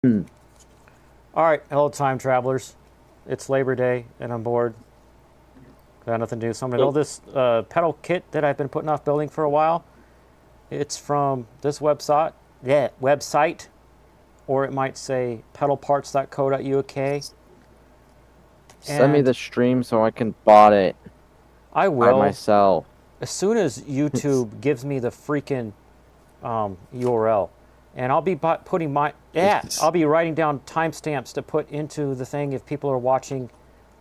Hmm. All right, hello, time travelers. It's Labor Day, and I'm bored. Got nothing to do, so I'm gonna build this pedal kit that I've been putting off building for a while. It's from this website, or it might say pedalparts.co.uk, Send me and the stream so I can bot it I by will myself. as soon as YouTube gives me the freaking URL, and I'll be putting I'll be writing down timestamps to put into the thing if people are watching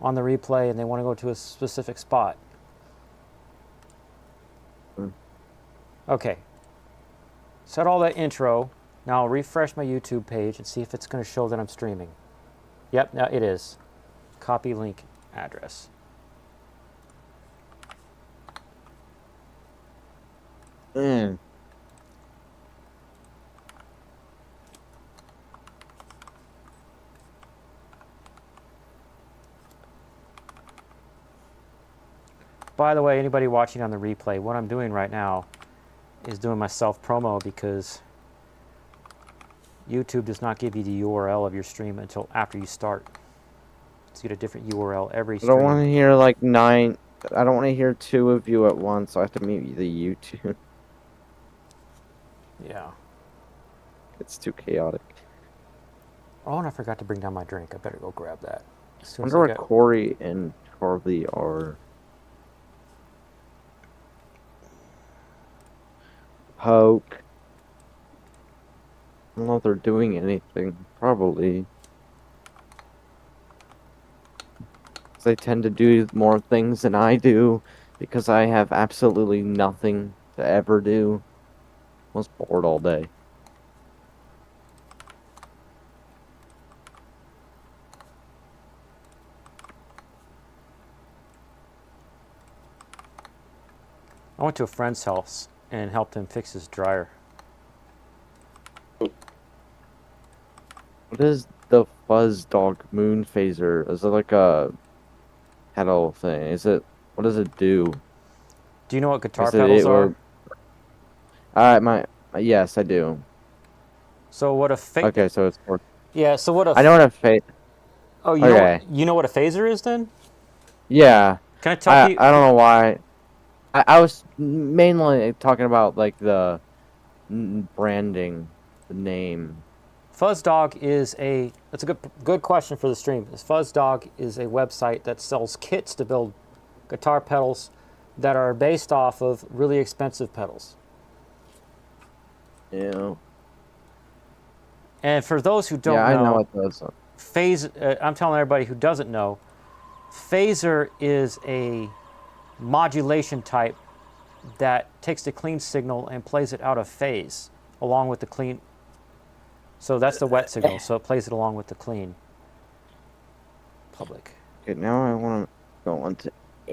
on the replay and they want to go to a specific spot. Okay, set all that intro. Now I'll refresh my YouTube page and see if it's going to show that I'm streaming. Yep, now it is. Copy link address. Mm. By the way, anybody watching on the replay, what I'm doing right now is doing my self-promo because YouTube does not give you the URL of your stream until after you start. So you get a different URL every I don't want stream. to hear like 9. I don't want to hear 2 of you at once. So I have to mute the YouTube. Yeah. It's too chaotic. Oh, and I forgot to bring down my drink. I better go grab that. As I soon as wonder I what get... Corey and Harley are. Poke. I don't know if they're doing anything. Probably. They tend to do more things than I do because I have absolutely nothing to ever do. I was bored all day. I went to a friend's house and helped him fix his dryer. What is the FuzzDog Moon Phaser? Is it like a pedal thing? Is it? What does it do? Do you know what guitar Is it it pedals are? or? Yes, I do. So what a Okay, so it's for. yeah. So what a I know what a phase. oh Okay, you know what a phaser is then? yeah. Can I tell I people? I don't know why. I was mainly talking about like the branding, the name. FuzzDog is a that's a good question for the stream. FuzzDog is a website that sells kits to build guitar pedals that are based off of really expensive pedals. Yeah. And for those who Yeah, don't I know know, what those are. I'm telling everybody who doesn't know, phaser is a modulation type that takes the clean signal and plays it out of phase along with the clean. So that's the wet signal. So it plays it along with the clean public. Okay, now I want to go into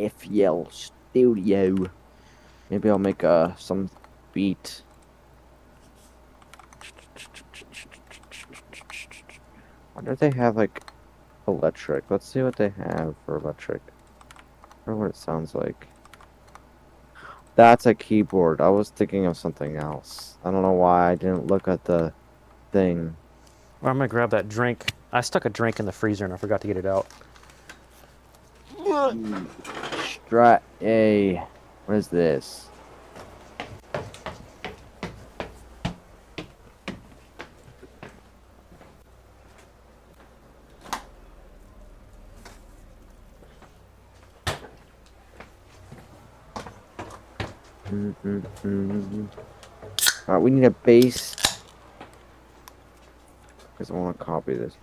FL Studio. Maybe I'll make some beat. Wonder if they have like electric. Let's see what they have for electric. Or what it sounds like. That's a keyboard. I was thinking of something else. I don't know why I didn't look at the thing. Well, I'm gonna grab that drink. I stuck a drink in the freezer and I forgot to get it out. Strat A. What is this? Alright, we need a bass. Because I want to copy this.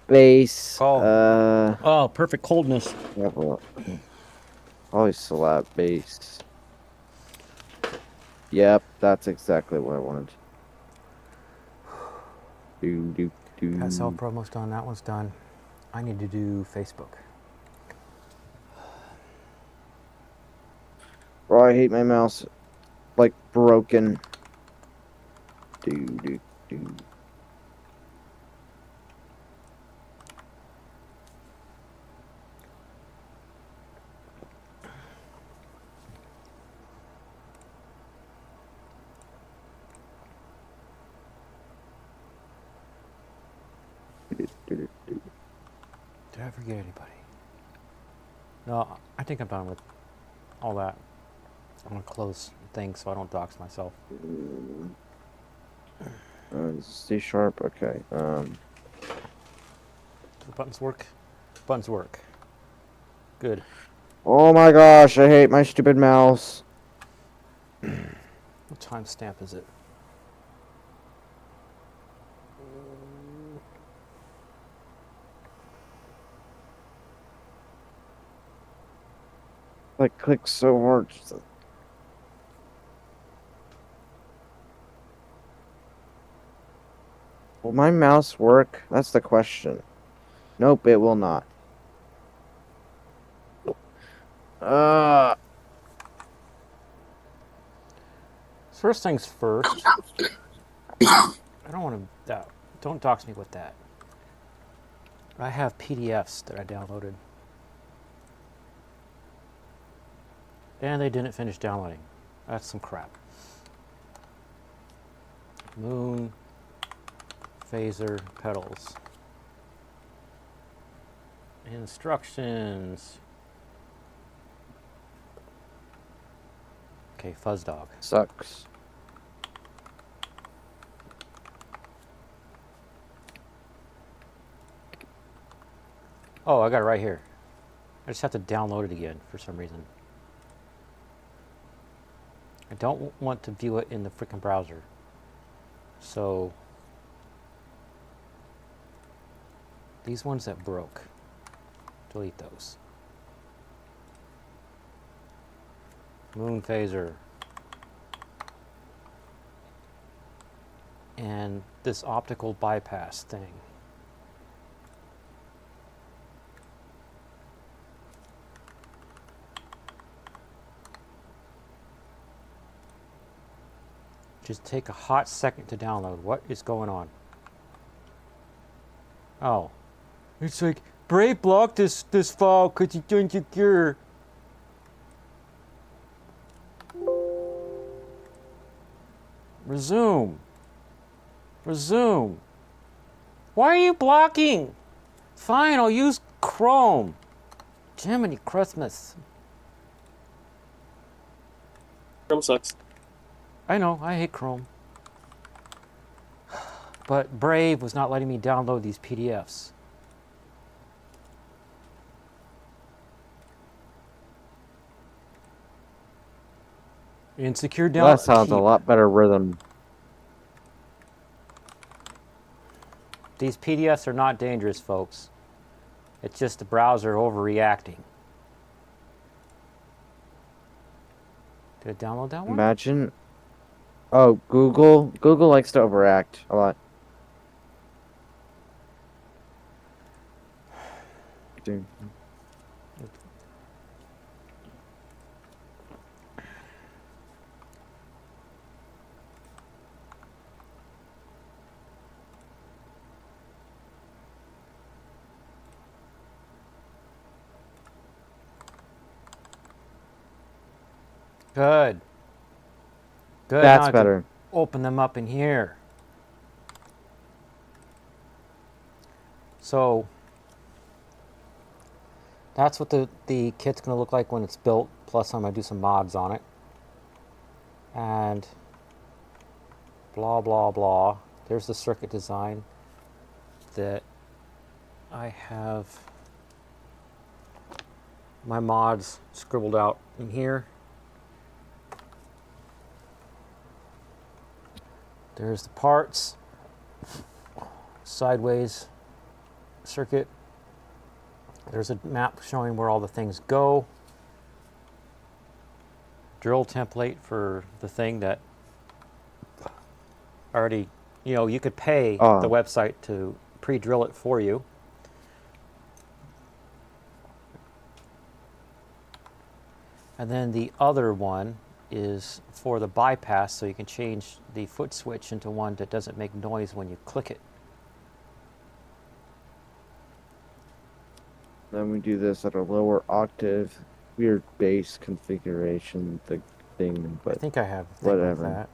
Bass. Oh, perfect coldness. Probably slap bass. Yep, that's exactly what I wanted. That self promo's done. That one's done. I need to do Facebook. Bro, I hate my mouse. Like, broken. Do, do, do. Did I forget anybody? No, I think I'm done with all that. I'm gonna close things so I don't dox myself. C sharp. Okay. Do the buttons work? Buttons work. Good. Oh my gosh! I hate my stupid mouse. What timestamp is it? Like, click so hard. Will my mouse work? That's the question. Nope, it will not. Uh, First things first. I don't want to. Don't dox me with that. I have PDFs that I downloaded, and they didn't finish downloading. That's some crap. Moon Phaser pedals. Instructions. Okay, FuzzDog. sucks. Oh, I got it right here. I just have to download it again for some reason. I don't want to view it in the freaking browser. So, these ones that broke, delete those. Moon Phaser. And this optical bypass thing. Just take a hot second to download. What is going on? Oh. It's like, Brave blocked this file because it's insecure. Resume. Resume. Why are you blocking? Fine, I'll use Chrome. Jiminy Christmas. Chrome sucks. I know, I hate Chrome. But Brave was not letting me download these PDFs. Insecure download. That sounds a lot better rhythm. These PDFs are not dangerous, folks. It's just the browser overreacting. Did I download that one? Imagine. Oh, Google. Google likes to overact a lot. Dude. Good. Good. That's now I can better. open them up in here. So that's what the kit's going to look like when it's built. Plus I'm going to do some mods on it. And blah, blah, blah. There's the circuit design that I have my mods scribbled out in here. There's the parts, sideways circuit. There's a map showing where all the things go. Drill template for the thing that already, you know, you could pay the website to pre-drill it for you. And then the other one is for the bypass, so you can change the foot switch into one that doesn't make noise when you click it. Then we do this at a lower octave. Weird bass configuration thing, but I think I have a thing whatever. like that.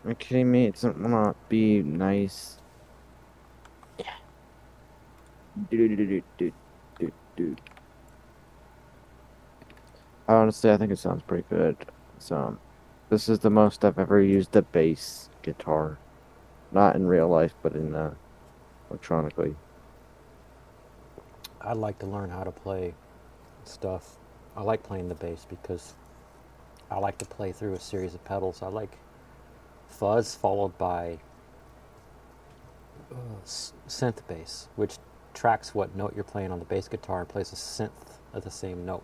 Are you kidding me? It doesn't wanna be nice. Do. Honestly, I think it sounds pretty good. So, this is the most I've ever used a bass guitar. Not in real life, but in electronically. I'd like to learn how to play stuff. I like playing the bass because I like to play through a series of pedals. I like fuzz followed by synth bass, which tracks what note you're playing on the bass guitar and plays a synth at the same note.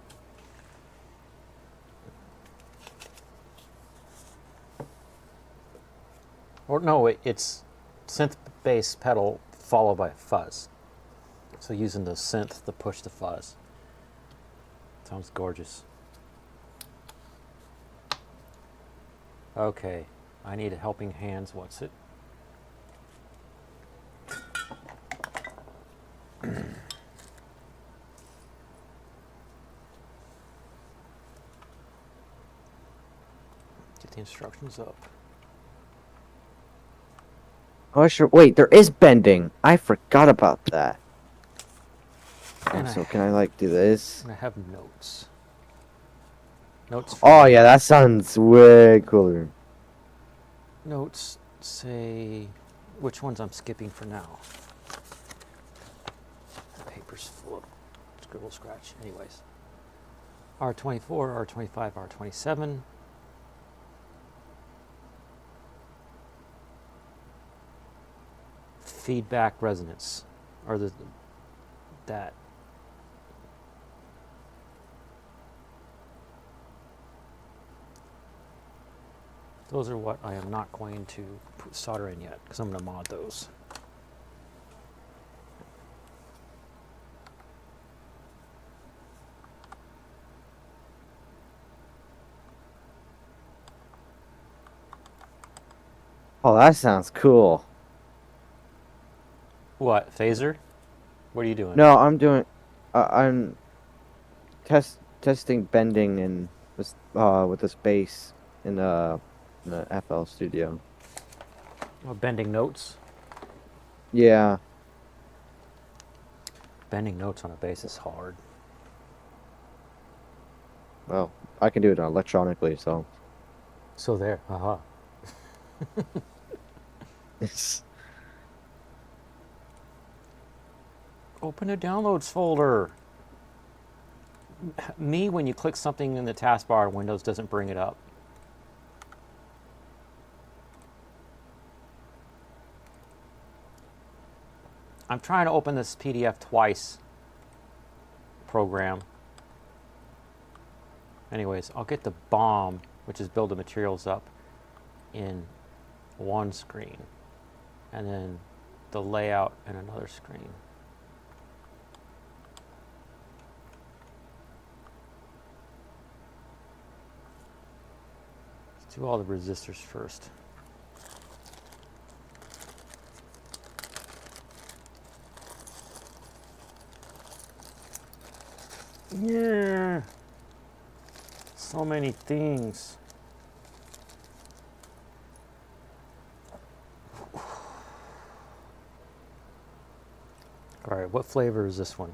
Or no, it's synth bass pedal followed by fuzz. So using the synth to push the fuzz. Sounds gorgeous. Okay, I need a helping hands. What's it? Get the instructions up. Oh, sure. Wait, there is bending. I forgot about that. And So can I like do this? I have notes. Notes. Oh yeah, that sounds way cooler. Notes say which ones I'm skipping for now. The paper's full of scribble scratch. Anyways, R24, R25, R27. Feedback resonance, or that. Those are what I am not going to solder in yet, because I'm going to mod those. Oh, that sounds cool. What, phaser? What are you doing? No, I'm testing bending and with this bass in the FL Studio. Oh, bending notes? Yeah. Bending notes on a bass is hard. Well, I can do it electronically, so. So there, haha. It's Open a downloads folder. Me, when you click something in the taskbar on Windows, doesn't bring it up. I'm trying to open this PDF twice program. Anyways, I'll get the BOM, which is build the materials, up in one screen, and then the layout in another screen. Let's do all the resistors first. Yeah. So many things. All right, what flavor is this one?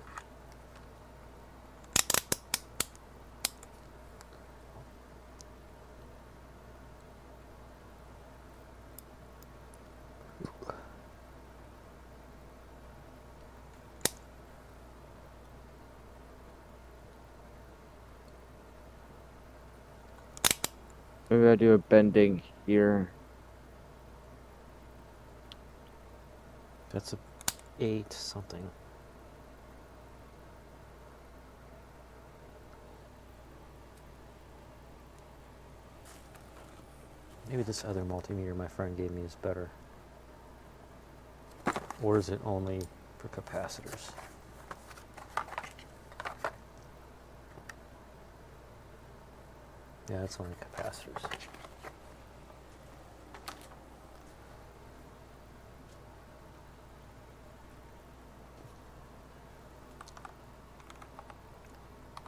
maybe I do a bending here. That's a 8 something. Maybe this other multimeter my friend gave me is better. Or is it only for capacitors? Yeah, it's only capacitors.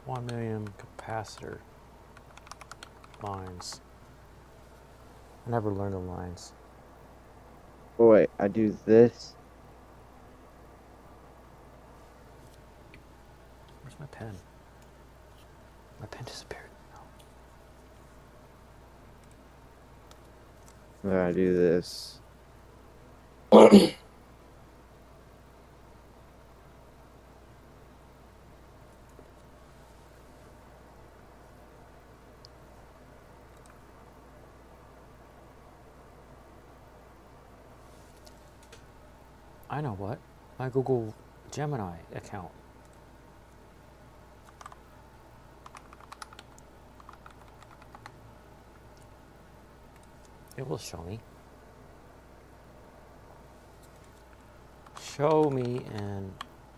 $1 million capacitor lines. Never learned the lines. Oh wait, I do this. Where's my pen? My pen disappeared. Then I do this. I know what. My Google Gemini account. It will show me. Show me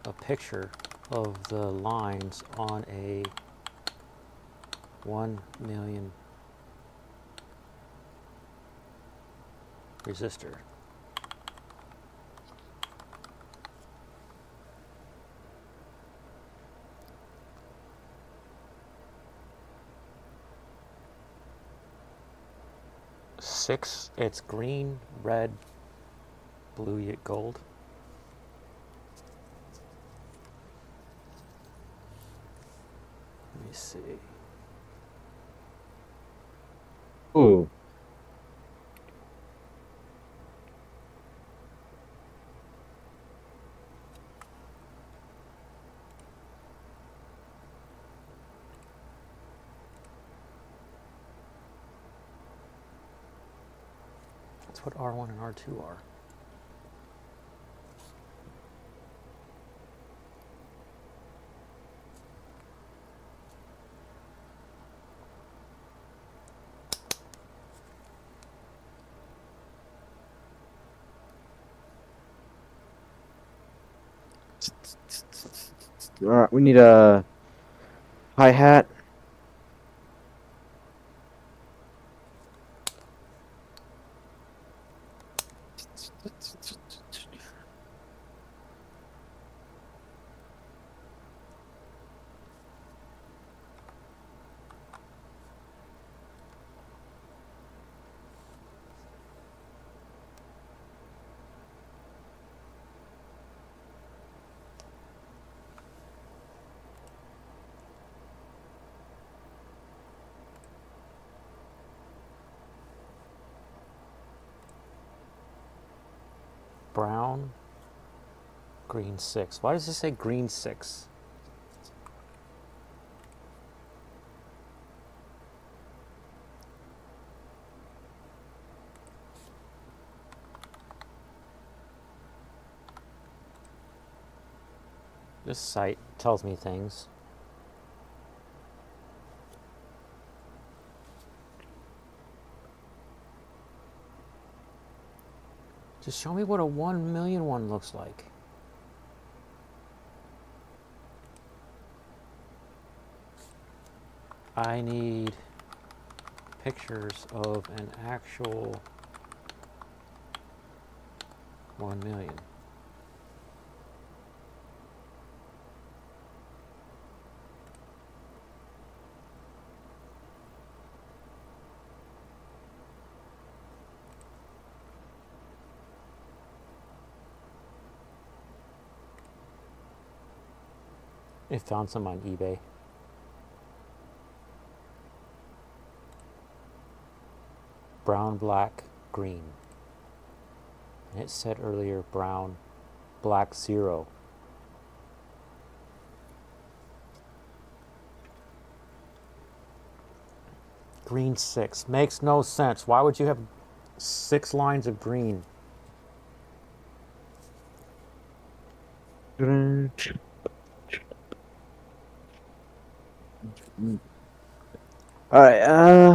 a picture of the lines on a 1 million resistor. It's green, red, blue, yet gold. Let me see. Ooh. That's what R1 and R2 are. All right, we need a hi-hat. Brown, green 6. Why does it say green 6? This site tells me things. Just show me what a 1 million one looks like. I need pictures of an actual 1 million. I found some on eBay. Brown, black, green. And it said earlier brown, black 0. Green 6. Makes no sense. Why would you have 6 lines of green? All right, all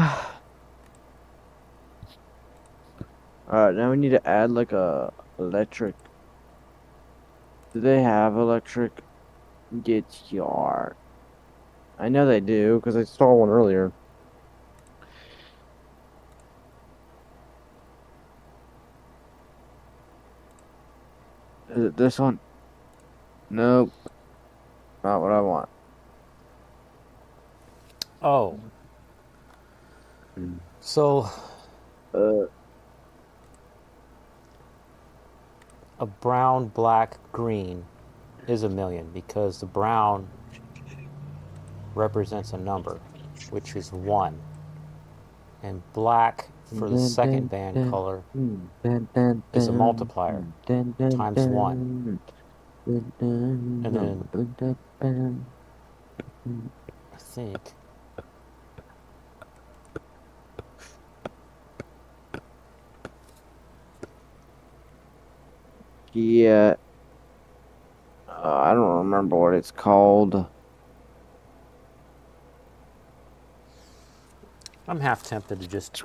right, now we need to add like a electric. Do they have electric guitar? I know they do because I saw one earlier. Is it this one? Nope. Not what I want. Oh. So A brown, black, green is a million because the brown represents a number, which is 1. And black for the second band color is a multiplier times 1. And then I think Yeah. I don't remember what it's called. I'm half tempted to just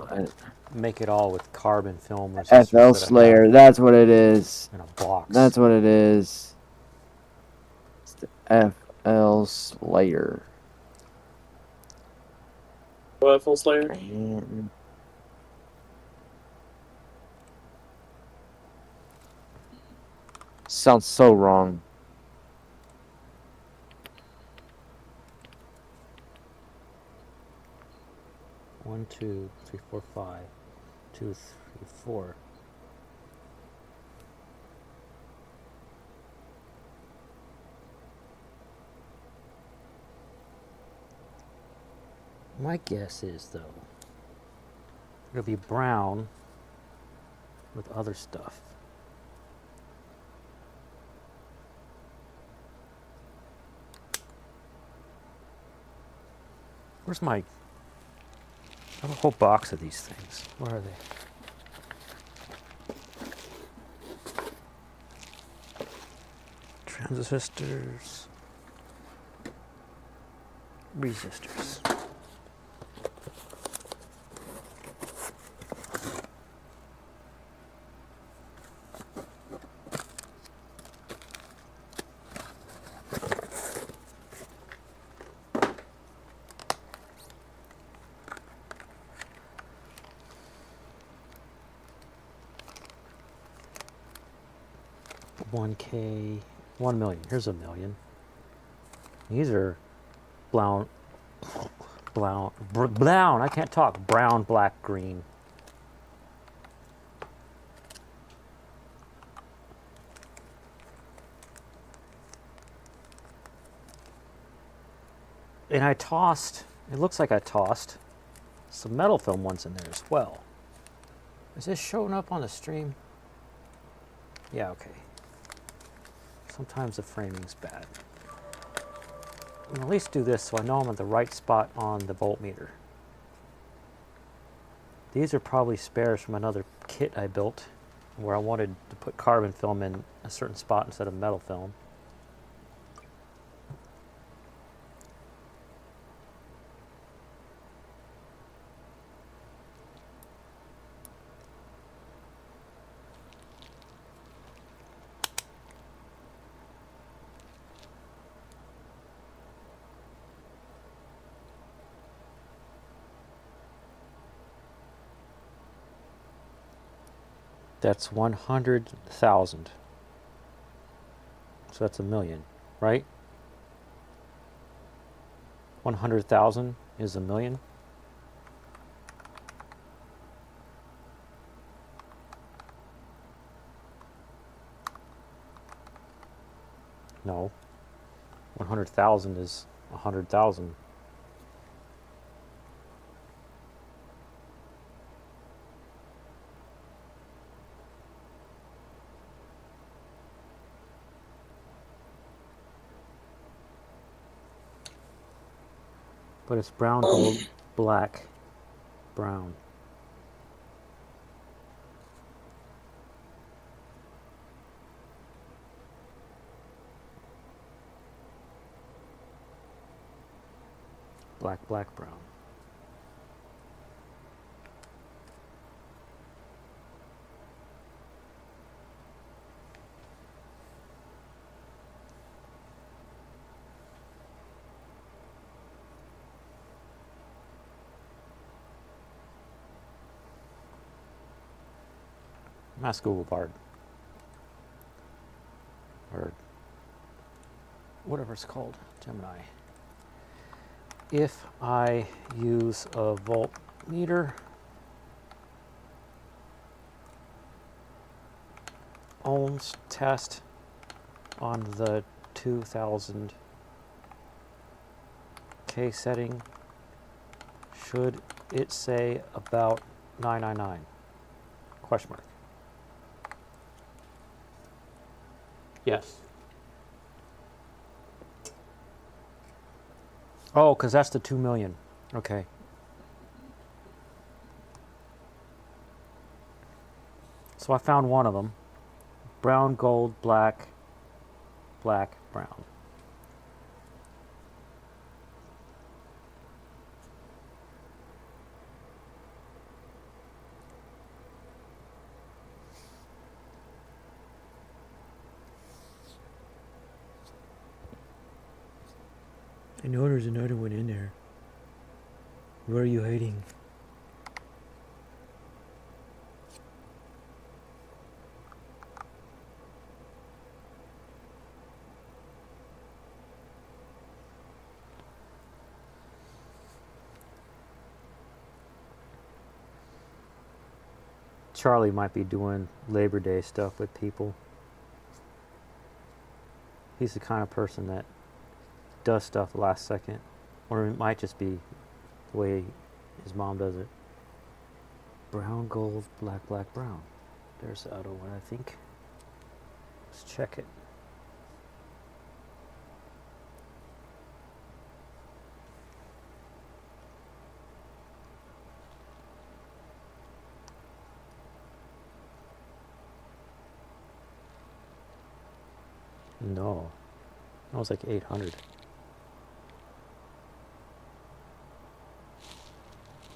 make it all with carbon film resistors FL that I Slayer. have That's what it is. in a box. That's what it is. It's the FL Slayer. What, Full Slayer? Sounds so wrong. One, 2, 3, 4, 5. 2, 3, 4. My guess is, though, it'll be brown with other stuff. Where's my... I have a whole box of these things. Where are they? Transistors. Resistors. $1K, 1 million. Here's a million. These are brown, I can't talk. Brown, black, green. And I tossed, it looks like I tossed some metal film ones in there as well. Is this showing up on the stream? Yeah, okay. Sometimes the framing's bad. I'll at least do this so I know I'm at the right spot on the voltmeter. These are probably spares from another kit I built where I wanted to put carbon film in a certain spot instead of metal film. That's 100,000. So that's a million, right? 100,000 is a million. No. 100,000 is 100,000. But it's brown, gold, black, brown. Black, black, brown. Ask Google Bard. Or whatever it's called, Gemini. If I use a voltmeter ohms test on the 2000 K setting, should it say about 999? Question mark. Yes. Oh, because that's the 2 million. Okay. So I found one of them. Brown, gold, black, black, brown. I know there's another one in there. Where are you hiding? Charlie might be doing Labor Day stuff with people. He's the kind of person that does stuff last second. Or it might just be the way his mom does it. Brown, gold, black, black, brown. There's the other one, I think. Let's check it. No. That was like 800.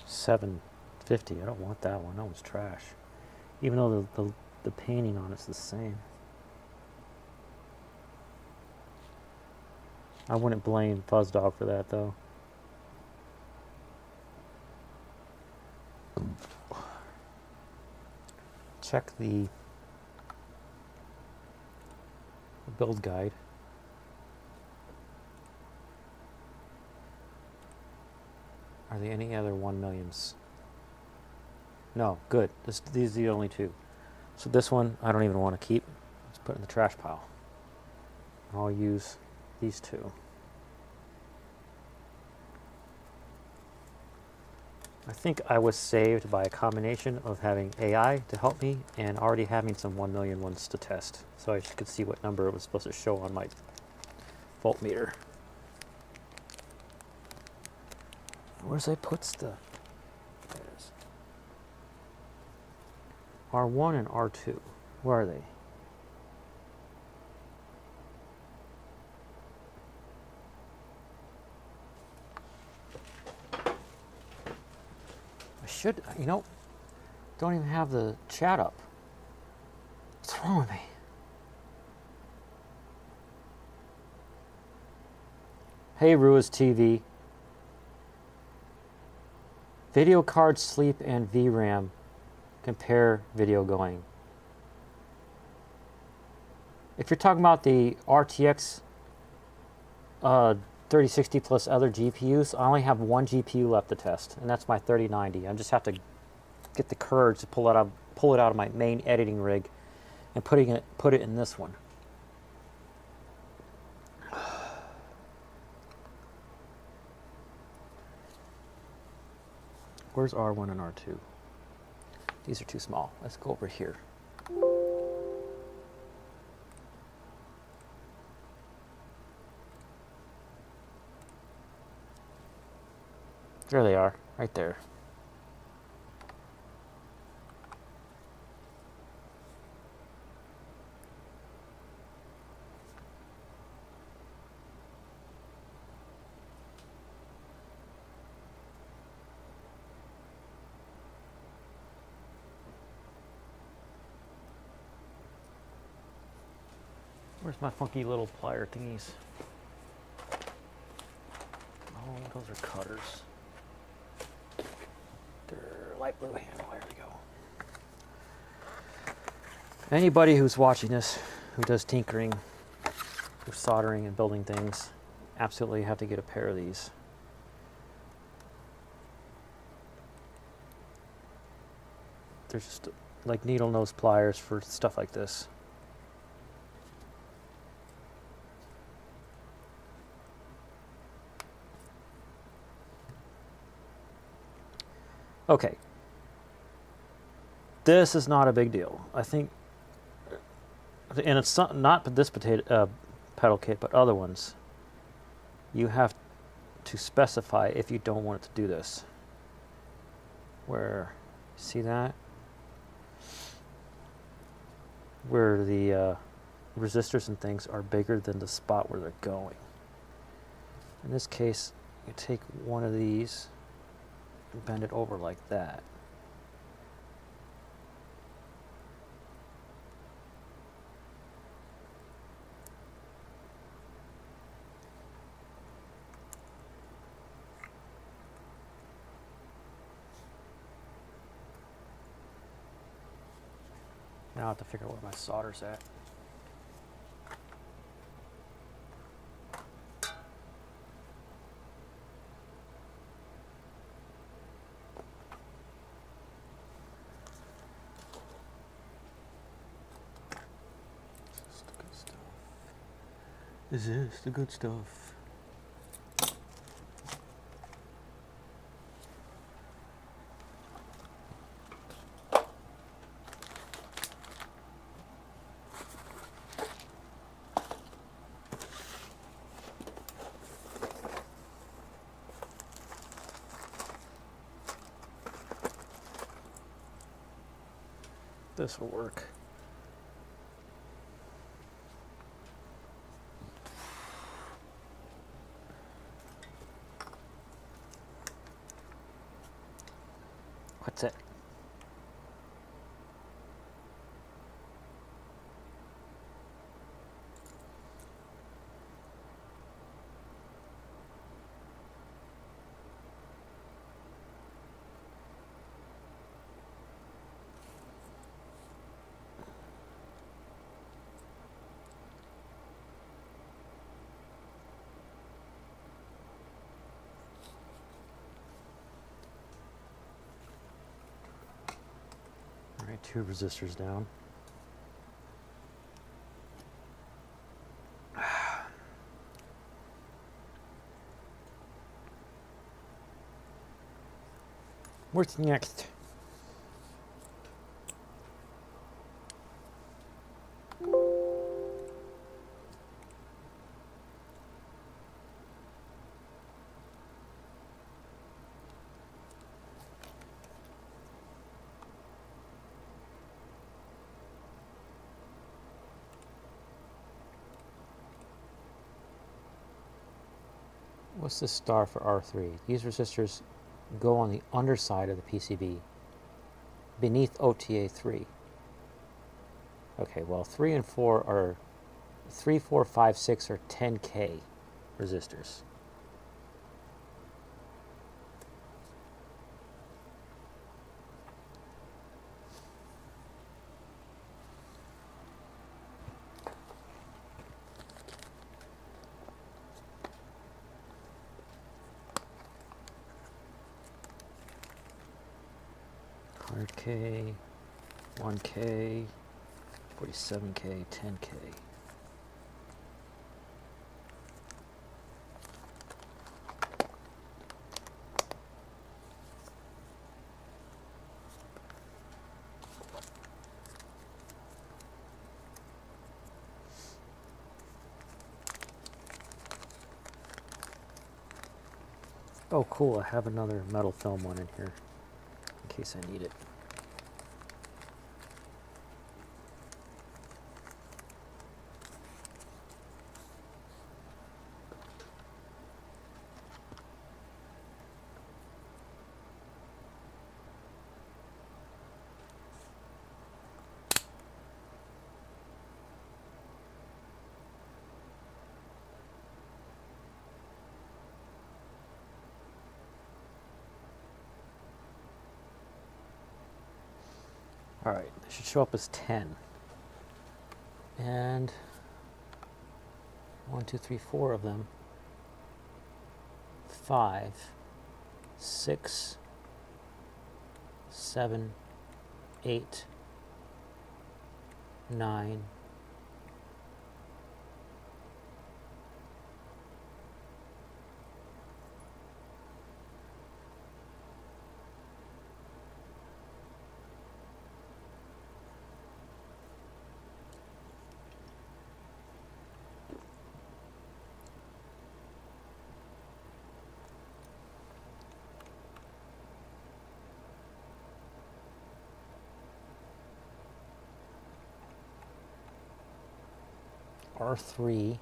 750. I don't want that one. That one's trash. Even though the painting on it's the same. I wouldn't blame FuzzDog for that though. Check the build guide. Are there any other 1 millions? No, good. These are the only two. So this one I don't even want to keep. Let's put it in the trash pile. I'll use these two. I think I was saved by a combination of having AI to help me and already having some 1 million ones to test. So I could see what number it was supposed to show on my voltmeter. Where's I put stuff? There it is. R1 and R2. Where are they? I should, you know, don't even have the chat up. What's wrong with me? Hey, Ruiz TV. Video card sleep and VRAM. Compare video going. If you're talking about the RTX 3060 plus other GPUs, I only have one GPU left to test, and that's my 3090. I just have to get the courage to pull it out of my main editing rig and put it in this one. Where's R1 and R2? These are too small. Let's go over here. There they are, right there. Where's my funky little plier thingies? Oh, those are cutters. They're light blue handle. There we go. Anybody who's watching this, who does tinkering, who's soldering and building things, absolutely have to get a pair of these. They're just like needle nose pliers for stuff like this. Okay. This is not a big deal. I think, and it's not this pedal kit, but other ones. You have to specify if you don't want it to do this. Where, see that? Where the resistors and things are bigger than the spot where they're going. In this case, you take one of these and bend it over like that. Now I have to figure out where my solder's at. This is the good stuff. This will work. What's it? All right, 2 resistors down. What's next? What's the star for R3? These resistors go on the underside of the PCB, beneath OTA 3. Okay, well 3 and 4 are 3, 4, 5, 6 are 10K resistors. K, 1K, 47K, 10K. Oh cool, I have another metal film one in here in case I need it. All right, they should show up as 10. And 1, 2, 3, 4 of them. 5, 6, 7, 8, 9, 10. R3,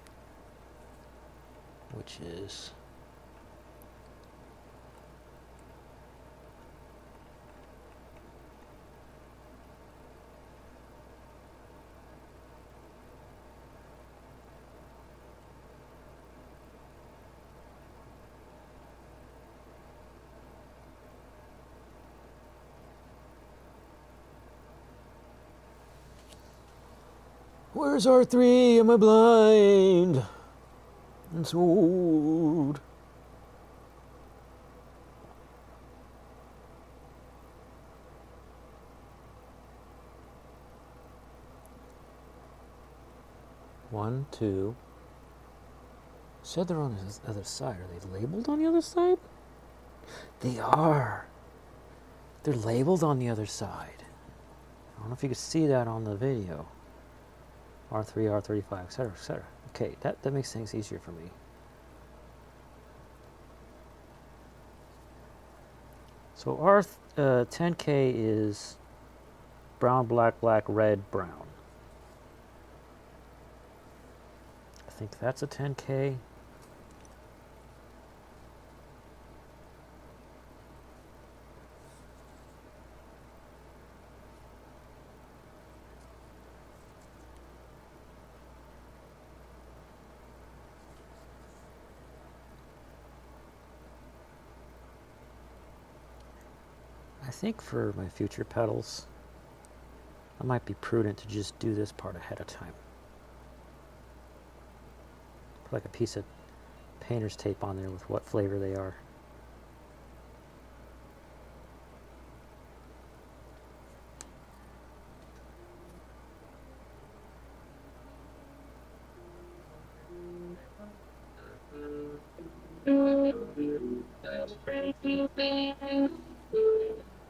which is Where's R3? Am I blind? It's old. One, two. Said they're on the other side. Are they labeled on the other side? They are. They're labeled on the other side. I don't know if you could see that on the video. R3, R35, etc., etc. Okay, that makes things easier for me. So R10K is brown, black, black, red, brown. I think that's a 10K. I think for my future pedals, I might be prudent to just do this part ahead of time. Put like a piece of painter's tape on there with what flavor they are.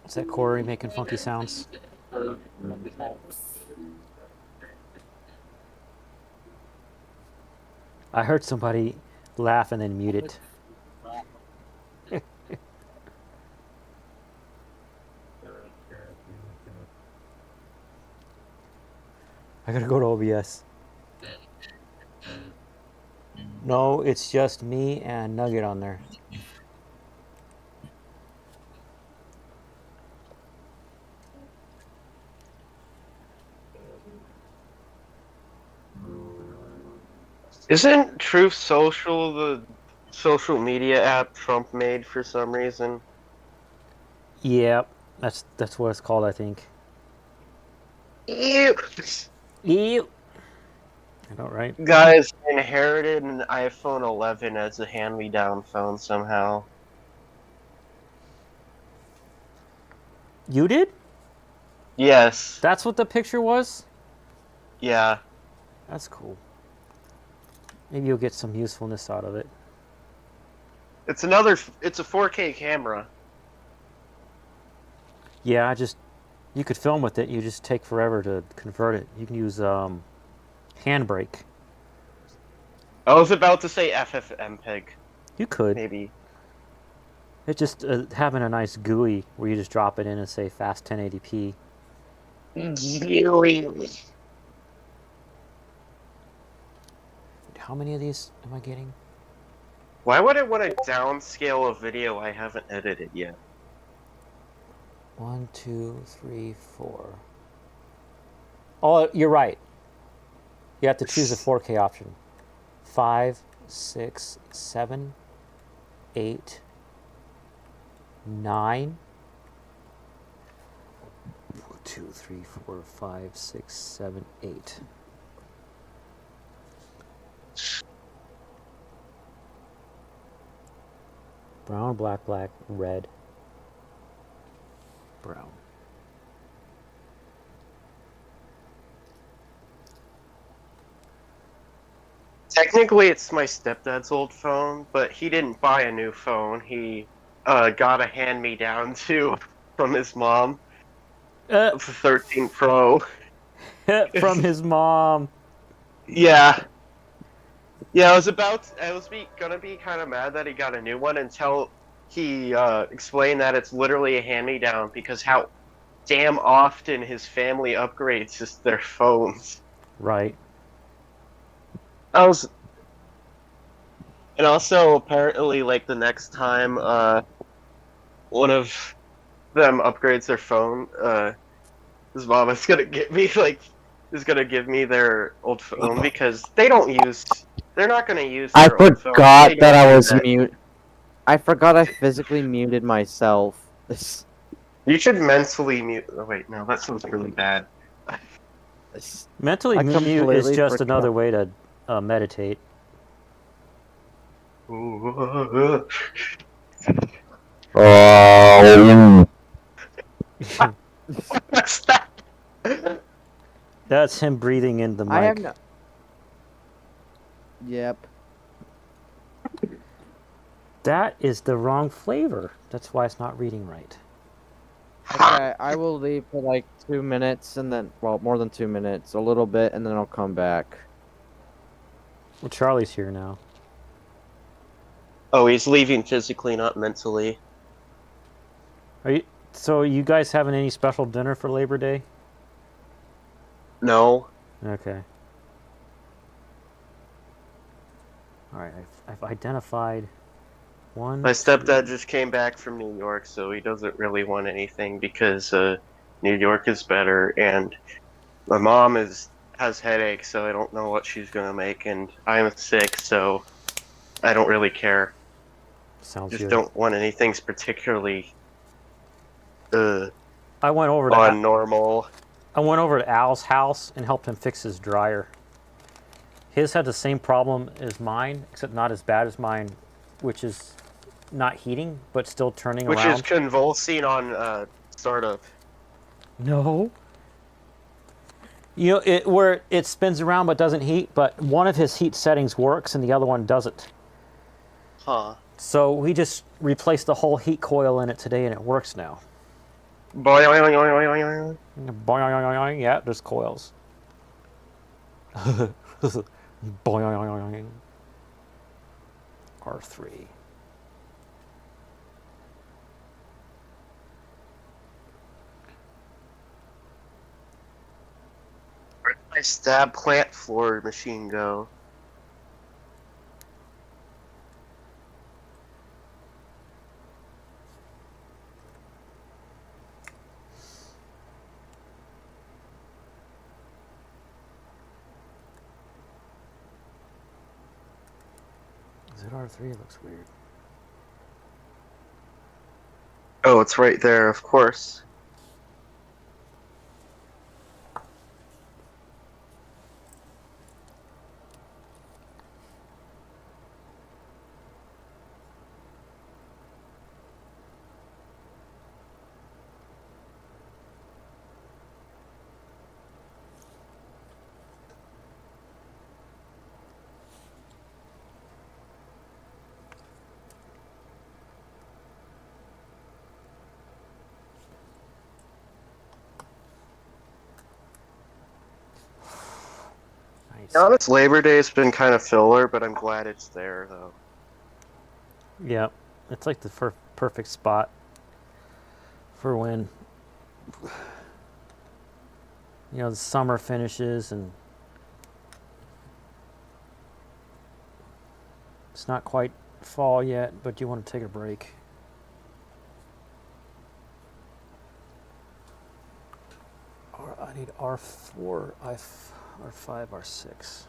Is that Corey making funky sounds? I heard somebody laugh and then mute it. I gotta go to OBS. No, it's just me and Nugget on there. Isn't Truth Social the social media app Trump made for some reason? Yeah, that's what it's called, I think. Ew. Ew. I know, right? Guys, I inherited an iPhone 11 as a hand-me-down phone somehow. You did? Yes. That's what the picture was? Yeah. That's cool. Maybe you'll get some usefulness out of it. It's a 4K camera. Yeah, you could film with it. You just take forever to convert it. You can use handbrake. I was about to say FFmpeg. You could. Maybe. It's just having a nice GUI where you just drop it in and say fast 1080p. How many of these am I getting? Why would I want to downscale a video I haven't edited yet? 1, 2, 3, 4. Oh, you're right. You have to choose the 4K option. 5, 6, 7, 8, 9. 2, 3, 4, 5, 6, 7, 8. Brown, black, black, red, brown. Technically, it's my stepdad's old phone, but he didn't buy a new phone. He got a hand-me-down too from his mom. The 13 Pro. From his mom. Yeah. Yeah, I was gonna be kind of mad that he got a new one until he explained that it's literally a hand-me-down because how damn often his family upgrades just their phones. Right. I was, and also apparently, like the next time, one of them upgrades their phone, his mom is gonna get me is gonna give me their old phone because they're not gonna use I their old phone. They forgot that don't I do was that. mute. I forgot I physically muted myself. You should mentally mute. Oh wait, no, that sounds really bad. Mentally I mute is completely just forgot. another way to meditate. Oh. What's that? That's him breathing in the I have mic. no. Yep. That is the wrong flavor. That's why it's not reading right. Okay, I will leave for like 2 minutes and then, well, more than 2 minutes, a little bit, and then I'll come back. Well, Charlie's here now. Oh, he's leaving physically, not mentally. So you guys having any special dinner for Labor Day? No. Okay. All right, I've identified one. My stepdad just came back from New York, so he doesn't really want anything because New York is better, and my mom has headaches, so I don't know what she's gonna make, and I'm sick, so I don't really care. Sounds Just good. don't want anything's particularly I went over to on normal. I went over to Al's house and helped him fix his dryer. His had the same problem as mine, except not as bad as mine, which is not heating, but still turning Which around. is convulsing on startup. No. You know, where it spins around but doesn't heat, but one of his heat settings works and the other one doesn't. Huh. So we just replaced the whole heat coil in it today and it works now. Boing. Boing, yeah, there's coils. Boing. R3. Where'd my stab plant floor machine go? Is it R3? It looks weird. Oh, it's right there, of course. Nice. Now, this Labor Day has been kind of filler, but I'm glad it's there, though. Yeah, it's like the perfect spot for when the summer finishes and it's not quite fall yet, but you want to take a break. I need R4, R5, R6.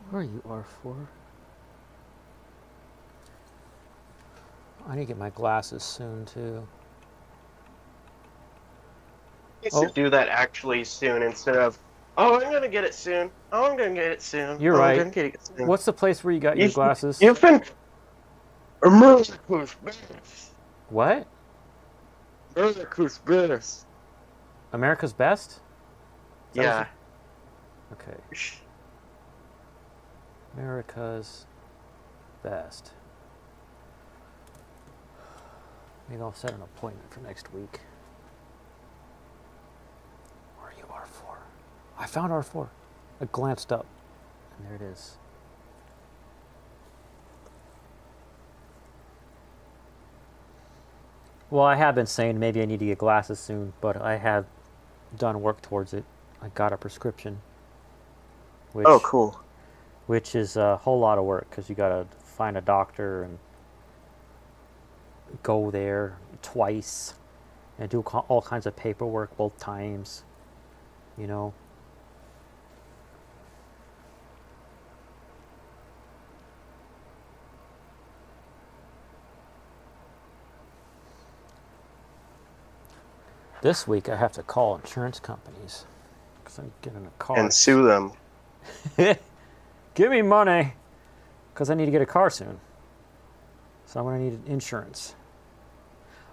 Where are you, R4? I need to get my glasses soon, too. You should do that actually soon instead of, oh, I'm gonna get it soon. Oh, I'm gonna get it soon. You're I'm right. gonna get it soon. What's the place where you got your glasses? You've been America's best. What? America's best. America's Best? Is that Yeah. what okay. America's Best. Maybe I'll set an appointment for next week. Where are you, R4? I found R4. I glanced up, and there it is. Well, I have been saying maybe I need to get glasses soon, but I have done work towards it. I got a prescription. Which, Oh, cool. Which is a whole lot of work because you got to find a doctor and go there twice and do all kinds of paperwork both times, you know. This week I have to call insurance companies because I'm getting a car. And sue them. Give me money because I need to get a car soon. So I'm going to need insurance.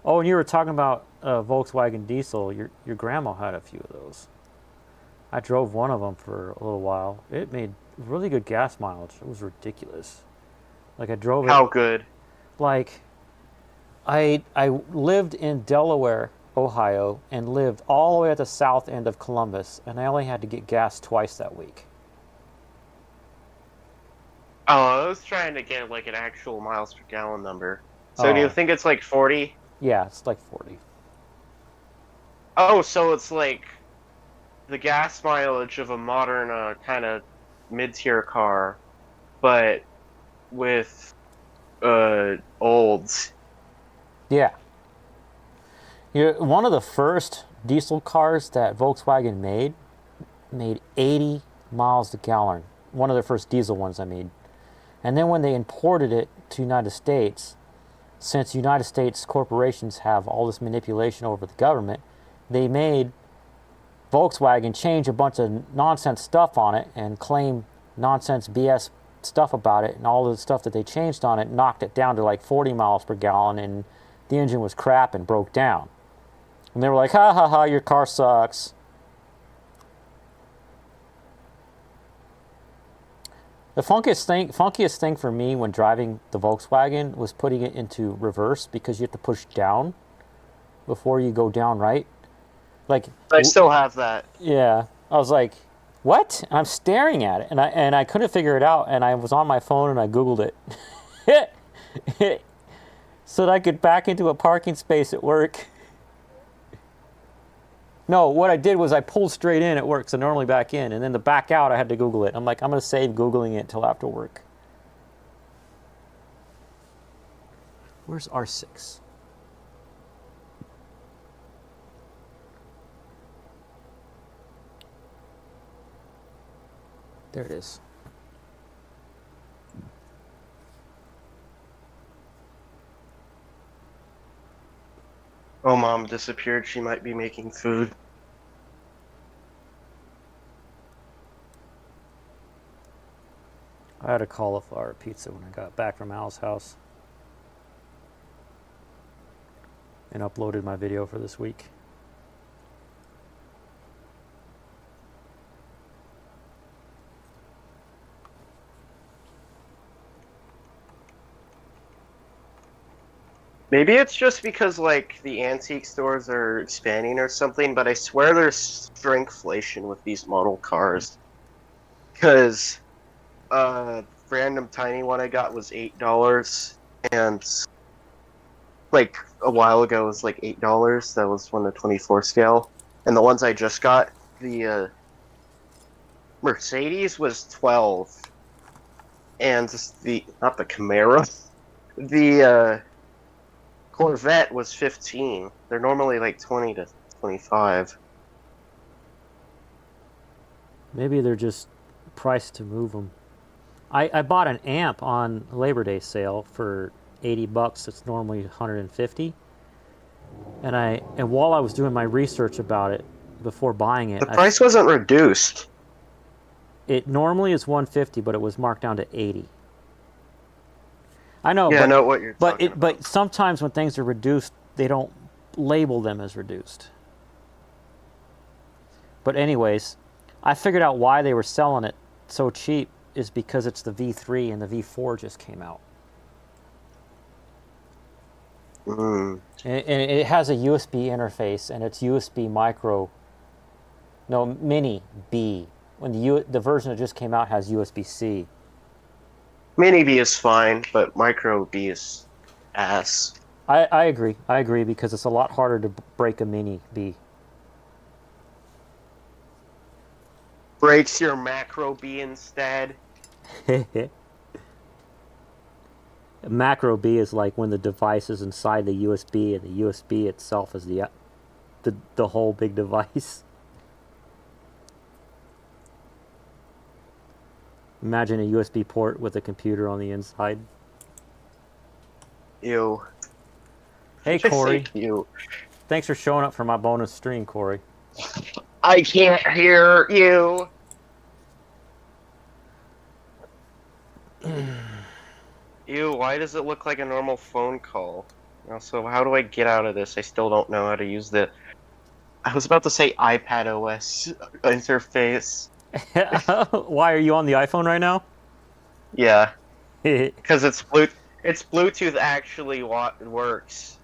Oh, and you were talking about Volkswagen diesel. Your grandma had a few of those. I drove one of them for a little while. It made really good gas mileage. It was ridiculous. Like I drove it. How good? Like I lived in Delaware, Ohio, and lived all the way at the south end of Columbus, and I only had to get gas twice that week. Oh, I was trying to get like an actual miles per gallon number. So do you think it's like 40? Yeah, it's like 40. Oh, so it's like the gas mileage of a modern kind of mid-tier car, but with olds. Yeah. One of the first diesel cars that Volkswagen made 80 miles a gallon. One of the first diesel ones I made. And then when they imported it to United States, since United States corporations have all this manipulation over the government, they made Volkswagen change a bunch of nonsense stuff on it and claim nonsense BS stuff about it, and all the stuff that they changed on it knocked it down to like 40 miles per gallon, and the engine was crap and broke down. And they were like, ha ha ha, your car sucks. The funkiest thing for me when driving the Volkswagen was putting it into reverse, because you have to push down before you go down right. Like I still have that. Yeah, I was like, what? And I'm staring at it, and I couldn't figure it out, and I was on my phone and I Googled it so that I could back into a parking space at work. No, what I did was I pulled straight in at work, so normally back in, and then to back out I had to Google it. I'm like, I'm going to save Googling it till after work. Where's R6? There it is. Oh, Mom disappeared. She might be making food. I had a cauliflower pizza when I got back from Al's house and uploaded my video for this week. Maybe it's just because, like, the antique stores are expanding or something, but I swear there's shrinkflation with these model cars. Because, random tiny one I got was $8, and, like, a while ago it was, like, $8. That was one of the 24 scale. And the ones I just got, the, Mercedes was 12. And not the Camaro, the, Corvette was 15. They're normally like 20 to 25. Maybe they're just priced to move them. I bought an amp on Labor Day sale for $80. It's normally $150. And while I was doing my research about it before buying it, the price wasn't reduced. It normally is $150, but it was marked down to $80. I know, yeah, I know what you're talking about. But sometimes when things are reduced, they don't label them as reduced. But anyways, I figured out why they were selling it so cheap is because it's the V3 and the V4 just came out. Mm. And it has a USB interface, and it's USB micro. No, mini B. When the version that just came out has USB-C. Mini B is fine, but micro B is ass. I agree. I agree because it's a lot harder to break a mini B. Breaks your macro B instead. Macro B is like when the device is inside the USB, and the USB itself is the whole big device. Imagine a USB port with a computer on the inside. Ew. Hey, Corey. Ew. Thanks for showing up for my bonus stream, Corey. I can't hear you. Ew, why does it look like a normal phone call? Also, how do I get out of this? I still don't know how to use the... I was about to say iPad OS interface. Why are you on the iPhone right now? Yeah, because it's Bluetooth actually works.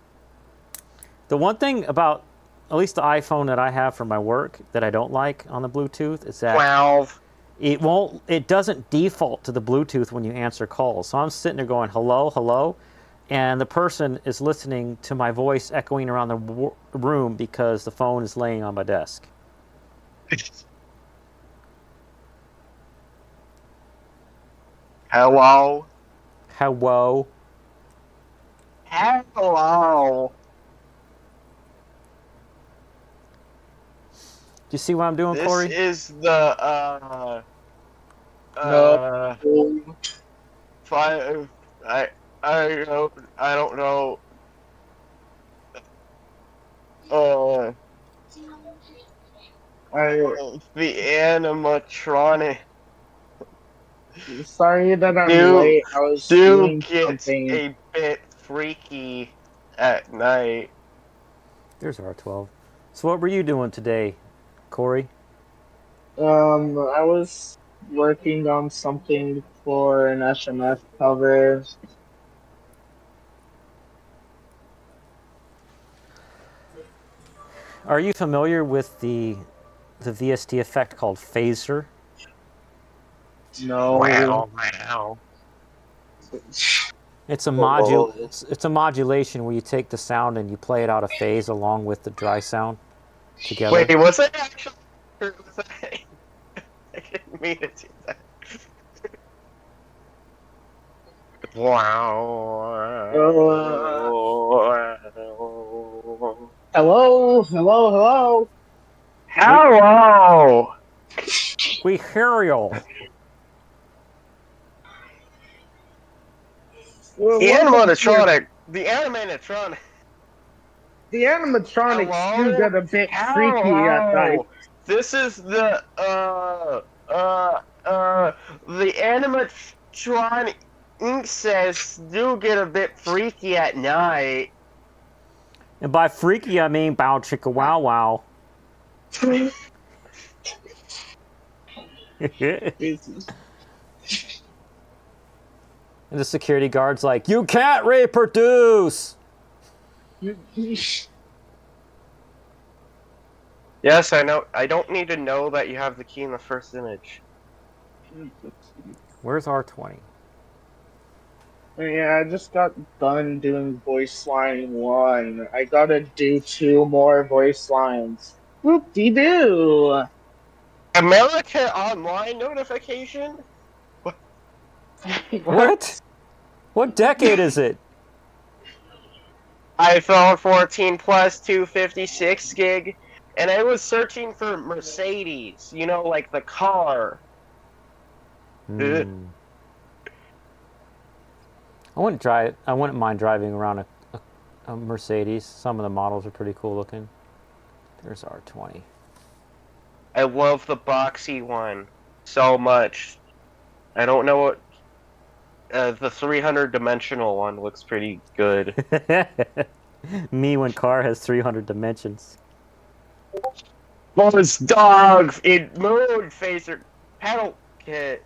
The one thing about at least the iPhone that I have for my work that I don't like on the Bluetooth is that 12. it doesn't default to the Bluetooth when you answer calls. So I'm sitting there going, hello, hello, and the person is listening to my voice echoing around the room because the phone is laying on my desk. Hello? Hello. Hello? Do you see what I'm doing, This Corey? is the, No. five, I don't know, the animatronic Sorry that I'm do late. I was do doing get something. a bit freaky at night. There's R12. So what were you doing today, Corey? I was working on something for an SMS cover. Are you familiar with the VST effect called phaser? No. Wow. It's a Whoa. it's a modulation where you take the sound and you play it out of phase along with the dry sound together. Wait, was that actually? Was that... I didn't mean to do that. Wow. Hello, hello, hello. Hello. We hear you. Well, The welcome to your- animatronic. The animatronic. The animatronics Hello? do get a bit freaky at night. This is the animatronic says do get a bit freaky at night. And by freaky, I mean bow chicka wow wow. And the security guard's like, you can't reproduce! Yes, I know. I don't need to know that you have the key in the first image. Where's R20? Yeah, I just got done doing voice line 1. I gotta do 2 more voice lines. Whoop-de-doo! America Online notification? What? What decade is it? iPhone 14 Plus 256 gig, and I was searching for Mercedes, you know, like the car. I wouldn't mind driving around a Mercedes. Some of the models are pretty cool looking. There's R20. I love the boxy one so much. I don't know what... the 300 dimensional one looks pretty good. Me when car has 300 dimensions. FuzzDog Moon Phaser pedal kit.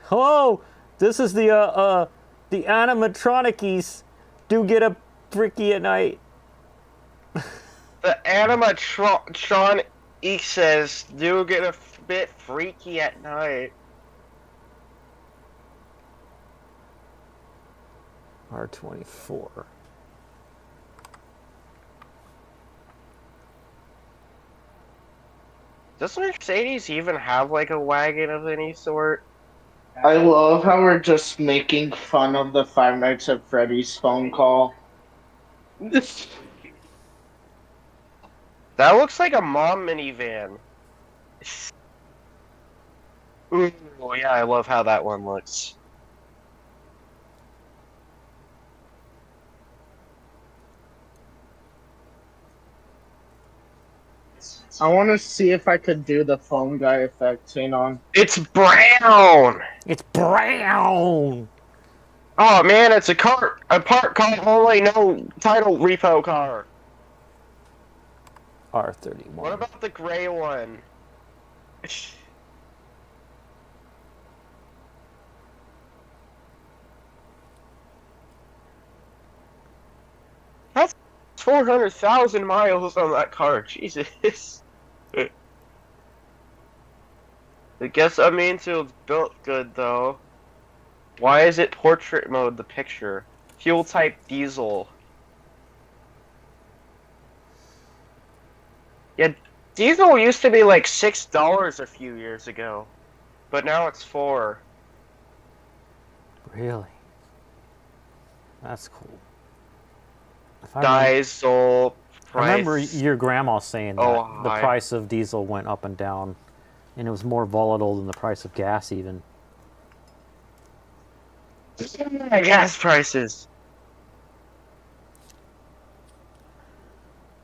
Hello, this is the The animatronicies do get a freaky at night. The animatronic says do get a bit freaky at night. R24. Does Mercedes even have like a wagon of any sort? I love how we're just making fun of the Five Nights at Freddy's phone call. That looks like a mom minivan. Ooh, yeah, I love how that one looks. I want to see if I could do the phone guy effect. Hang on. It's brown! It's brown! Oh man, it's a park car only, no title repo car. R31. What about the gray one? That's 400,000 miles on that car, Jesus. I guess I mean it's built good though. Why is it portrait mode, the picture? Fuel type diesel. Yeah, diesel used to be like $6 a few years ago. But now it's $4. Really? That's cool. Diesel price. I remember your grandma saying that Oh, the hi. price of diesel went up and down, and it was more volatile than the price of gas even. Gas prices.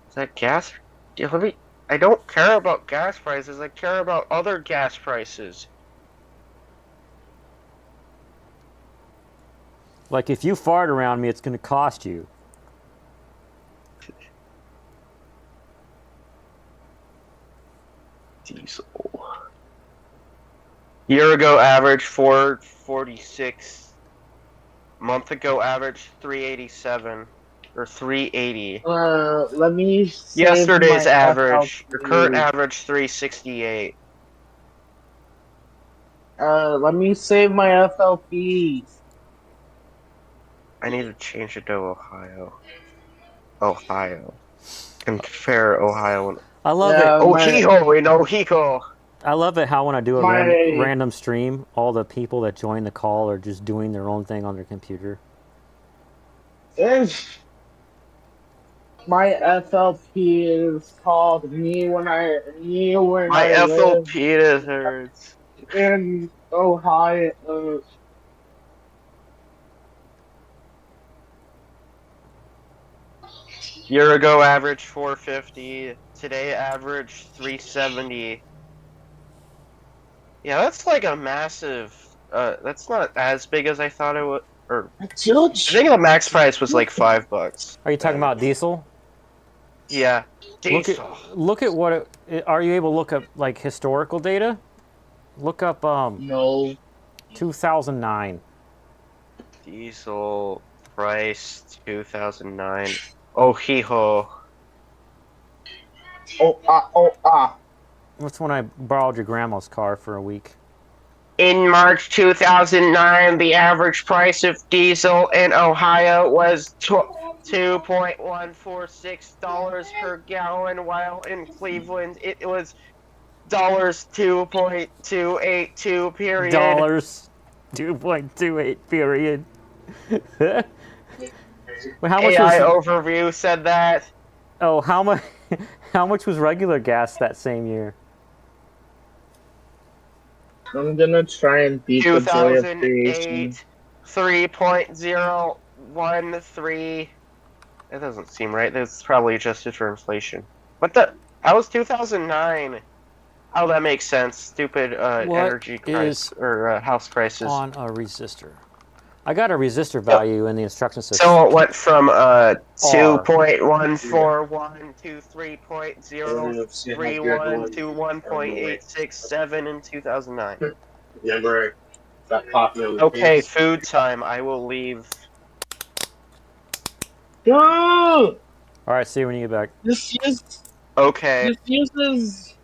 Is that gas? Yeah, I don't care about gas prices. I care about other gas prices. Like, if you fart around me, it's going to cost you. Diesel. Year ago average 446. Month ago average 387 or 380. Let me save Yesterday's my average, your current FLP. average 368. Let me save my FLP. I need to change it to Ohio. Ohio. Compare Ohio and I love Yeah, it. Ohio in Ohio. I love it how when I do a My- random stream, all the people that join the call are just doing their own thing on their computer. If my FLP is called me when My I live FLP hurts. in Ohio. Year ago average 450. Today average 370. Yeah, that's like a massive. That's not as big as I thought it would. Or I think the max price was like $5. Are you talking about diesel? Yeah. Look at what are you able to look up like historical data? Look up No. 2009. Diesel price 2009. Oh hee ho. Oh. That's when I borrowed your grandma's car for a week. In March 2009, the average price of diesel in Ohio was $2.146 per gallon, while in Cleveland it was $2.282 period. Dollars. 2.28 period. Well, how much AI was overview said that. Oh, how much how much was regular gas that same year? I'm gonna try and beat the joy of creation. 2008, 3.013. That doesn't seem right. That's probably adjusted for inflation. What the? That was 2009. Oh, that makes sense. Stupid energy price or house prices. On a resistor. I got a resistor value in the instruction system. So it went from 2.141 to 3.031 to 1.867 in 2009. Yeah, right. Got coffee on the Okay, face. food time. I will leave. Go! All right, see you when you get back. This Okay. uses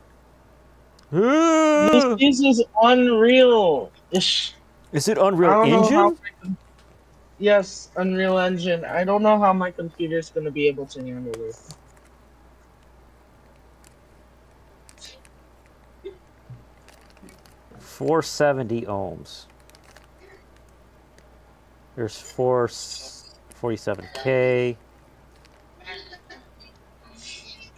Unreal. Is it I Unreal don't know how. Engine? Yes, Unreal Engine. I don't know how my computer's gonna be able to handle this. $470 ohms. There's 447K.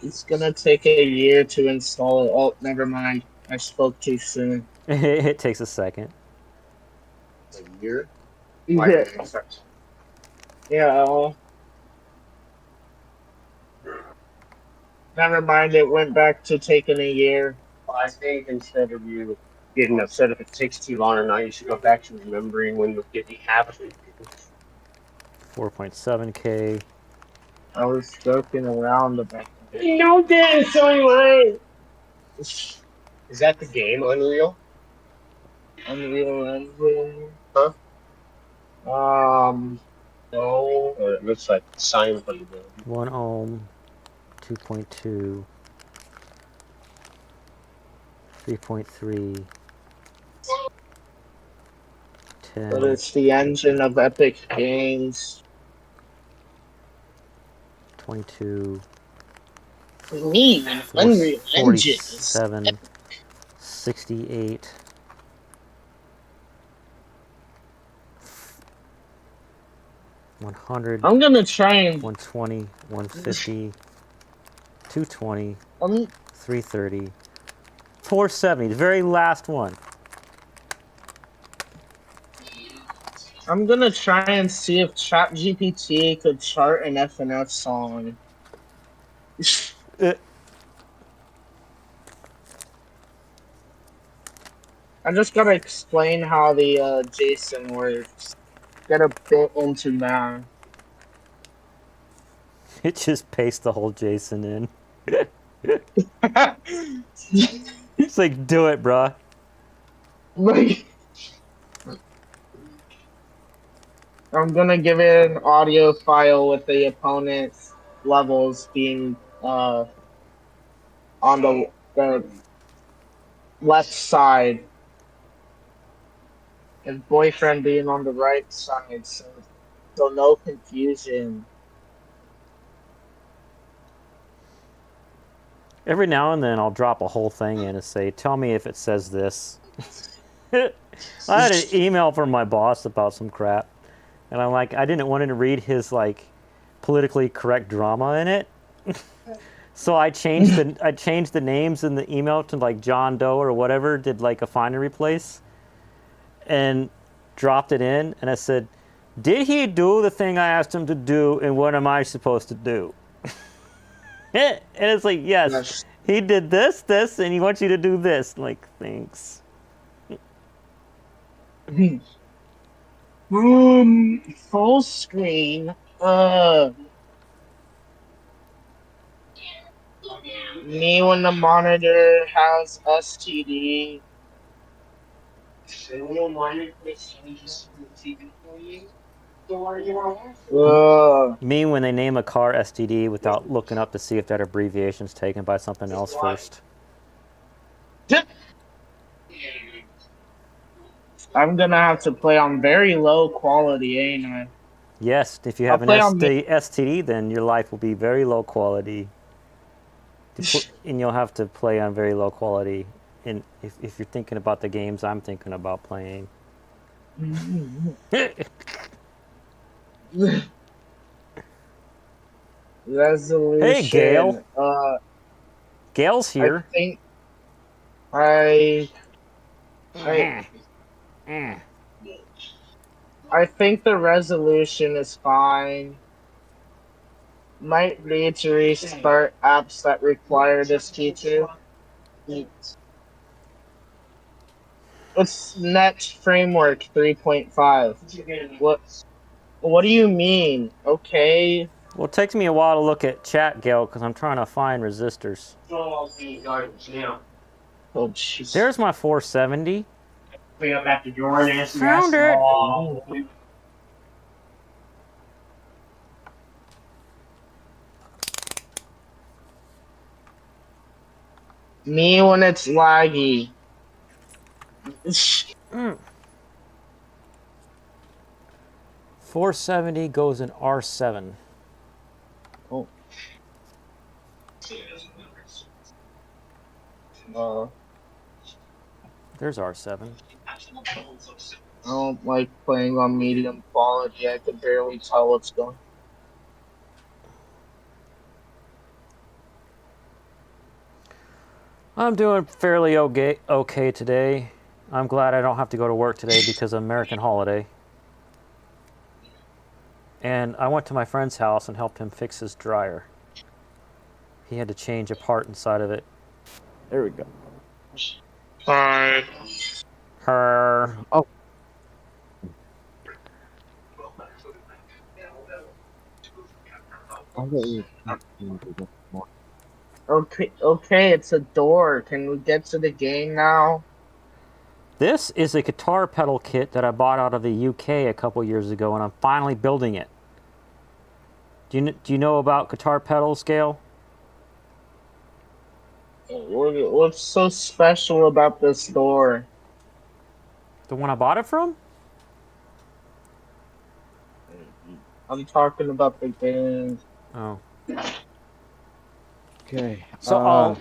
It's gonna take a year to install it. Oh, never mind. I spoke too soon. It takes a second. A year? Yeah. Yeah. Never mind. It went back to taking a year. Well, I think instead of you getting upset if it takes too long or not, you should go back to remembering when you'll get the habit of it. 4.7K. I was joking around about it. No this anyway. Is that the game Unreal? Unreal Engine. Huh? No. Or it looks like sign for the game. 1 ohm. 2.2. 3.3. 10. But it's the engine of Epic Games. 22. Me, Unreal Engine. 47. 68. 100. I'm gonna try and 120. 150. 220. 330. 470. The very last one. I'm gonna try and see if ChatGPT could chart an FNF song. I just gotta explain how the JSON works. Get a bit into math. It just pastes the whole JSON in. It's like, do it, bruh. Like, I'm gonna give it an audio file with the opponent's levels being on the left side and boyfriend being on the right side, so no confusion. Every now and then I'll drop a whole thing in and say, tell me if it says this. I had an email from my boss about some crap, and I'm like, I didn't want him to read his like politically correct drama in it. So I changed the names in the email to like John Doe or whatever, did like a find and replace, and dropped it in, and I said, did he do the thing I asked him to do, and what am I supposed to do? And it's like, yes, he did this, and he wants you to do this. I'm like, thanks. Full screen. Me when the monitor has STD. Me when they name a car STD without looking up to see if that abbreviation's taken by something else first. I'm gonna have to play on very low quality, ain't I? Yes, if you have an STD, then your life will be very low quality. And you'll have to play on very low quality. And if you're thinking about the games I'm thinking about playing. Resolution. Hey, Gail. Gail's here. I think the resolution is fine. Might need to restart apps that require this feature. It's Net Framework 3.5. What do you mean? Okay. Well, it takes me a while to look at chat, Gail, because I'm trying to find resistors. Oh, jeez. There's my 470. Way up at the door and answer Found it. Me when it's laggy. 470 goes in R7. Oh. There's R7. I don't like playing on medium quality. I can barely tell what's going. I'm doing fairly okay today. I'm glad I don't have to go to work today because of American holiday. And I went to my friend's house and helped him fix his dryer. He had to change a part inside of it. There we go. Hi. Her. Oh. Okay, it's a door. Can we get to the game now? This is a guitar pedal kit that I bought out of the UK a couple years ago, and I'm finally building it. Do you know about guitar pedals, Gail? What's so special about this door? The one I bought it from? I'm talking about the game. Oh. Okay. So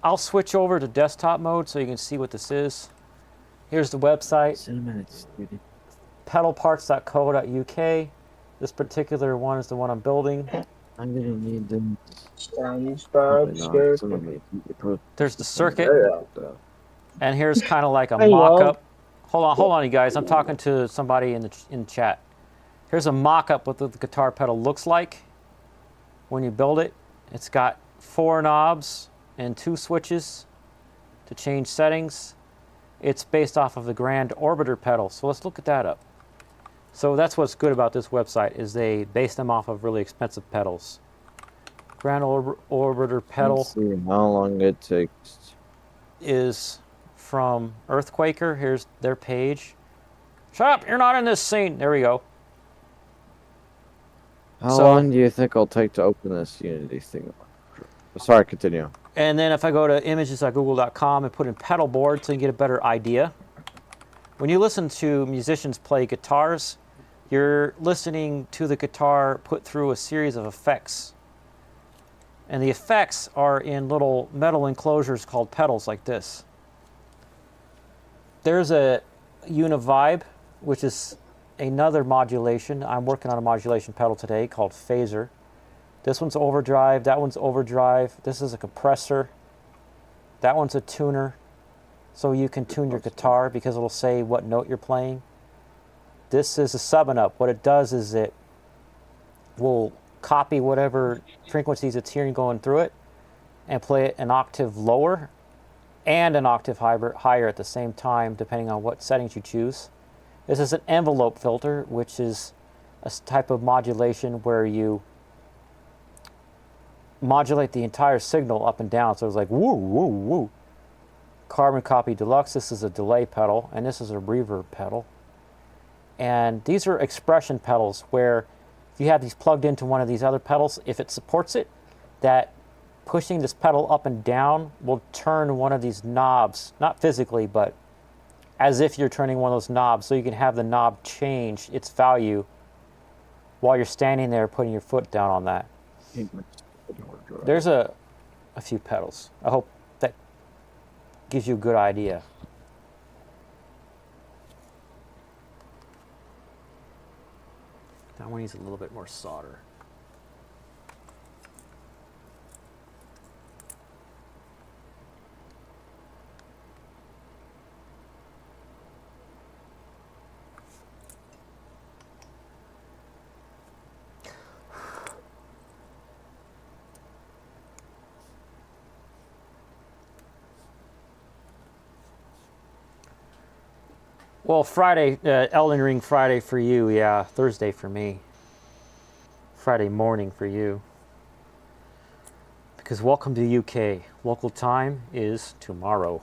I'll switch over to desktop mode so you can see what this is. Here's the website, Cineminutes, dude. pedalparts.co.uk. This particular one is the one I'm building. I'm gonna need them. There's the circuit, Yeah. and here's kind of like a Hello. mock-up. Hold on, you guys. I'm talking to somebody in the chat. Here's a mock-up what the guitar pedal looks like when you build it. It's got 4 knobs and 2 switches to change settings. It's based off of the Grand Orbiter pedal. So let's look at that up. So that's what's good about this website is they base them off of really expensive pedals. Grand Orbiter pedal Let's see how long it takes. is from Earthquaker. Here's their page. Shut up, you're not in this scene. There we go. How long do you think it'll take to open this Unity thing? Sorry, continue. And then if I go to images.google.com and put in pedal board so you can get a better idea. When you listen to musicians play guitars, you're listening to the guitar put through a series of effects. And the effects are in little metal enclosures called pedals like this. There's a Univibe, which is another modulation. I'm working on a modulation pedal today called Phaser. This one's overdrive, that one's overdrive. This is a compressor. That one's a tuner. So you can tune your guitar because it'll say what note you're playing. This is a sub and up. What it does is it will copy whatever frequencies it's hearing going through it and play it an octave lower and an octave higher at the same time, depending on what settings you choose. This is an envelope filter, which is a type of modulation where you modulate the entire signal up and down. So it's like woo, woo, woo. Carbon Copy Deluxe, this is a delay pedal, and this is a reverb pedal. And these are expression pedals where if you have these plugged into one of these other pedals, if it supports it, that pushing this pedal up and down will turn one of these knobs, not physically, but as if you're turning one of those knobs, so you can have the knob change its value while you're standing there putting your foot down on that. There's a few pedals. I hope that gives you a good idea. That one needs a little bit more solder. Well, Friday, Elden Ring Friday for you, yeah. Thursday for me. Friday morning for you. Because welcome to the UK. Local time is tomorrow.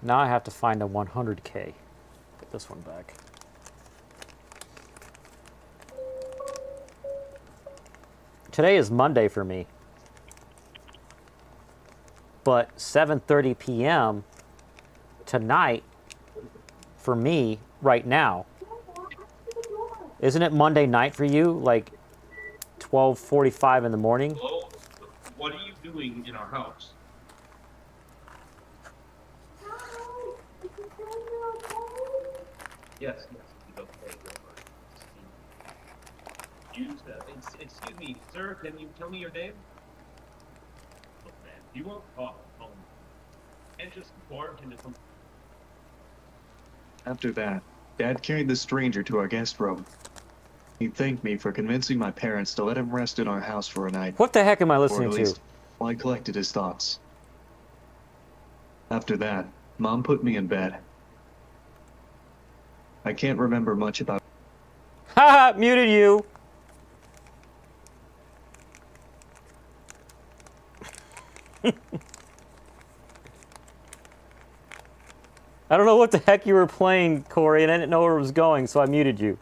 Now I have to find a 100K. Put this one back. Today is Monday for me. But 7:30 p.m. tonight for me right now. Isn't it Monday night for you? Like 12:45 in the morning? Hello? What are you doing in our house? Yes, okay. Excuse me, sir, can you tell me your name? Look, man, you won't talk at home. And just barge into some... After that, Dad carried the stranger to our guest room. He thanked me for convincing my parents to let him rest in our house for a night. What the heck am I Or listening at to? least, while I collected his thoughts. After that, Mom put me in bed. I can't remember much about... Haha, muted you. I don't know what the heck you were playing, Corey, and I didn't know where it was going, so I muted you.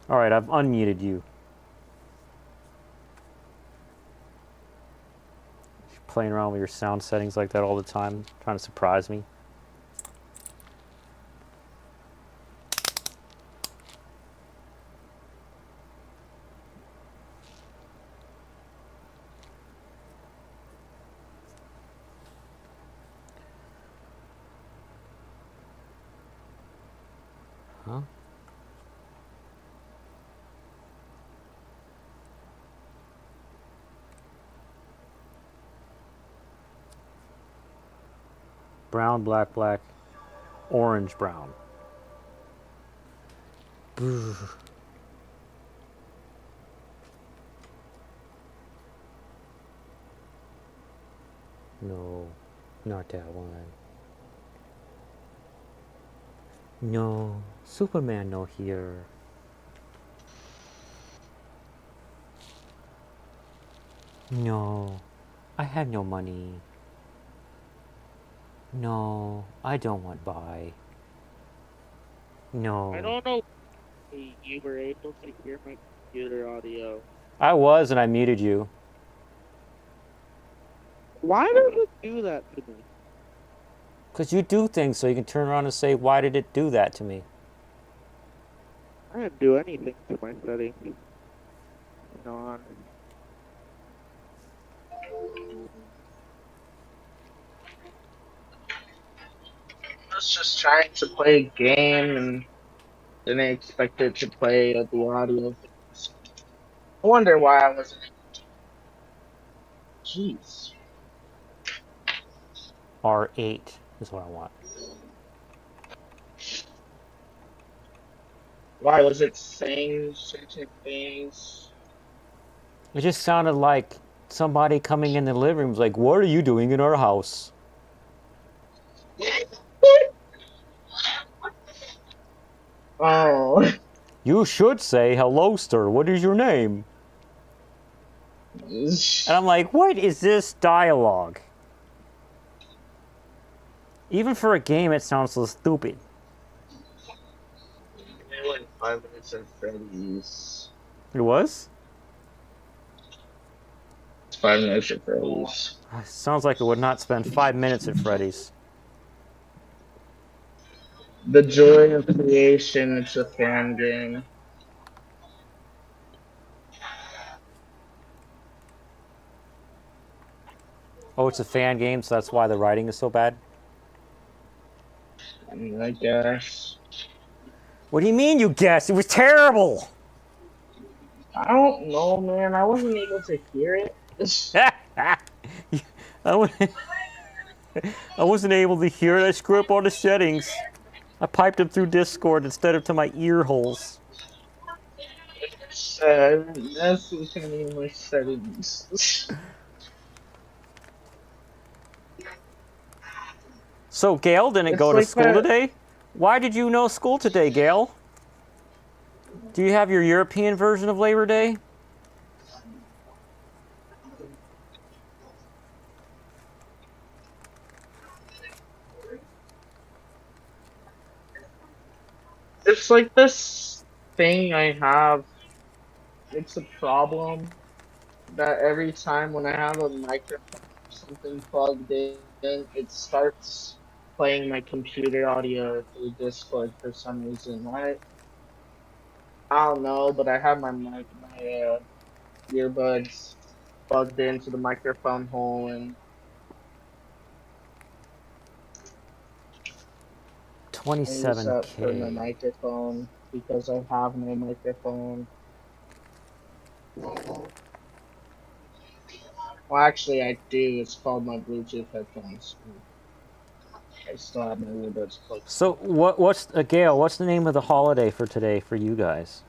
All right, I've unmuted you. You're playing around with your sound settings like that all the time, trying to surprise me. Huh? Brown, black, black, orange, brown. No, not that one. No, Superman no here. No, I have no money. No, I don't want buy. No. I don't know if you were able to hear my computer audio. I was, and I muted you. Why does it do that to me? Because you do things so you can turn around and say, why did it do that to me? I didn't do anything to my settings. On. I was just trying to play a game and didn't expect it to play the audio. I wonder why I wasn't. Jeez. R8 is what I want. Why was it saying certain things? It just sounded like somebody coming in the living room was like, what are you doing in our house? Oh. You should say, hello, sir. What is your name? And I'm like, what is this dialogue? Even for a game, it sounds so stupid. Like 5 minutes at Freddy's. It was? It's 5 minutes at Freddy's. Sounds like it would not spend 5 minutes at Freddy's. The joy of creation, it's a fan game. Oh, it's a fan game, so that's why the writing is so bad? I guess. What do you mean you guessed? It was terrible! I don't know, man. I wasn't able to hear it. I wasn't able to hear it. I screwed up all the settings. I piped them through Discord instead of to my ear holes. That's kind of my settings. So Gail didn't It's go to like school that- today? Why did you know school today, Gail? Do you have your European version of Labor Day? It's like this thing I have. It's a problem that every time when I have a microphone or something plugged in, it starts playing my computer audio through Discord for some reason. I don't know, but I have my earbuds plugged into the microphone hole and I use that for my 27K. microphone because I have no microphone. Well, actually, I do. It's called my Bluetooth headphones. I still have my earbuds plugged So in. what's Gail? What's the name of the holiday for today for you guys?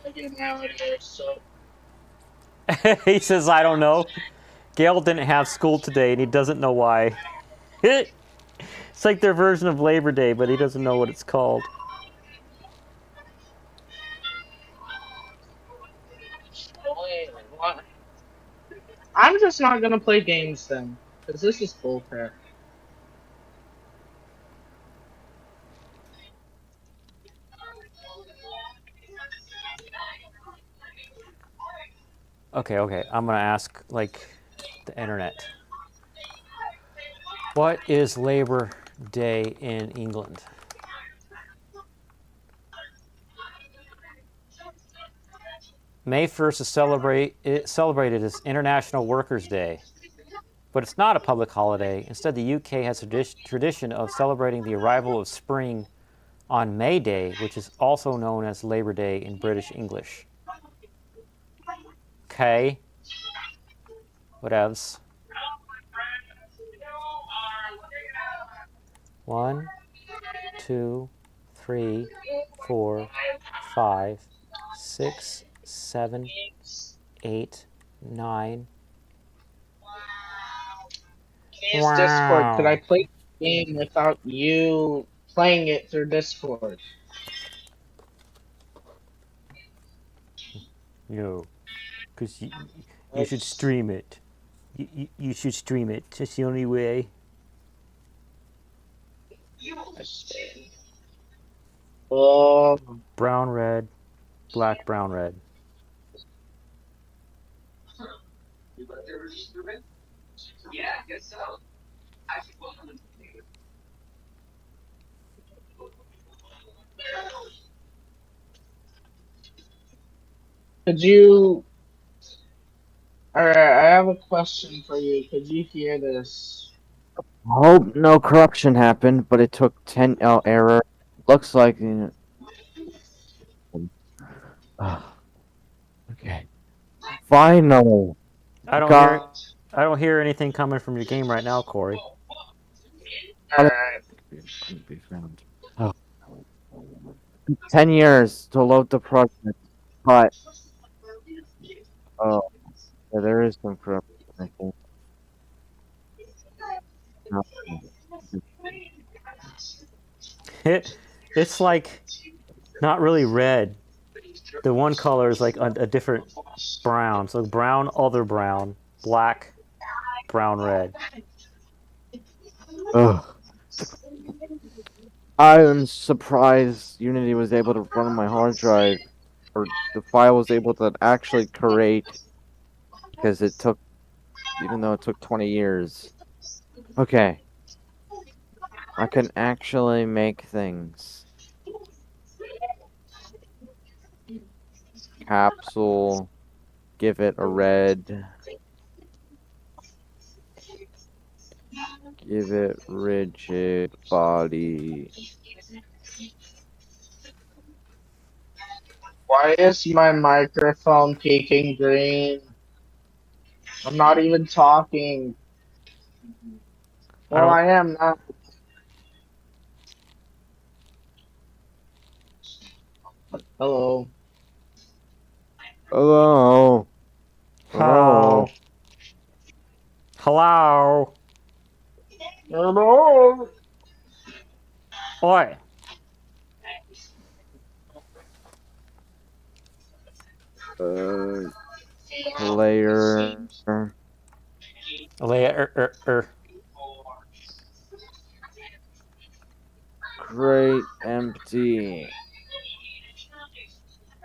I get nowadays, so He says I don't know. Gail didn't have school today, and he doesn't know why. It's like their version of Labor Day, but he doesn't know what it's called. wait, what? I'm just not gonna play games then, because this is bullcrap. Okay, I'm gonna ask like the internet. What is Labor Day in England? May 1st is celebrated as International Workers' Day, but it's not a public holiday. Instead, the UK has a tradition of celebrating the arrival of spring on May Day, which is also known as Labor Day in British English. Okay, whatevs. 1, 2, 3, 4, 5, 6, 7, 8, 9. Use Discord. Could I Wow. play the game without you playing it through Discord? No, because you should That's stream it. You should stream it. That's the only way. understand. Oh, Brown, red, black, brown, red. could you? Alright, I have a question for you. Could you hear this? Hope no corruption happened, but it took 10 error. Looks like okay. Finally. I don't hear. Got I don't hear anything coming from your game right now, Corey. Alright. couldn't be found. 10 years to load the project, but oh, yeah, there is some corruption, I think. No. It's like not really red. The one color is like a different brown. So brown, other brown, black, brown, red. Ugh. I'm surprised Unity was able to run on my hard drive, or the file was able to actually create, because it took, even though it took 20 years. Okay. I can actually make things. Capsule, give it a red. Give it rigid body. Why is my microphone peaking green? I'm not even talking. I Well, don't. I am now. Hello. Hello. Hello. Hello. Hello. Oi. Player. Crate empty.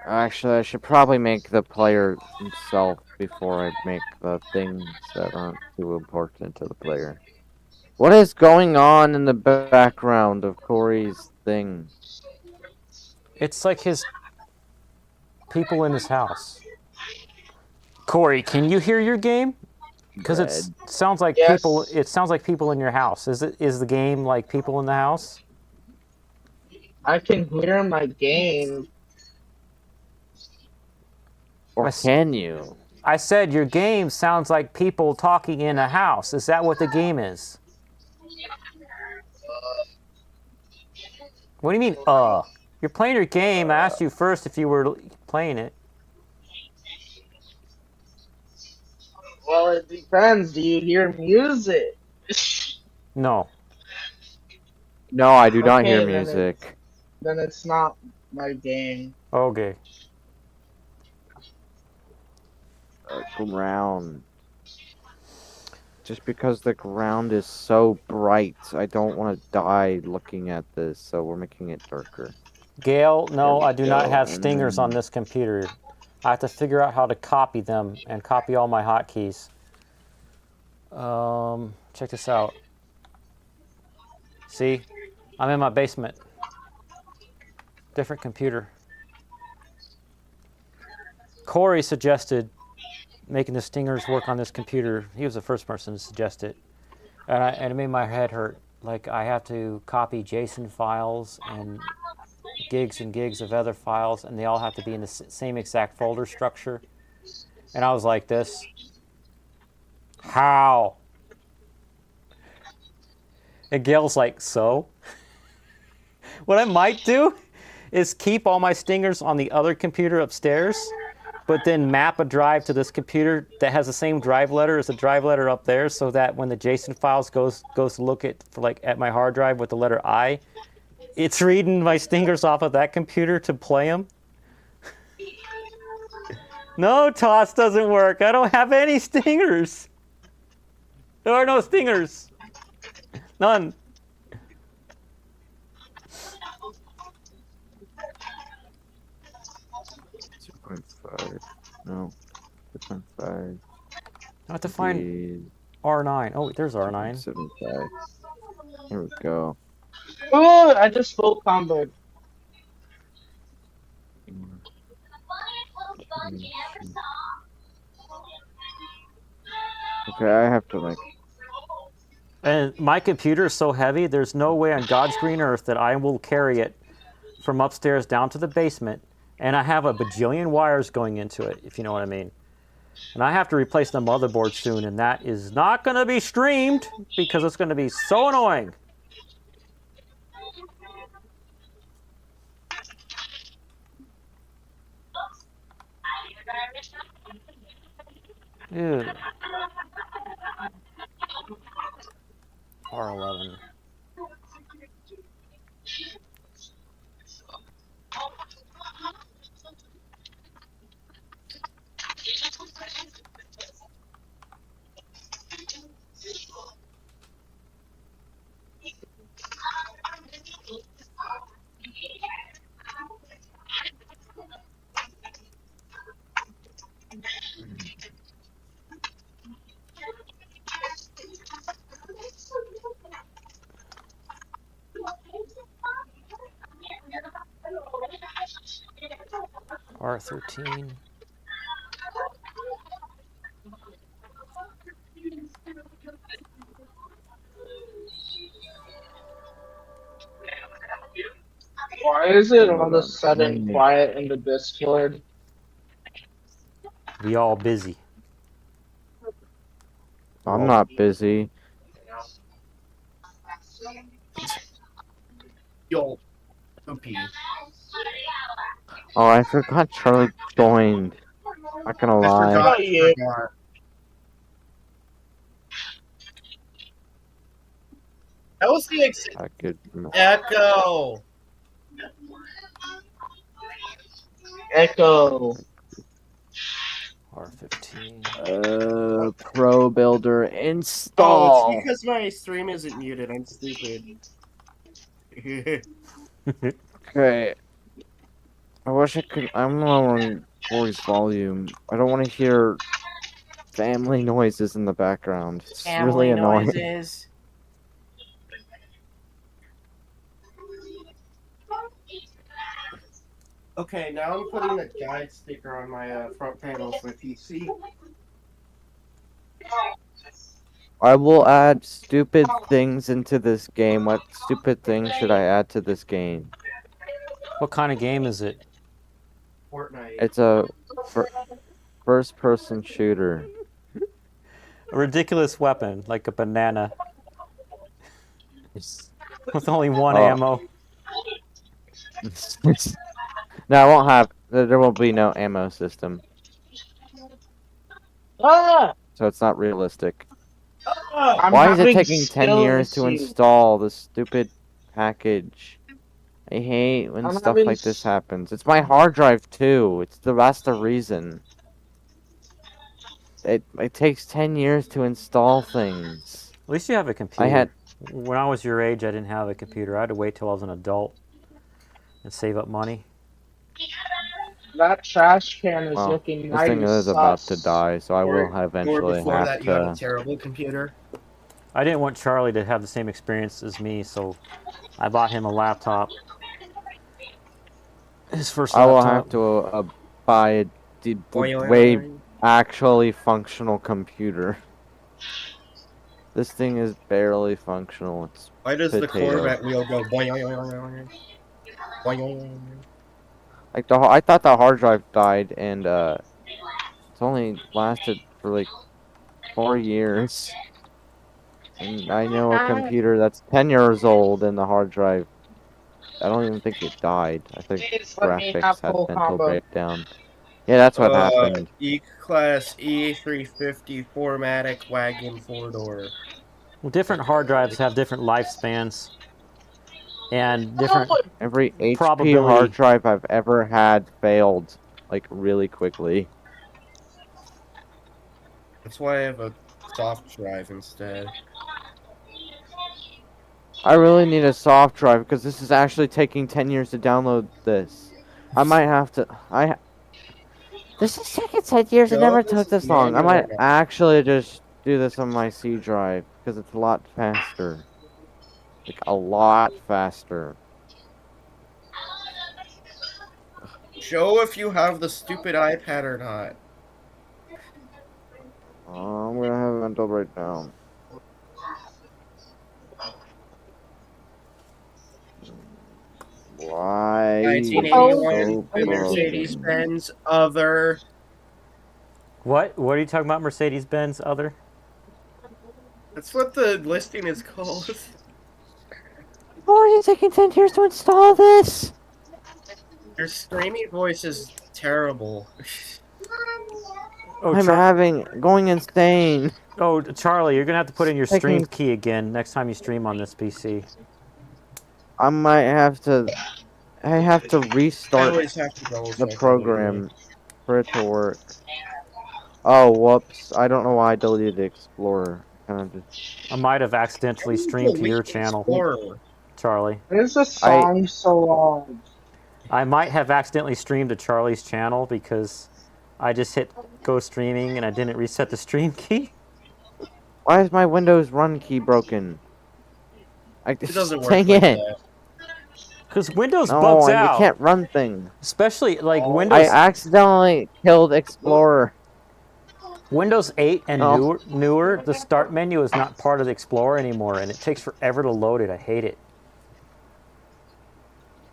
Actually, I should probably make the player himself before I make the things that aren't too important to the player. What is going on in the background of Corey's thing? It's like his people in his house. Corey, can you hear your game? Because it Red. sounds like Yes. people. It sounds like people in your house. Is the game like people in the house? I can hear my game. Or can you? I said your game sounds like people talking in a house. Is that what the game is? What do you mean, You're playing your game. I asked you first if you were playing it. Well, it depends. Do you hear music? No. No, I do not hear Okay, then music. Then it's not my game. Okay. Ground. Just because the ground is so bright, I don't want to die looking at this, so we're making it darker. Gail, no, I do not go, have and stingers then- on this computer. I have to figure out how to copy them and copy all my hotkeys. Check this out. See? I'm in my basement. Different computer. Corey suggested making the stingers work on this computer. He was the first person to suggest it. And it made my head hurt. Like, I have to copy JSON files and gigs and gigs of other files, and they all have to be in the same exact folder structure. And I was like this. How? And Gail's like, so? What I might do is keep all my stingers on the other computer upstairs, but then map a drive to this computer that has the same drive letter as the drive letter up there, so that when the JSON files goes to look at my hard drive with the letter I, it's reading my stingers off of that computer to play them. No, toss doesn't work. I don't have any stingers. There are no stingers. None. No. 2.5. I have to find R9. Oh, there's R9. 75. Here we go. Oh, I just full comboed. Okay, I have to like. And my computer is so heavy, there's no way on God's green earth that I will carry it from upstairs down to the basement. And I have a bajillion wires going into it, if you know what I mean. And I have to replace the motherboard soon, and that is not going to be streamed because it's going to be so annoying. Ew. R11. R13. Why is it all of a sudden quiet in the Discord? We all busy. I'm not busy. Yo, poopy. Oh, I forgot Charlie joined. Not gonna I lie. forgot. Oh, yeah. That was the I could. echo. Echo. R15. Pro Builder Oh, it's install. because my stream isn't muted. I'm stupid. Okay. I wish I could. I'm lowering Corey's volume. I don't want to hear family noises in the background. It's really annoying. noises. Okay, now I'm putting a guide sticker on my front panel of my PC. I will add stupid things into this game. What stupid things should I add to this game? What kind of game is it? Fortnite. It's a first-person shooter. A ridiculous weapon, like a banana, with only one Oh. ammo. No, I won't have. There won't be no ammo system, Ah! so it's not realistic. I'm Why is it having taking 10 skill years to issues. install this stupid package? I hate when I'm stuff having like this happens. It's my hard drive too. That's the reason. It takes 10 years to install things. At least you have a computer. I had When I was your age, I didn't have a computer. I had to wait till I was an adult and save up money. That trash can is well, looking this thing nice. is about to sus. die, so I will Or eventually before have that, you had a to. terrible computer. I didn't want Charlie to have the same experience as me, so I bought him a laptop. His first I laptop. will have to buy a way actually functional computer. This thing is barely functional. It's Why does the potato. Corvette wheel go boing? Boing. Like I thought the hard drive died, and it's only lasted for like 4 years. And I know a computer that's 10 years old, and the hard drive. I don't even think it died. I think Please let me graphics have had full mental combo. breakdown. Yeah, that's what happened. E-Class E350 4MATIC wagon 4-door. Well, different hard drives have different lifespans and different Every HP probability. hard drive I've ever had failed, like, really quickly. That's why I have a soft drive instead. I really need a soft drive because this is actually taking 10 years to download this. I might have to. This is taking 10 years. It never took this long. I might actually just do this on my C drive because it's a lot faster. Like, a lot faster. Show if you have the stupid iPad or not. I'm gonna have it until right now. Why? 1981 Mercedes-Benz other. What? What are you talking about, Mercedes-Benz other? That's what the listing is called. Why is it taking 10 years to install this? Your screamy voice is terrible. Oh, I'm going insane. Oh, Charlie, you're gonna have to put in your stream Taking- key again next time you stream on this PC. I might have to. I have to I restart always have to double the check program for it to work. Oh, whoops! I don't know why I deleted Explorer. Kind of just. I might have accidentally streamed to your channel, Explorer. Charlie. There's a song so long. I might have accidentally streamed to Charlie's channel because I just hit go streaming and I didn't reset the stream key. Why is my Windows Run key broken? It doesn't work dang like it. that. Because Windows No, bugs you out. can't run things. Especially like I Windows accidentally killed Explorer. Windows 8 and Oh. newer, the start menu is not part of the Explorer anymore, and it takes forever to load it. I hate it.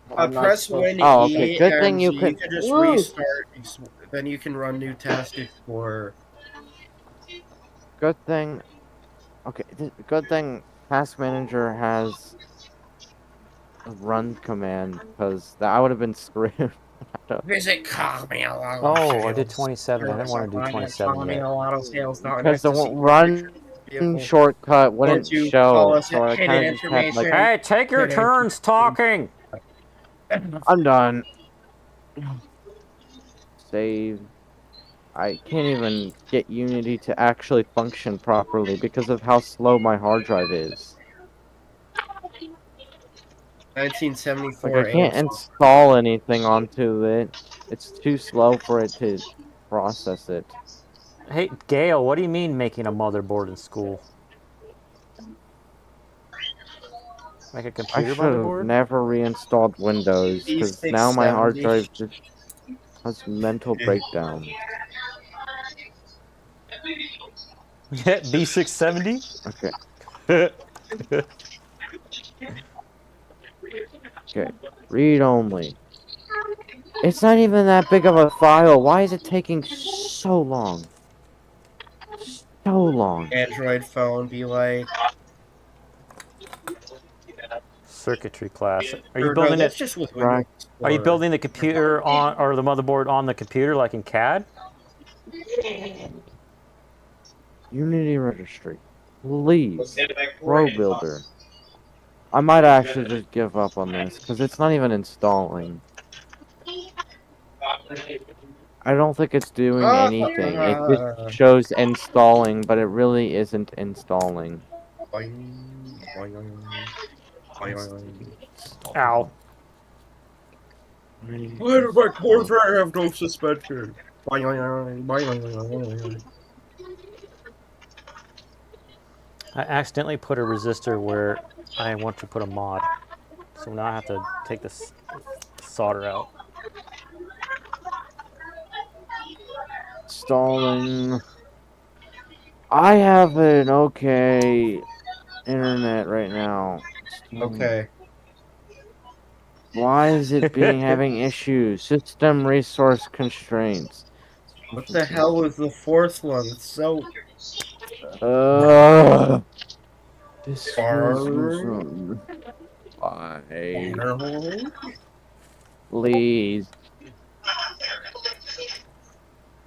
Press Win Oh, E okay. Good thing and you you could- can just Woo. restart. Then you can run new Task Explorer. Good thing. Okay, good thing Task Manager has a run command, because I would have been screwed. Visit Carmelo. Oh, I did 27. I didn't want to do 27 yet. Because the run shortcut Or wouldn't to show, call us so at I hidden kind of just had like, information. Hey, take your turns talking. I'm done. Save. I can't even get Unity to actually function properly because of how slow my hard drive is. 1974. Like, I can't install anything onto it. It's too slow for it to process it. Hey, Gail, what do you mean making a motherboard in school? Like a I computer should have motherboard? never reinstalled Windows, because now my hard drive just has mental breakdown. B670? Okay. Okay. Read only. It's not even that big of a file. Why is it taking so long? So long. Android phone be like. Circuitry class. Are you Or no, building that's it? just with Right. Windows. Are you Explorer. building the computer on, or the motherboard on the computer, like in CAD? Unity registry. Please. Pro Builder. I might actually just give up on this, because it's not even installing. I don't think it's doing anything. It just shows installing, but it really isn't installing. Ow. Why does my Corvair have no suspension? I accidentally put a resistor where I want to put a mod. So now I have to take this solder out. Installing. I have an okay internet right now. Okay. Why is it having issues? System resource constraints. What the hell was the fourth one? It's so. This Bar- Why? Barhole? Please.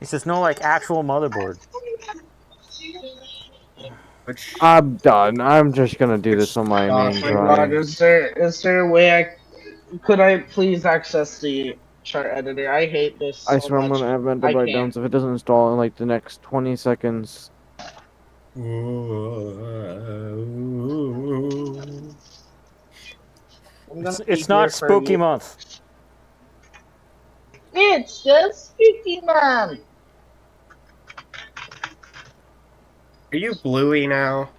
He says no, like actual motherboard. Which I'm done. I'm just gonna do this on my main Oh my god, drive. is there a way could I please access the chart editor? I hate this so I swear I'm much. gonna have mental I breakdowns if it doesn't install in like the next 20 seconds. It's not spooky month. It's just Spooky Man. Are you bluey now?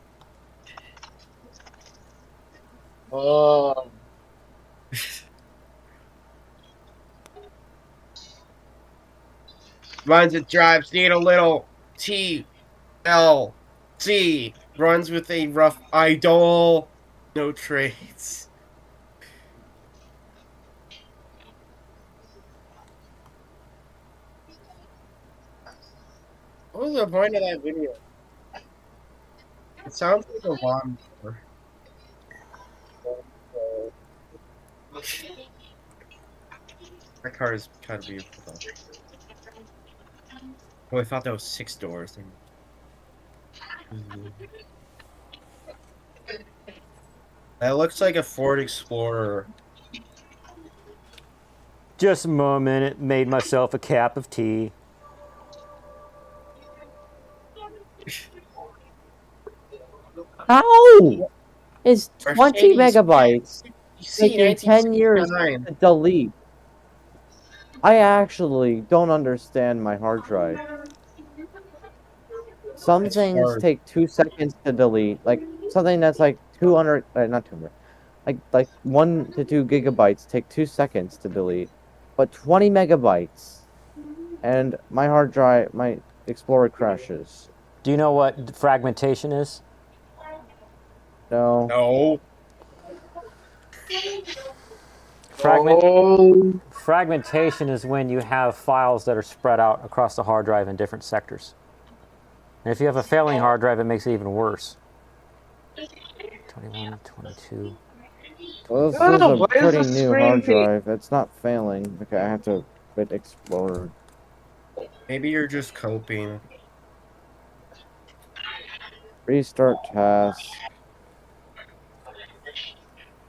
Oh. Runs with drives need a little TLC. Runs with a rough idol. No traits. What was the point of that video? It sounds like a lawnmower. That car is kind of beautiful though. Oh, I thought that was 6 doors. That looks like a Ford Explorer. Just a moment, it made myself a cup of tea. How is 20 Mercedes megabytes C taking 10 years 1969. to delete? I actually don't understand my hard drive. Some It's things hard. take 2 seconds to delete, like something that's like 200, not 200, like 1 to 2 gigabytes take 2 seconds to delete, but 20 megabytes, and my hard drive, my Explorer crashes. Do you know what fragmentation is? No. No. Fragmentation is when you have files that are spread out across the hard drive in different sectors. And if you have a failing hard drive, it makes it even worse. 21, 22. Well, this is Oh, a why is pretty the new screen hard pink? drive. It's not failing. Okay, I have to hit Explorer. Maybe you're just coping. Restart task.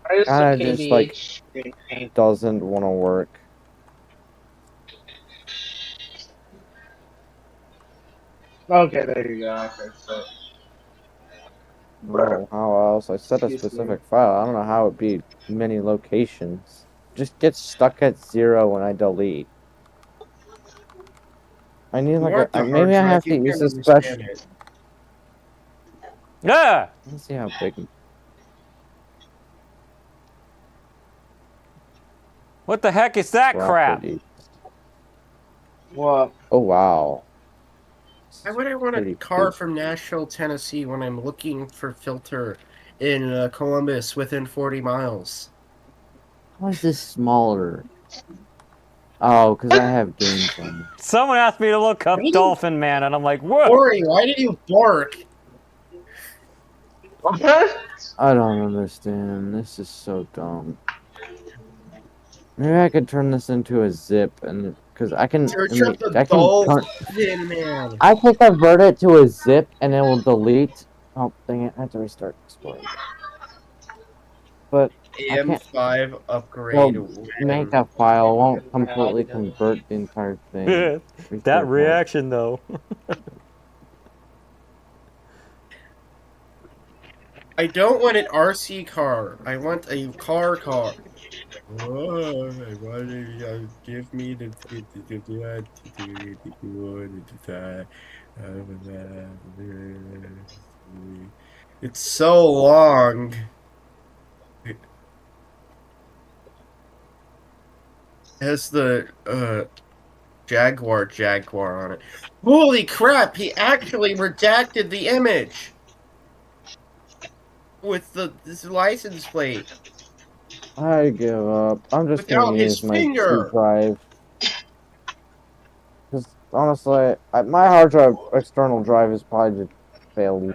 Why is the Kinda just like KDH screen pink? doesn't want to work. Okay, there you go. Okay, so No, how else? I set a excuse me. specific file. I don't know how it'd be many locations. Just get stuck at 0 when I delete. I need You like want a. the hard Maybe I drive, have to you use can't a special. understand it. Yeah. Let's see how big. What the heck is that crap? Property. What? Oh wow. Why would I want a Pretty car big. from Nashville, Tennessee when I'm looking for filter in Columbus within 40 miles? How is this smaller? Oh, because I have games on. Someone asked me to look up Why did you, Dolphin Man, and I'm like, whoa. Ori, why did you bark? What? I don't understand. This is so dumb. Maybe I could turn this into a zip, and because I can, Search up the I can turn. Dolphin Man. I can convert it to a zip, and it will delete. Oh, dang it! I have to restart Explorer. But I can't. AM5 upgrade. Well, make a file. It won't completely convert the entire thing. That Restart hard. reaction, though. I don't want an RC car. I want a car. Oh, I want to give me the It's so long. It has the Jaguar on it. Holy crap, he actually redacted the image with this license plate. I give up. I'm just Without gonna his use my C finger. drive. Because honestly, my hard drive external drive is probably just failed.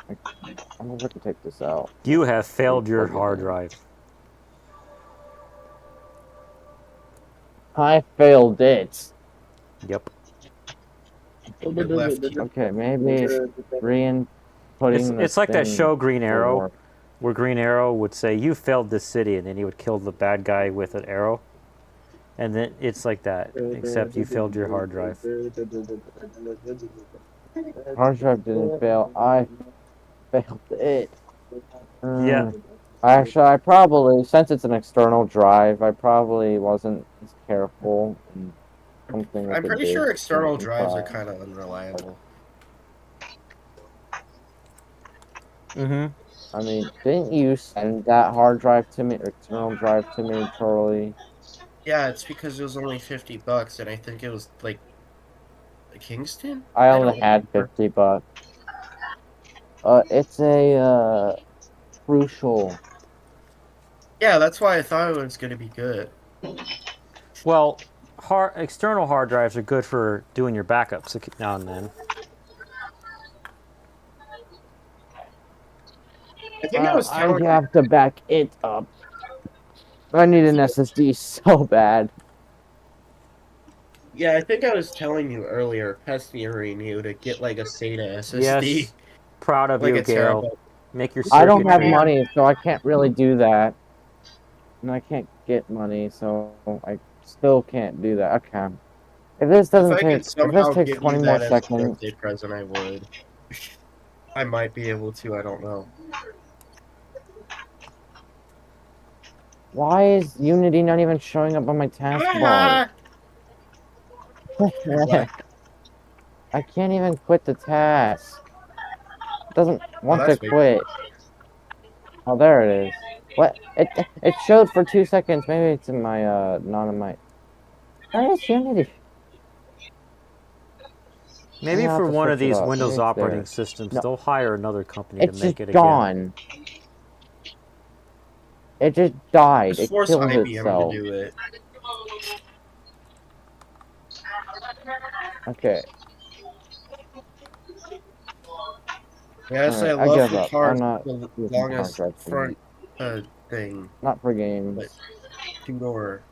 I wonder if I can take this out. You have failed your hard drive. I failed it. Yep. Okay, maybe re-inputting It's like that show Green Arrow, where Green Arrow would say, "You failed this city," and then he would kill the bad guy with an arrow. And then it's like that, except you failed your hard drive. Hard drive didn't fail. I failed it. Yeah. Actually, I probably, since it's an external drive, I probably wasn't as careful. And something I'm pretty sure external drives are kind of unreliable. Mm-hmm. I mean, didn't you send that hard drive to me, or external drive to me, Charlie? Yeah, it's because it was only $50, and I think it was like Kingston. I only had $50. It's a crucial. Yeah, that's why I thought it was gonna be good. Well, external hard drives are good for doing your backups now and then. I think I was telling you have to back it up. I need an SSD so bad. Yeah, I think I was telling you earlier, pestering you to get like a SATA SSD. Yes, proud of like you, a Gail. terabyte. Make your I don't have circuitry. money, so I can't really do that. And I can't get money, so I still can't do that. Okay. If this doesn't take, if this takes 20 more seconds. Birthday present, I would. I might be able to. I don't know. Why is Unity not even showing up on my taskbar? I can't even quit the task. It doesn't want to quit. Oh, there it is. What? It showed for 2 seconds. Maybe it's in my not in my. Where is Unity? Maybe for one of these Windows operating systems, they'll hire another company to make it again. It's gone. It just died. Just it force killed IBM itself. to do it. Okay. Yes, I Alright, I love give the up. I'm cars not with the using hard longest drive for front games. thing, Not for but games. two-door.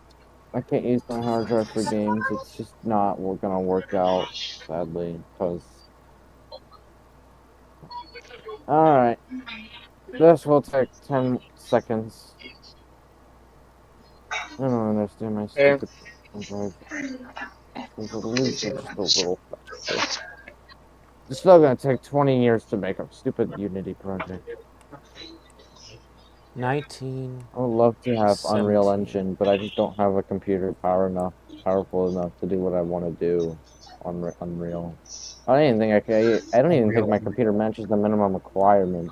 I can't use my hard drive for games. It's just not gonna work out, sadly, because... Alright. This will take 10 seconds. I don't understand my Okay. stupid hard drive. There's at least just a little faster. It's still gonna take 20 years to make a stupid Unity project. 19. I would love to have Unreal 17. Engine, but I just don't have a computer powerful enough to do what I want to do on Unreal. I don't even think I don't even think my computer matches the minimum requirement.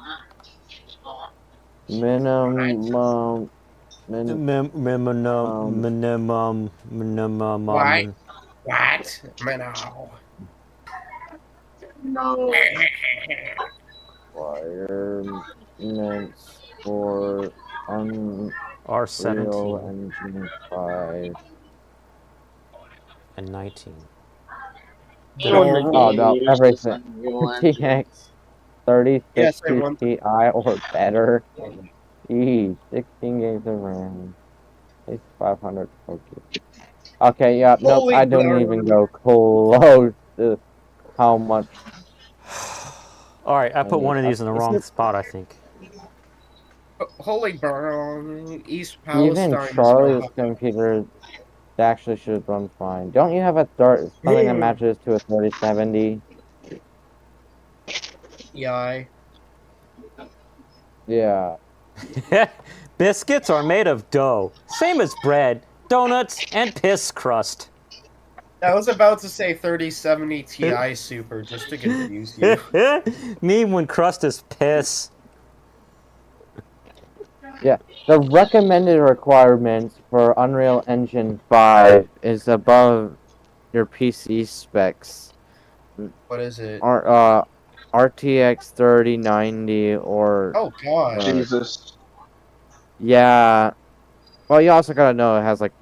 Minimum. Why? What? Minnow. No. Requirements for Unreal R17 Engine 5. and 19. You want the Oh game no, use this everything. Unreal Engine. RTX Yes, I 3060 want Ti or better. 16 gigs of RAM. At least 500. Okay. Okay, yeah, nope, Holy I don't even go close to how much. Alright, I put need. one of these in the wrong spot, I think. Holy burn! East Even Palestine is Charlie's computer actually should run fine. Don't you have something that matches to a 3070? Yeah. Yeah. Biscuits are made of dough, same as bread, donuts, and piss crust. I was about to say 3070 Ti Super just to confuse you. Me when crust is piss. Yeah, the recommended requirements for Unreal Engine 5 is above your PC specs. What is it? RTX 3090 or... Oh god. Jesus. Yeah. Well, you also gotta know it has, like,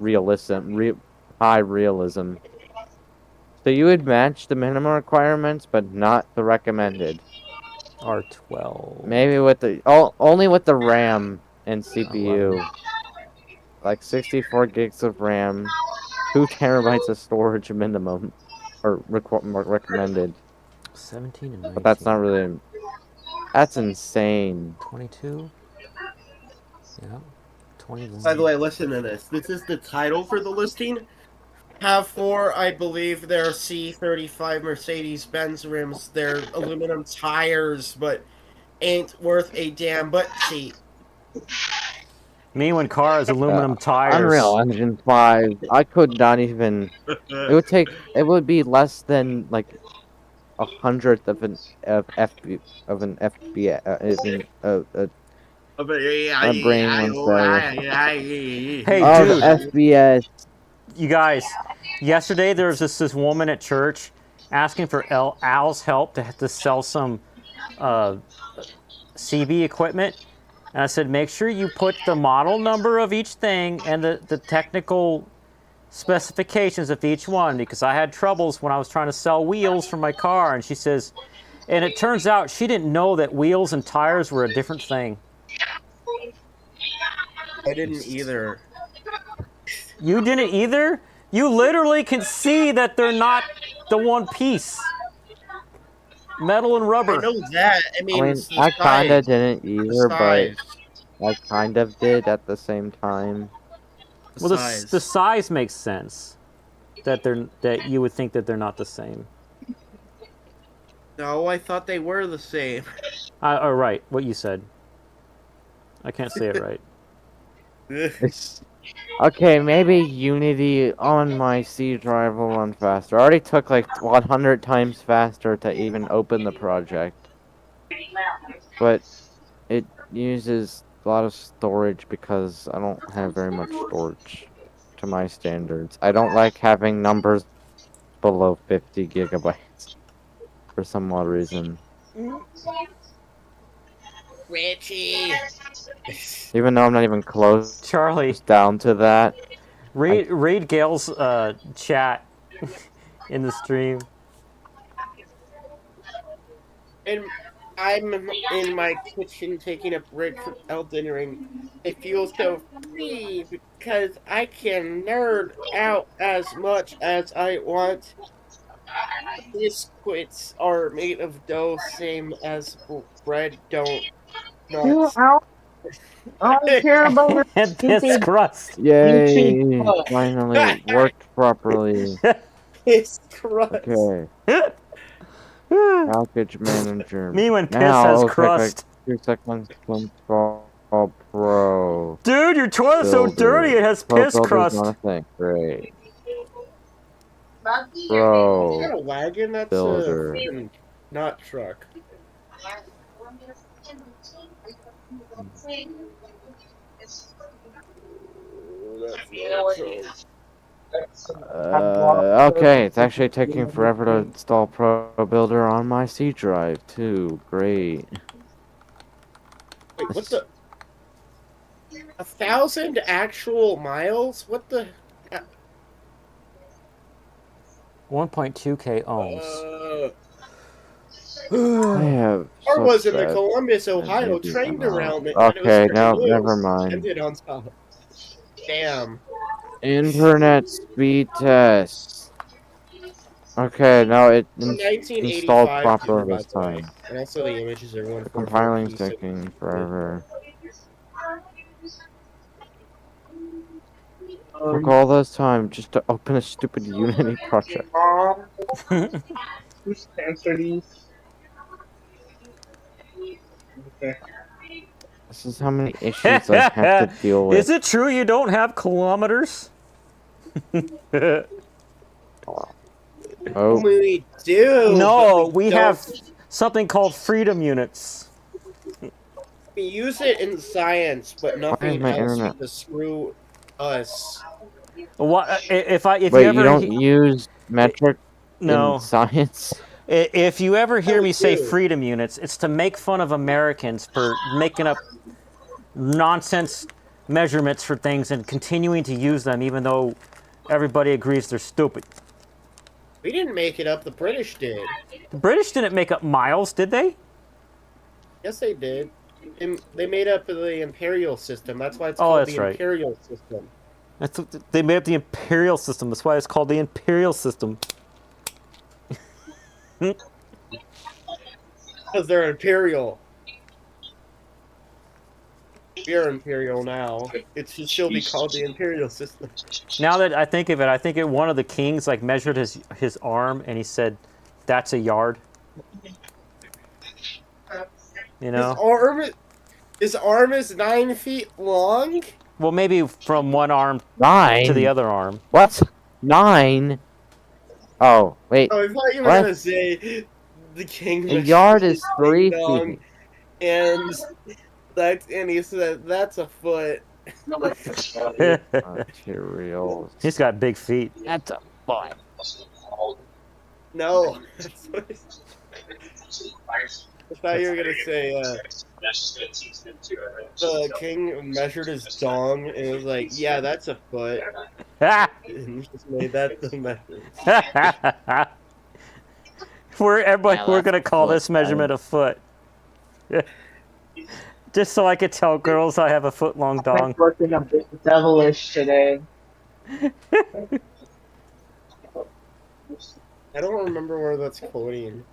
high realism. So you would match the minimum requirements, but not the recommended. R12. Maybe with the... only with the RAM and CPU. 11. Like 64 gigs of RAM, 2 terabytes of storage minimum, or recommended. 17 and 19. But that's not really. That's insane. 22. Yeah. 21. By the way, listen to this. This is the title for the listing. Have 4, I believe, they're C35 Mercedes-Benz rims. They're aluminum tires, but ain't worth a damn butt seat. Me when car is aluminum tires. Unreal Engine 5. I could not even. It would be less than like 100th of an FBI. My brain wants Hey, dude. FBS. You guys, yesterday there was this woman at church asking for Al's help to sell some CB equipment. And I said, make sure you put the model number of each thing and the technical specifications of each one, because I had troubles when I was trying to sell wheels for my car. And she says, and it turns out she didn't know that wheels and tires were a different thing. I didn't either. You didn't either? You literally can see that they're not the one piece. Metal and rubber. I know that. I mean, I kind of didn't either, but I kind of did at the same time. Well, the size makes sense. That you would think that they're not the same. No, I thought they were the same. Oh, right. What you said. I can't say it right. Okay, maybe Unity on my C drive will run faster. I already took like 100 times faster to even open the project. But it uses a lot of storage because I don't have very much storage to my standards. I don't like having numbers below 50 gigabytes for some odd reason. Richie! Even though I'm not even close Charlie, down to that. read Gail's chat in the stream. And I'm in my kitchen taking a break from Elden Ring. I feel so free because I can nerd out as much as I want. Biscuits are made of dough, same as bread don't Chill nuts. out. I don't care about your And this stupid crust. YouTube Yay! stuff. Finally, it worked properly. It's crust. Okay, package manager. Me when piss Now has it'll take like crust. 2 seconds to install Pro Dude, your toilet's so dirty it has Pro piss Builder's crust. not a thing. Great. Is Pro that a wagon? That's Builder. a freaking not truck. Okay, it's actually taking forever to install Pro Builder on my C drive too. Great. Wait, what the? 1,000 actual miles? What the? 1.2k ohms. I have Or such was in the bad Columbus, Ohio ADD train somehow. derailment. Okay, no, When it was never mind. ended on top. Damn. Internet speed test. Okay, now it installed 1985 properly this by the way. time. And also the images are The compiling's 144p. taking forever. Took all this time just to open a stupid Unity project. Mom, who's answer these? Okay. This is how many issues I have to deal with. Is it true you don't have kilometers? Oh, We do. No, but we don't. have something called freedom units. We use it in science, but nothing my else internet? to screw us. What if wait, you ever you don't use metric no in science? if you ever hear No, me we say do. freedom units, it's to make fun of Americans for making up nonsense measurements for things and continuing to use them even though everybody agrees they're stupid. We didn't make it up. The British did. The British didn't make up miles, did they? Yes, they did. They made up the imperial system. That's why it's Oh, called that's the right. imperial system. That's what, they made up the imperial system. That's why it's called the imperial system. Because they're imperial. We're imperial now. It should still be called the imperial system. Now that I think of it, I think one of the kings like measured his arm and he said, "That's a yard." You know. His arm is 9 feet long. Well, maybe from one arm 9? to the other arm. What? 9? Oh, wait. Oh, I thought you were What? gonna say the king. A yard is his 3 ding dong, feet. and he said that's a foot. Materials. He's got big feet. That's a foot. No. That's what I thought you were gonna say the king measured his dong and it was like, yeah, that's a foot. And he just made that the measure. We're gonna call this measurement a foot. Just so I could tell girls I have a foot long dong. I'm working a bit devilish today. I don't remember where that's quoting.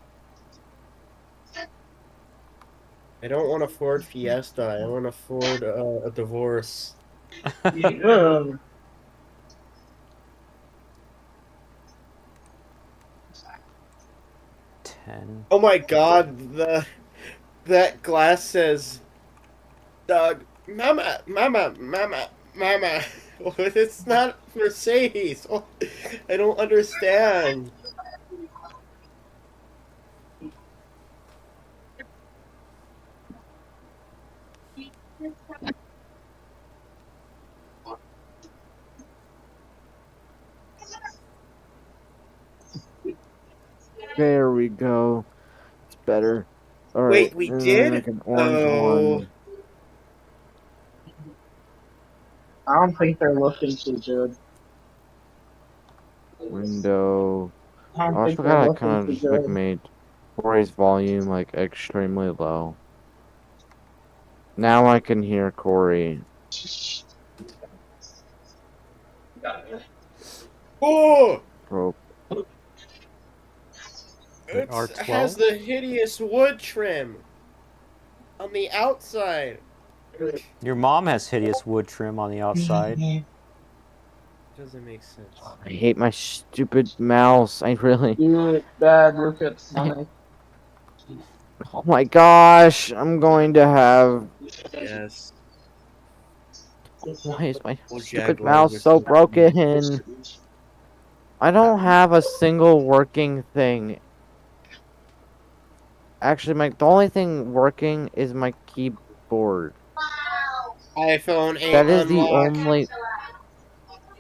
I don't want a Ford Fiesta. I want a Ford a divorce. Yeah. 10. Oh my God! That glass says, "Dog, mama, mama, mama, mama." It's not Mercedes. Oh, I don't understand. There we go. It's better. All right. Wait, we and then did? make an orange Oh. one. I don't think they're looking too good. Window. I don't Oh, I think forgot I they're kind of looking just too like good. made Corey's volume like extremely low. Now I can hear Corey. Oh! Pro- It R12? has the hideous wood trim on the outside. Your mom has hideous wood trim on the outside. Doesn't make sense. I hate my stupid mouse. I really. Bad look at Sonic. Oh my gosh! I'm going to have. Yes. Why is my Well, stupid Jaguar mouse with so the- broken? I don't have a single working thing. Actually, the only thing working is my keyboard. iPhone 8 That is the unlocked. only.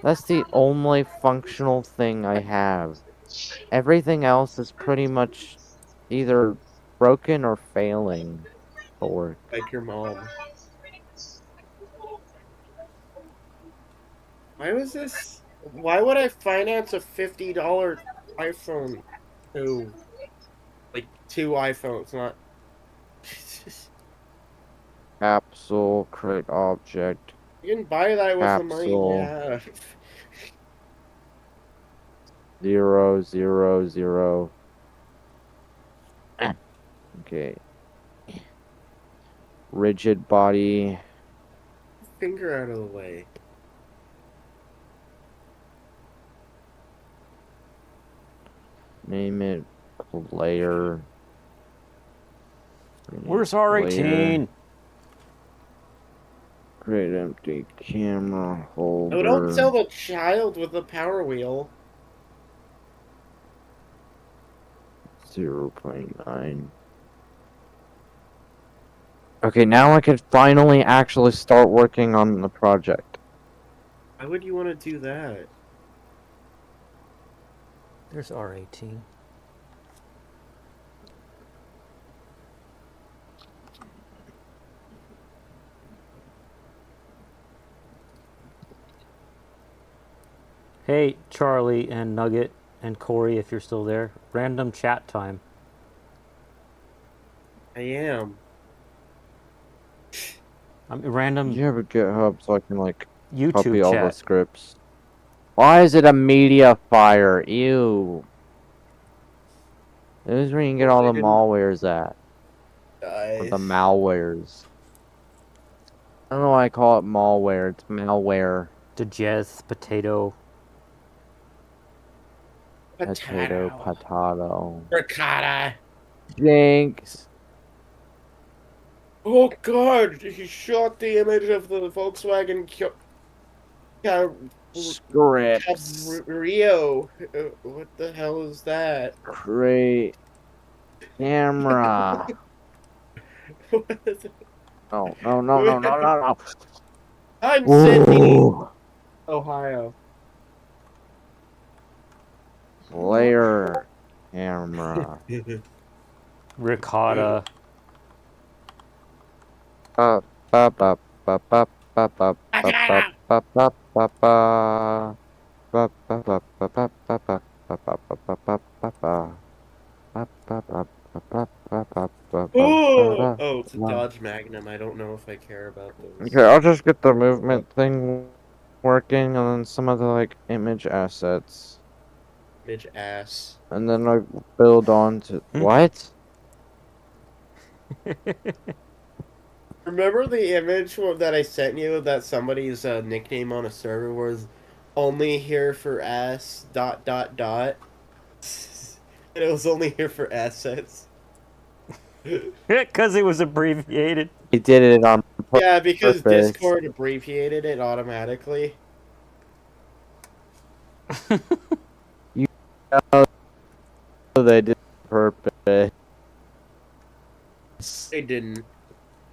That's the only functional thing I have. Everything else is pretty much either broken or failing to work. Like your mom. Why was this? Why would I finance a $50 iPhone 2? Like 2 iPhones, not. Capsule, create object, You can buy that with the money you Capsule. have. 0, 0, 0. Okay. Rigid body. Finger out of the way. Name it player. Where's R18? Create empty camera holder. No, don't tell the child with the power wheel. 0.9. Okay, now I can finally actually start working on the project. Why would you want to do that? There's R18. Hey, Charlie and Nugget and Corey, if you're still there. Random chat time. I am. Random Did you have a GitHub so I can like YouTube copy all the chat. scripts? Why is it a media fire? Ew. This is where you can get all the malwares at. Or the malwares. I don't know why I call it malware. It's malware. Digest, potato. Potato. Ricotta. Jinx. Oh god, he shot the image of the Volkswagen Scripts. Rio. What the hell is that? Create camera. What is it? No. I'm Sydney, Ooh. Ohio. Layer camera. Ricotta. Ba ba ba ba ba ba ba ba ba ba ba ba. Ba ba ba ba ba ba ba ba ba ba ba ba ba. Ba ba ba ba ba ba ba ba Oh, ba. it's a Dodge Magnum. I don't know if I care about those. Okay, I'll just get the movement thing working, and then some of the like image assets, Midge ass. and then I build on to what? Remember the image that I sent you that somebody's nickname on a server was only here for ass ... And it was only here for assets. Because it was abbreviated. He did it on purpose. Yeah, because Discord abbreviated it automatically. You know they did it on purpose. They didn't.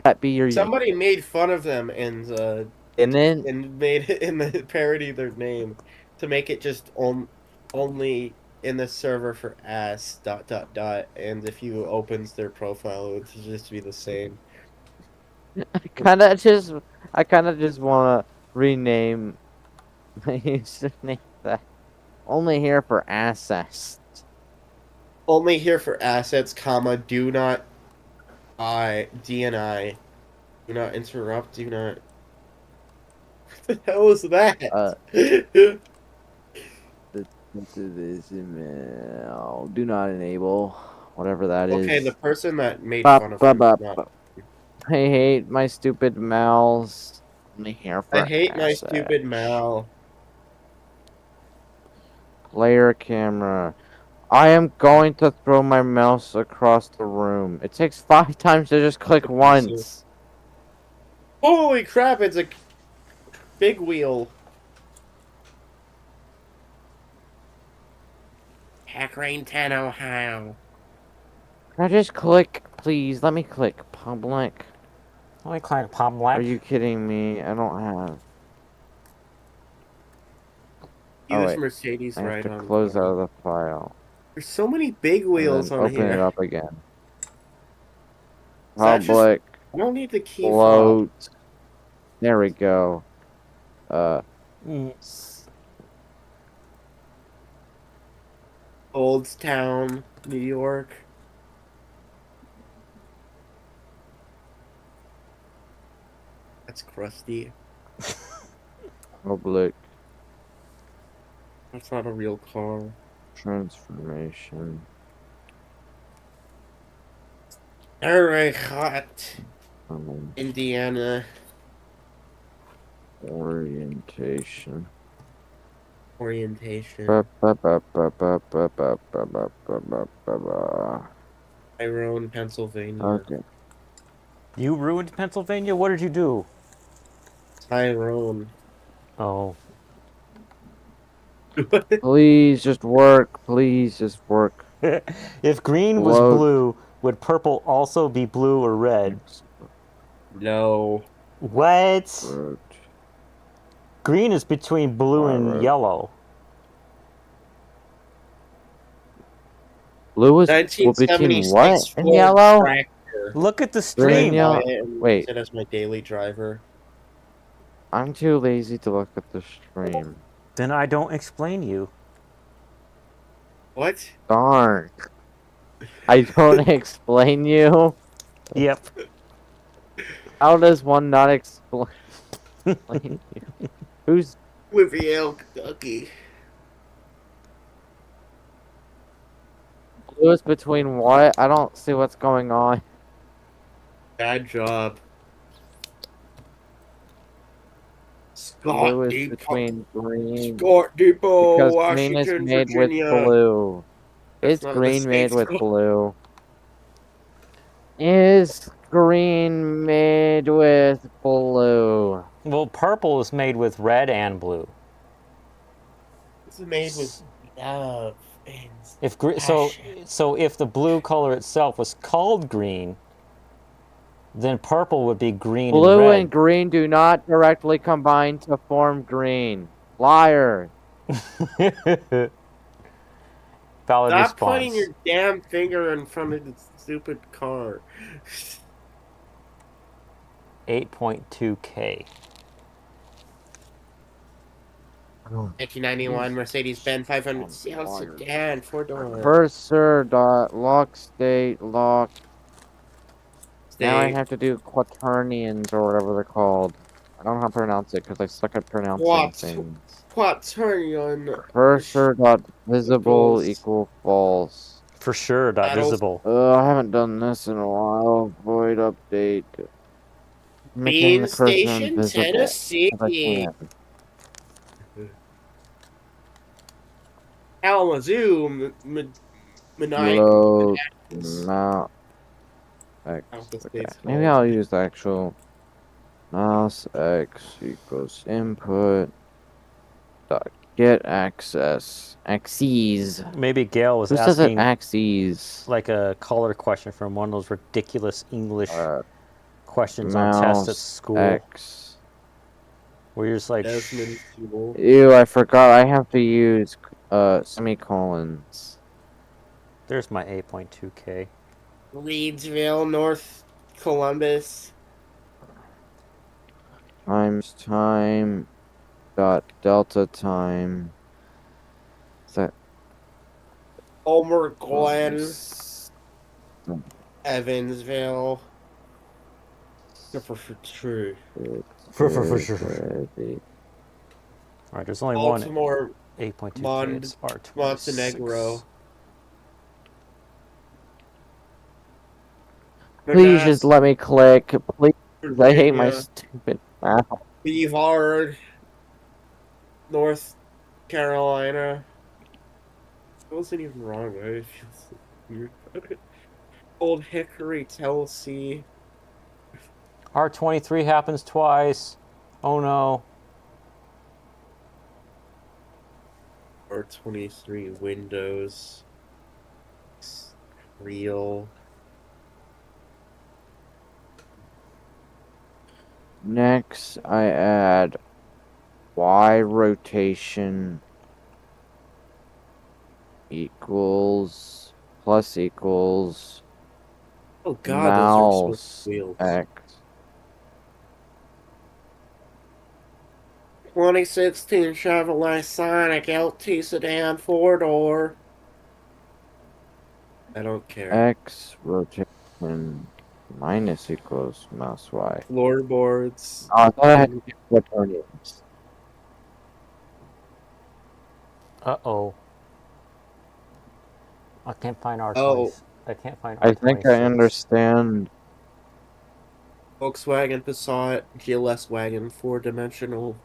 That be your Somebody made fun of them and made it in the parody their name to make it just only in the server for ass ... And if you opens their profile, it would just be the same. I kind of just want to rename my username that only here for assets. Only here for assets, comma, do not DNI. Do not interrupt, do not. What the hell was that? Do not enable whatever that Okay, is. the person that made Bop, fun of bop, him. bop, Not... bop. I hate my stupid mouse. Only here for I hate my assets. stupid Mal. Player camera. I am going to throw my mouse across the room. It takes 5 times to just click once. Holy crap, it's a big wheel. Hack Rain 10, Ohio. Can I just click, please? Let me click. Public. Let me click public. Are you kidding me? I don't have. Oh, Use wait. Mercedes I have right to on. close out of the file. There's so many big And wheels then on open it here. up again. Is that just- Public. I don't need the key fob. Float. There we go. Old Town, New York. That's crusty. Public That's not a real car. transformation. Alright, hot. Um, Indiana. orientation. Orientation. Ba, ba, ba, ba, ba, ba, ba, ba, ba, ba, ba, ba, ba. Tyrone, Pennsylvania. Okay. You ruined Pennsylvania? What did you do? Tyrone. Oh. Please just work. Please just work. If green was Float. blue, would purple also be blue or red? No. What? Float. Green is between blue and Alright. yellow. Blue is between 1976 what and Ford yellow? Tractor. Look at the Green and stream. yellow. Wait. It as my daily driver. I'm too lazy to look at the stream. Then I don't explain you. What? Darn. I don't explain you. Yep. How does one not explain you? Who's Louisville, Kentucky. blue is between what? I don't see what's going on. Bad job. Blue Scott is Depot. between green. Scott Depot, Because Washington, green is made Virginia. with blue. That's Is not the green made state's with called. blue? Is green made with blue? Well, purple is made with red and blue. This is made with love and If passion. so if the blue color itself was called green, then purple would be green Blue and red. and green do not directly combine to form green. Liar. Valid Stop response. pointing your damn finger in front of the stupid car. 8.2K. 1991 Mercedes-Benz 500 CL sedan, 4-door. Cursor dot lock state lock. Now I State. have to do quaternions or whatever they're called. I don't know how to pronounce it because I suck at pronouncing things. Quaternion. Cursor dot visible False. equal false. For sure, dot Battles. visible. I haven't done this in a while. Void update. Making Bean the cursor Station, invisible. Tennessee. If I can. Kalamazoo, Maniac. Load mount X. Alpha Okay. space Maybe false. I'll use the actual mouse X equals input dot get access axes. Maybe Gail was Who says it asking axes? like a color question from one of those ridiculous English questions on Mouse tests at school. X. Where you're just like, Desmond Fuel. Ew, I forgot I have to use semicolons. there's my 8.2K. Reedsville, North Columbus. Times time dot delta time. Is that Homer Glen, S- Evansville. For true. For sure. All right, there's only one Baltimore, 8.2K. It's R26. Montenegro. Please just let me click. Please. I hate my Virginia, stupid math. Beavard, North Carolina. It wasn't even wrong, right? It feels weird about it. Old Hickory, Tennessee. R23 happens twice. Oh no. R23 Windows. Real. Next, I add Y rotation equals plus equals Oh god, those are so mouse wheels. X. 2016 Chevrolet Sonic LT sedan 4-door. I don't care. X rotation minus equals mouse Y. Floorboards. Oh, I thought I had to do quaternions. Uh-oh. I can't find R20. Oh. I can't find I R26. think I understand. Volkswagen Passat GLS wagon 4-dimensional.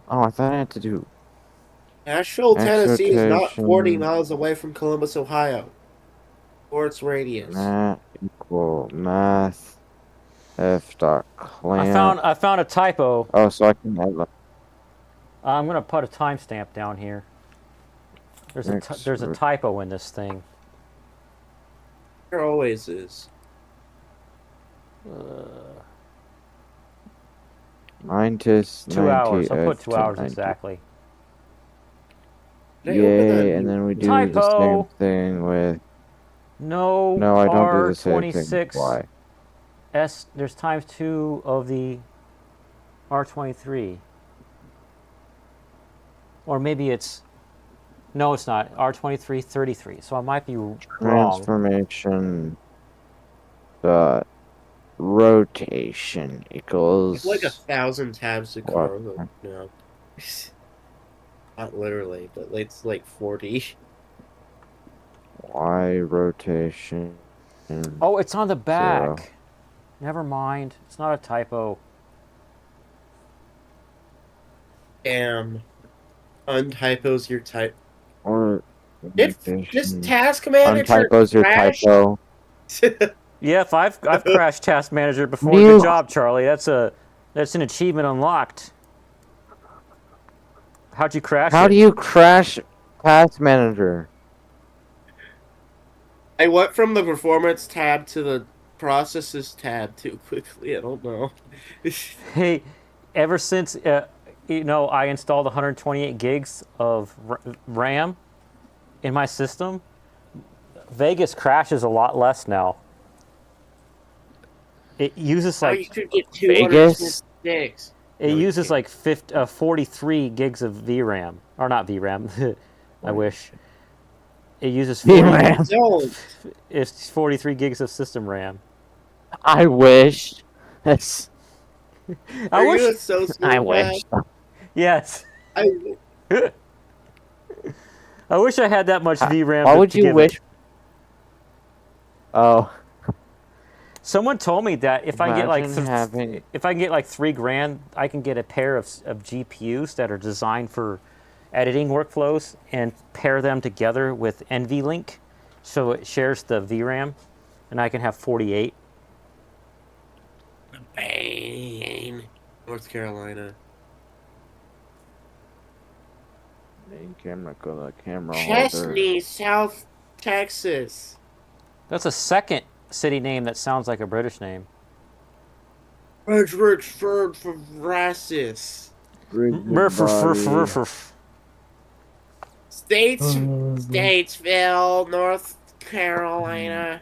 Oh, I thought I had to do Nashville, X Tennessee is not 40 rotation. miles away from Columbus, Ohio. Or its radius. Math equal math F dot clamp. I found a typo. Oh, so I can add I'm gonna put a timestamp down here. There's a typo in this thing. There always is. minus 2 hours. I'll put 90 2 hours 90. exactly. Yay, and then we do the same Typo! thing with. No, No, I don't do the same thing with R26. Y. There's times 2 of the R23. Or maybe it's, no, it's not. R23, 33. So I might be wrong. Transformation dot rotation equals. It's like 1,000 tabs to cargo now. Not literally, but it's like 40. Y rotation. Oh, it's on the back. 0. Never mind. It's not a typo. Damn. Untypos your type. Or. Did this task manager Untypos your crash? typo. Yeah, I've crashed Task Manager before. You- Good job, Charlie. That's an achievement unlocked. How'd you crash How it? do you crash Task Manager? I went from the performance tab to the processes tab too quickly. I don't know. Hey, ever since I installed 128 gigs of RAM in my system, Vegas crashes a lot less now. It uses How like you could get Vegas? 256. it uses like 43 gigs of VRAM, or not VRAM. I wish. It uses 40, VRAM. Don't. it's 43 gigs of system RAM. I wish. That's. I Are wish. you a sociopath? I wish. Yes. I I wish I had that much VRAM. Why would to you give wish? it. Oh. Someone told me that if I get like Imagine having- if I can get like $3,000, I can get a pair of GPUs that are designed for editing workflows and pair them together with NVLink, so it shares the VRAM, and I can have 48. Bang. North Carolina. Main camera, go to camera holder. Chesney, South Texas. That's a second city name that sounds like a British name. Fredericksburg, Veracruz. Statesville, North Carolina.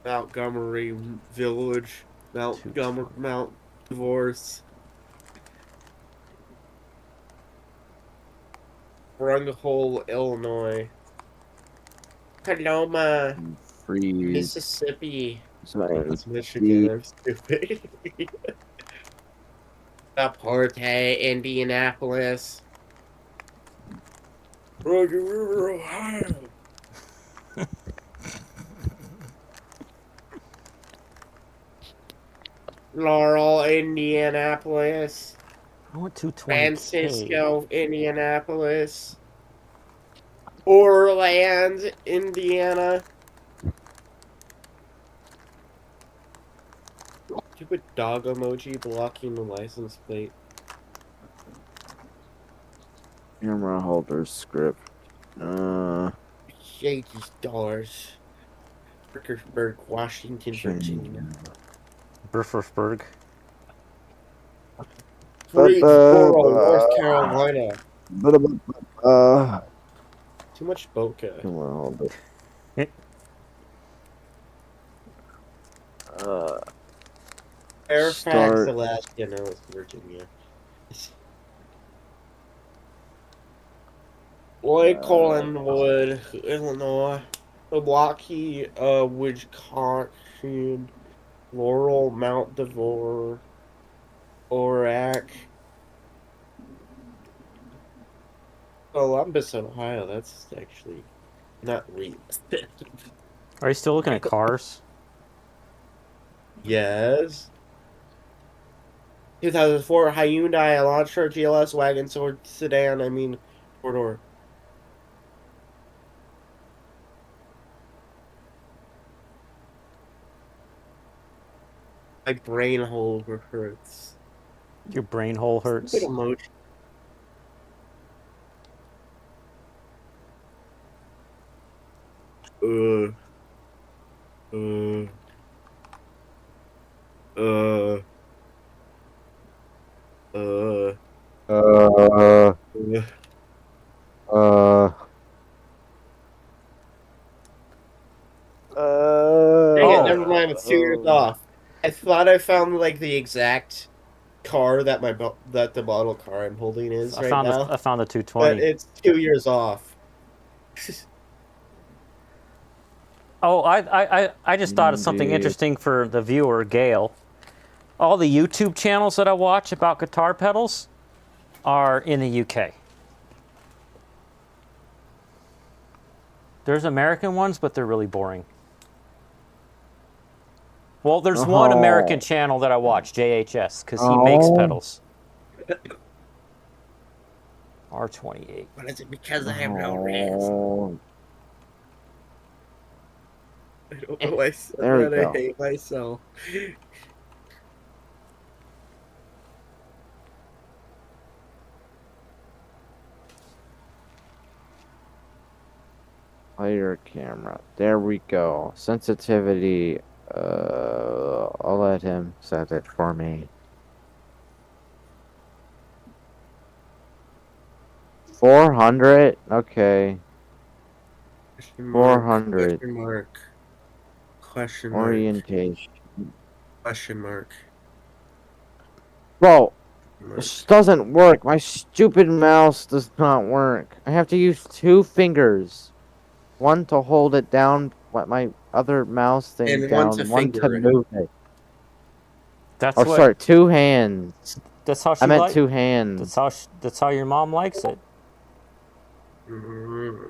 Montgomery Village. Mount Divorce. Brunghole, Illinois. Paloma, Freeze. Mississippi. Sorry. That's Michigan. I'm stupid. Laporte, Indianapolis. Roger River, Ohio. Laurel, Indianapolis. I want 220K. Francisco, Indianapolis. Orland, Indiana. Stupid dog emoji blocking the license plate. Camera holder script. $80. Parkersburg, Washington, Virginia. Burfersburg. Greensboro, North Carolina. Too much bokeh. Camera holder. Fairfax, Start. Alaska. No, it's Virginia. Lake Collinwood, Illinois. Milwaukee, Wisconsin. Laurel, Mount Devore. Orac. Columbus, Ohio. That's actually not real. Are you still looking at cars? Yes. 2004 Hyundai Elantra GLS wagon sedan. I mean, four-door. My brain hole hurts. Your brain hole hurts. Stupid emoji. Dang it, never mind. It's 2 years off. I thought I found like the exact car that that the model car I'm holding is I right found now. I found the 220. But it's 2 years off. Oh, I just thought of something Indeed. interesting for the viewer, Gail. All the YouTube channels that I watch about guitar pedals are in the UK. There's American ones, but they're really boring. Well, there's one American channel that I watch, JHS, because he makes pedals. R28. But is it because I have no reason? I don't know myself. There we I go. hate myself. Player camera. There we go. Sensitivity. I'll let him set it for me. 400? Okay. Question mark, 400. Question mark. Question mark. Orientation. Question mark. Bro, Mark. this doesn't work. My stupid mouse does not work. I have to use 2 fingers. One to hold it down, my other mouse thing And down, one to one to finger it. move it. That's Oh, what. sorry, 2 hands. That's how she I meant likes. 2 hands. That's how your mom likes it. Okay.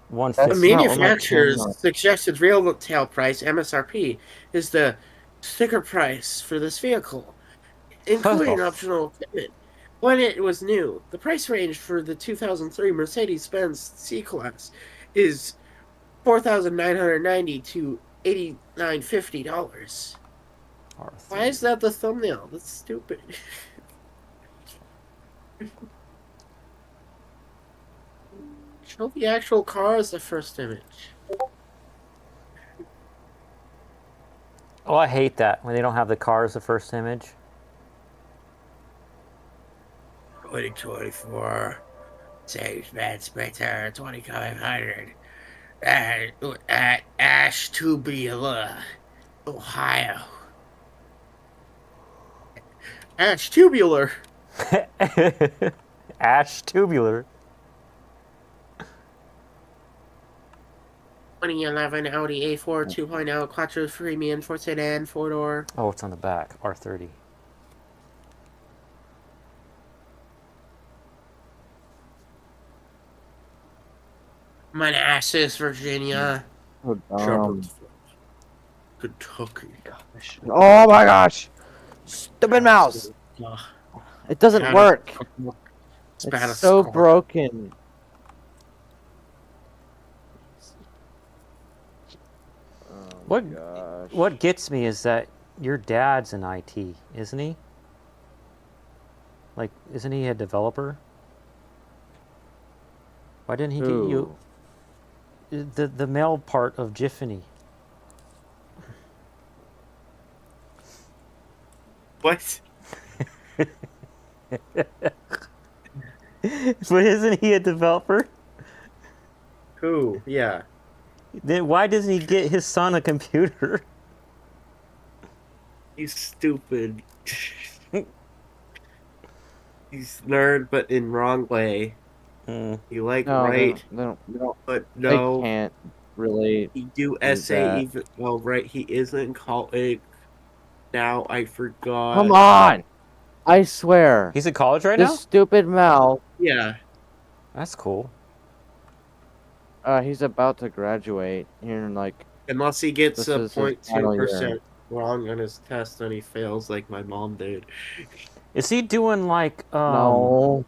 150. The That's not what my manufacturer's camera- suggested retail price, MSRP, is the sticker price for this vehicle, including Oh. optional equipment. When it was new, the price range for the 2003 Mercedes-Benz C-Class is $4,990 to $8,950. Why is that the thumbnail? That's stupid. Show the actual car as the first image. Oh, I hate that when they don't have the car as the first image. 2024 Mercedes-Benz Sprinter 2500 at Ashtabula, Ohio. Ashtabular. Ash tubular. 2011 Audi A4 2.0 Quattro Premium for sedan 4-door. Oh, it's on the back. R30. Manassas, Virginia. So dumb. Shepherd's Kentucky. Oh my gosh! Stupid mouse! It doesn't Bad as- work. It's bad It's as so car. broken. Oh my gosh. What gets me is that your dad's in IT, isn't he? Like, isn't he a developer? Why didn't he get you the male part of Jiffany? What? But isn't he a developer? Who? Yeah. Then why doesn't he get his son a computer? He's stupid. He's nerd, but in wrong way. Mm. You like No, right, they don't, but they no. can't relate. He do that. essay even. Well, right. He isn't in college. Now I forgot. Come on! I swear. He's in college right This now? stupid mouse. Yeah. That's cool. He's about to graduate here in like. Unless he gets This a is his final year. 0.2% wrong on his test and he fails like my mom did. Is he doing like No.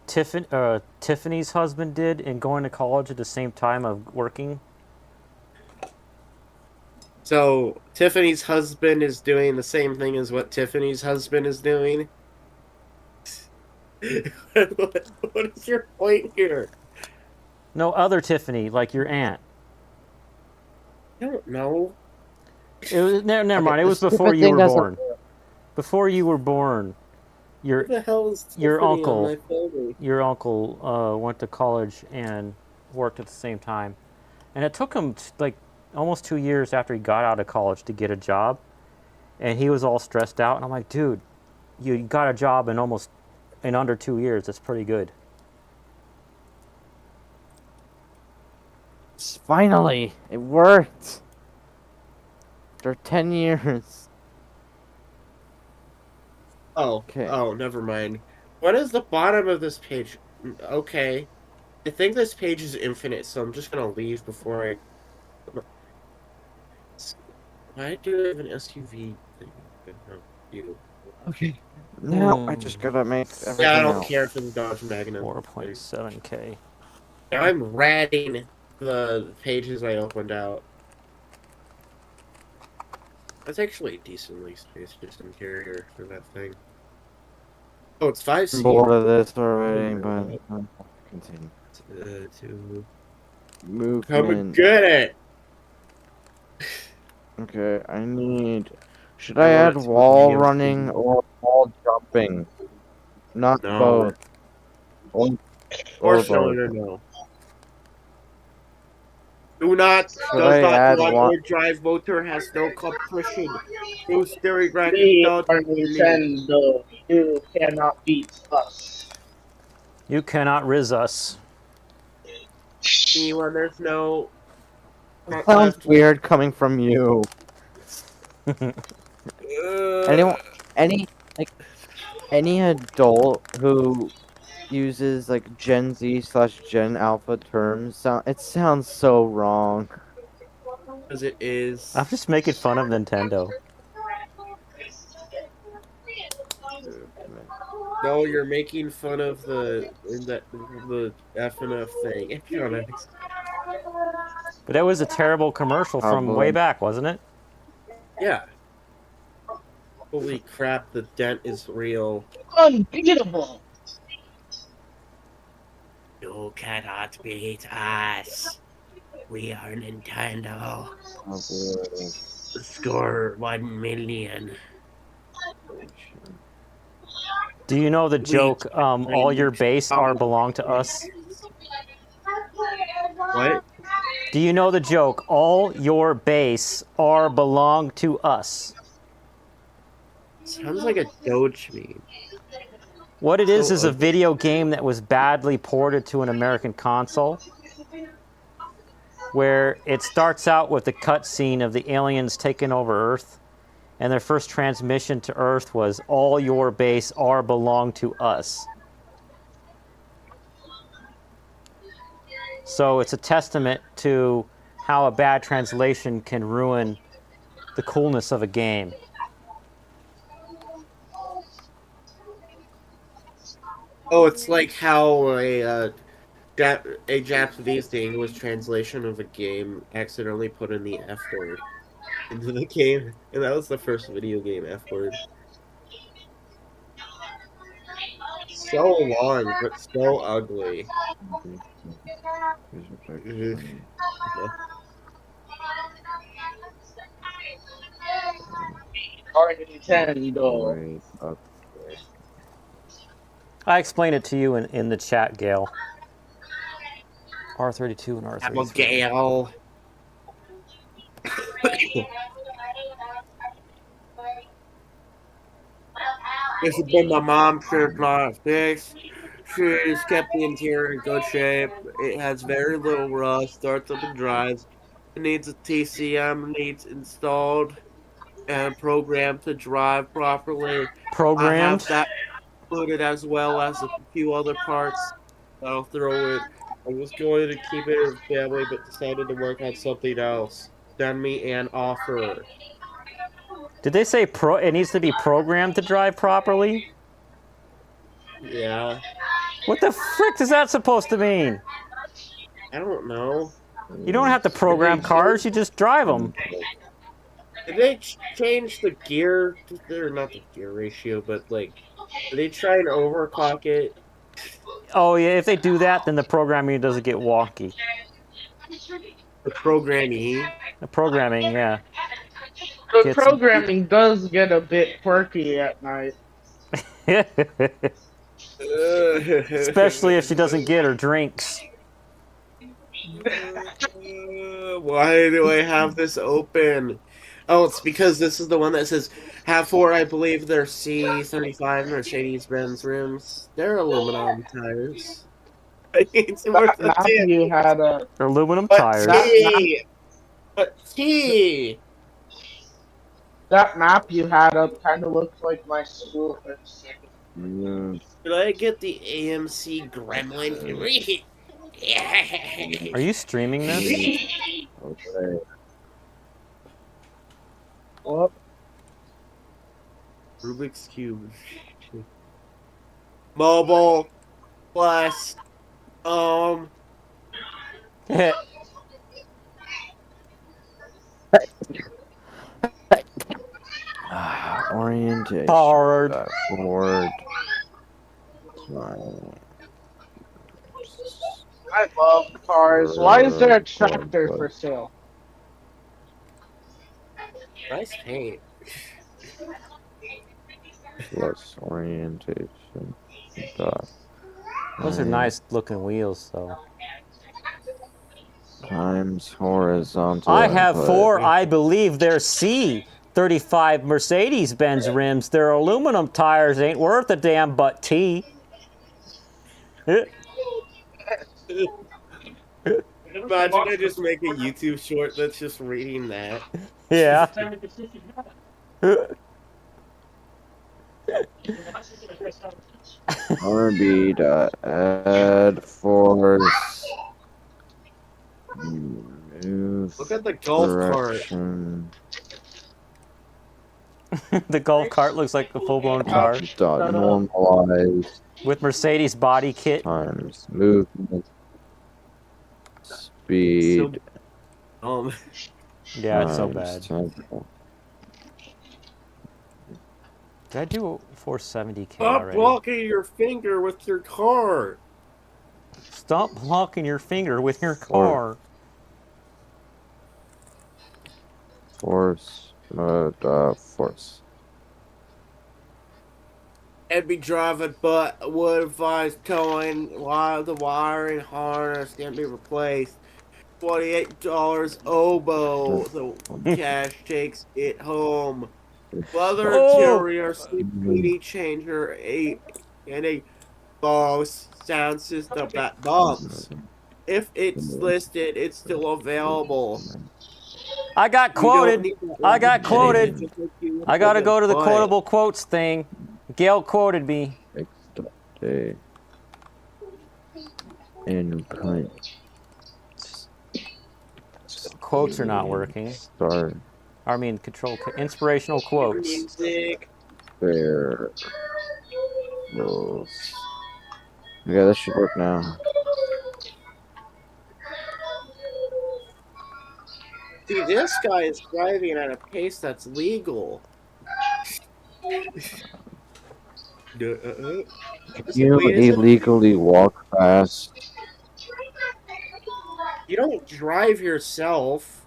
Tiffany's husband did and going to college at the same time of working? So Tiffany's husband is doing the same thing as what Tiffany's husband is doing. What is your point here? No, other Tiffany, like your aunt. I don't know. It was, never mind. It was the before stupid you thing were doesn't born. Before you were born, your What the hell is Your Tiffany uncle. on my folder? your uncle went to college and worked at the same time, and it took him like almost 2 years after he got out of college to get a job, and he was all stressed out. And I'm like, dude, you got a job in under 2 years. That's pretty good. Finally, it worked. After 10 years. Oh, Okay. oh, never mind. What is the bottom of this page? Okay. I think this page is infinite, so I'm just gonna leave before I... Why do I have an SUV thing? You. Okay. Now I just gotta make everything Yeah, I don't else. care for the Dodge Magnum. 4.7K. I'm ratting the pages I opened out. That's actually a decently spacious interior for that thing. Oh, it's 5 I'm seats. bored of this already, but continue. To Move come in. and get it. Okay, I need. Should I I want add it to be wall a running single. or wall jumping? Not No. both. Or Or no, both. no, no. Do not, Should does I not add run one? or drive motor, has no compression. No steering rack We without are Nintendo. You cannot beat us. You cannot riz us. when there's no It sounds weird coming from you. Anyone, any adult who uses like Gen Z/Gen Alpha terms, it sounds so wrong. as it is. I'm just making fun of Nintendo. No, you're making fun of the FNF thing. But that was a terrible commercial from way back, wasn't it? Yeah. Holy crap, the dent is real. Unbeatable. You cannot beat us. We are Nintendo. Score 1 million. Do you know the joke, all your base are belong to us? What? Do you know the joke, all your base are belong to us? Sounds like a Doge meme. What it is So a video game that was badly ported to an American console, where it starts out with the cutscene of the aliens taking over Earth, and their first transmission to Earth was, "All your base are belong to us." So it's a testament to how a bad translation can ruin the coolness of a game. Oh, it's like how a Japanese to English translation of a game accidentally put in the F word into the game, and that was the first video game F word. So long, but so ugly. Nintendo. Wait, okay. I explained it to you in the chat, Gail. R32 and R33. Abigail. This has been my mom since '96. She's kept the interior in good shape. It has very little rust, starts up and drives. It needs a TCM, needs installed and programmed to drive properly. I Programmed? have that included as well as a few other parts. I'll throw it. I was going to keep it as family, but decided to work on something else. Send me an offer. Did they say it needs to be programmed to drive properly? Yeah. What the frick is that supposed to mean? I don't know. You don't have to program cars, you just drive them. Did they change the gear? Or not the gear ratio, but like, did they try and overclock it? Oh yeah, if they do that, then the programming doesn't get wonky. The programming. The programming, yeah. The programming does get a bit quirky at night. Especially if she doesn't get her drinks. Why do I have this open? Oh, it's because this is the one that says have for, I believe, they're C35 Mercedes-Benz rims. They're aluminum tires. It's worth a Matthew had a aluminum but tires. That map you had up kind of looks like my school for a second. Did I get the AMC Gremlin? Are you streaming this? Okay. What? Rubik's Cube. Mobile plus Orientation. Forward. Forward. I love cars. Why is there a tractor for sale? nice paint. Plus orientation. Those are nice looking wheels, though. Times horizontal. I have input. 4, I believe they're C35 Mercedes-Benz rims. Their aluminum tires ain't worth a damn but T. Imagine I just make a YouTube short that's just reading that. Yeah. RB add force. Move. Look at the golf direction. The golf cart looks like a full-blown car. Dot normalize With Mercedes body kit. times movement speed. Yeah, it's so bad. times tempo. Did I do 470K Stop already? blocking your finger with your car. Stop blocking your finger with your car. Force. Force. I'd be driving, but would advise towing while the wire and harness can be replaced. $28 oboe. The cash takes it home. Leather interior, CPD changer, any Bose sound system that does. If it's listed, it's still available. I got You don't quoted. need to I order got anything quoted. just like you would I gotta with a go to the bike. quotable quotes thing. Gail quoted me. Expected input. Quotes are not working. Start I mean, inspirational quotes. Music. there. Yeah, this should work now. See, this guy is driving at a pace that's legal. You Wait, is it? illegally walk fast. You don't drive yourself.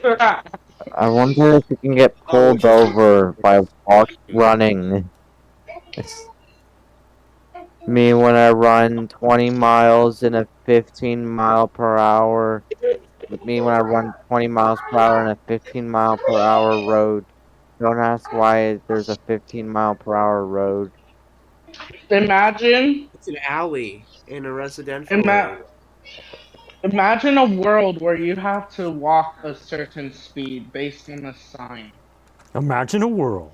I wonder if you can get pulled over by running. It's me when I run 20 miles in a 15 mile per hour. Me when I run 20 miles per hour in a 15 mile per hour road. Don't ask why there's a 15 mile per hour road. Imagine, It's an alley in a residential area. imagine a world where you have to walk a certain speed based on a sign. Imagine a world.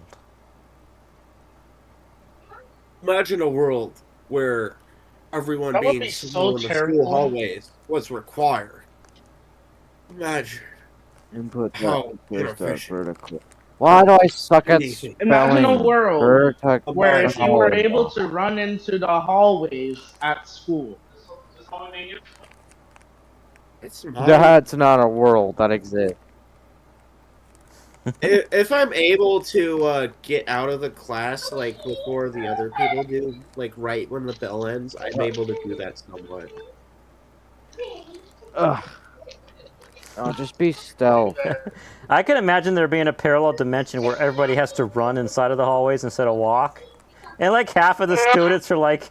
Imagine a world where everyone That would being be slow so in the school terrible. hallways was required. Imagine Input how that inefficient. vertical. Why do I suck at Anything. Imagine a spelling? world Vertical. where if you were Imagine. able to run into the hallways at school. It's mine. That's not a world that exists. If I'm able to get out of the class like before the other people do, like right when the bell ends, I'm able to do that somewhat. Ugh. Oh, just be stealth. I can imagine there being a parallel dimension where everybody has to run inside of the hallways instead of walk. And like half of the students are like,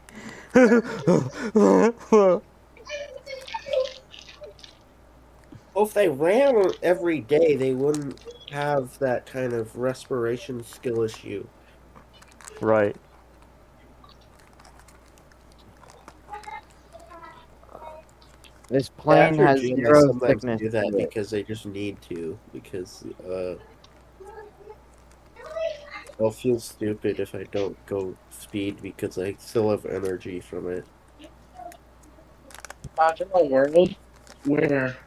Well, if they ran every day, they wouldn't have that kind of respiration skill issue. right. This plane After has gym, I zero sometimes thickness do that to it. because they just need to. Because I'll feel stupid if I don't go speed because I still have energy from it. Imagine a world where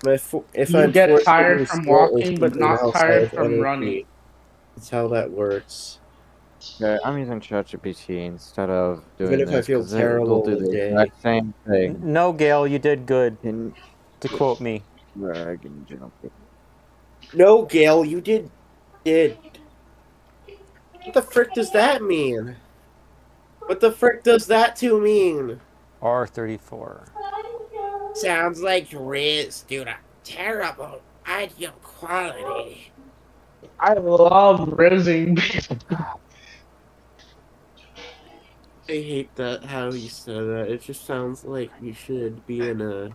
If you I'm get forced to tired do from sport or walking but something not else, I tired have from energy. running. That's how that works. Okay, I'm using ChatGPT instead of doing Even if I this feel because it'll terrible do in a the day. exact same thing. No, Gail, you did good, Can to quote me. drag and jump. No, Gail, you did. What the frick does that mean? What the frick does that to mean? R34. Sounds like Riz, dude. A terrible audio quality. I love rizzing. I hate that how you said that. It just sounds like you should be in a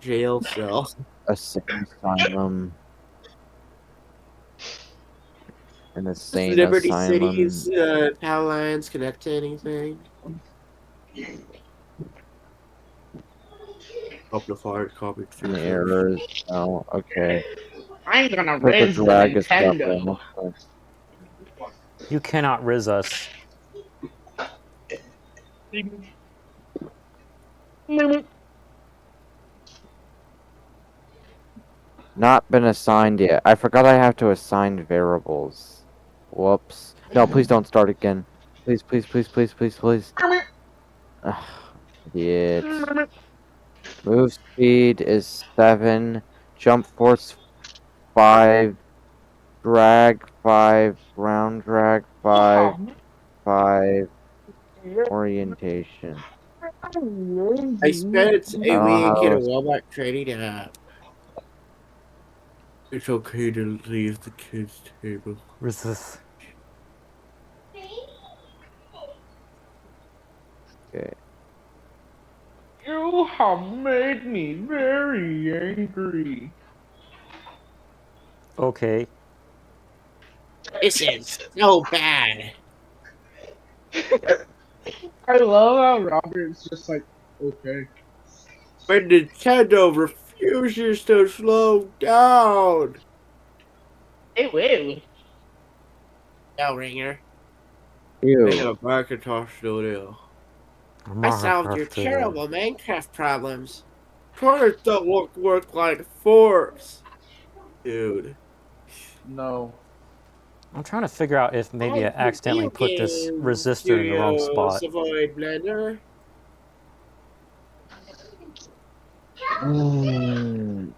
jail cell. A sane asylum. An insane Liberty asylum. City's power lines connect to anything? Amplified copy Any errors? Oh, okay. I'm gonna Click or rizz the drag is Nintendo. proper. You cannot riz us. Not been assigned yet. I forgot I have to assign variables. Whoops. No, please don't start again. Please, please, please, please, please, please. Ugh, idiot. Move speed is 7. Jump force 5. Drag 5. Ground drag 5. 5. Orientation. I spent a don't know week how in a to- Walmart trading app. It's okay to leave the kids' table. Resist. Okay. You have made me very angry. Okay. This is so bad. I love how Robert's just like, okay. When Nintendo refuses to slow down. Hey, wait. Bell ringer. I Ew. got a Macintosh studio. I solved your terrible Minecraft problems. Corners don't work like forks. Dude. No. I'm trying to figure out if maybe I accidentally put this resistor in the wrong spot. Avoid blender. Mm.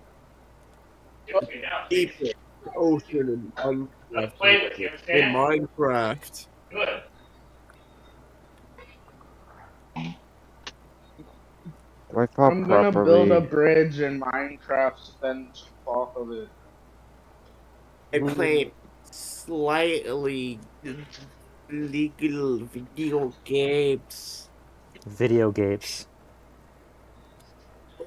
Okay, now. Deeper. Ocean and Let's play with you, okay? in Minecraft. Good. Wi-Fi I'm gonna properly. build a bridge in Minecraft, then jump off of it. I played slightly legal video games. Video games.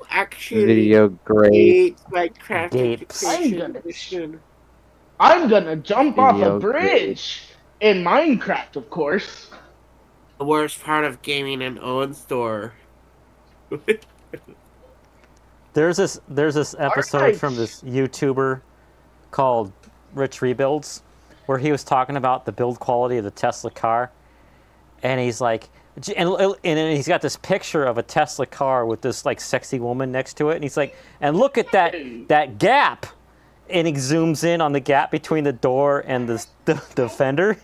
Actually, Video great. Minecraft Gapes. Education Edition. I'm gonna jump off Video a bridge in Minecraft, of course. The worst part of gaming an own store. There's this episode Alright. from this YouTuber called Rich Rebuilds where he was talking about the build quality of the Tesla car, and he's like, and he's got this picture of a Tesla car with this like sexy woman next to it, and he's like, and look at that gap, and he zooms in on the gap between the door and the fender.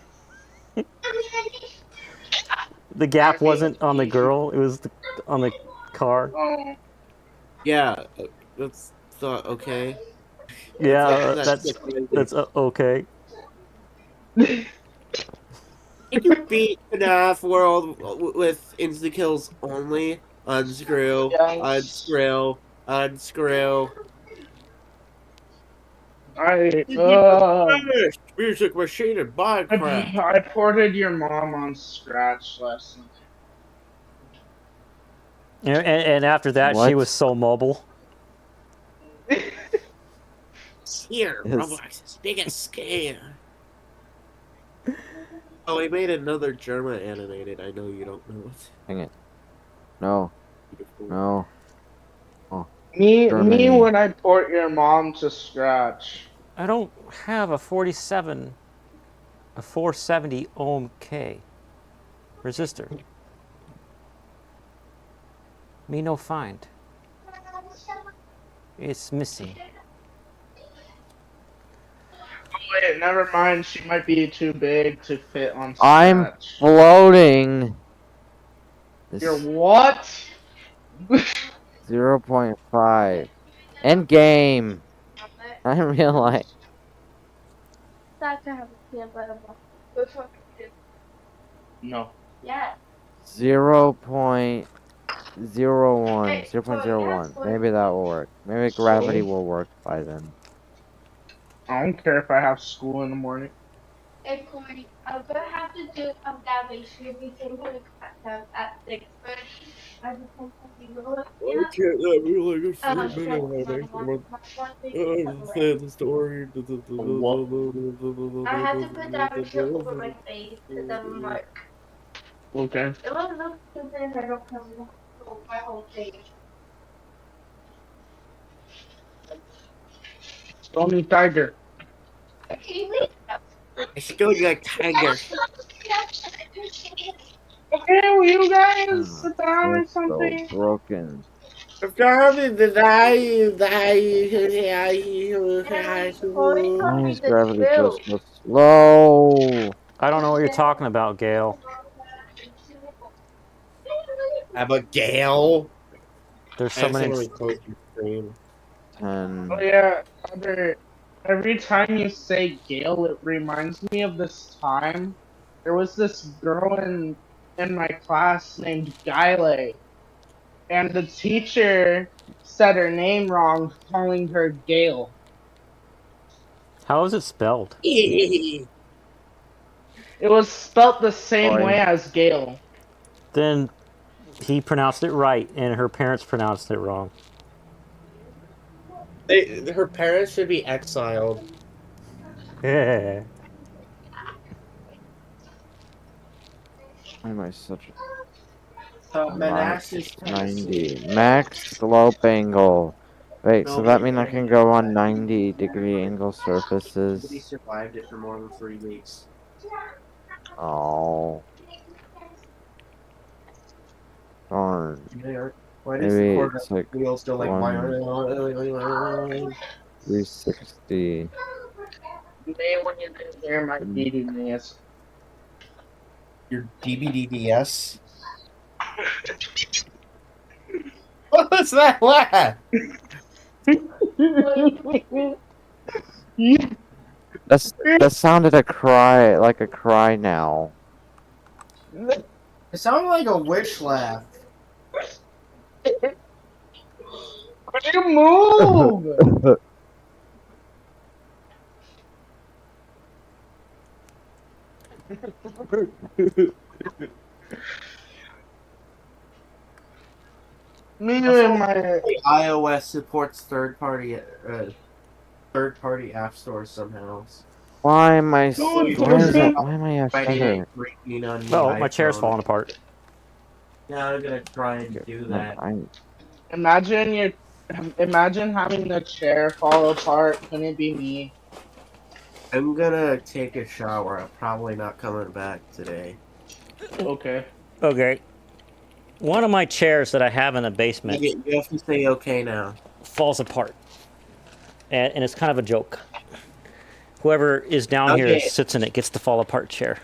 The gap wasn't on the girl; it was on the car. Yeah, that's okay. Yeah, that's okay. Can you beat FNAF World with insta kills only? Unscrew, unscrew, unscrew. Music machine in Minecraft. I ported your mom on Scratch last night. And after that, she was so mobile. Here, Roblox's biggest scam. Oh, we made another German animated. I know you don't know it. Dang it. No. No. Oh. Me when I port your mom to Scratch. I don't have a 470 ohm K resistor. Me no find. It's missing. Oh wait, never mind. She might be too big to fit on Scratch. I'm floating. You're what? 0.5. End game. I realize. No. Yeah. 0.01. 0.01. Maybe that will work. Maybe gravity will work by then. I don't care if I have school in the morning. Hey, Corey, I'm gonna have to do damage everything when it comes at 6:30. I just want to be real. I can't that be like a 3-minute headache. I understand the story. I had to put damage over my face and then mark. Okay. It was look stupid if I don't cover my whole face. Stormy Tiger. I still like Tiger. Okay, will you guys sit down or something? So broken. Why is gravity just so slow? I don't know what you're talking about, Gail. Abigail. There's so many. 10. Oh yeah, every time you say Gail, it reminds me of this time. There was this girl in my class named Guile, and the teacher said her name wrong, calling her Gail. How is it spelled? It was spelt the same way as Gail. Then he pronounced it right, and her parents pronounced it wrong. Her parents should be exiled. Yeah. Why am I such Manassas, a 90 max slope angle? Wait, so that means I can go on 90-degree angle Nobody surfaces. survived it for more than 3 weeks. Oh, darn. Why does the Maybe Corvette it's like wheels go like 360. Today when you're there might be this. your DBDDS? What was that laugh? That sounded like a cry now. It sounded like a witch laugh. Could you move? Me and my iOS supports third-party app stores somehow. Why am I? Dude, Why am I a feather? Oh, my chair's falling apart. Now I'm gonna try and do that. imagine having the chair fall apart. Couldn't it be me? I'm gonna take a shower. I'm probably not coming back today. Okay. Okay. One of my chairs that I have in the basement You have to say okay now. falls apart. And it's kind of a joke. Whoever is down here sits in it gets the fall apart chair.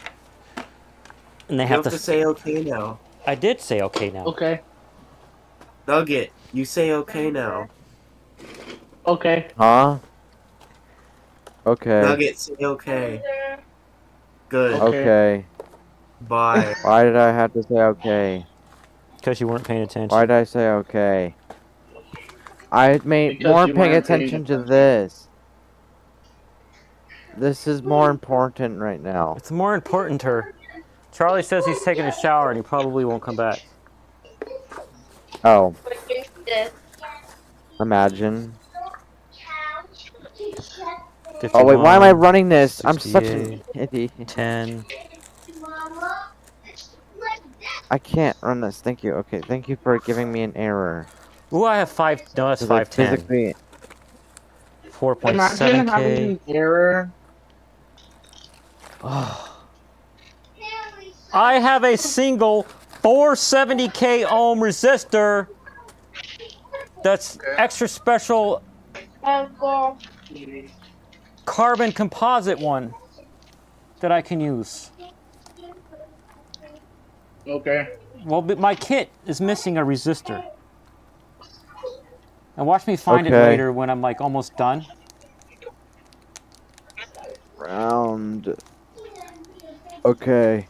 And they You have have to say okay now. I did say okay now. Okay. Nugget, you say okay now. Okay. Huh? Okay. Nugget, say okay. Good. Okay. Bye. Why did I have to say okay? Because you weren't paying attention. Why did I say okay? I made Because more you paying weren't paying attention to this. This is more important right now. It's more important to her. Charlie says he's taking a shower and he probably won't come back. Oh. Imagine. Oh wait, why am I running this? I'm such an idiot. 10. I can't run this. Thank you. Okay, thank you for giving me an error. Ooh, I have 5. No, that's 510. Physically. 4.7K. Imagine having an error. I have a single 470K ohm resistor that's extra special carbon composite one that I can use. Okay. Well, but my kit is missing a resistor. And watch me find it later when I'm like almost done. Round. Okay.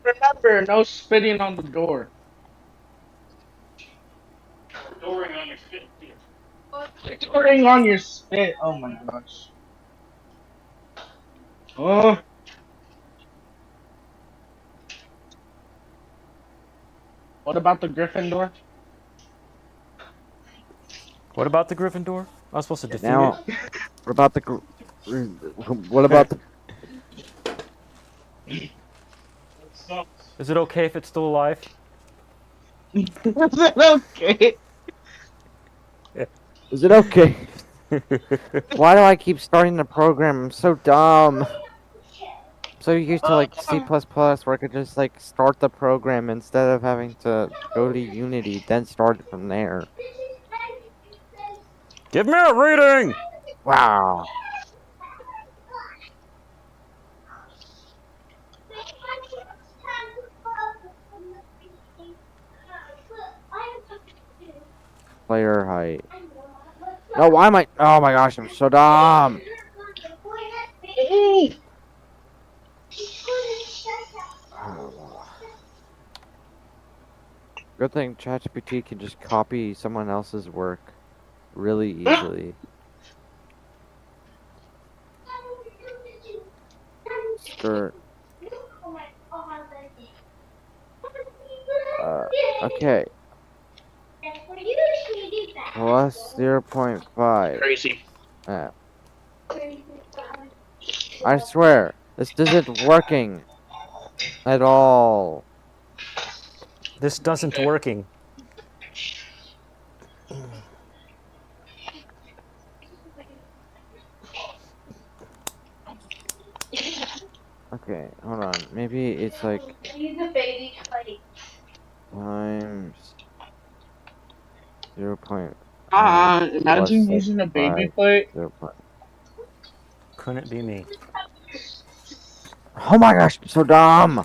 Remember, no spitting on the door. Dooring on your spit. Dooring on your spit. Oh my gosh. Oh. What about the Gryffindor? What about the Gryffindor? I was supposed to defeat Now, it. what about the? What about the? Is it okay if it's still alive? Is it okay? Is it okay? Why do I keep starting the program? I'm so dumb. I'm so used to like C++ where I could just like start the program instead of having to go to Unity, then start it from there. Give me a reading! Wow. Player height. No, why am I? Oh my gosh, I'm so dumb. Good thing ChatGPT can just copy someone else's work really easily. Skirt. Okay. Plus 0.5. Crazy. Uh, I swear, this isn't working at all. This doesn't working. Okay, hold on. Maybe it's like Use a baby plate. times 0. Imagine using a baby plate. 0. Couldn't be me. Oh my gosh, I'm so dumb.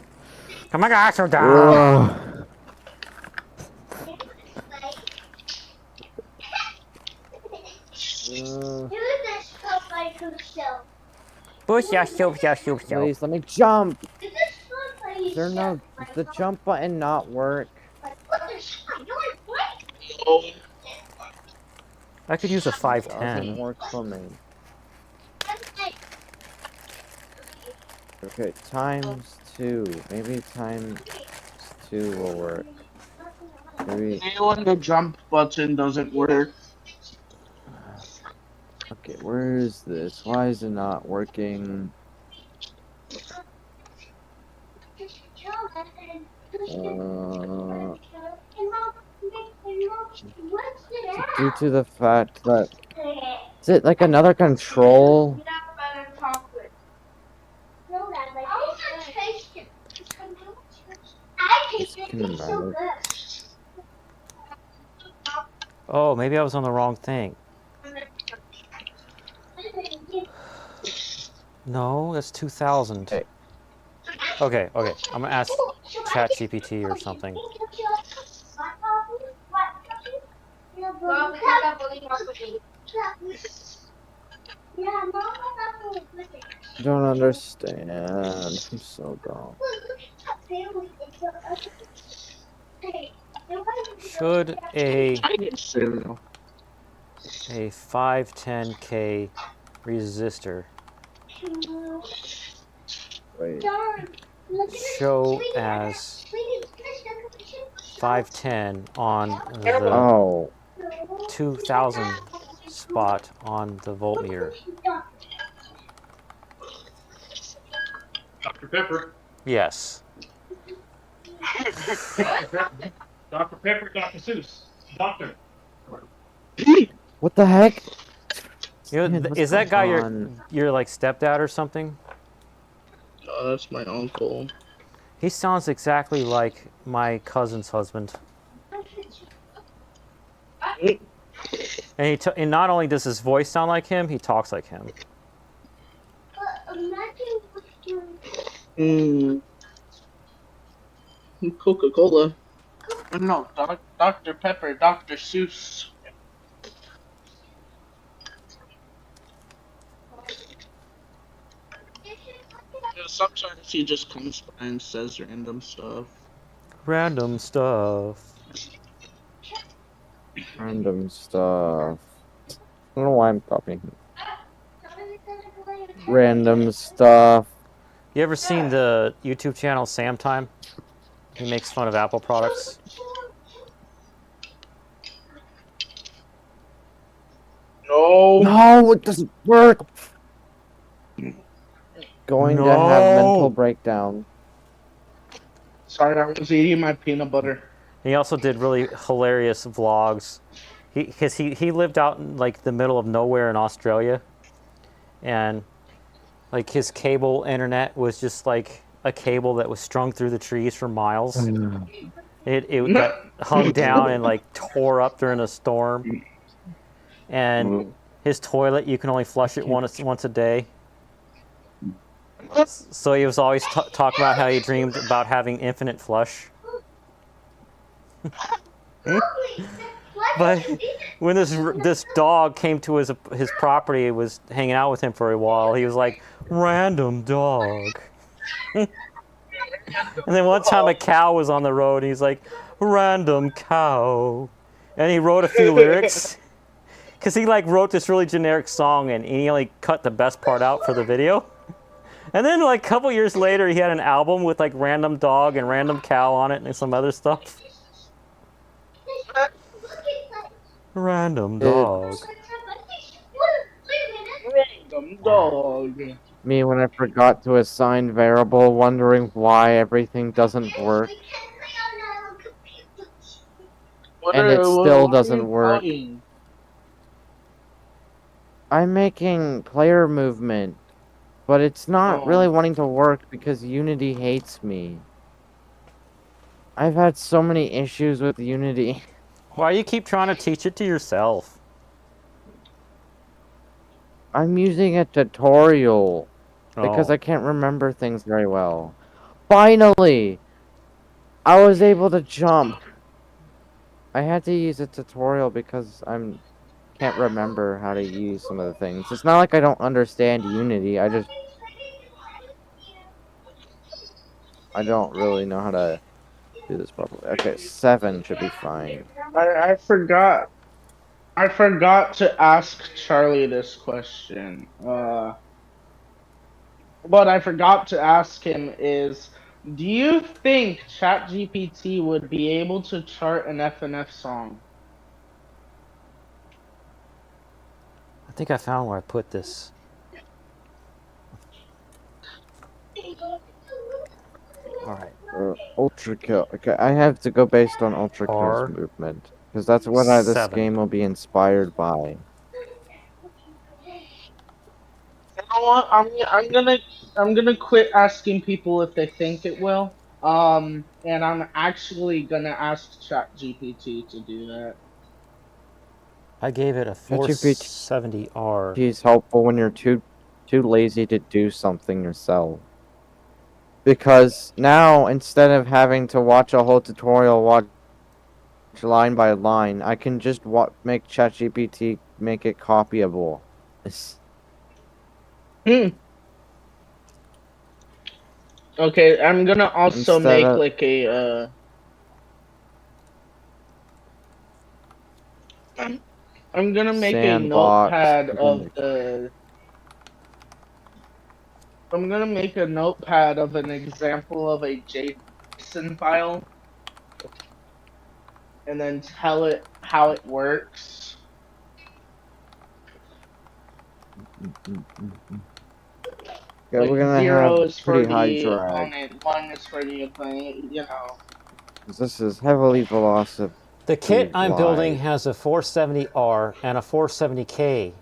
Oh my gosh, so dumb. Ugh. Please let me jump. Is there no? Does the jump button not work? I could use a It 510. doesn't work for me. Okay, times 2. Maybe times 2 will work. Maybe. When the jump button doesn't work. Okay, where is this? Why is it not working? Due to the fact that is it like another control? Oh, maybe I was on the wrong thing. No, that's 2000. Hey. Okay. I'm gonna ask ChatGPT or something. Don't understand. I'm so dumb. Should a 510K resistor show as 510 on the 2000 spot on the voltmeter? Dr. Pepper. Yes. Dr. Pepper, Dr. Seuss. Doctor. What the heck? You know, Man, is that guy on? your like stepdad or something? That's my uncle. He sounds exactly like my cousin's husband. And and not only does his voice sound like him, he talks like him. Coca-Cola. No, Dr. Pepper, Dr. Seuss. Yeah, sometimes he just comes by and says random stuff. Random stuff. Random stuff. I don't know why I'm copying him. Random stuff. You ever seen the YouTube channel Sam Time? He makes fun of Apple products. No, it doesn't work. Going to have mental breakdown. Sorry, I was eating my peanut butter. He also did really hilarious vlogs. He lived out in like the middle of nowhere in Australia, and like his cable internet was just like a cable that was strung through the trees for miles. It got hung down and like tore up during a storm. And his toilet, you can only flush it once a day. So he was always talking about how he dreamed about having infinite flush. But when this dog came to his property, it was hanging out with him for a while. He was like, "Random dog." And then one time a cow was on the road, and he's like, "Random cow," and he wrote a few lyrics. Because he like wrote this really generic song, and he only cut the best part out for the video. And then like a couple years later, he had an album with like random dog and random cow on it and some other stuff. Random dog. dog. Me when I forgot to assign variable, wondering why everything doesn't work, and it still What are doesn't you work. playing? I'm making player movement, but it's not really Oh. wanting to work because Unity hates me. I've had so many issues with Unity. Why you keep trying to teach it to yourself? I'm using a tutorial because Oh. I can't remember things very well. Finally! I was able to jump. I had to use a tutorial because can't remember how to use some of the things. It's not like I don't understand Unity. I don't really know how to do this properly. Okay, 7 should be fine. I forgot. I forgot to ask Charlie this question. What I forgot to ask him is, do you think ChatGPT would be able to chart an FNF song? I think I found where I put this. Alright. Ultra kill. Okay, I have to go based on Ultra Kill's R movement. Because that's what this 7. game will be inspired by. You know what? I'm gonna quit asking people if they think it will. And I'm actually gonna ask ChatGPT to do that. I gave it a ChatGPT 470R. is helpful when you're too lazy to do something yourself. Because now, instead of having to watch a whole tutorial, watch line by line, I can just make ChatGPT make it copyable. Okay, I'm gonna also Instead make of- like a I'm gonna make a Sandbox. notepad of the. I'm gonna make a notepad of an example of a JSON file, and then tell it how it works. Yeah, Like we're gonna 0 have is for pretty high the drag. opponent, 1 is for the opponent, you know. This is heavily velocity. The kit I'm building has a 470R and a 470K.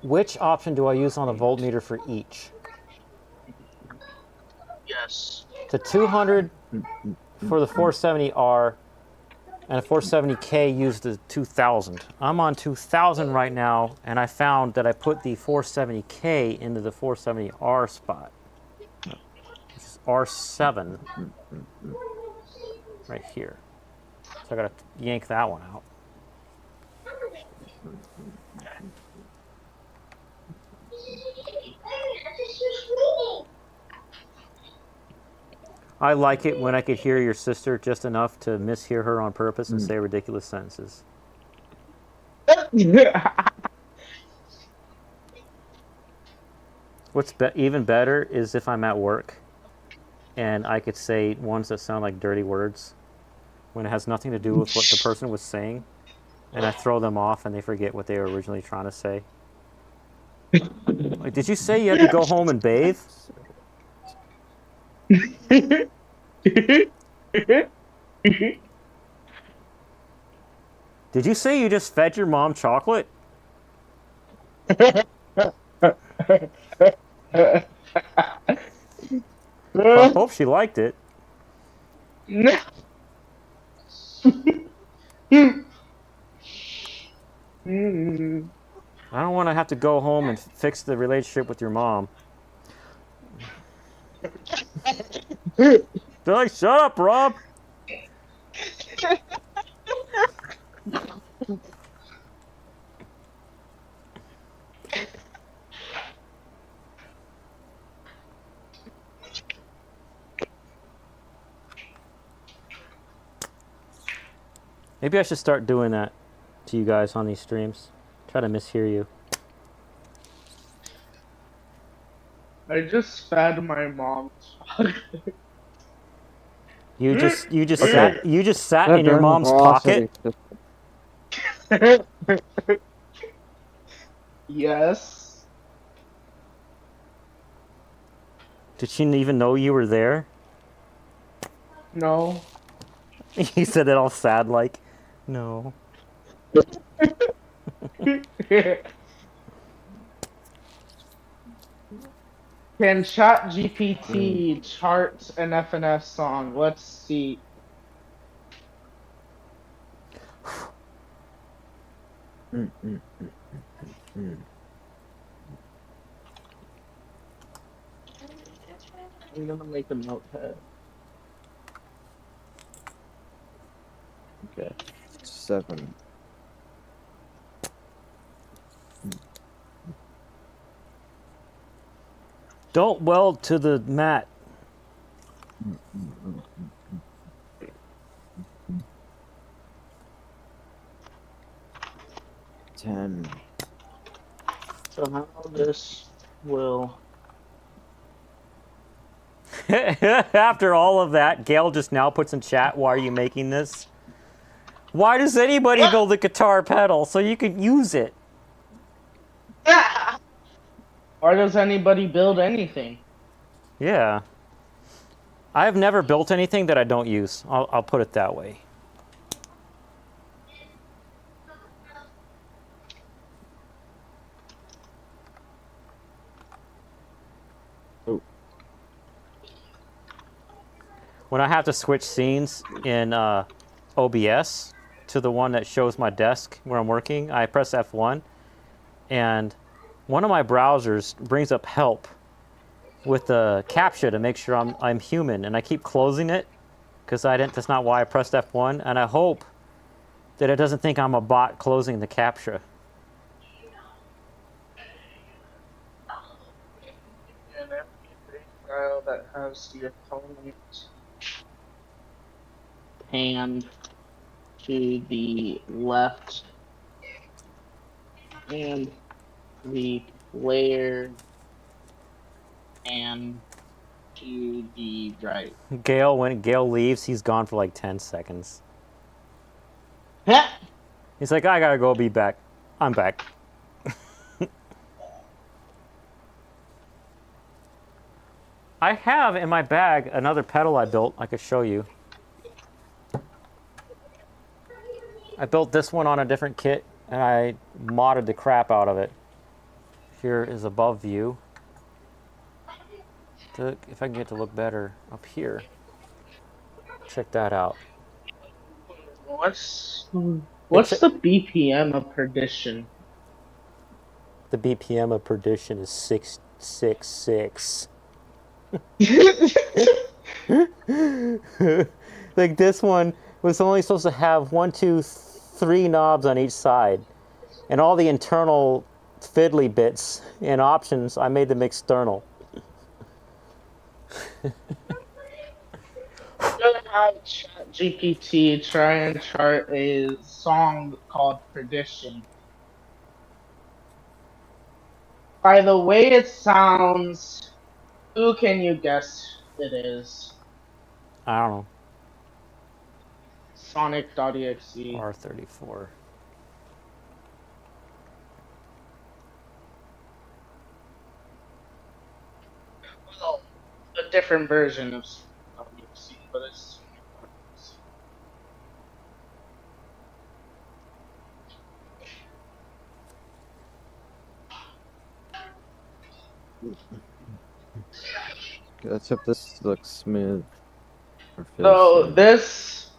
Which option do I use on the voltmeter for each? Yes. The 200 for the 470R and a 470K used the 2000. I'm on 2000 right now, and I found that I put the 470K into the 470R spot. This is R7 right here. So I gotta yank that one out. I like it when I could hear your sister just enough to mishear her on purpose and say ridiculous sentences. What's even better is if I'm at work and I could say ones that sound like dirty words when it has nothing to do with what the person was saying, and I throw them off and they forget what they were originally trying to say. Like, did you say you had to go home and bathe? Did you say you just fed your mom chocolate? I hope she liked it. I don't want to have to go home and fix the relationship with your mom. They're like, shut up, Rob. Maybe I should start doing that to you guys on these streams. Try to mishear you. I just fed my mom chocolate. You just sat in your mom's pocket. Yes. Did she even know you were there? No. He said it all sad like, no. Can ChatGPT chart an FNF song? Let's see. I'm gonna make a notepad. Okay. 7. Don't weld to the mat. 10. So how this will... After all of that, Gail just now puts in chat, why are you making this? Why does anybody build a guitar pedal so you can use it? Why does anybody build anything? Yeah. I've never built anything that I don't use. I'll put it that way. Oh. When I have to switch scenes in OBS to the one that shows my desk where I'm working, I press F1, and one of my browsers brings up help with the CAPTCHA to make sure I'm human, and I keep closing it because that's not why I pressed F1, and I hope that it doesn't think I'm a bot closing the CAPTCHA. An MP3 file that has the opponent hand to the left and the player and to the right. When Gail leaves, he's gone for like 10 seconds. Ha! He's like, I gotta go, be back. I'm back. I have in my bag another pedal I built. I could show you. I built this one on a different kit, and I modded the crap out of it. Here is above view. If I can get to look better up here. Check that out. What's the BPM of perdition? The BPM of perdition is 666. Like this one was only supposed to have 1, 2, 3 knobs on each side, and all the internal fiddly bits and options I made them external. I'm gonna have ChatGPT try and chart a song called Perdition. By the way it sounds, who can you guess it is? I don't know. Sonic.exe. R34. Well, a different version of Sonic.exe, but it's Let's hope this looks smooth. so this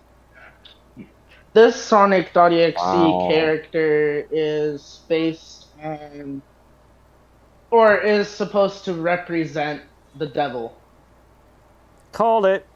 Sonic.exe Wow. character is based on, or is supposed to represent the devil. Called it.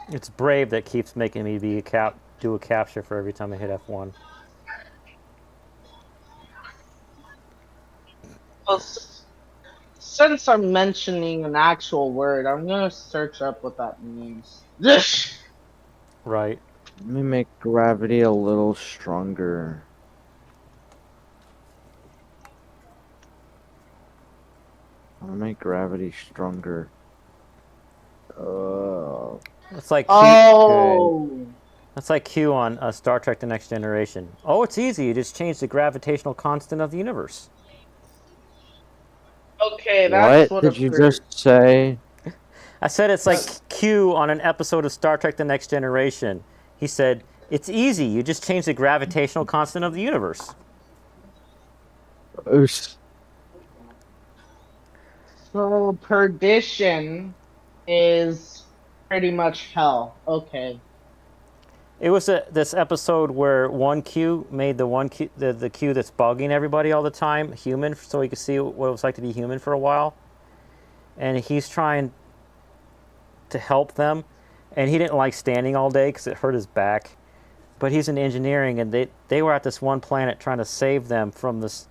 It's Brave that keeps making me do a capture for every time I hit F1. Well, since I'm mentioning an actual word, I'm gonna search up what that means. Right. Let me make gravity a little stronger. I'll make gravity stronger. It's like Q. Oh. That's like Q on Star Trek: The Next Generation. Oh, it's easy. You just change the gravitational constant of the universe. Okay, that's What what did you occurred. just say? I said it's like Q on an episode of Star Trek: The Next Generation. He said, it's easy. You just change the gravitational constant of the universe. Oosh. So perdition is pretty much hell. Okay. It was this episode where one Q made the Q that's bugging everybody all the time human, so he could see what it was like to be human for a while. And he's trying to help them, and he didn't like standing all day because it hurt his back. But he's in engineering, and they were at this one planet trying to save them from this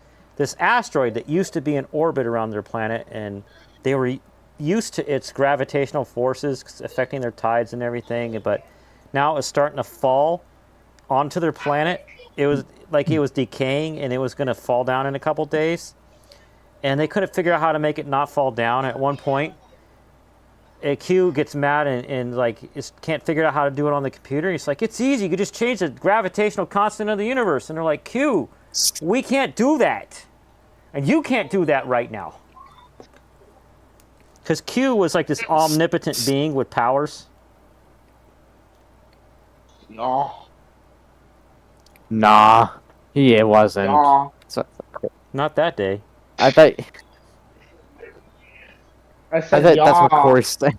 asteroid that used to be in orbit around their planet, and they were used to its gravitational forces affecting their tides and everything. But now it was starting to fall onto their planet. It was like it was decaying, and it was going to fall down in a couple days. And they couldn't figure out how to make it not fall down. At one point, Q gets mad and like can't figure out how to do it on the computer. He's like, it's easy. You could just change the gravitational constant of the universe. And they're like, Q, we can't do that. And you can't do that right now. Because Q was like this omnipotent being with powers. No. Nah, it wasn't. No. Not that day. I thought I said that's what yaw. Corey said.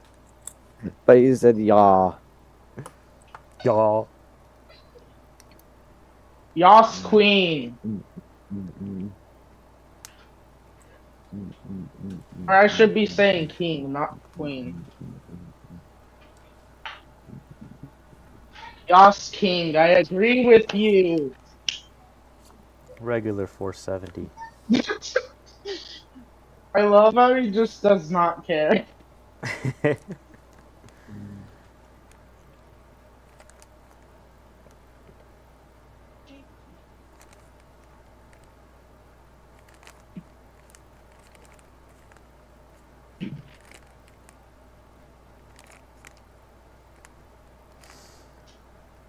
But you said yaw. Y'all. Yas queen. Or I should be saying king, not queen. Yas king, I agree with you. Regular 470. I love how he just does not care.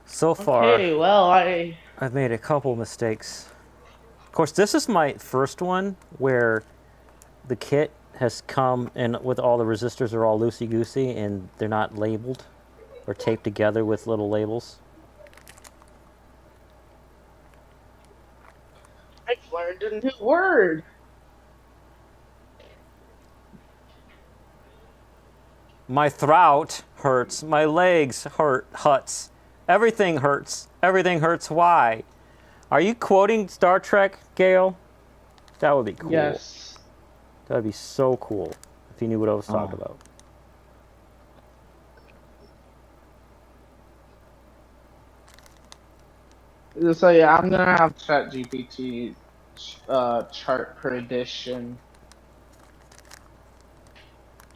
So far, Okay, well, I've made a couple mistakes. Of course, this is my first one where the kit has come and with all the resistors are all loosey-goosey and they're not labeled or taped together with little labels. I've learned a new word. My throat hurts. My legs hurts. Everything hurts. Everything hurts. Why? Are you quoting Star Trek, Gail? That would be cool. Yes. That would be so cool if you knew what I was talking about. So yeah, I'm gonna have ChatGPT chart prediction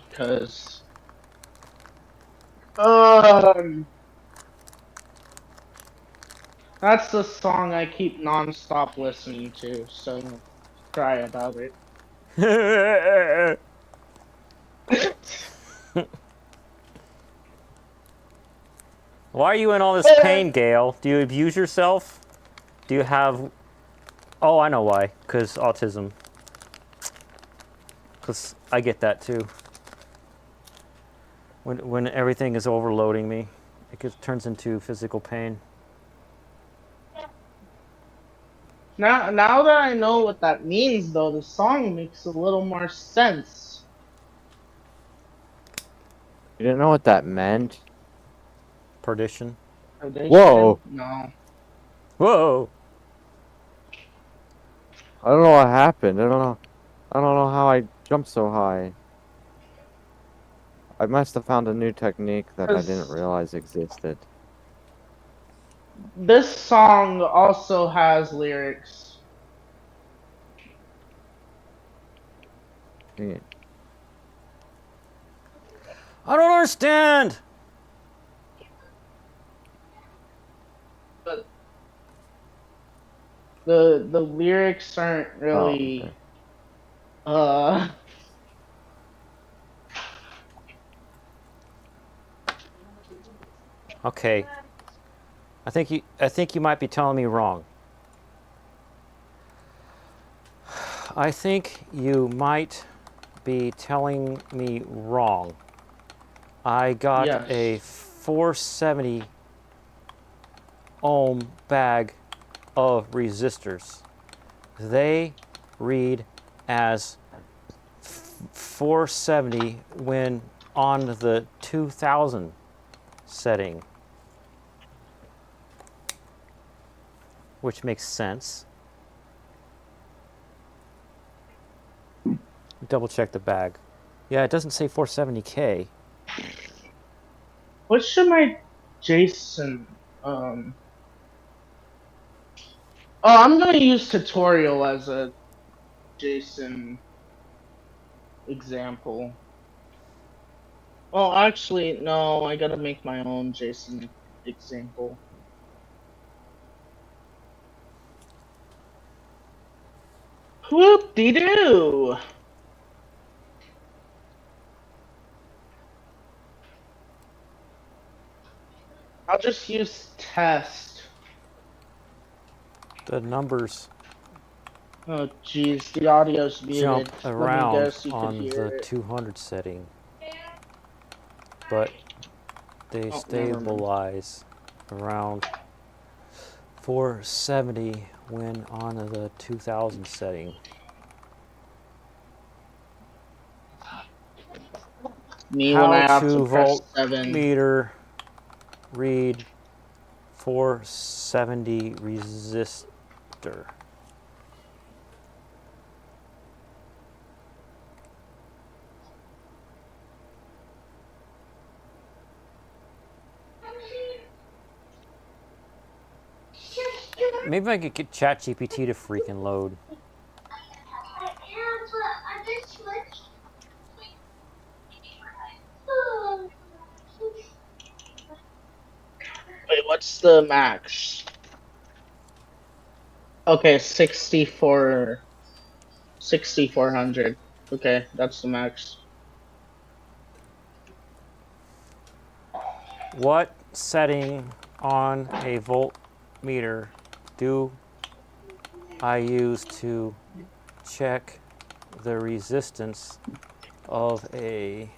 because that's the song I keep non-stop listening to. So try about it. Why are you in all this pain, Gail? Do you abuse yourself? Do you have... Oh, I know why. Because autism. Because I get that too. When everything is overloading me, it turns into physical pain. Now that I know what that means, though, the song makes a little more sense. You didn't know what that meant? Perdition. Prediction? Whoa. No. Whoa! I don't know what happened. I don't know how I jumped so high. I must have found a new technique that I didn't realize existed. This song also has lyrics. Dang it. I don't understand! But the lyrics aren't really Okay. I think you might be telling me wrong. I think you might be telling me wrong. I got Yes. a 470 ohm bag of resistors. They read as 470 when on the 2000 setting, which makes sense. Double check the bag. Yeah, it doesn't say 470K. What should my Jason Oh, I'm gonna use tutorial as a Jason example. Oh, actually, no, I gotta make my own Jason example. Whoop-de-doo! I'll just use test. The numbers Oh, jeez, the audio's muted. jump Let me around guess you could on hear the it. 200 setting, but they Oh, never mind. stabilize around 470 when on the 2000 setting. Me when I How have to to press 7. voltmeter read 470 resistor. Maybe I could get ChatGPT to freaking load. Wait, what's the max? Okay, 6400. Okay, that's the max. What setting on a voltmeter do I use to check the resistance of a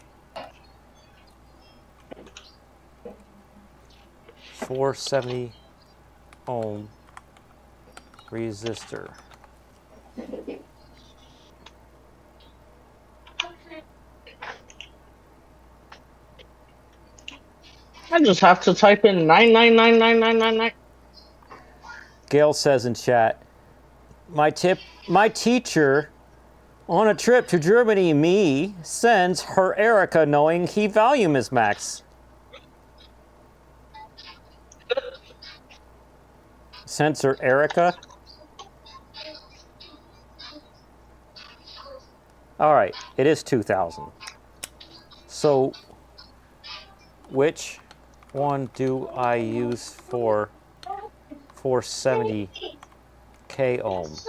470 ohm resistor? I just have to type in 9999999. Gail says in chat, my teacher on a trip to Germany, me, sends her Erica knowing key volume is max. Sensor Erica. All right, it is 2000. So which one do I use for 470 K ohm?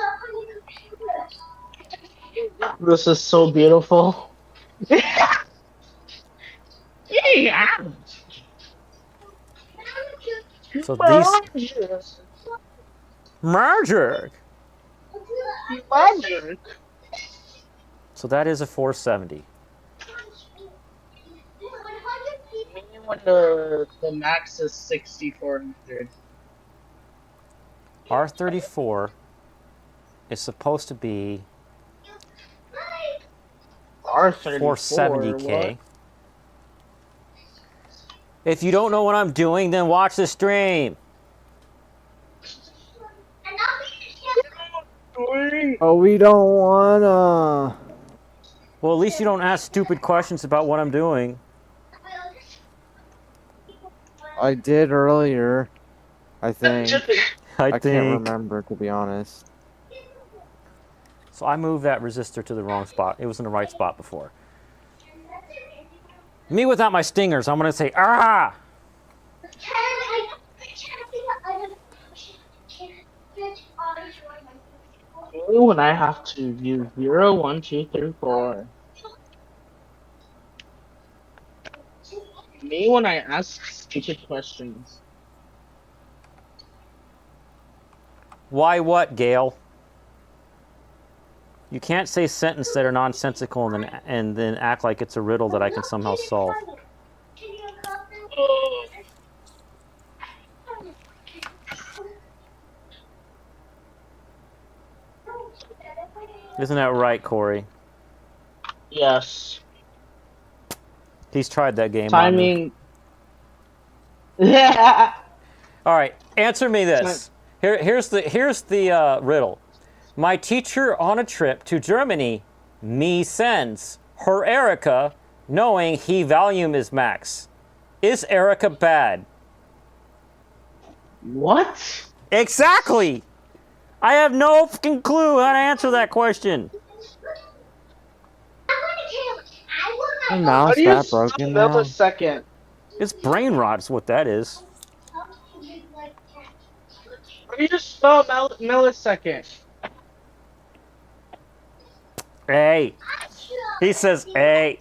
This is so beautiful. Yeah. So these Magic. magic. Magic. So that is a 470. When the max is 6400. R34 is supposed to be R34. 470K. What? If you don't know what I'm doing, then watch the stream. Oh, we don't wanna. Well, at least you don't ask stupid questions about what I'm doing. I did earlier. I think. I can't remember, to be honest. So I moved that resistor to the wrong spot. It was in the right spot before. Me without my stingers, I'm gonna say, ah! When I have to use 0, 1, 2, 3, 4. Me when I ask stupid questions. Why what, Gail? You can't say sentences that are nonsensical and then act like it's a riddle that I can somehow solve. Isn't that right, Corey? Yes. He's tried that game on me. Timing. Yeah. All right, answer me this. Here's the riddle. My teacher on a trip to Germany, me sends her Erica, knowing he volume is max. Is Erica bad? What? Exactly. I have no fucking clue how to answer that question. My mouse How do you that spell broken now? millisecond? It's brain rot is what that is. How do you spell millisecond? Hey. He says hey.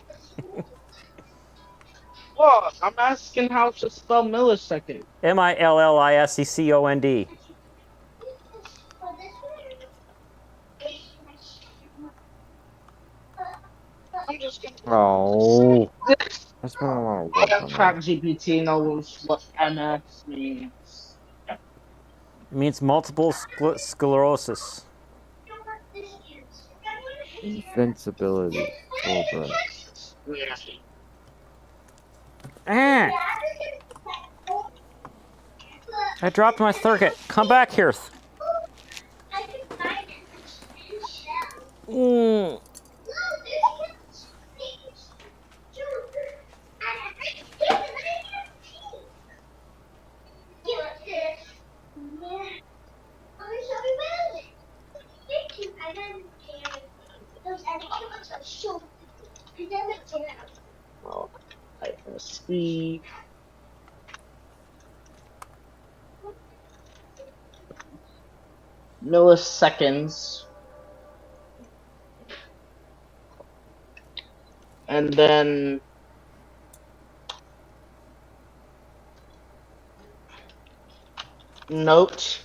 Well, I'm asking how to spell millisecond. MILLISECOND. I'm just gonna. Oh. I spent a lot of I work have on that. ChatGPT knows what MS means. It means multiple sclerosis. Invincibility. Oh, bro. Ah. I dropped my circuit. Come back here. Mm. Oh, I can speed. Milliseconds. And then note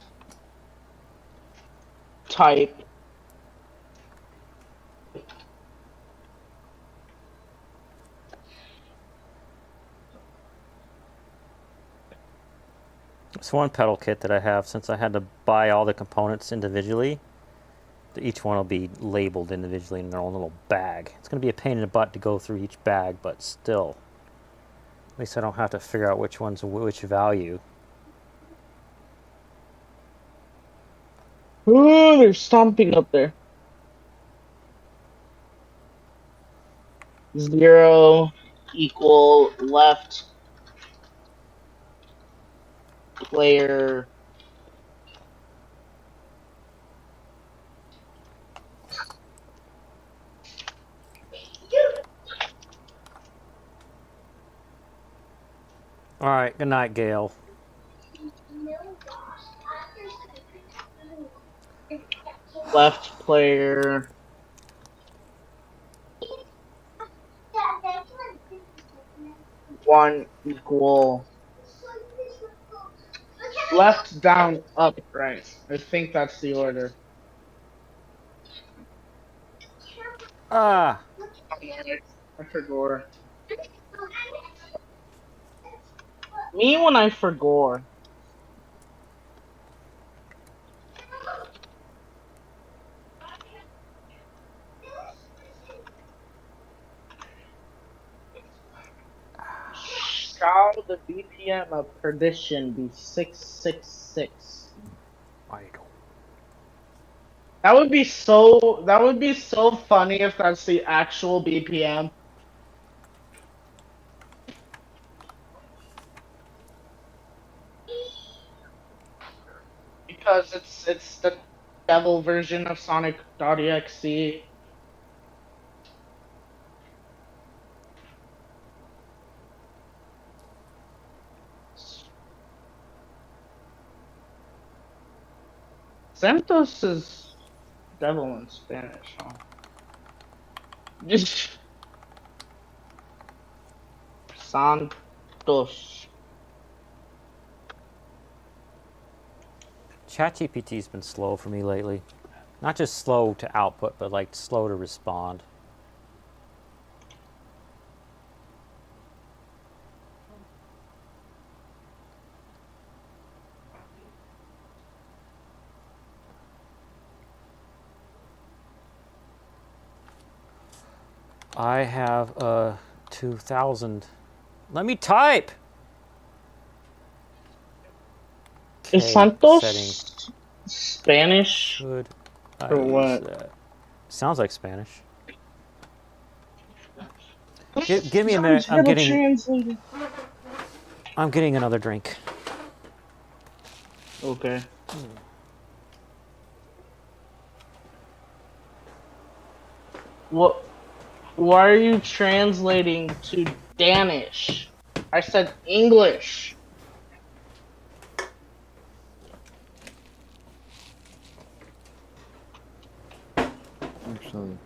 type It's one pedal kit that I have since I had to buy all the components individually. Each one will be labeled individually in their own little bag. It's going to be a pain in the butt to go through each bag, but still. At least I don't have to figure out which one's which value. Ooh, they're stomping up there. 0 equal left player All right, good night, Gail. left player 1 equal left down up right. I think that's the order. Ah. I forgot. Me when I forgot. Shall the BPM of perdition be 666? I don't. That would be so funny if that's the actual BPM. Because it's the devil version of Sonic.exe. Santos is devil in Spanish, huh? Just San Santos. ChatGPT's been slow for me lately. Not just slow to output, but like slow to respond. I have a 2000. Let me type! Is Okay, Santos setting. Spanish Should I or use what? that? Sounds like Spanish. Give me a minute. I'm getting another drink. Okay. What? Why are you translating to Danish? I said English. Actually,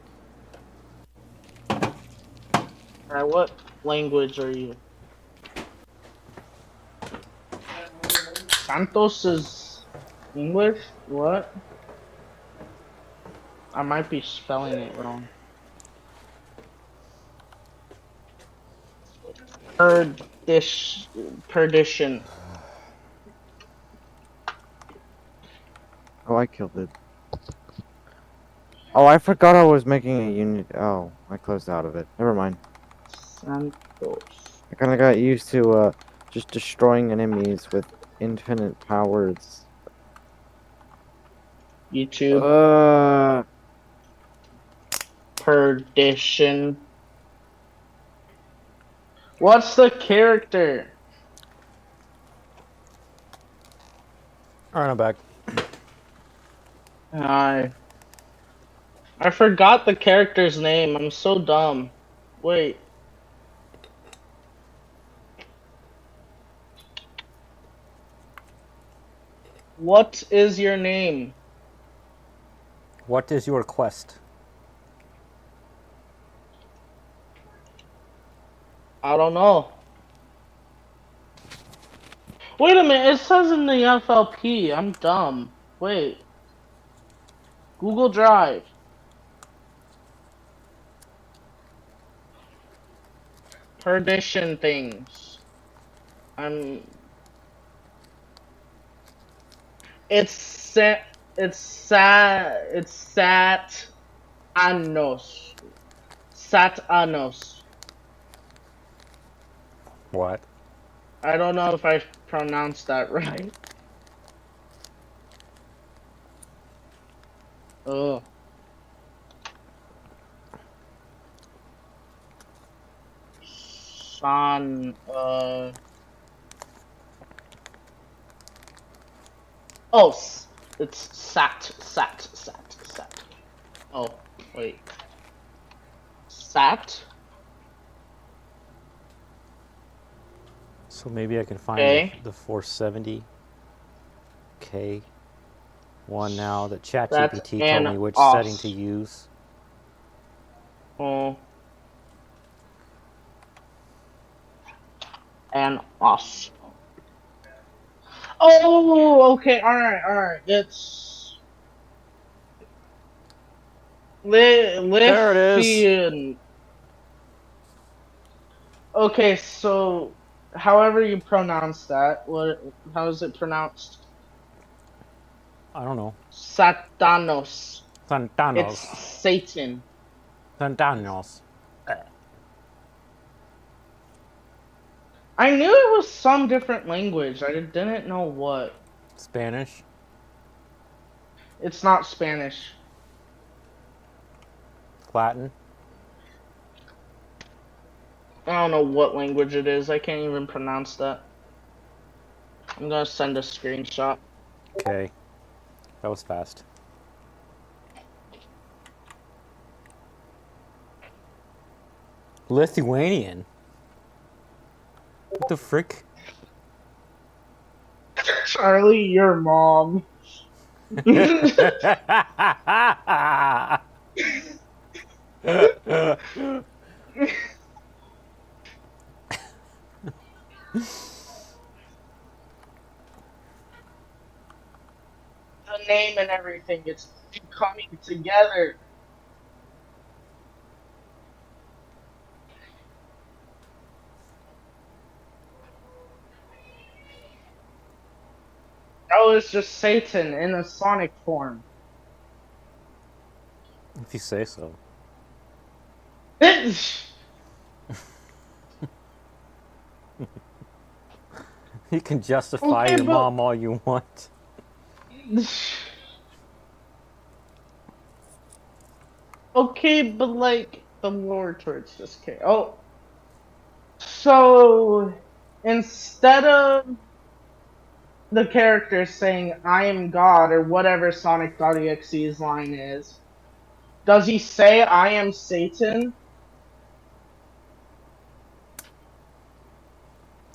Alright, what language are you? Santos is English? What? I might be spelling it wrong. Perdition. oh, I killed it. Oh, I forgot I was making a unit. Oh, I closed out of it. Never mind. Santos. I kind of got used to just destroying enemies with infinite powers. YouTube. Perdition. What's the character? Alright, I'm back. I forgot the character's name. I'm so dumb. Wait. What is your name? What is your quest? I don't know. Wait a minute, it says in the FLP. I'm dumb. Wait. Google Drive. Perdition things. It's Satanos. Satanos. What? I don't know if I pronounced that right. Oh. Oh, it's Sat. Oh, wait. Sat? So maybe I can find the 470K one now that ChatGPT told me which setting to use. Oh. And os. Oh, okay, alright. It's There it Lithian. Okay, so however you pronounce that, how is it pronounced? I don't know. Satanos. Santanos. It's Satan. Santanos. I knew it was some different language. I didn't know what. Spanish. It's not Spanish. Latin. I don't know what language it is. I can't even pronounce that. I'm gonna send a screenshot. Okay. That was fast. Lithuanian. What the frick? Charlie, your mom. everything. It's coming together. That was just Satan in a sonic form. If you say so. You can justify Okay, your but mom all you want. okay, but like the lower towards this case. Oh, so instead of the character saying "I am God" or whatever Sonic.exe's line is, does he say "I am Satan"?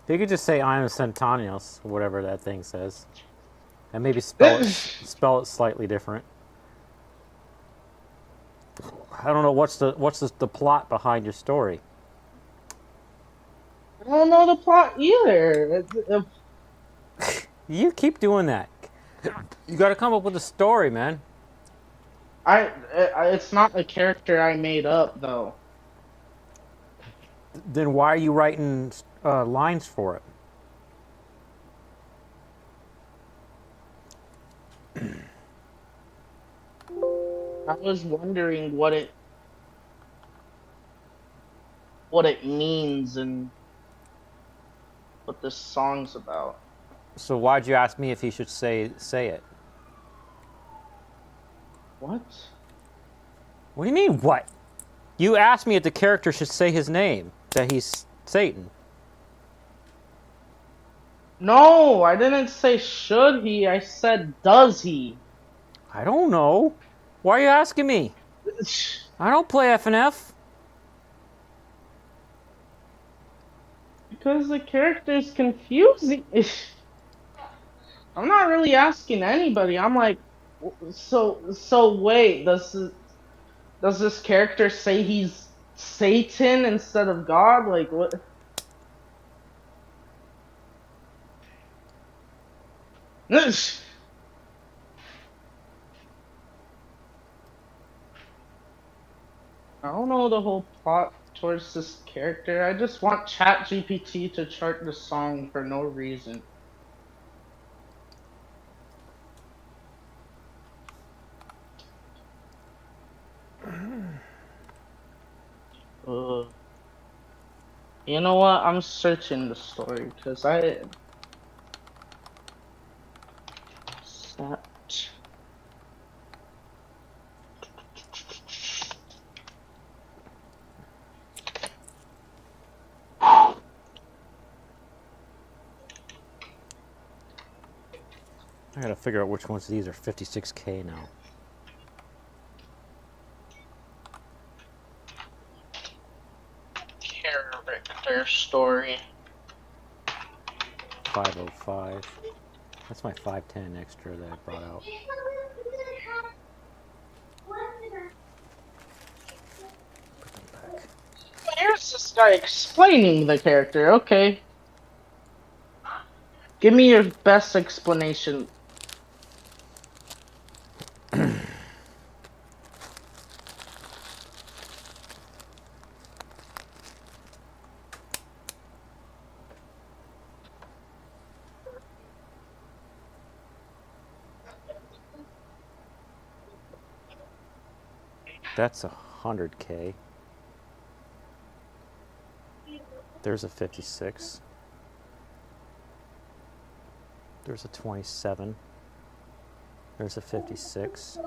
You could just say I am Centanios, whatever that thing says. And maybe spell it slightly different. I don't know what's the plot behind your story. I don't know the plot either. You keep doing that. You got to come up with a story, man. It's not a character I made up though. Then why are you writing lines for it? I was wondering what it means and what this song's about. So why'd you ask me if he should say it? What? What do you mean, what? You asked me if the character should say his name, that he's Satan. No, I didn't say should he. I said does he. I don't know. Why are you asking me? I don't play FNF. Because the character's confusing. I'm not really asking anybody. I'm like, so wait, does this character say he's Satan instead of God? Like what? I don't know the whole plot towards this character. I just want ChatGPT to chart the song for no reason. You know what? I'm searching the story because I. Sat. I gotta figure out which ones of these are 56K now. Character story. 505. That's my 510 extra that I brought out. Here's this guy explaining the character. Okay. Give me your best explanation. That's 100K. There's a 56. There's a 27. There's a 56.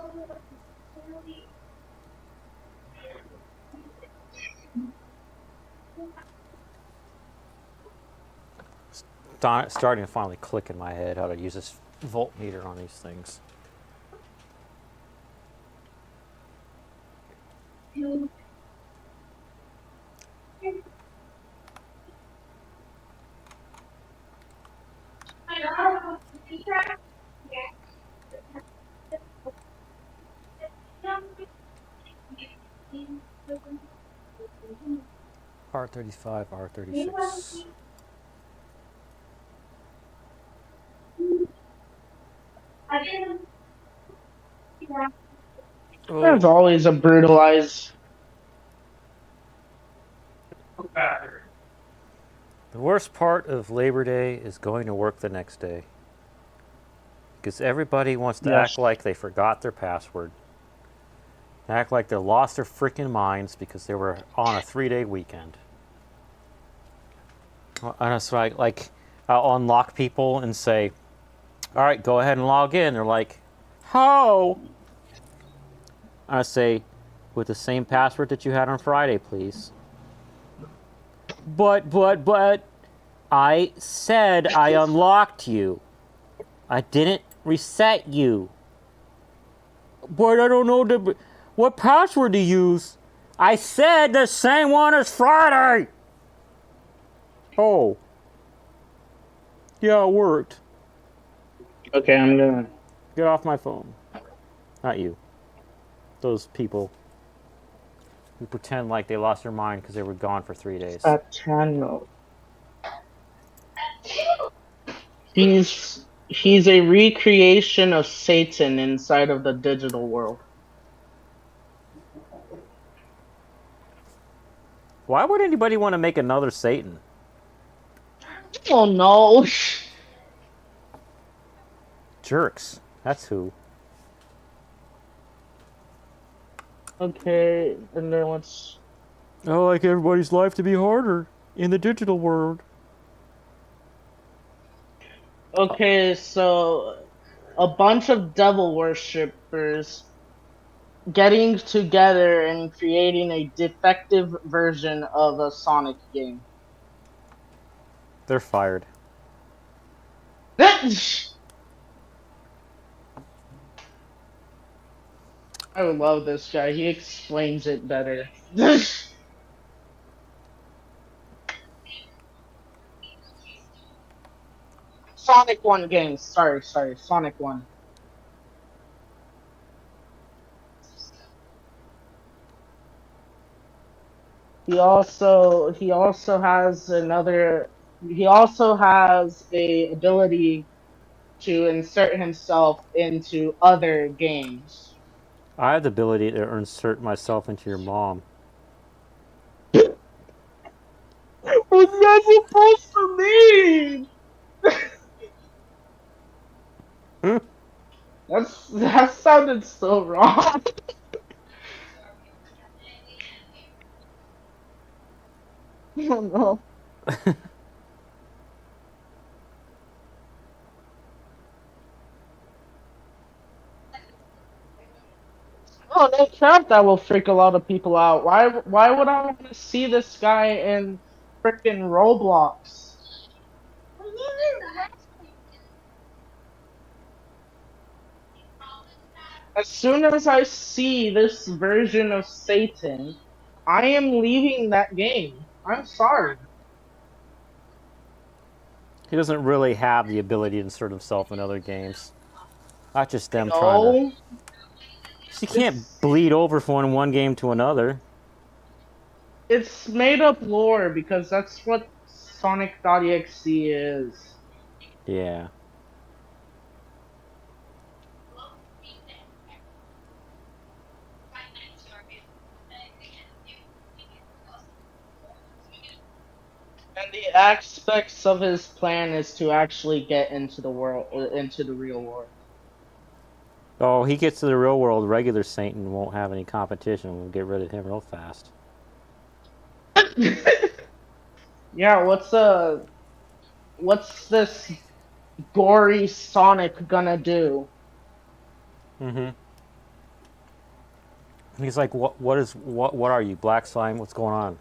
Starting to finally click in my head how to use this voltmeter on these things. R35, R36. There's always a brutalized. The worst part of Labor Day is going to work the next day. Because everybody wants to act like they forgot their password. Act like they lost their freaking minds because they were on a 3-day weekend. And so I'll unlock people and say, all right, go ahead and log in. They're like, how? I say, with the same password that you had on Friday, please. But, I said I unlocked you. I didn't reset you. But I don't know what password to use. I said the same one as Friday. Oh. Yeah, it worked. Okay, I'm gonna get off my phone. Not you. Those people who pretend like they lost their mind because they were gone for 3 days. Channel. He's a recreation of Satan inside of the digital world. Why would anybody want to make another Satan? Oh no. Jerks. That's who. Okay, and then let's... I like everybody's life to be harder in the digital world. Okay, so a bunch of devil worshippers getting together and creating a defective version of a Sonic game. They're fired. I love this guy. He explains it better. Sonic 1 games. Sorry. Sonic 1. He also has a ability to insert himself into other games. I have the ability to insert myself into your mom. What's that supposed to mean? That sounded so wrong. Oh no. Oh, no crap, that will freak a lot of people out. Why would I want to see this guy in freaking Roblox? As soon as I see this version of Satan, I am leaving that game. I'm sorry. He doesn't really have the ability to insert himself in other games. Not just them trying to... He can't bleed over from one game to another. It's made up lore because that's what Sonic.exe is. Yeah. And the aspects of his plan is to actually get into the real world. Oh, he gets to the real world, regular Satan won't have any competition. We'll get rid of him real fast. Yeah, what's this gory Sonic gonna do? Mm-hmm. He's like, what are you, black slime? What's going on?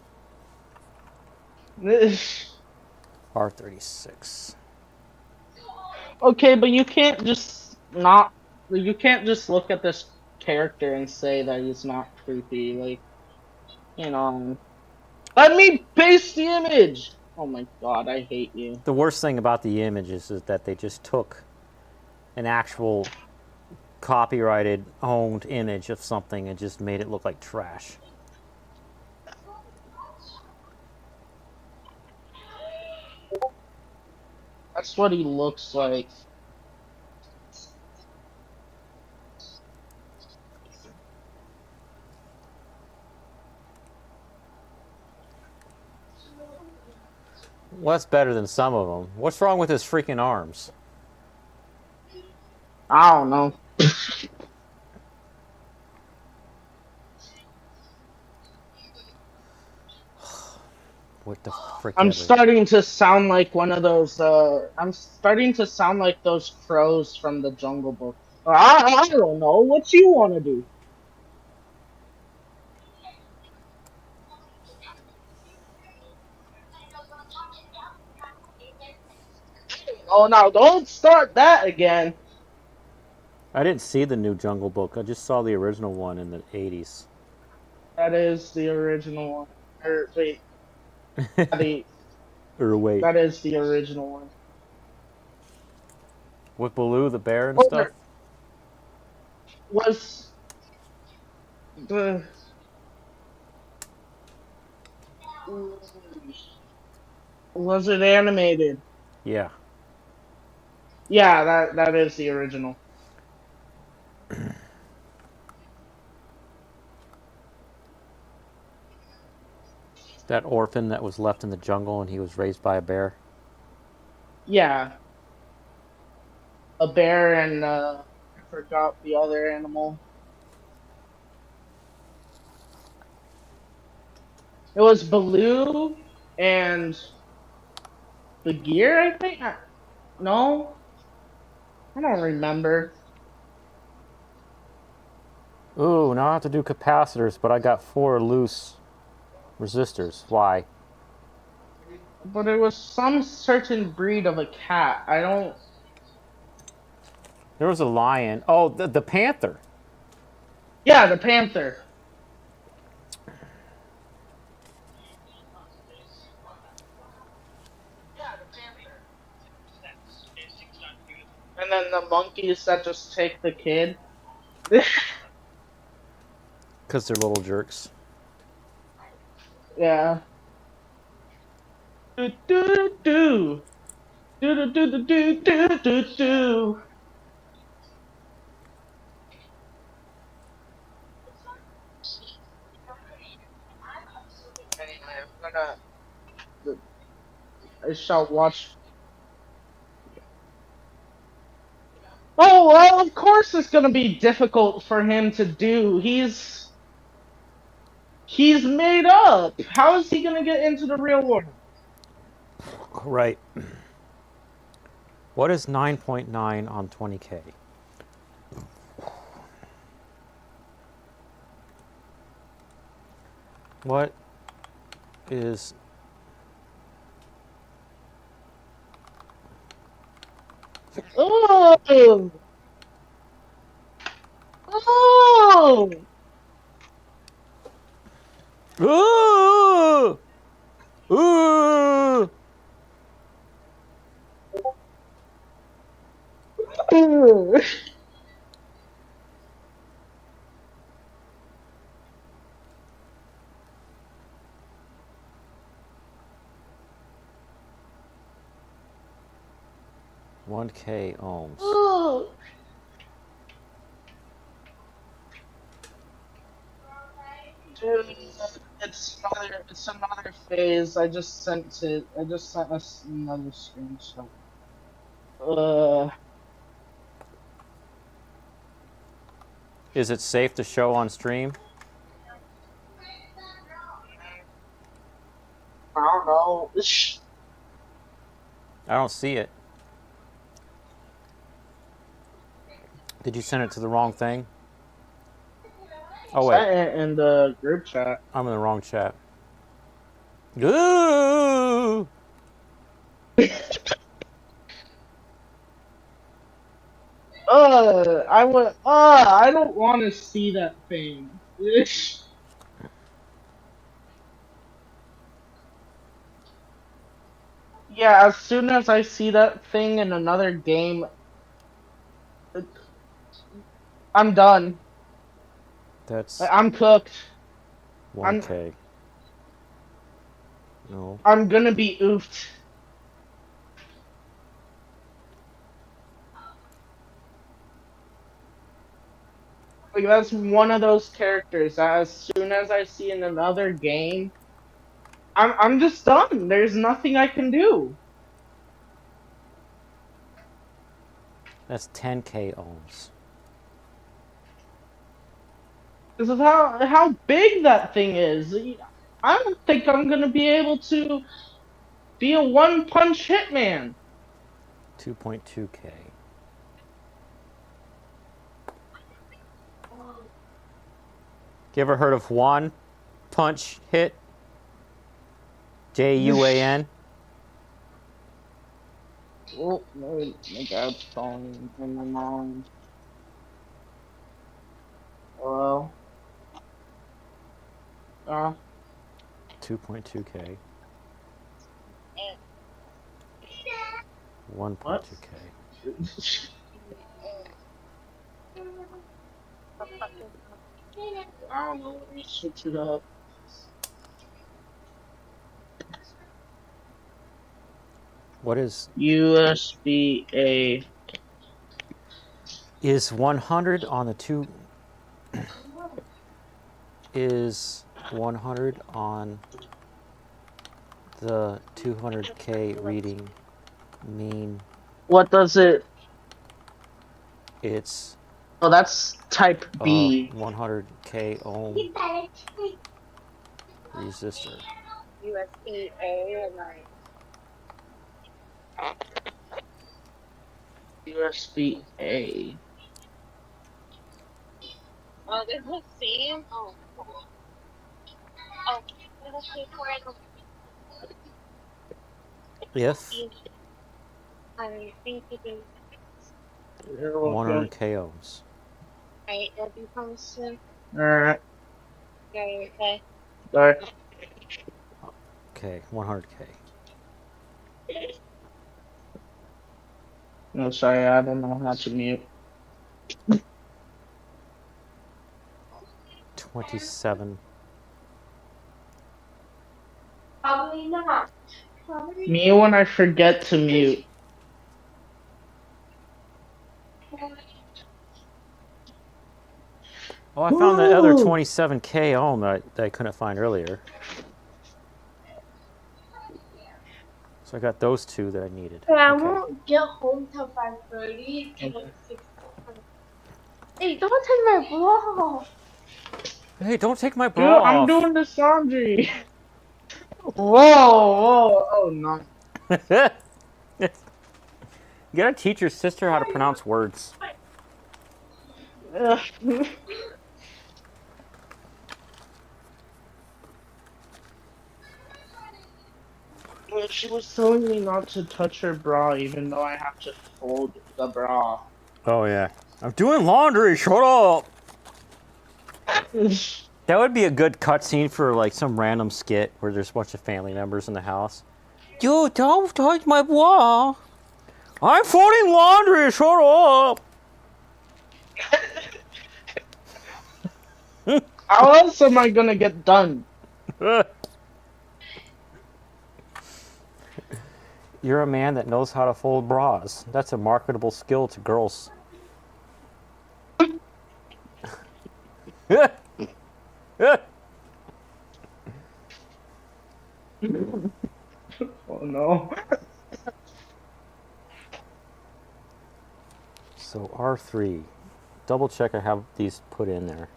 R36. Okay, but you can't just look at this character and say that he's not creepy. Like, let me paste the image. Oh my god, I hate you. The worst thing about the images is that they just took an actual copyrighted, owned image of something and just made it look like trash. That's what he looks like. Well, that's better than some of them. What's wrong with his freaking arms? I don't know. What the frick I'm ever? starting to sound like one of those. I'm starting to sound like those crows from the Jungle Book. I don't know what you want to do. Oh, now don't start that again. I didn't see the new Jungle Book. I just saw the original one in the 80s. That is the original one. Or wait, the Or wait. that is the original one. With Baloo the bear and stuff? Or was the was it animated? Yeah. Yeah, that is the original. That orphan that was left in the jungle and he was raised by a bear. Yeah, a bear and I forgot the other animal. It was Baloo and the gear, I think. No, I don't remember. Ooh, now I have to do capacitors, but I got 4 loose resistors. Why? But it was some certain breed of a cat. I don't. There was a lion. Oh, the panther. Yeah, the panther. And then the monkeys that just take the kid. Because they're little jerks. Yeah. Do do do do do do do do do do. Anyway, I shall watch. Oh well, of course it's gonna be difficult for him to do. He's made up. How is he gonna get into the real world? Right. What is 9.9 on 20K? What is... Oh! Oh! Ooh! Ooh! 1K ohms. Oh! Dude, it's another phase. I just sent us another screenshot. Is it safe to show on stream? I don't know. I don't see it. Did you send it to the wrong thing? Oh wait, Sent it in the group chat. I'm in the wrong chat. Ooh! I don't want to see that thing. Yeah, as soon as I see that thing in another game, I'm done. That's I'm cooked. 1K. No. I'm gonna be oofed. Like that's one of those characters that as soon as I see in another game, I'm just done. There's nothing I can do. That's 10k ohms. This is how big that thing is. I don't think I'm gonna be able to be a one-punch hitman. 2.2k. You ever heard of one punch hit? Juan? Oh, my dad's calling from my mom. Hello? 2.2k. 1.2k. What? I don't know. Let me switch it up. What is USB-A. is 100 on the two? Is 100 on the 200k reading mean What does it? it's Oh, that's type B. 100k ohm resistor? USB-A and like. USB-A. Oh, there's a C? Oh. Oh, there's a C for it. If I think it is. 100k ohms. Right, it'll be from soon. Alright. Okay. Sorry. Okay, 100k. No, sorry, I don't know how to mute. 27. Probably not. Me when I forget to mute. Oh, I found the other Woo! 27k ohm that I couldn't find earlier. So I got those two that I needed. I Okay. won't get home till 5:30. Till like 6. Hey, don't take my ball. Hey, don't take my Dude, bra I'm off. doing the laundry. Whoa, oh no. You gotta teach your sister how to pronounce words. Ugh. Well, she was telling me not to touch her bra, even though I have to fold the bra. Oh yeah. I'm doing laundry. Shut up. That would be a good cutscene for like some random skit where there's a bunch of family members in the house. You don't touch my bra. I'm folding laundry. Shut up. How else am I gonna get done? You're a man that knows how to fold bras. That's a marketable skill to girls. Oh no. So R3. Double check I have these put in there.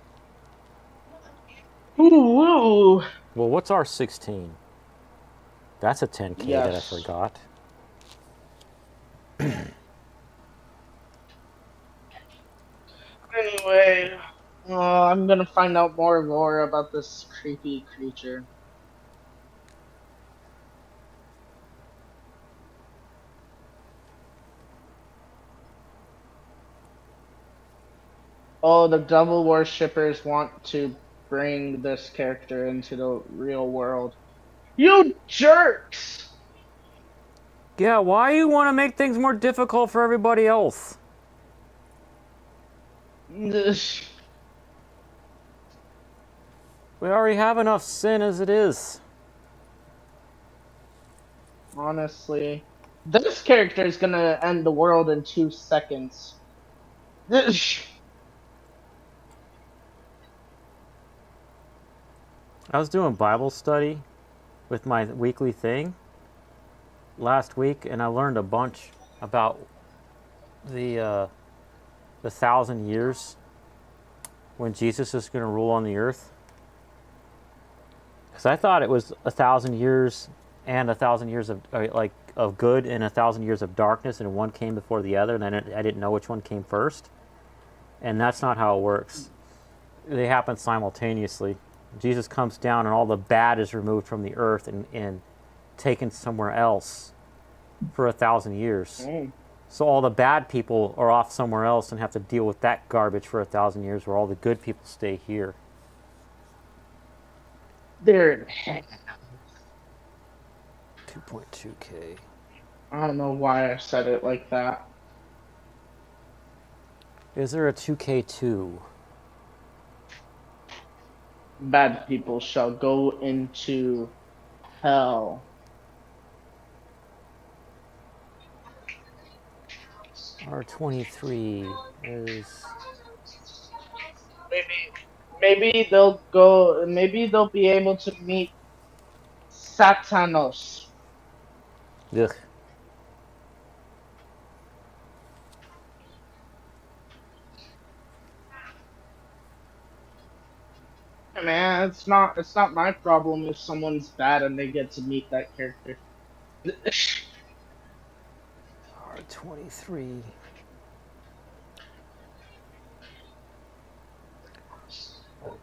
Ooh. Well, what's R16? That's a 10K that I Yes. forgot. Anyway, I'm gonna find out more lore about this creepy creature. Oh, the devil worshippers want to bring this character into the real world. You jerks! Yeah, why you want to make things more difficult for everybody else? This- We already have enough sin as it is. Honestly, this character is gonna end the world in 2 seconds. This- I was doing Bible study, with my weekly thing last week, and I learned a bunch about the 1,000 years when Jesus is going to rule on the earth. Because I thought it was 1,000 years and 1,000 years of of good and 1,000 years of darkness, and one came before the other, and I didn't know which one came first. And that's not how it works. They happen simultaneously. Jesus comes down, and all the bad is removed from the earth and taken somewhere else for 1,000 years. So all the bad people are off somewhere else and have to deal with that garbage for 1,000 years, where all the good people stay here. They're in hell. 2.2K. I don't know why I said it like that. Is there a 2K2? Bad people shall go into hell. R23 is... Maybe they'll go. Maybe they'll be able to meet Satanos. Ugh. Man, it's not my problem if someone's bad and they get to meet that character. R23. Oh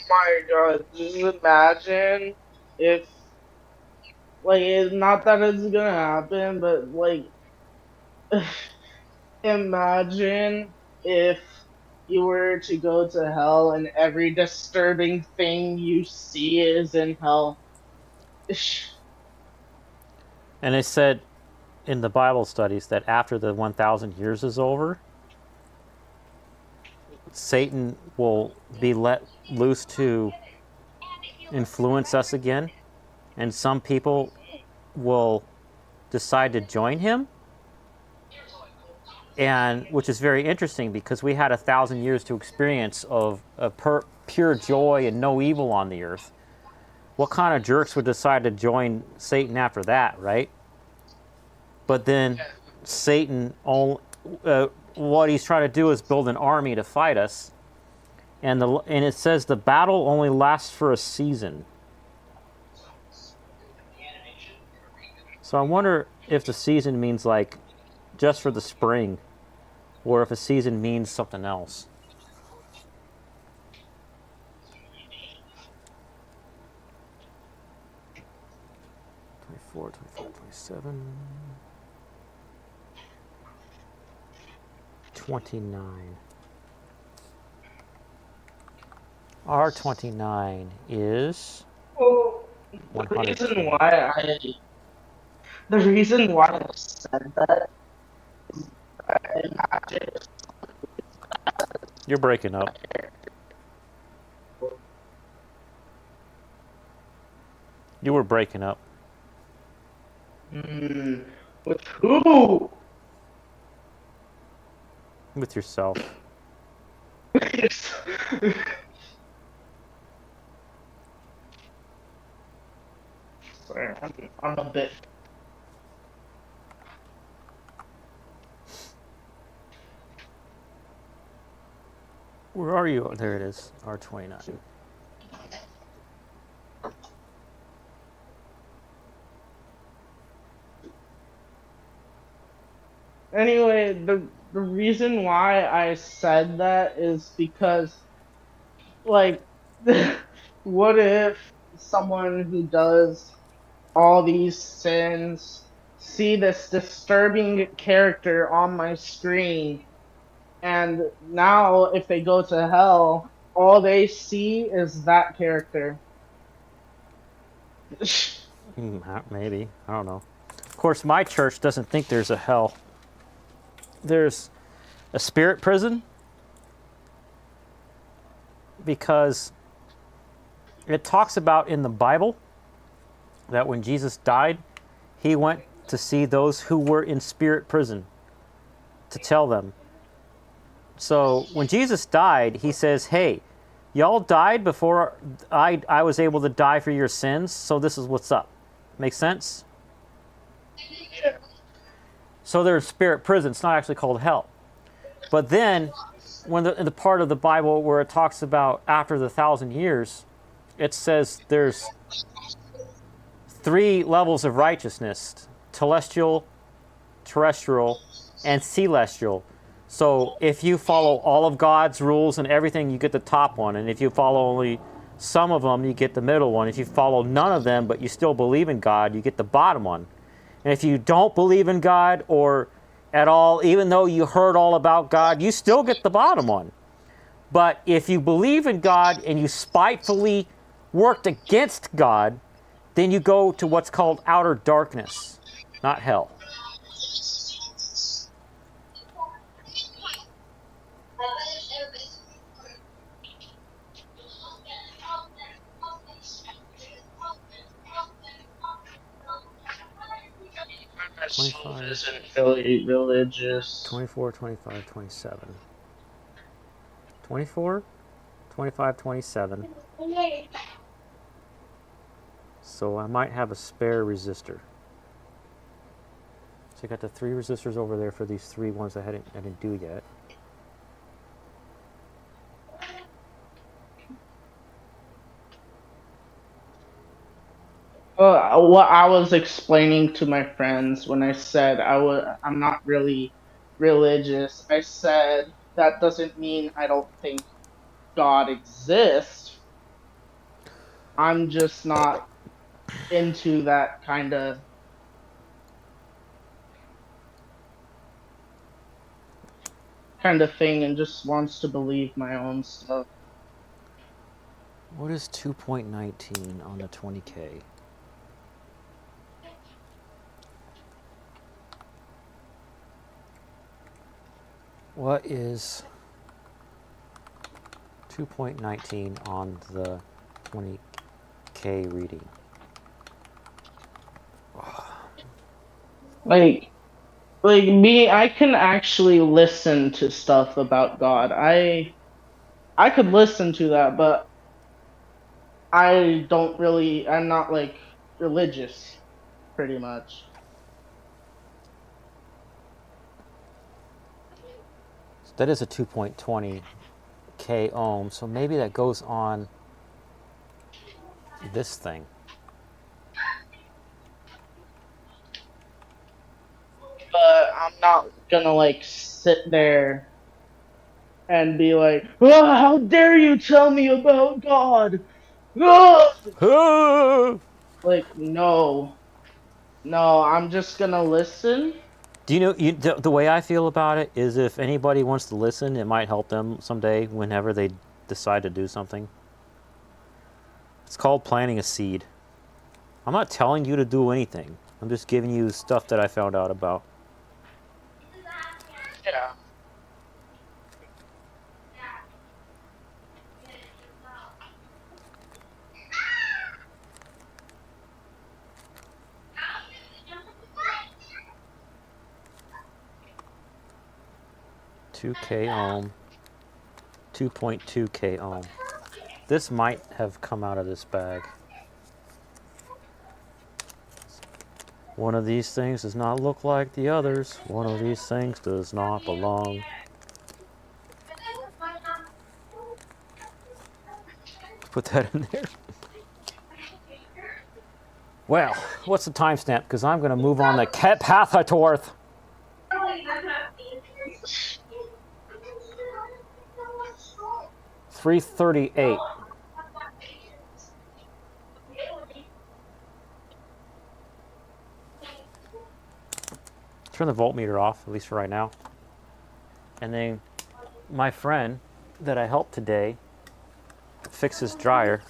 my god, just imagine if, like, it's not that it's gonna happen, but, like, imagine if you were to go to hell and every disturbing thing you see is in hell. And it said in the Bible studies that after the 1,000 years is over, Satan will be let loose to influence us again, and some people will decide to join him, and which is very interesting because we had 1,000 years to experience of pure joy and no evil on the earth. What kind of jerks would decide to join Satan after that, right? But then Satan, what he's trying to do is build an army to fight us, and it says the battle only lasts for a season. So I wonder if the season means like just for the spring, or if a season means something else. '24, 27, 29. R29 is 100. The reason why I said that is I imagine You're breaking up. You were breaking up. with who? With yourself. Sorry, I'm a bit. Where are you? Oh, there it is. R29. Anyway, the reason why I said that is because, like, what if someone who does all these sins see this disturbing character on my screen, and now if they go to hell, all they see is that character? Maybe. I don't know. Of course, my church doesn't think there's a hell. There's a spirit prison because it talks about in the Bible that when Jesus died, he went to see those who were in spirit prison to tell them. So when Jesus died, he says, hey, Y'all died before I was able to die for your sins, so this is what's up. Make sense? So there's spirit prison. It's not actually called hell. But then, when in the part of the Bible where it talks about after the 1,000 years, it says there's 3 levels of righteousness: telestial, terrestrial, and celestial. So if you follow all of God's rules and everything, you get the top one. And if you follow only some of them, you get the middle one. If you follow none of them, but you still believe in God, you get the bottom one. And if you don't believe in God or at all, even though you heard all about God, you still get the bottom one. But if you believe in God and you spitefully worked against God, then you go to what's called outer darkness, not hell. My soul 25. isn't really religious. 24, 25, 27. 24, 25, 27. So I might have a spare resistor. So I got the 3 resistors over there for these 3 ones I didn't do yet. What I was explaining to my friends when I said I'm not really religious, I said that doesn't mean I don't think God exists. I'm just not into that kind of thing and just wants to believe my own stuff. What is 2.19 on the 20K? What is 2.19 on the 20K reading? Like me, I can actually listen to stuff about God. I could listen to that, but I'm not like religious, pretty much. So that is a 2.20K ohm, so maybe that goes on this thing. But I'm not gonna like sit there and be like, oh, how dare you tell me about God? Like, no, I'm just gonna listen. Do you know, the way I feel about it is if anybody wants to listen, it might help them someday whenever they decide to do something. It's called planting a seed. I'm not telling you to do anything. I'm just giving you stuff that I found out about. Yeah. 2K ohm, 2.2K ohm. This might have come out of this bag. One of these things does not look like the others. One of these things does not belong. Put that in there. Well, what's the timestamp? Because I'm going to move on to capacitors. 3:38. Turn the voltmeter off, at least for right now. And then my friend that I helped today fix his dryer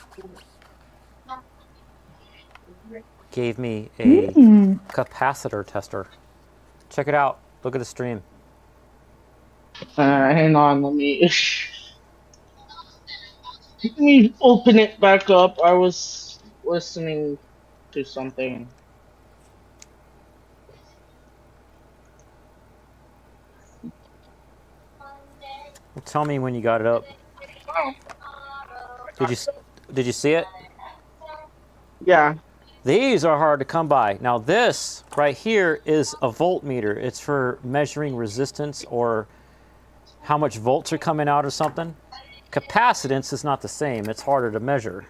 gave me a capacitor tester. Check it out. Look at the stream. Hang on, let me open it back up. I was listening to something. Well, tell me when you got it up. Did you see it? Yeah. These are hard to come by. Now this right here is a voltmeter. It's for measuring resistance or how much volts are coming out of something. Capacitance is not the same. It's harder to measure.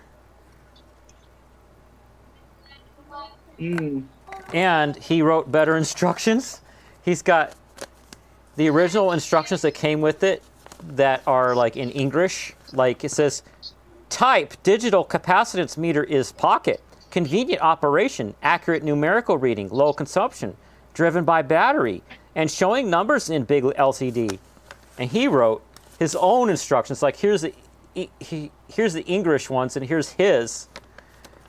And he wrote better instructions. He's got the original instructions that came with it that are like in English. Like it says, type digital capacitance meter is pocket. Convenient operation, accurate numerical reading, low consumption, driven by battery, and showing numbers in big LCD. And he wrote his own instructions. Like here's the English ones, and here's his.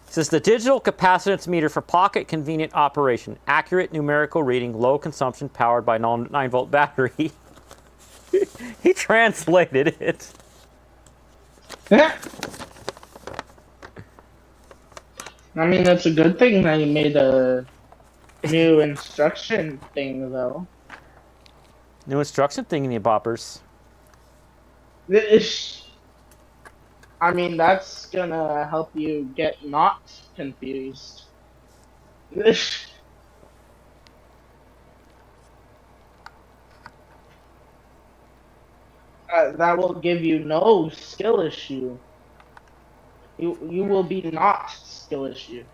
It says the digital capacitance meter for pocket convenient operation, accurate numerical reading, low consumption, powered by 9-volt battery. He translated it. I mean, that's a good thing that you made a new instruction thing, though. New instruction thingy boppers. I mean, that's gonna help you get not confused. That will give you no skill issue. You will be not skill issues.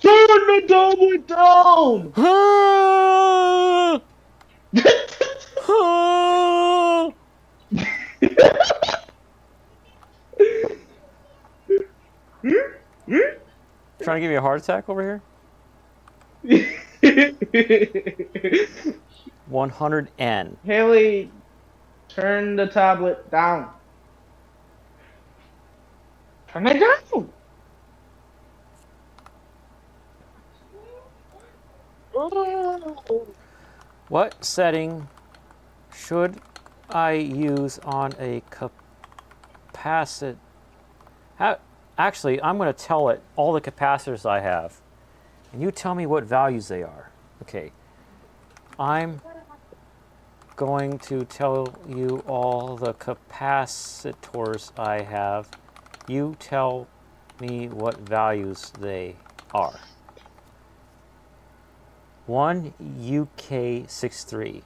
Turn the double down! Trying to give you a heart attack over here? 100N. Haley, turn the tablet down. Turn it down! What setting should I use on a capacitor? Actually, I'm going to tell it all the capacitors I have. And you tell me what values they are. Okay. I'm going to tell you all the capacitors I have. You tell me what values they are. 1 UK63.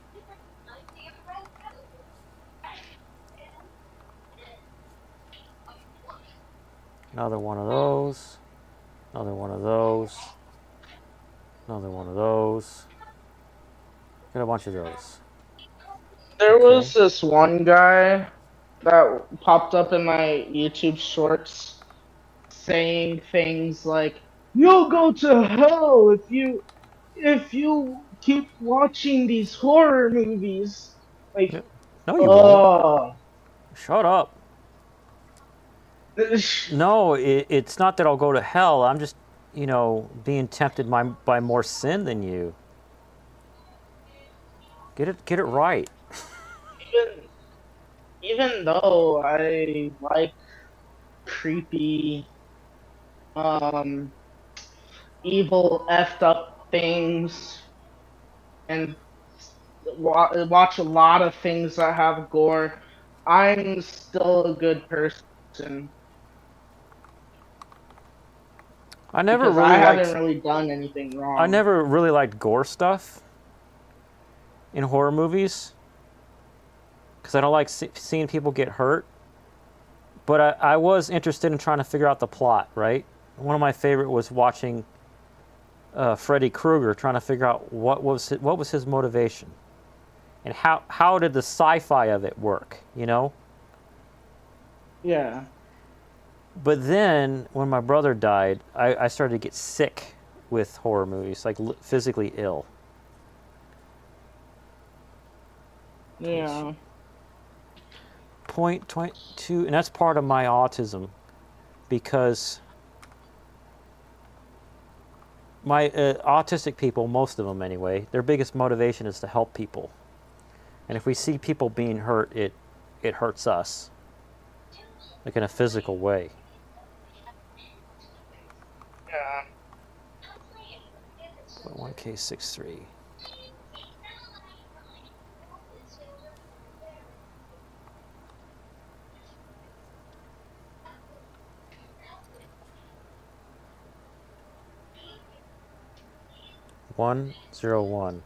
Another one of those. Another one of those. Another one of those. Got a bunch of those. There was this one guy that popped up in my YouTube shorts saying things like, "You'll go to hell if you keep watching these horror movies." Like, no, you won't. Shut up. No, it's not that I'll go to hell. I'm just, being tempted by more sin than you. Get it right. Even though I like creepy, evil, effed up things, and watch a lot of things that have gore, I'm still a good person. I haven't really done anything wrong. I never really liked gore stuff in horror movies because I don't like seeing people get hurt. But I was interested in trying to figure out the plot, right? One of my favorite was watching Freddy Krueger, trying to figure out what was his motivation, and how did the sci-fi of it work, Yeah. But then, when my brother died, I started to get sick with horror movies, like physically ill. Yeah. 0.22, and that's part of my autism, because my autistic people, most of them anyway, their biggest motivation is to help people. And if we see people being hurt, it hurts us, like in a physical way. Yeah. 1K63. 101.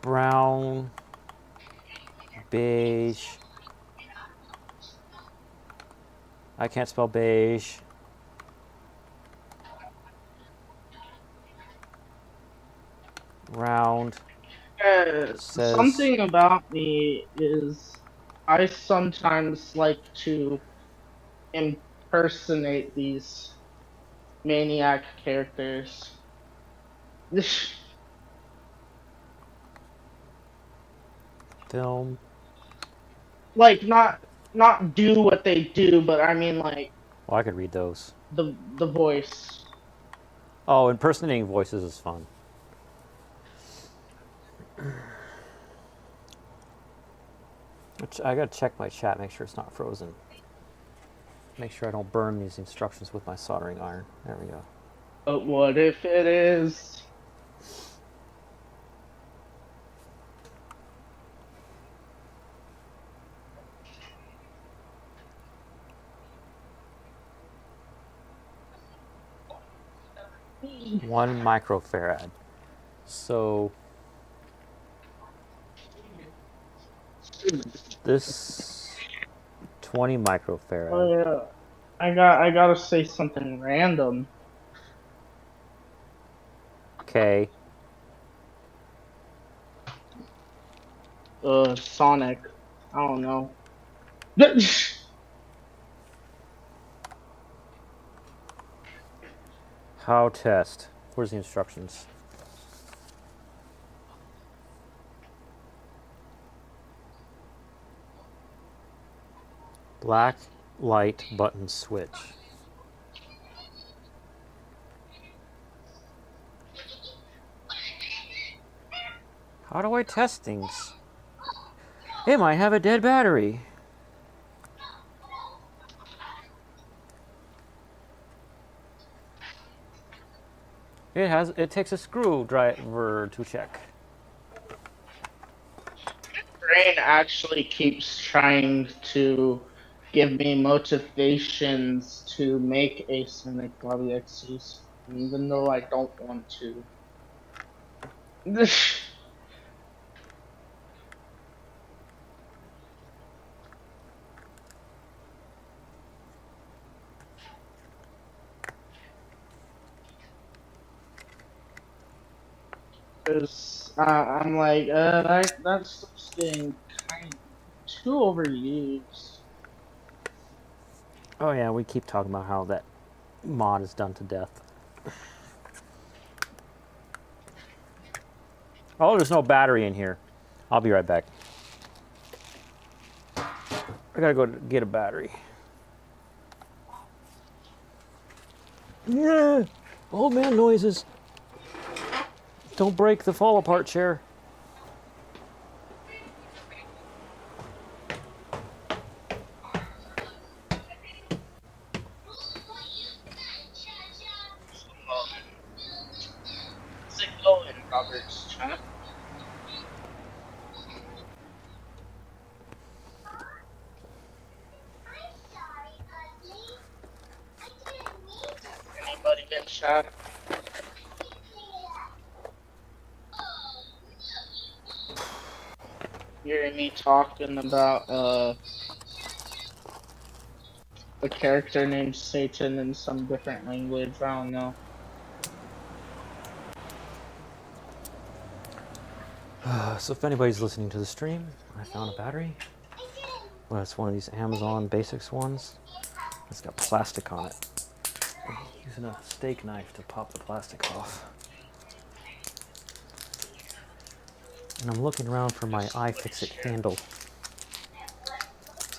Brown, beige. I can't spell beige. Round. Says Something about me is I sometimes like to impersonate these maniac characters. film. Like not do what they do, but I mean like Oh, I could read those. the voice. Oh, impersonating voices is fun. I gotta check my chat, make sure it's not frozen. Make sure I don't burn these instructions with my soldering iron. There we go. But what if it is? One microfarad. So this 20 microfarad. Oh yeah. I gotta say something random. Okay. Sonic. I don't know. How test? Where's the instructions? Black light button switch. How do I test things? It might have a dead battery. It takes a screwdriver to check. Brain actually keeps trying to give me motivations to make a Sonic Lobby X's, even though I don't want to. Cause I'm like, that's just getting kind of too overused. Oh yeah, we keep talking about how that mod is done to death. Oh, there's no battery in here. I'll be right back. I gotta go get a battery. Yeah, old man noises. Don't break the fall apart chair. How's it going, Robert's chat? Anybody in chat? Hearing me talking about a character named Satan in some different language, I don't know. So if anybody's listening to the stream, I found a battery. Well, it's one of these Amazon Basics ones. It's got plastic on it. I'm using a steak knife to pop the plastic off. And I'm looking around for my iFixit handle. So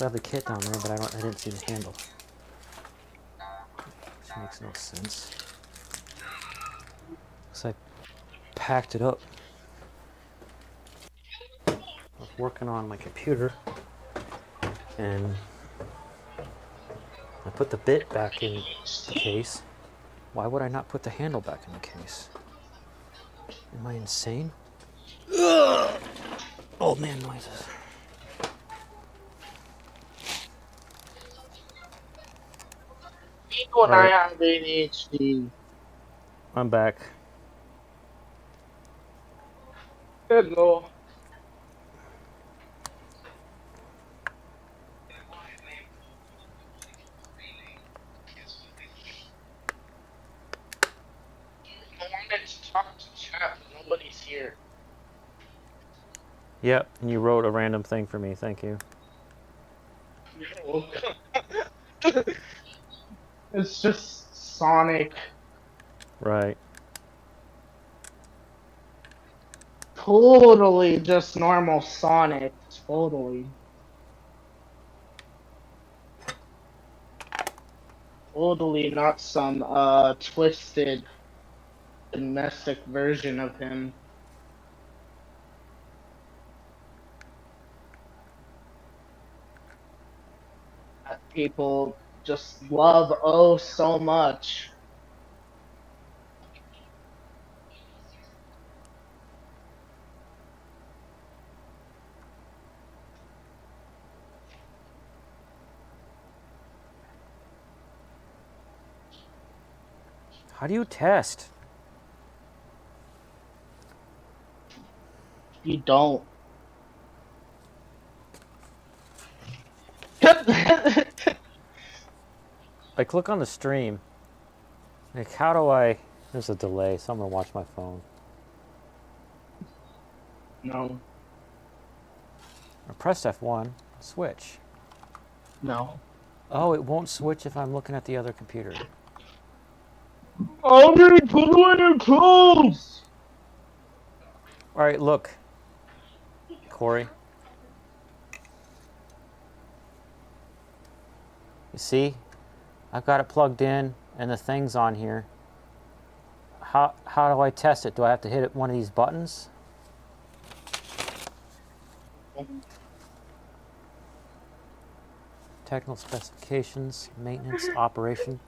I have the kit down there, but I didn't see the handle. Which makes no sense. So I packed it up. I was working on my computer, and I put the bit back in the case. Why would I not put the handle back in the case? Am I insane? Ugh! Old man noises. When I have ADHD. I'm back. Hello. I wanted to talk to chat, but nobody's here. Yep, and you wrote a random thing for me. Thank you. You're welcome. It's just Sonic. Right. Totally just normal Sonic. Totally. Totally not some twisted domestic version of him. That people just love oh so much. How do you test? You don't. I click on the stream. Like, how do I... There's a delay, so I'm going to watch my phone. No. I pressed F1. Switch. No. Oh, it won't switch if I'm looking at the other computer. I'm gonna put away your clothes! Alright, look. Corey. You see? I've got it plugged in, and the thing's on here. How do I test it? Do I have to hit one of these buttons? Technical specifications, maintenance, operation.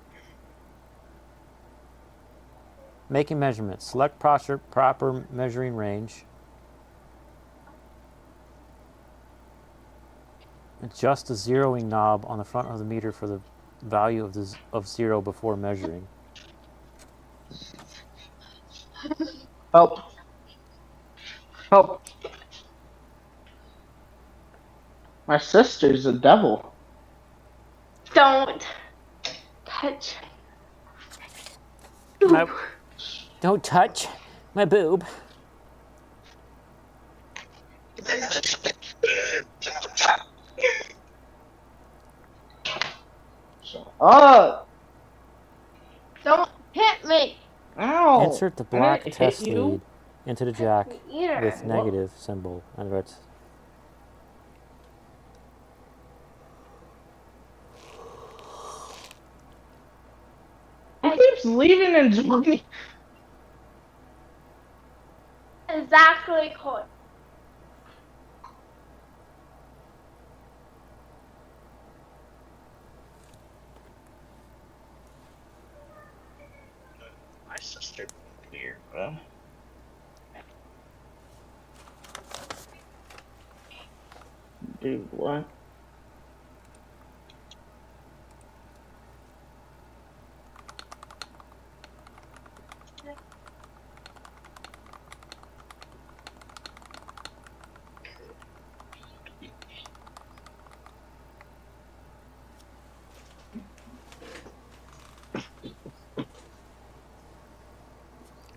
Making measurements. Select proper measuring range. Adjust the zeroing knob on the front of the meter for the value of 0 before measuring. Help. Help. My sister's a devil. Don't touch. Don't touch my boob. Shut up. Don't hit me. Ow. Insert the black didn't test hit you. lead into the jack Either. with negative symbol under it. Who keeps leaving and joining? Exactly, Corey. My sister here, bro. Dude, what?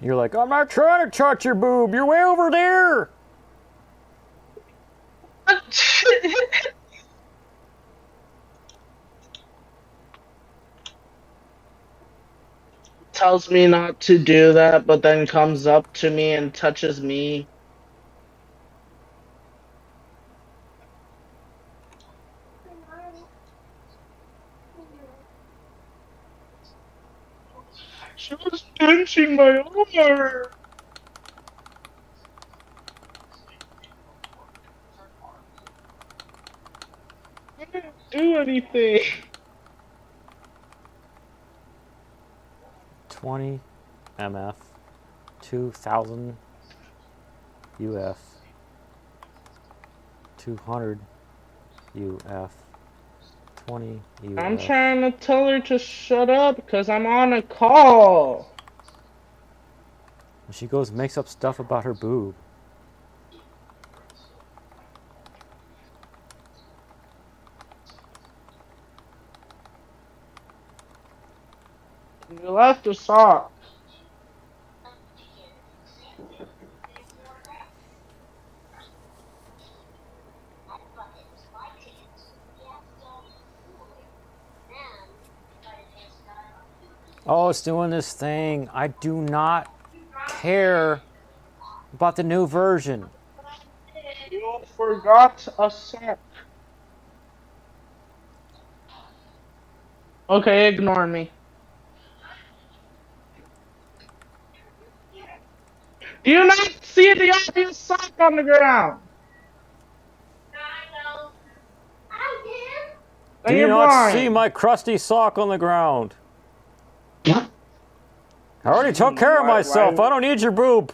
You're like, I'm not trying to touch your boob. You're way over there. Tells me not to do that, but then comes up to me and touches me. She was pinching my arm. I didn't do anything. 20 MF, 2000 UF, 200 UF, 20 UF. I'm trying to tell her to shut up because I'm on a call. And she goes makes up stuff about her boob. You left the sock. Oh, it's doing this thing. I do not care about the new version. You forgot a sock. Okay, ignore me. Do you not see the obvious sock on the ground? Do Then you you're not see blind. my crusty sock on the ground? I already took care of myself. I don't need your boob.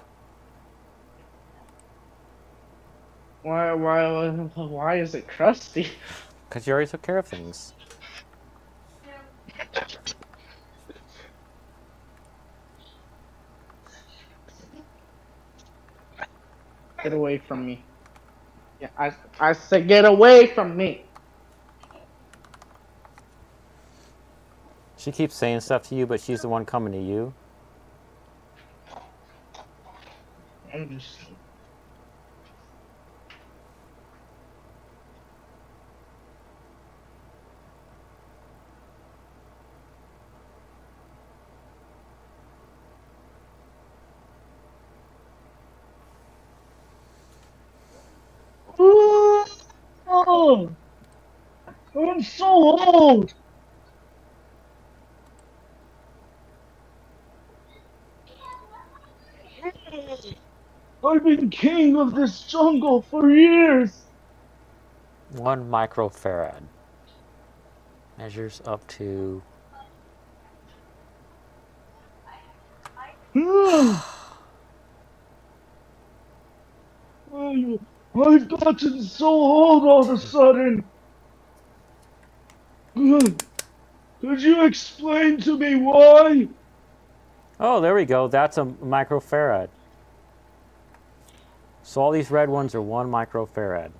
Why is it crusty? Because you already took care of things. Get away from me. Yeah, I said get away from me. She keeps saying stuff to you, but she's the one coming to you. I'm just. Oh, I'm so old. I've been king of this jungle for years. 1 microfarad. Measures up to... I've gotten so old all of a sudden. Could you explain to me why? Oh, there we go. That's a microfarad. So all these red ones are 1 microfarad.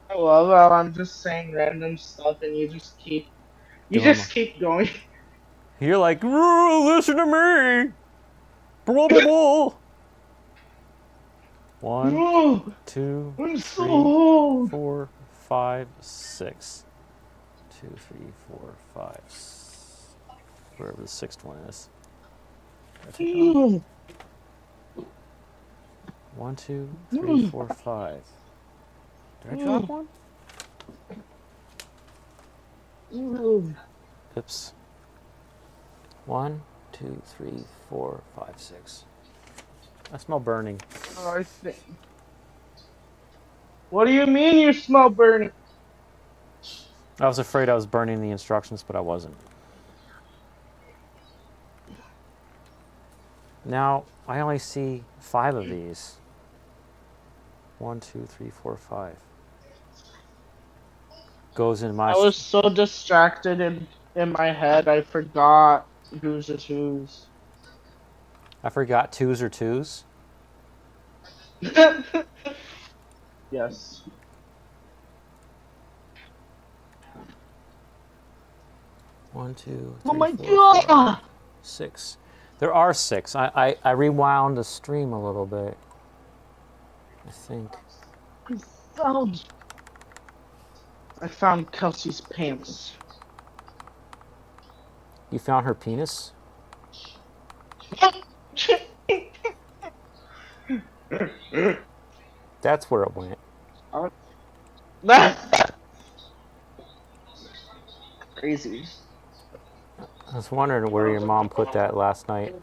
I love how I'm just saying random stuff and you just keep going. You're like, listen to me. Blah, blah, blah. 1, 2, I'm so 3, old. 4, 5, 6. 2, 3, 4, 5. Wherever the 6th one is. 1, 2, 3, 4, 5. Did I drop one? Oops. 1, 2, 3, 4, 5, 6. I smell burning. Oh, I think. What do you mean you smell burning? I was afraid I was burning the instructions, but I wasn't. Now, I only see 5 of these. 1, 2, 3, 4, 5. Goes in my... I was so distracted in my head, I forgot who's is whose. I forgot 2s are 2s. Yes. One, two, Oh three, my 4, god! 5, 6. There are 6. I rewound the stream a little bit. I think. I found Kelsey's pants. You found her penis? That's where it went. Crazy. I was wondering where your mom put that last night.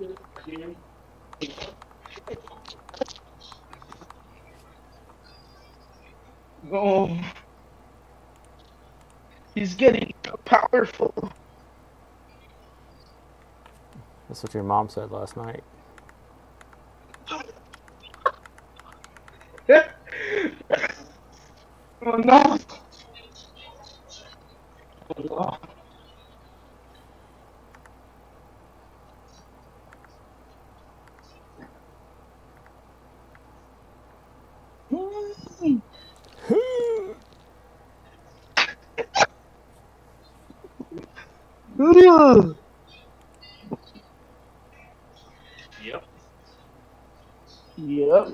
Oh. He's getting powerful. That's what your mom said last night. Oh no! Oh. Yep. Yep.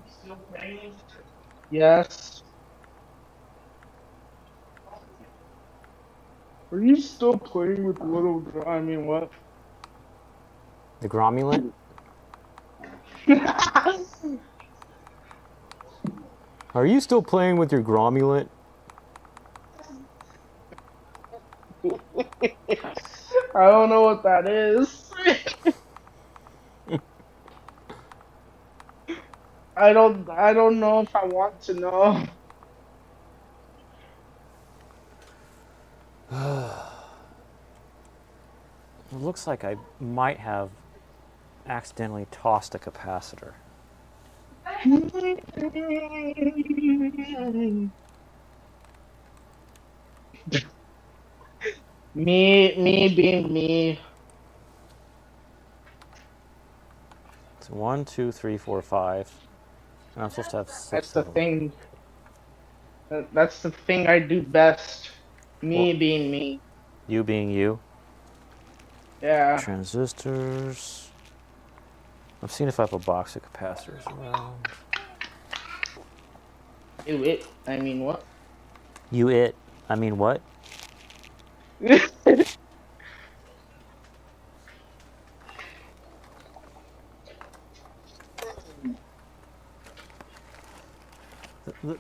Still playing? Yes. Are you still playing with the little? I mean, what? The Gromulant? Are you still playing with your Gromulant? I don't know what that is. I don't know if I want to know. It looks like I might have accidentally tossed a capacitor. Me being me. It's 1, 2, 3, 4, 5. And I'm supposed to have 6 That's of the them. thing. That's the thing I do best. Me Well, being me. you being you. Yeah. Transistors. I'm seeing if I have a box of capacitors around. Do it. I mean, what? You it. I mean what?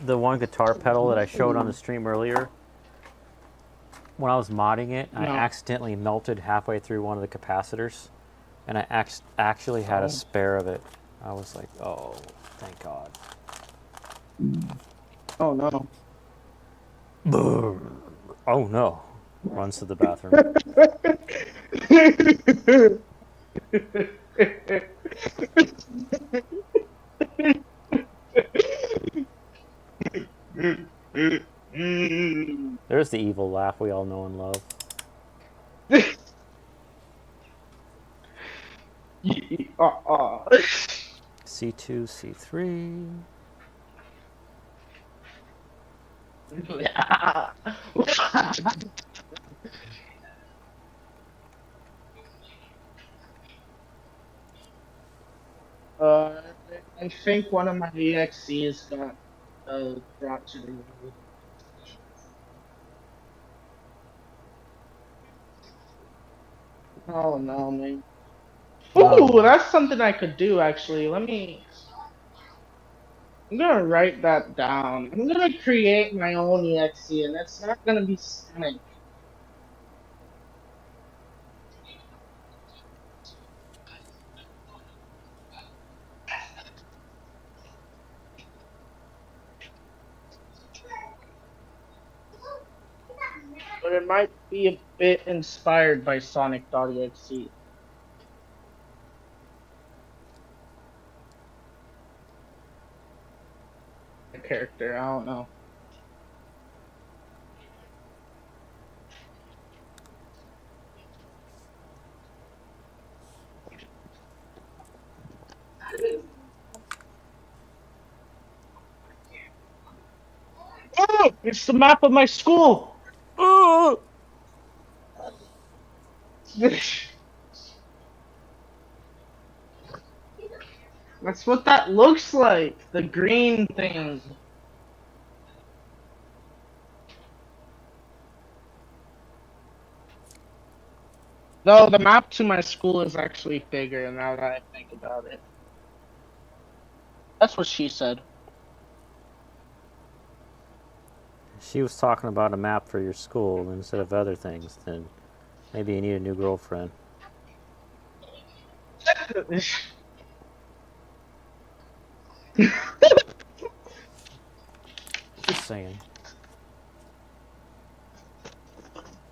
The one guitar pedal that I showed on the stream earlier, when I was modding it, I No. accidentally melted halfway through one of the capacitors, and I actually had a spare of it. I was like, oh, thank God. Oh no. Oh no. Runs to the bathroom. There's the evil laugh we all know and love. C2, C3. I think one of my EXCs got brought to the room. Oh no, man. Ooh, that's something I could do actually. I'm gonna write that down. I'm gonna create my own EXE, and it's not gonna be Sonic. But it might be a bit inspired by Sonic.exe. The character, I don't know. Oh, it's the map of my school. Oh! That's what that looks like. The green thing. Though the map to my school is actually bigger now that I think about it. That's what she said. She was talking about a map for your school instead of other things, then maybe you need a new girlfriend. Just saying.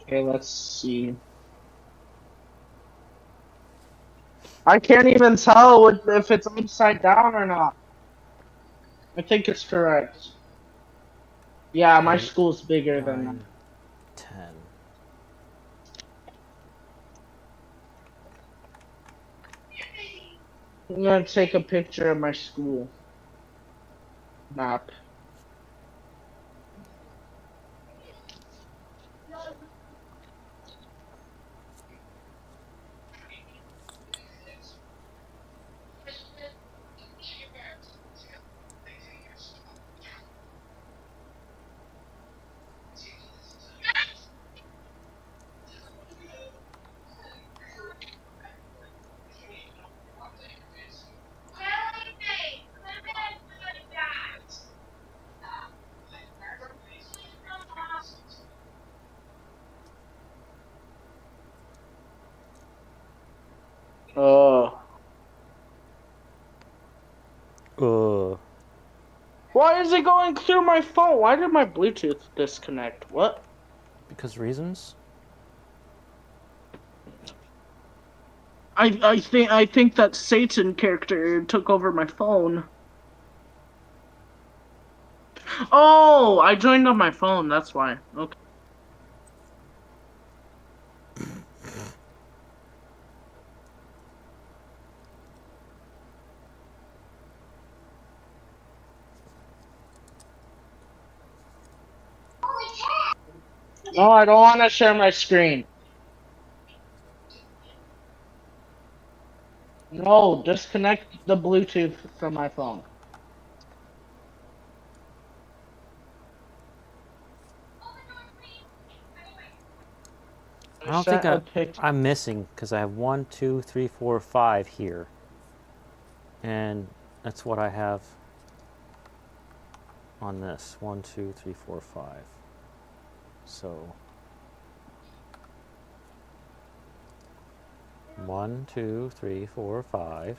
Okay, let's see. I can't even tell if it's upside down or not. I think it's correct. Yeah, my 8, school's bigger than 9, that. 10. I'm gonna take a picture of my school map. Why is it going through my phone? Why did my Bluetooth disconnect? What? Because reasons? I think that Satan character took over my phone. Oh, I joined on my phone. That's why. Okay. No, I don't want to share my screen. No, disconnect the Bluetooth from my phone. I don't think I'm missing because I have 1, 2, 3, 4, 5 here. And that's what I have on this. 1, 2, 3, 4, 5. So 1, 2, 3, 4, 5.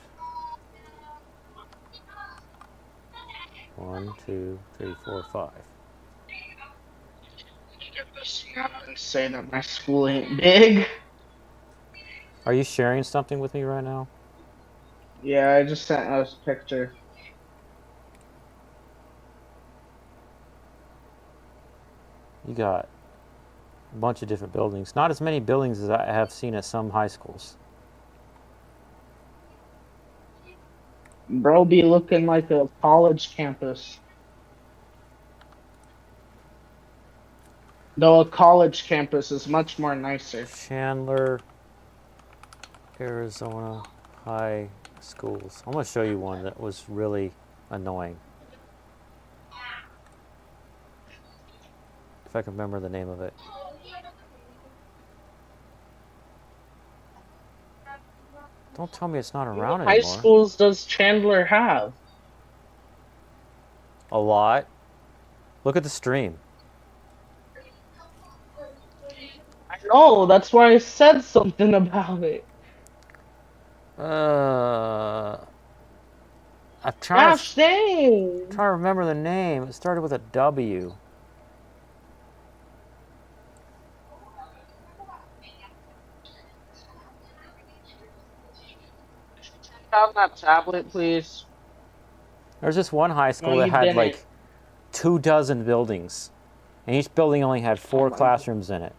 1, 2, 3, 4, 5. And say that my school ain't big. Are you sharing something with me right now? Yeah, I just sent us a picture. You got a bunch of different buildings. Not as many buildings as I have seen at some high schools. Bro be looking like a college campus. Though a college campus is much more nicer. Chandler, Arizona High Schools. I'm going to show you one that was really annoying. If I can remember the name of it. Don't tell me it's not around What high anymore. schools does Chandler have? A lot. Look at the stream. I know, that's why I said something about it. I'm trying Gosh dang! to remember the name. It started with a W. On that tablet, please. There's this one high school No, that you had didn't. like 24 buildings. And each building only had 4 classrooms in it.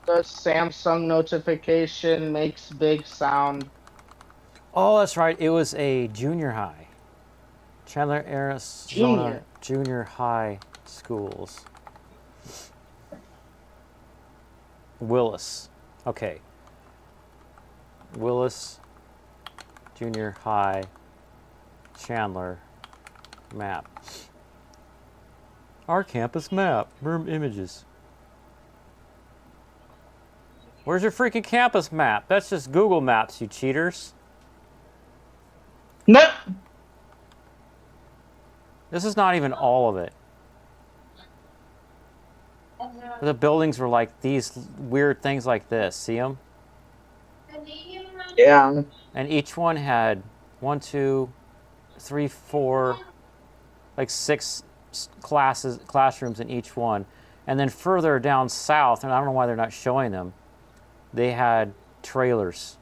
The Samsung notification makes big sound. Oh, that's right. It was a junior high. Chandler, Arizona Junior High Schools. Willis. Okay. Willis Junior High Chandler map. Our campus map. Room images. Where's your freaking campus map? That's just Google Maps, you cheaters. No. This is not even all of it. The buildings were like these weird things like this. See them? Yeah. And each one had 1, 2, 3, 4, like 6 classrooms in each one. And then further down south, and I don't know why they're not showing them, they had trailers.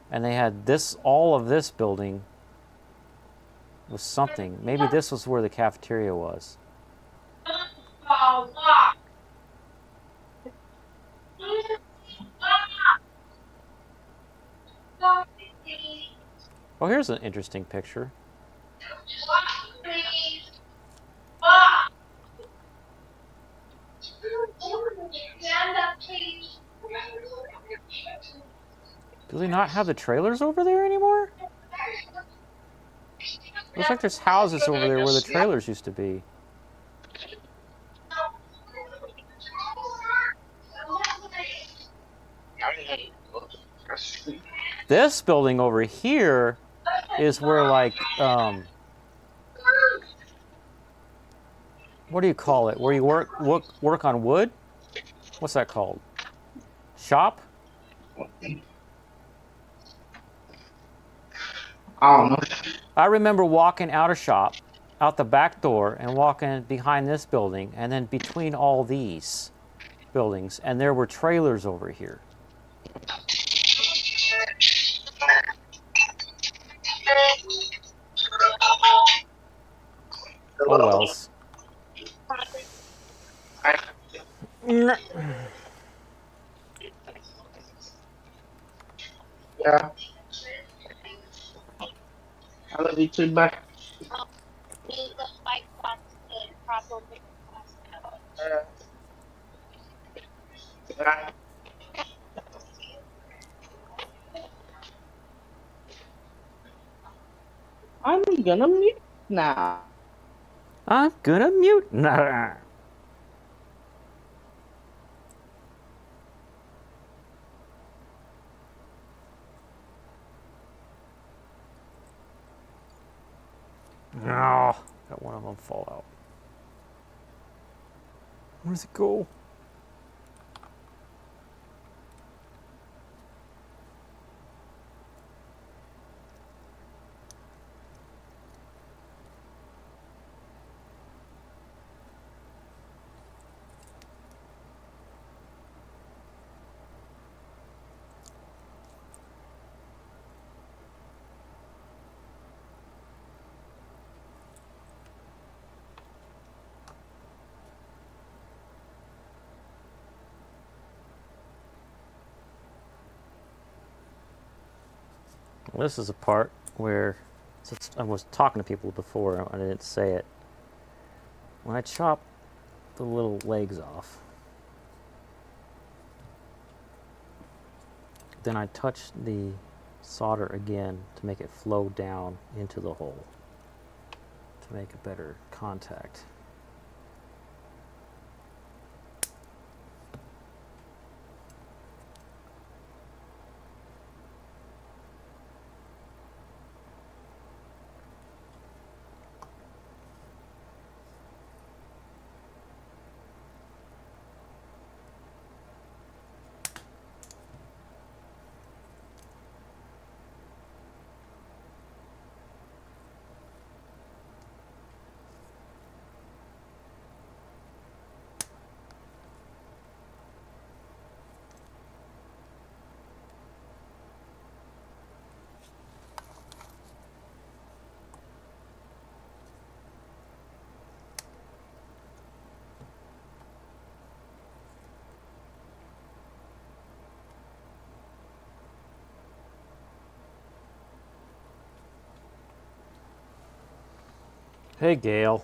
And they had this, all of this building was something. Maybe this was where the cafeteria was. Oh, here's an interesting picture. Do they not have the trailers over there anymore? Looks like there's houses over there where the trailers used to be. This building over here is where like what do you call it? Where you work on wood? What's that called? Shop? I don't know. I remember walking out of shop, out the back door, and walking behind this building, and then between all these buildings, and there were trailers over here. Oh wells. Yeah. I love you too, bye. Yeah. I'm gonna mute now. I'm gonna mute. No, got one of them fall out. Where's it go? Well, this is a part where, since I was talking to people before, I didn't say it. When I chop the little legs off, then I touch the solder again to make it flow down into the hole to make a better contact. Hey, Gail.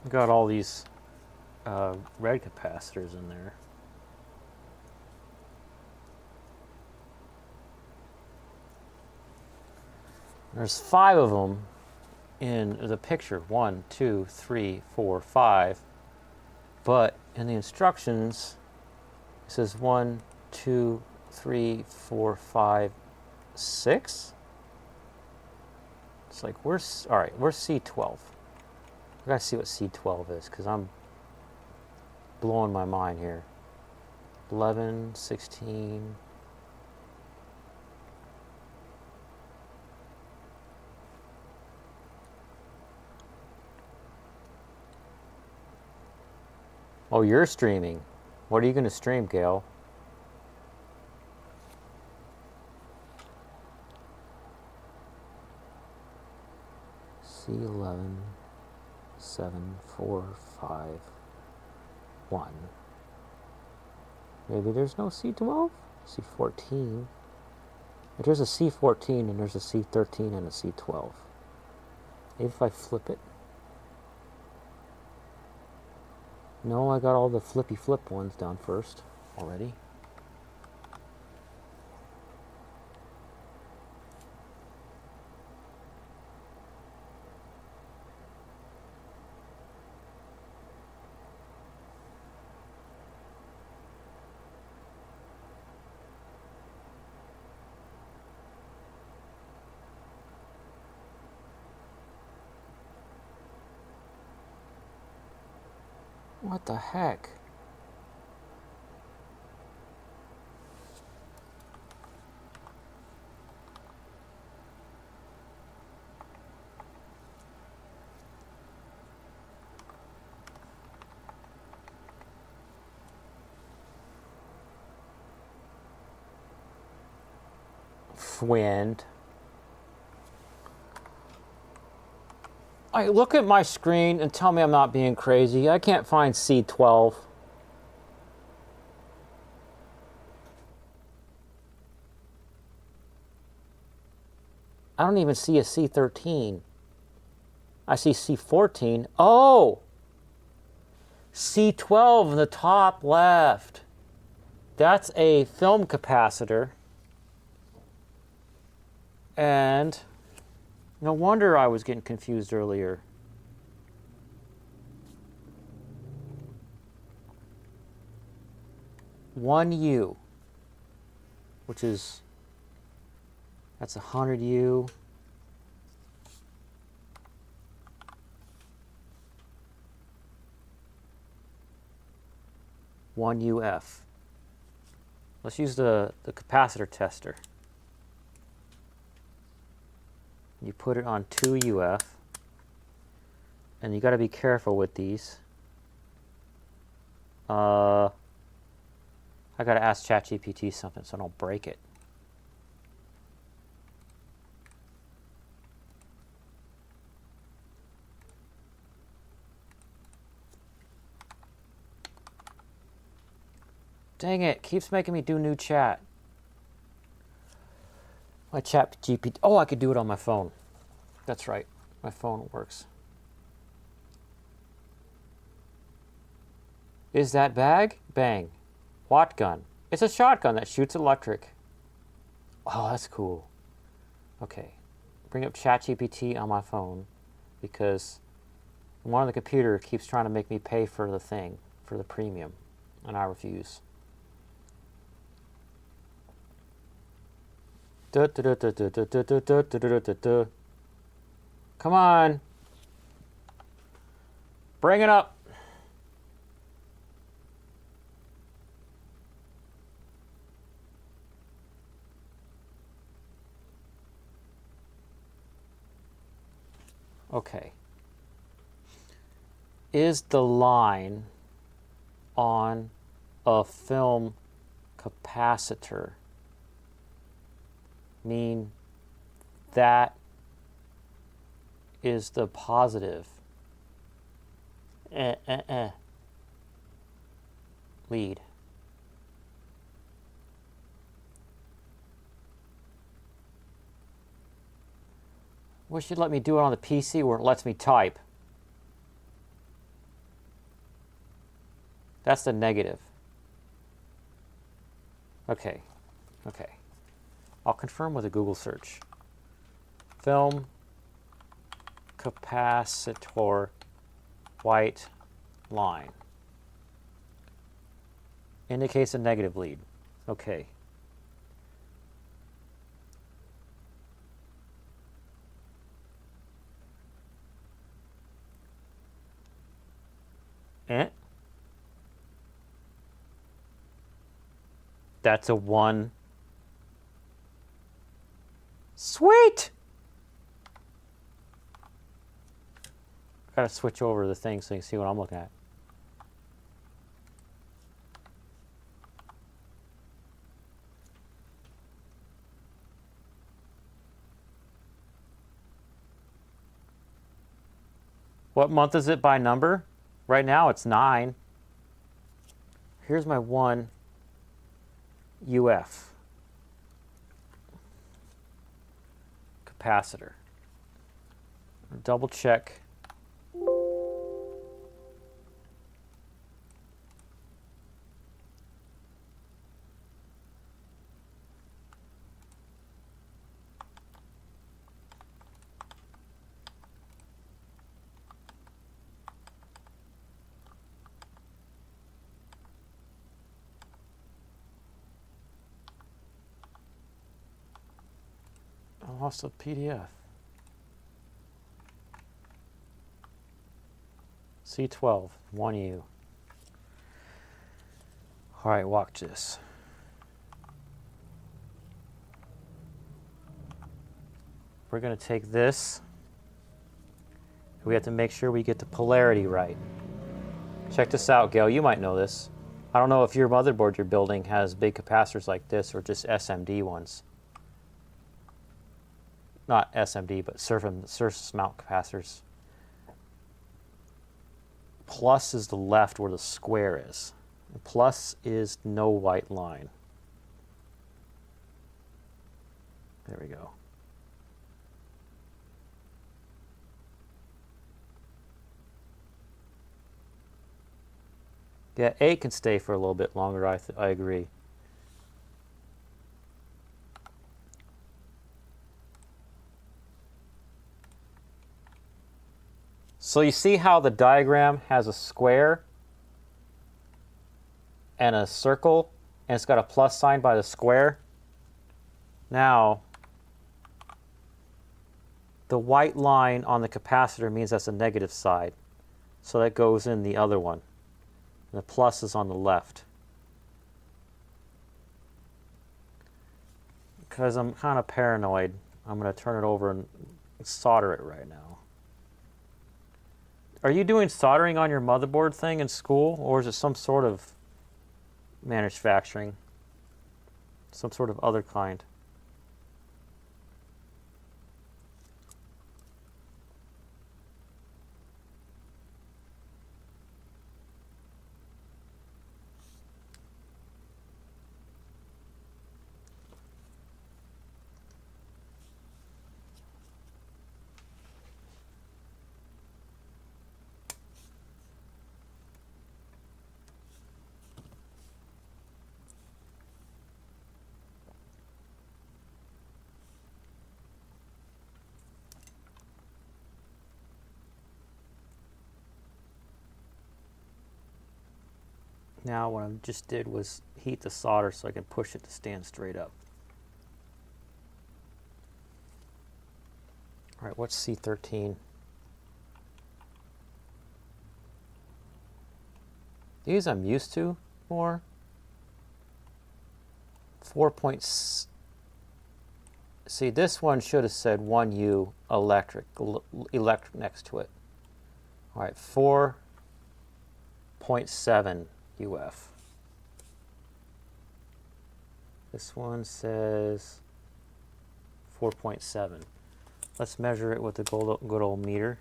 Got all these red capacitors in there. There's 5 of them in the picture. 1, 2, 3, 4, 5. But in the instructions, it says 1, 2, 3, 4, 5, 6. It's like, where's C12? I gotta see what C12 is, because I'm blowing my mind here. 11, 16. Oh, you're streaming. What are you gonna stream, Gail? C11, 7, 4, 5, 1. Maybe there's no C12? C14. If there's a C14 and there's a C13 and a C12. Maybe if I flip it. No, I got all the flippy flip ones down first already. What the heck? Wind. I look at my screen and tell me I'm not being crazy. I can't find C12. I don't even see a C13. I see C14. Oh! C12 in the top left. That's a film capacitor. And no wonder I was getting confused earlier. One U, which is, that's 100 U. One UF. Let's use the capacitor tester. You put it on 2 UF, and you got to be careful with these. I got to ask ChatGPT something so I don't break it. Dang it, keeps making me do new chat. My chat GPT. Oh, I could do it on my phone. That's right. My phone works. Is that bag? Bang. Watt gun. It's a shotgun that shoots electric. Oh, that's cool. Okay. Bring up ChatGPT on my phone because one on the computer keeps trying to make me pay for the thing, for the premium, and I refuse. Come on. Bring it up. Okay. Is the line on a film capacitor mean that is the positive lead? Wish you'd let me do it on the PC where it lets me type. That's the negative. Okay. Okay. I'll confirm with a Google search. Film capacitor white line. Indicates a negative lead. Okay. That's a 1. Sweet! Gotta switch over the thing so you can see what I'm looking at. What month is it by number? Right now it's 9. Here's my 1 UF capacitor. Double check. I lost a PDF. C12, 1U. All right, watch this. We're going to take this. We have to make sure we get the polarity right. Check this out, Gail. You might know this. I don't know if your motherboard you're building has big capacitors like this or just SMD ones. Not SMD, but surface mount capacitors. Plus is the left where the square is. And plus is no white line. There we go. Yeah, A can stay for a little bit longer, I agree. So you see how the diagram has a square and a circle, and it's got a plus sign by the square? Now, the white line on the capacitor means that's the negative side. So that goes in the other one. And the plus is on the left. Because I'm kind of paranoid, I'm going to turn it over and solder it right now. Are you doing soldering on your motherboard thing in school, or is it some sort of manufacturing? Some sort of other kind? Now what I just did was heat the solder so I can push it to stand straight up. All right, what's C13? These I'm used to more. 4 points. See, this one should have said 1U electric next to it. All right, 4.7 UF. This one says 4.7. Let's measure it with the good old meter.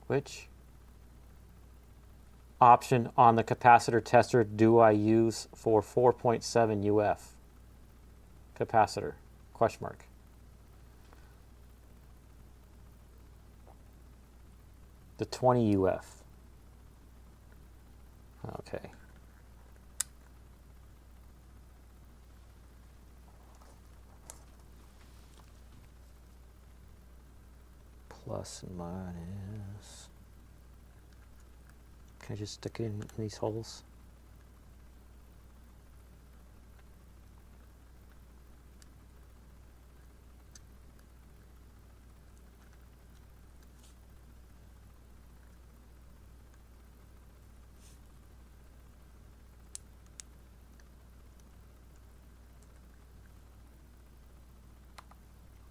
Which option on the capacitor tester do I use for 4.7 UF capacitor? Question mark. The 20 UF. Okay. Plus and minus. Can I just stick it in these holes?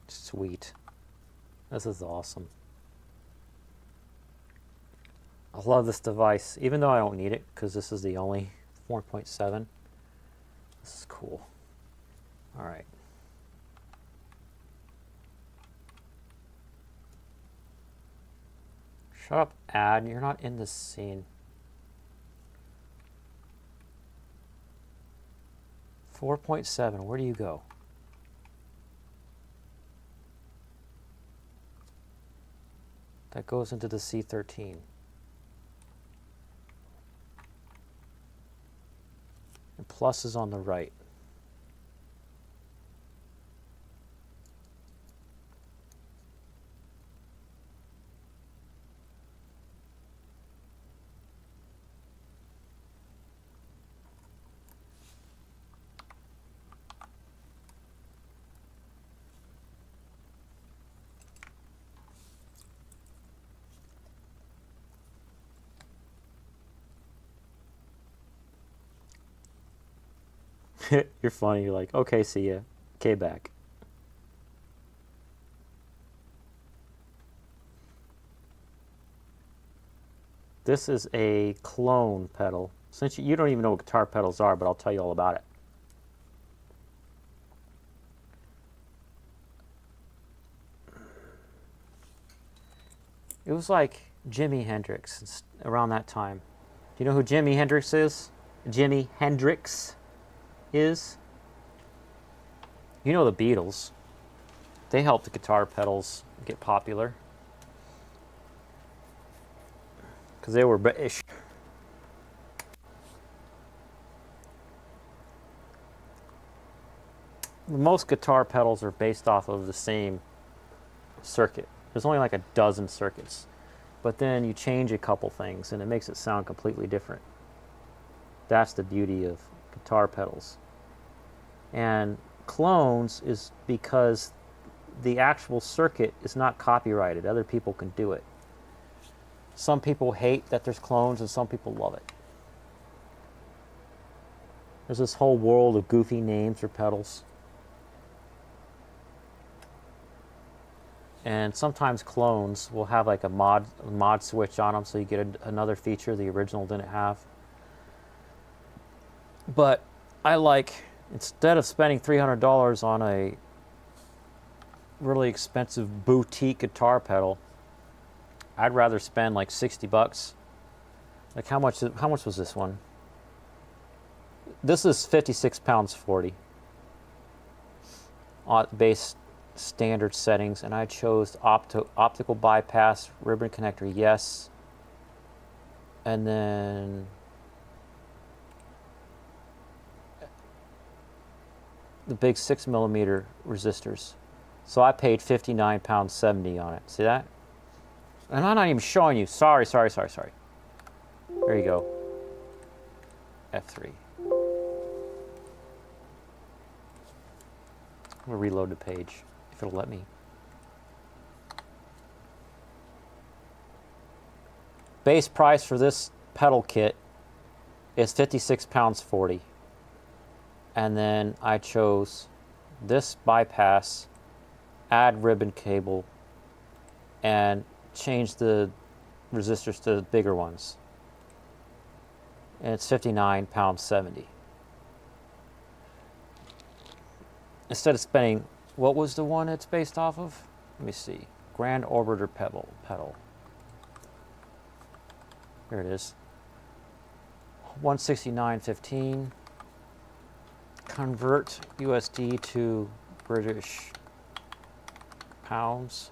Sweet. This is awesome. I love this device, even though I don't need it, because this is the only 4.7. This is cool. All right. Shut up, ad. You're not in this scene. 4.7, where do you go? That goes into the C13. And plus is on the right. You're funny. You're like, okay, see ya. Okay, back. This is a clone pedal. Since you don't even know what guitar pedals are, but I'll tell you all about it. It was like Jimi Hendrix around that time. Do you know who Jimi Hendrix is? Jimi Hendrix is? You know the Beatles. They helped the guitar pedals get popular. Because they were British. Most guitar pedals are based off of the same circuit. There's only like a dozen circuits. But then you change a couple things and it makes it sound completely different. That's the beauty of guitar pedals. And clones is because the actual circuit is not copyrighted. Other people can do it. Some people hate that there's clones and some people love it. There's this whole world of goofy names for pedals. And sometimes clones will have like a mod switch on them, so you get another feature the original didn't have. But I like, instead of spending $300 on a really expensive boutique guitar pedal, I'd rather spend like 60 bucks. Like how much was this one? This is 56 pounds 40 on base standard settings, and I chose optical bypass, ribbon connector, yes, and then the big 6mm resistors. So I paid 59 pounds 70 on it. See that? And I'm not even showing you. Sorry. There you go. F3. I'm gonna reload the page if it'll let me. Base price for this pedal kit is 56 pounds 40. And then I chose this bypass, add ribbon cable, and change the resistors to bigger ones. And it's 59 pounds 70. Instead of spending, what was the one it's based off of? Let me see. Grand Orbiter pedal. Here it is. 169.15. Convert USD to British pounds.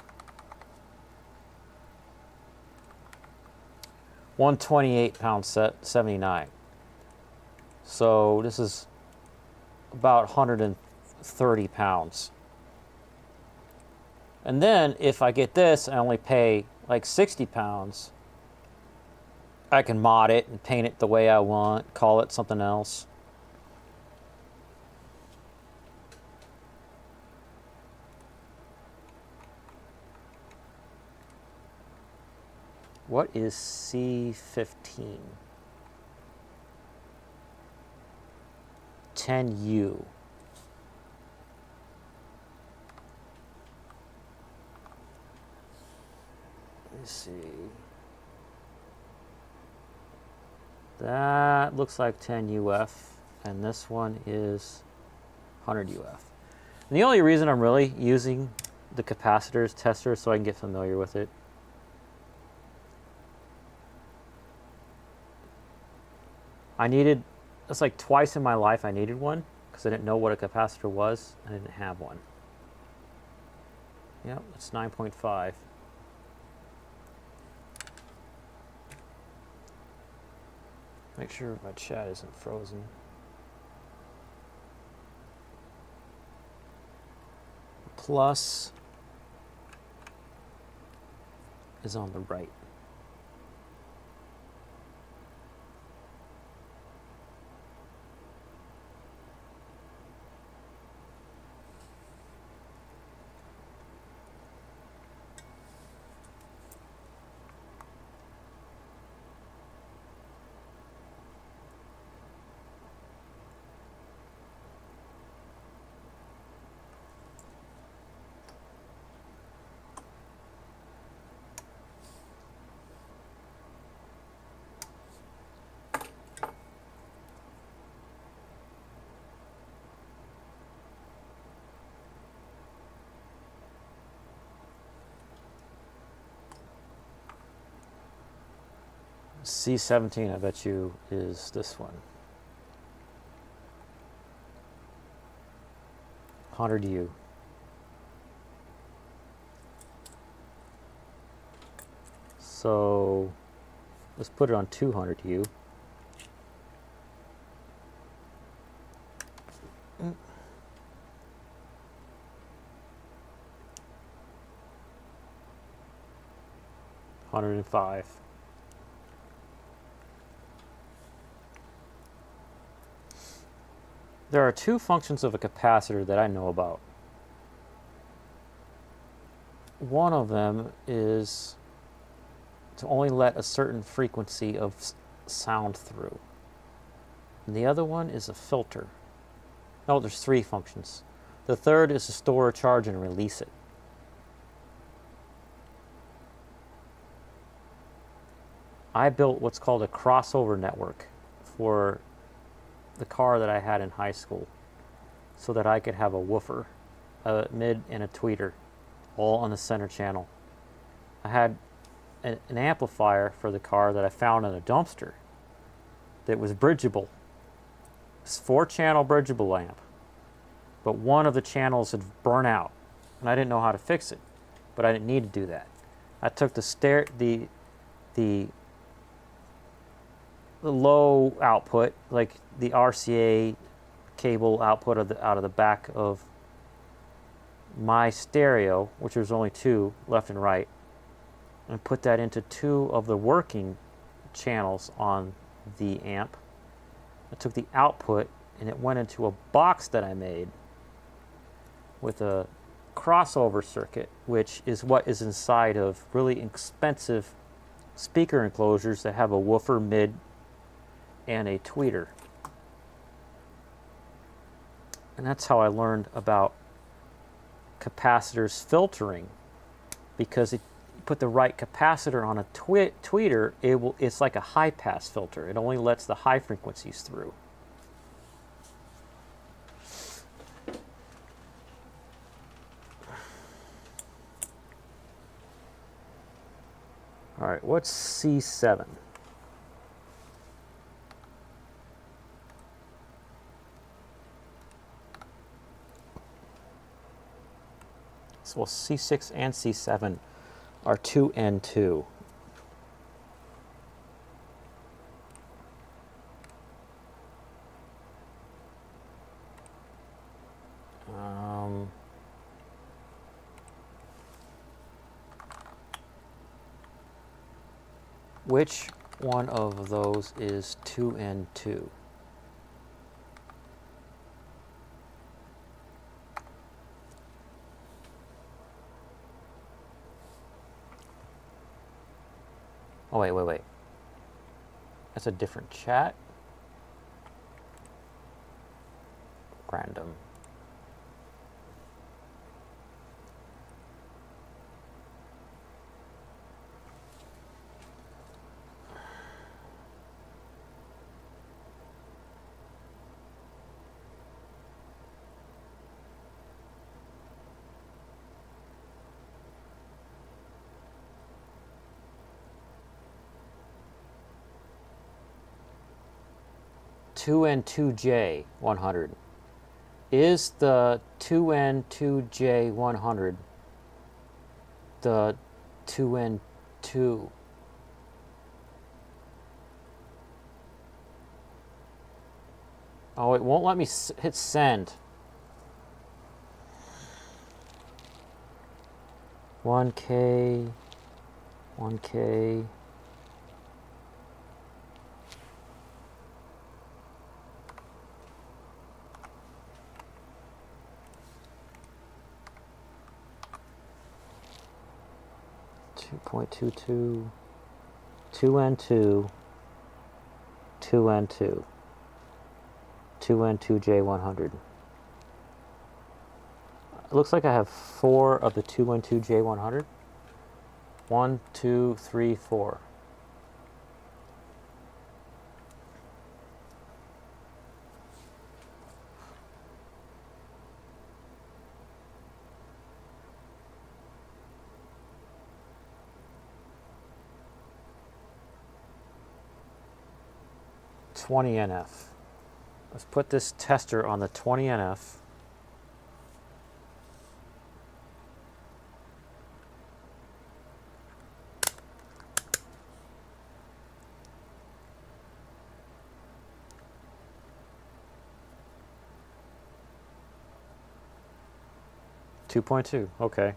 128 pounds 79. So this is about 130 pounds. And then if I get this, I only pay like 60 pounds. I can mod it and paint it the way I want, call it something else. What is C15? 10U. Let's see. That looks like 10 UF, and this one is 100 UF. And the only reason I'm really using the capacitors tester is so I can get familiar with it. It's like twice in my life I needed one because I didn't know what a capacitor was and I didn't have one. Yep, it's 9.5. Make sure my chat isn't frozen. Plus is on the right. C17, I bet you, is this one. 100U. So let's put it on 200U. Mm. 105. There are two functions of a capacitor that I know about. One of them is to only let a certain frequency of sound through. And the other one is a filter. No, there's three functions. The third is to store a charge and release it. I built what's called a crossover network for the car that I had in high school so that I could have a woofer, a mid, and a tweeter all on the center channel. I had an amplifier for the car that I found in a dumpster that was bridgeable. It's 4-channel bridgeable amp, but one of the channels had burnt out, and I didn't know how to fix it, but I didn't need to do that. I took the low output, like the RCA cable output out of the back of my stereo, which was only 2 left and right, and put that into 2 of the working channels on the amp. I took the output and it went into a box that I made with a crossover circuit, which is what is inside of really expensive speaker enclosures that have a woofer, mid, and a tweeter. And that's how I learned about capacitors filtering, because it put the right capacitor on a tweeter, it's like a high pass filter. It only lets the high frequencies through. All right, what's C7? So, well, C6 and C7 are 2N2. Which one of those is 2N2? Oh, wait. That's a different chat. Random. N2J100. Is the 2N2J100 the 2N2? Oh, it won't let me hit send. 1K. 2.22, 2N2, 2N2, 2N2J100. It looks like I have 4 of the 2N2J100. 1, 2, 3, 4. 20 NF. Let's put this tester on the 20 NF. .2, okay.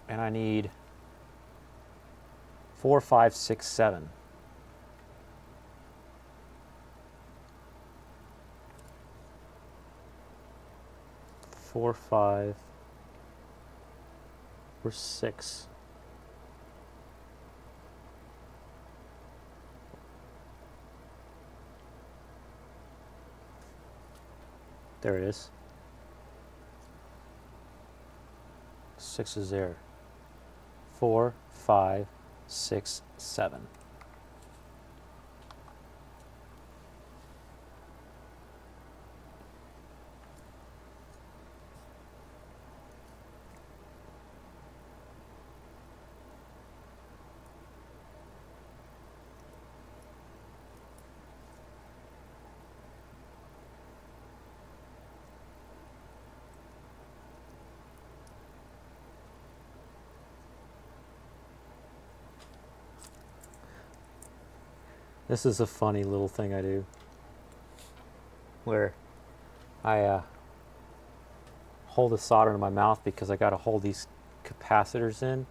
And I need 4, 5, 6, 7. Four, 5, or 6. There it is. 6 is there. 4, 5, 6, 7. This is a funny little thing I do, where I hold the solder in my mouth because I got to hold these capacitors in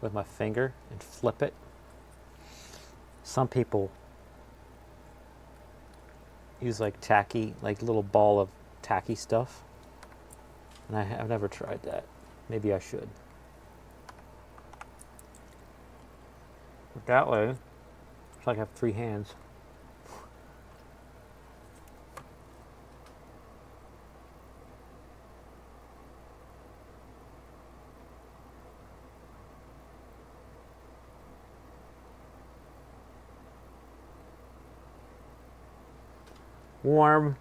with my finger and flip it. Some people use like tacky, like little ball of tacky stuff, and I've never tried that. Maybe I should. But that way, it's like I have 3 hands. Warm.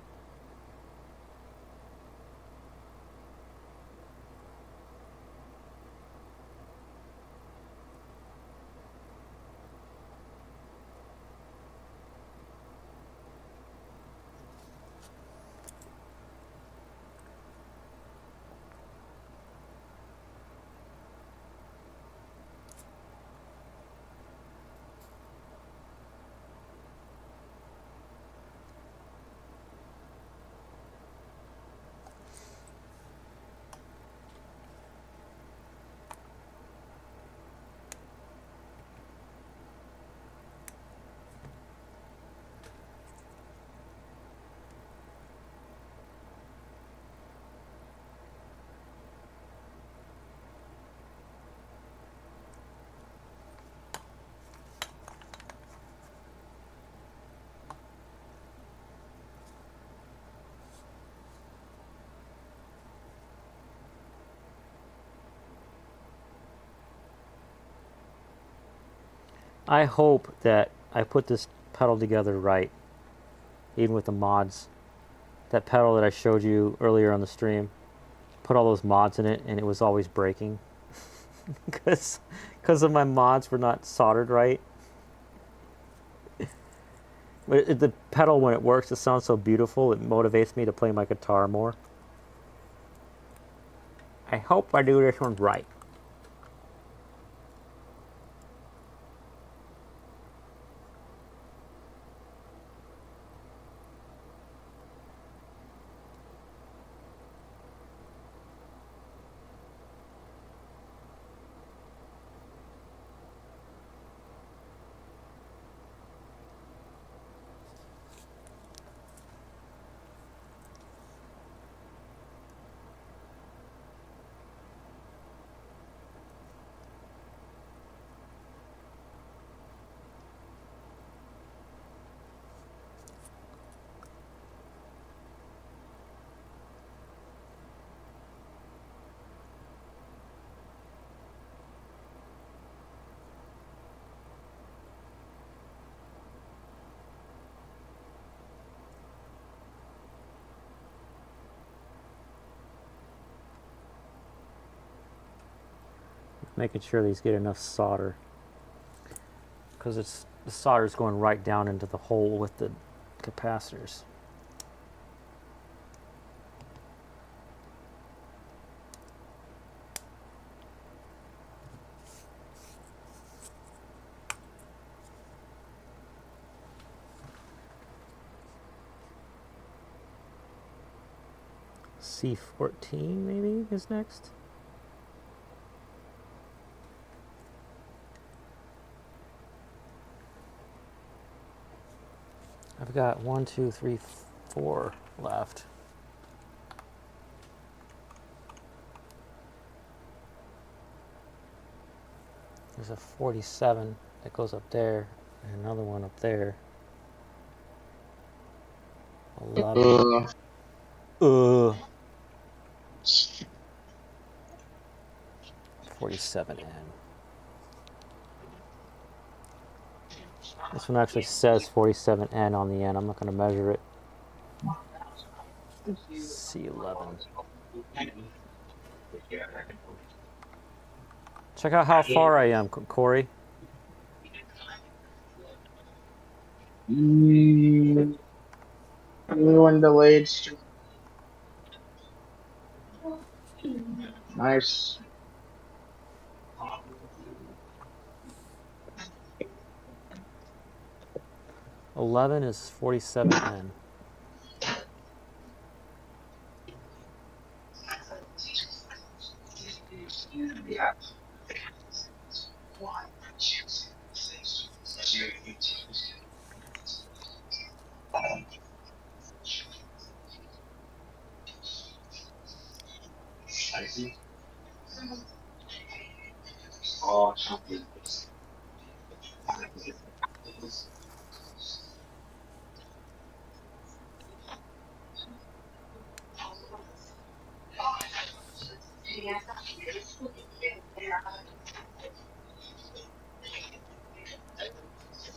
I hope that I put this pedal together right, even with the mods. That pedal that I showed you earlier on the stream, put all those mods in it and it was always breaking because of my mods were not soldered right. But the pedal, when it works, it sounds so beautiful. It motivates me to play my guitar more. I hope I do this one right. Making sure these get enough solder, because the solder is going right down into the hole with the capacitors. C14 maybe is next. I've got 1, 2, 3, 4 left. There's a 47 that goes up there, and another one up there. 11. 47N. This one actually says 47N on the end. I'm not going to measure it. C11. Check out how far I am, Corey. When the wade's nice. $11 is 47N.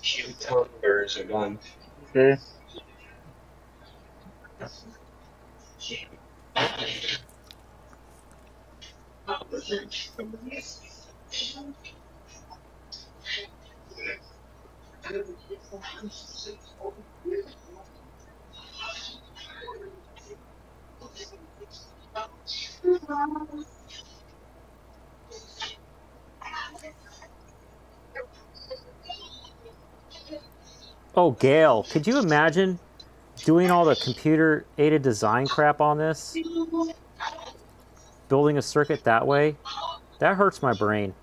Cucumbers are gone. Okay. Oh, Gail, could you imagine doing all the computer-aided design crap on this? Building a circuit that way? That hurts my brain.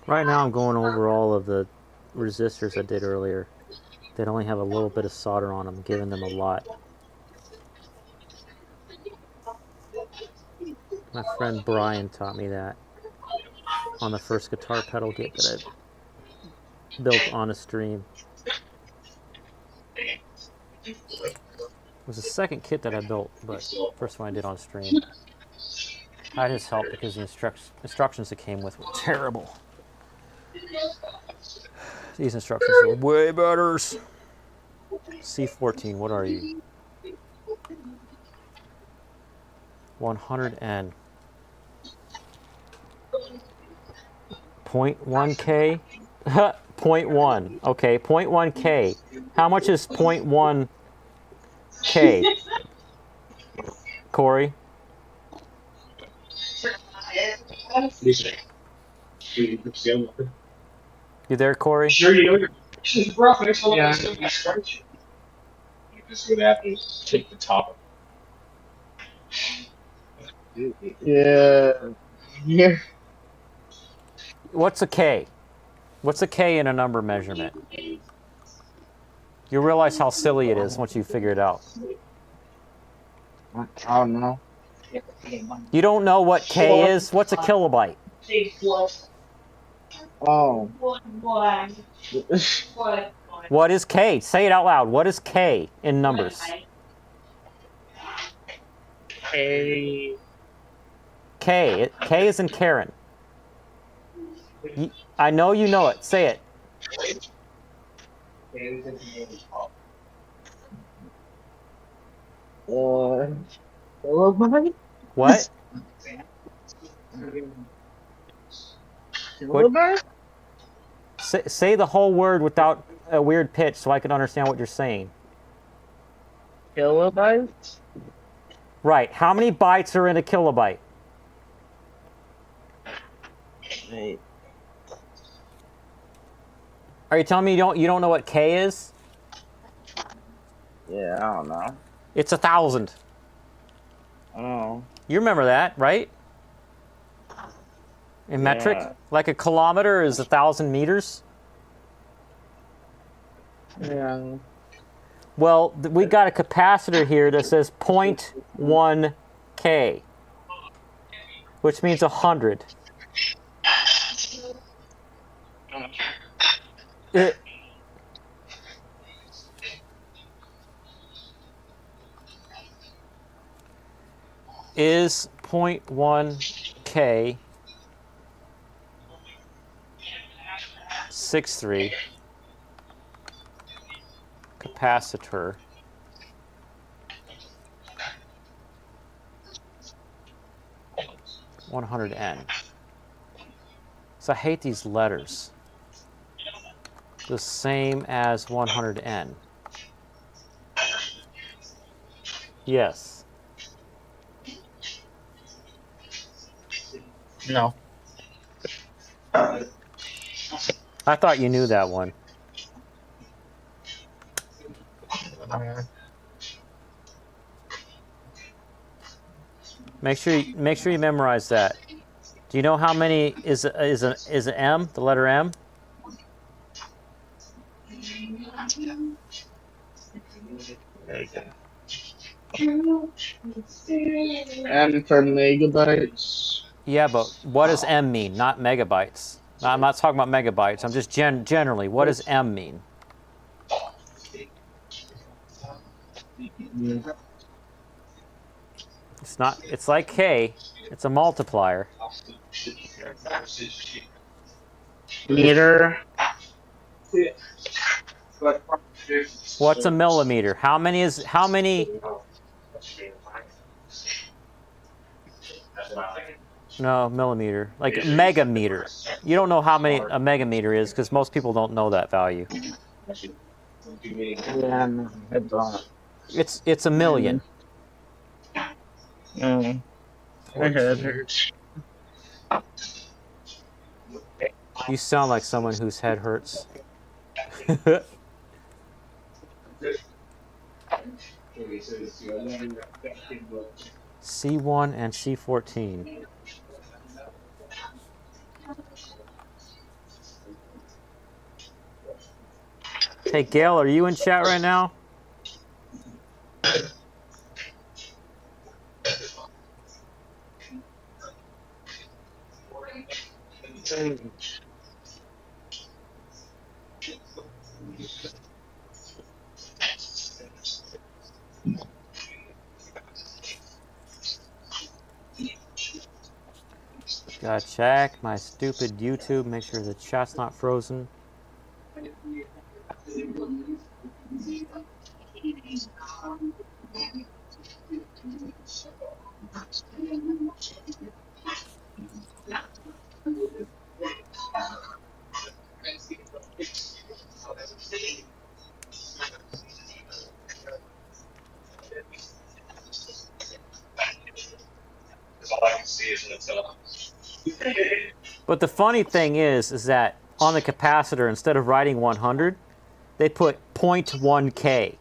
Right now I'm going over all of the resistors I did earlier. They only have a little bit of solder on them, giving them a lot. My friend Brian taught me that on the first guitar pedal kit that I built on a stream. It was the second kit that I built, but first one I did on stream. I had his help because the instructions that came with were terrible. These instructions are way better. C14, what are you? 100N. 0.1K? 0.1. Okay, 0.1K. How much is 0.1K? Corey? You there, Corey? Sure, you know your questions are rough. Next one, yeah. You just gonna have to take the top. Yeah. Yeah. What's a K? What's a K in a number measurement? You realize how silly it is once you figure it out. I don't know. You don't know what K is? What's a kilobyte? Oh. What is K? Say it out loud. What is K in numbers? K. K. K is in Karen. I know you know it. Say it. Kilobyte? What? Kilobyte? Say the whole word without a weird pitch so I can understand what you're saying. Kilobyte? Right. How many bytes are in a kilobyte? Wait. Are you telling me you don't know what K is? Yeah, I don't know. It's 1,000. Oh. You remember that, right? In metric? Yeah. Like a kilometer is 1,000 meters? Yeah. Well, we got a capacitor here that says 0.1 K, which means 100. It is 0.1 K 63 capacitor (100N). So I hate these letters. The same as 100N. Yes. No. I thought you knew that one. Make sure you memorize that. Do you know how many is an M? The letter M. M for megabytes. Yeah, but what does M mean? Not megabytes. No, I'm not talking about megabytes. I'm just generally. What does M mean? It's not. It's like K. It's a multiplier. Meter. What's a millimeter? How many? No, millimeter. Like megameter. You don't know how many a megameter is because most people don't know that value. Yeah, no, I don't. It's a million. My head hurts. You sound like someone whose head hurts. C1 and C14. Hey, Gail, are you in chat right now? Gotta check my stupid YouTube, make sure the chat's not frozen. But the funny thing is that on the capacitor, instead of writing 100, they put 0.1 K.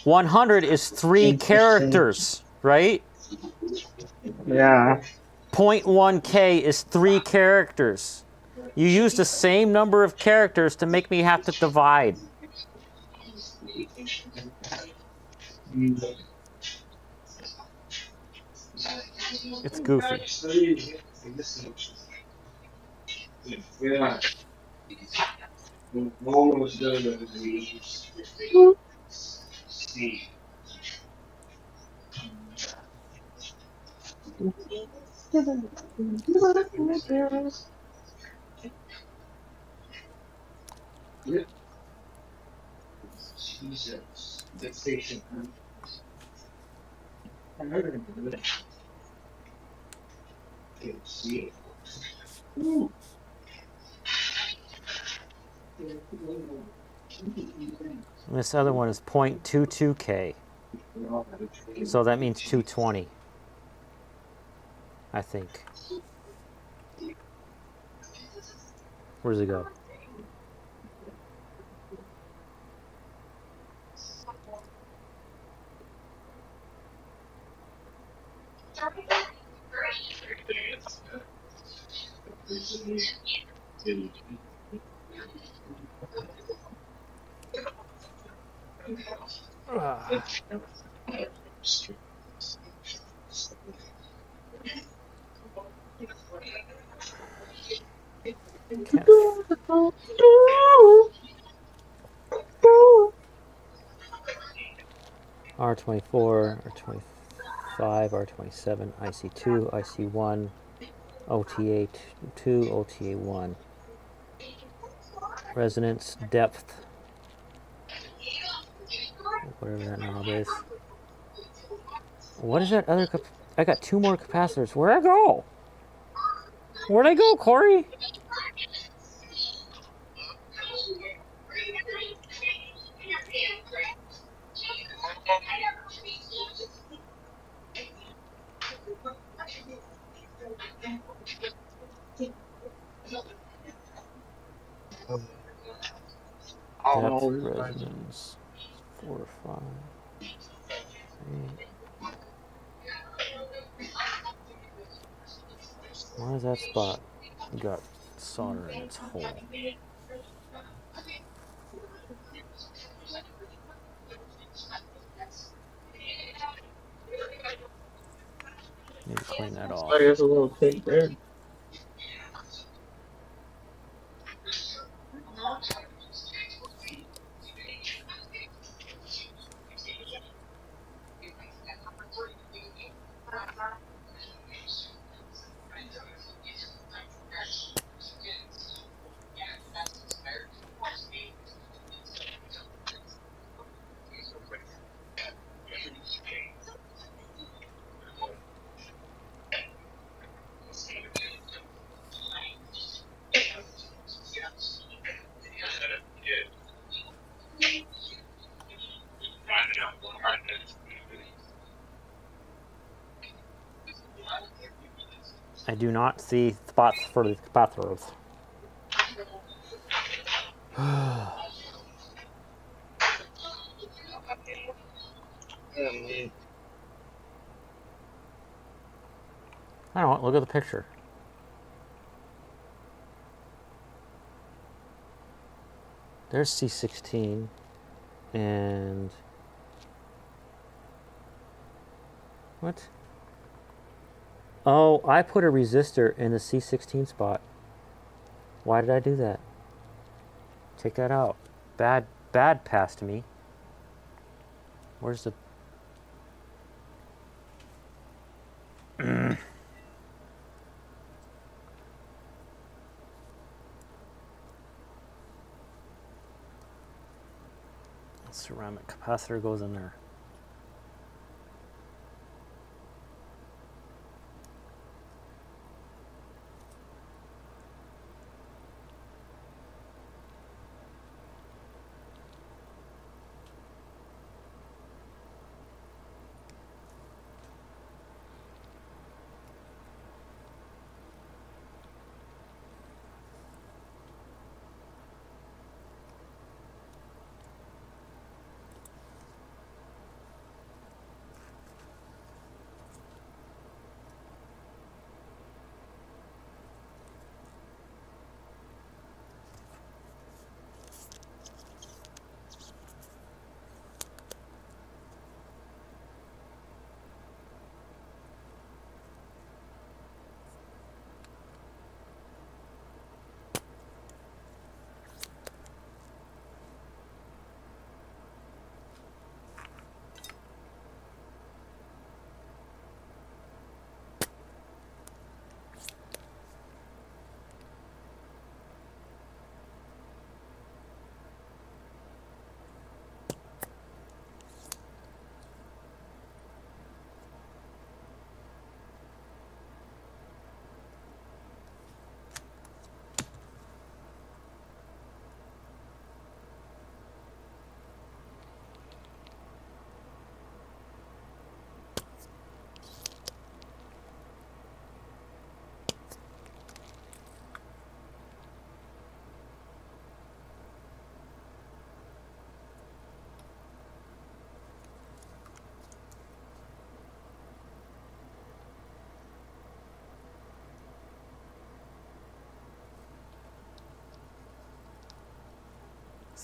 100 is 3 characters, right? Yeah. 0.1 K is 3 characters. You used the same number of characters to make me have to divide. It's goofy. Yeah. Jesus. Fixation. And this other one is 0.22K. So that means 220. I think. Where's it go? Can't. R24, R25, R27, IC2, IC1, OTA2, OTA1. Resonance, depth, whatever that knob is. What is that other I got 2 more capacitors. Where'd I go? Where'd I go, Corey? Depth, resonance, 4 to 5. 8. Why is that spot got solder in its hole? Need to clean that off. There's a little pig there. I do not see spots for the capacitors. I don't know, look at the picture. There's C16 and what? Oh, I put a resistor in the C16 spot. Why did I do that? Take that out. Bad pass to me. Where's the... ceramic capacitor goes in there.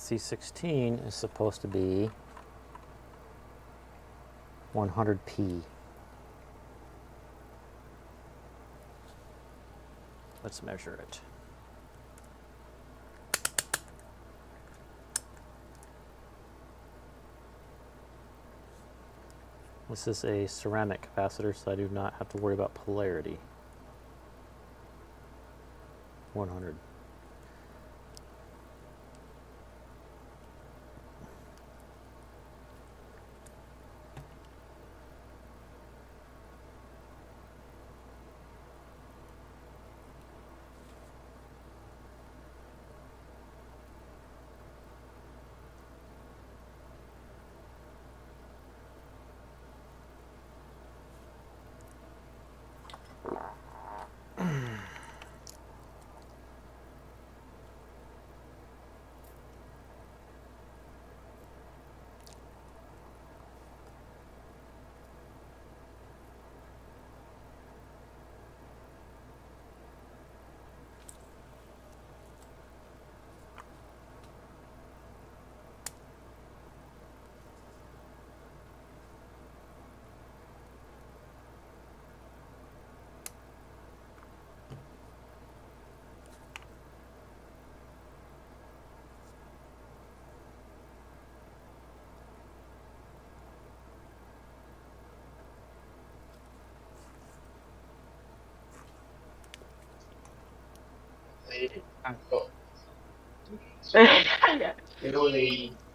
C16 is supposed to be 100p. Let's measure it. This is a ceramic capacitor, so I do not have to worry about polarity. 100.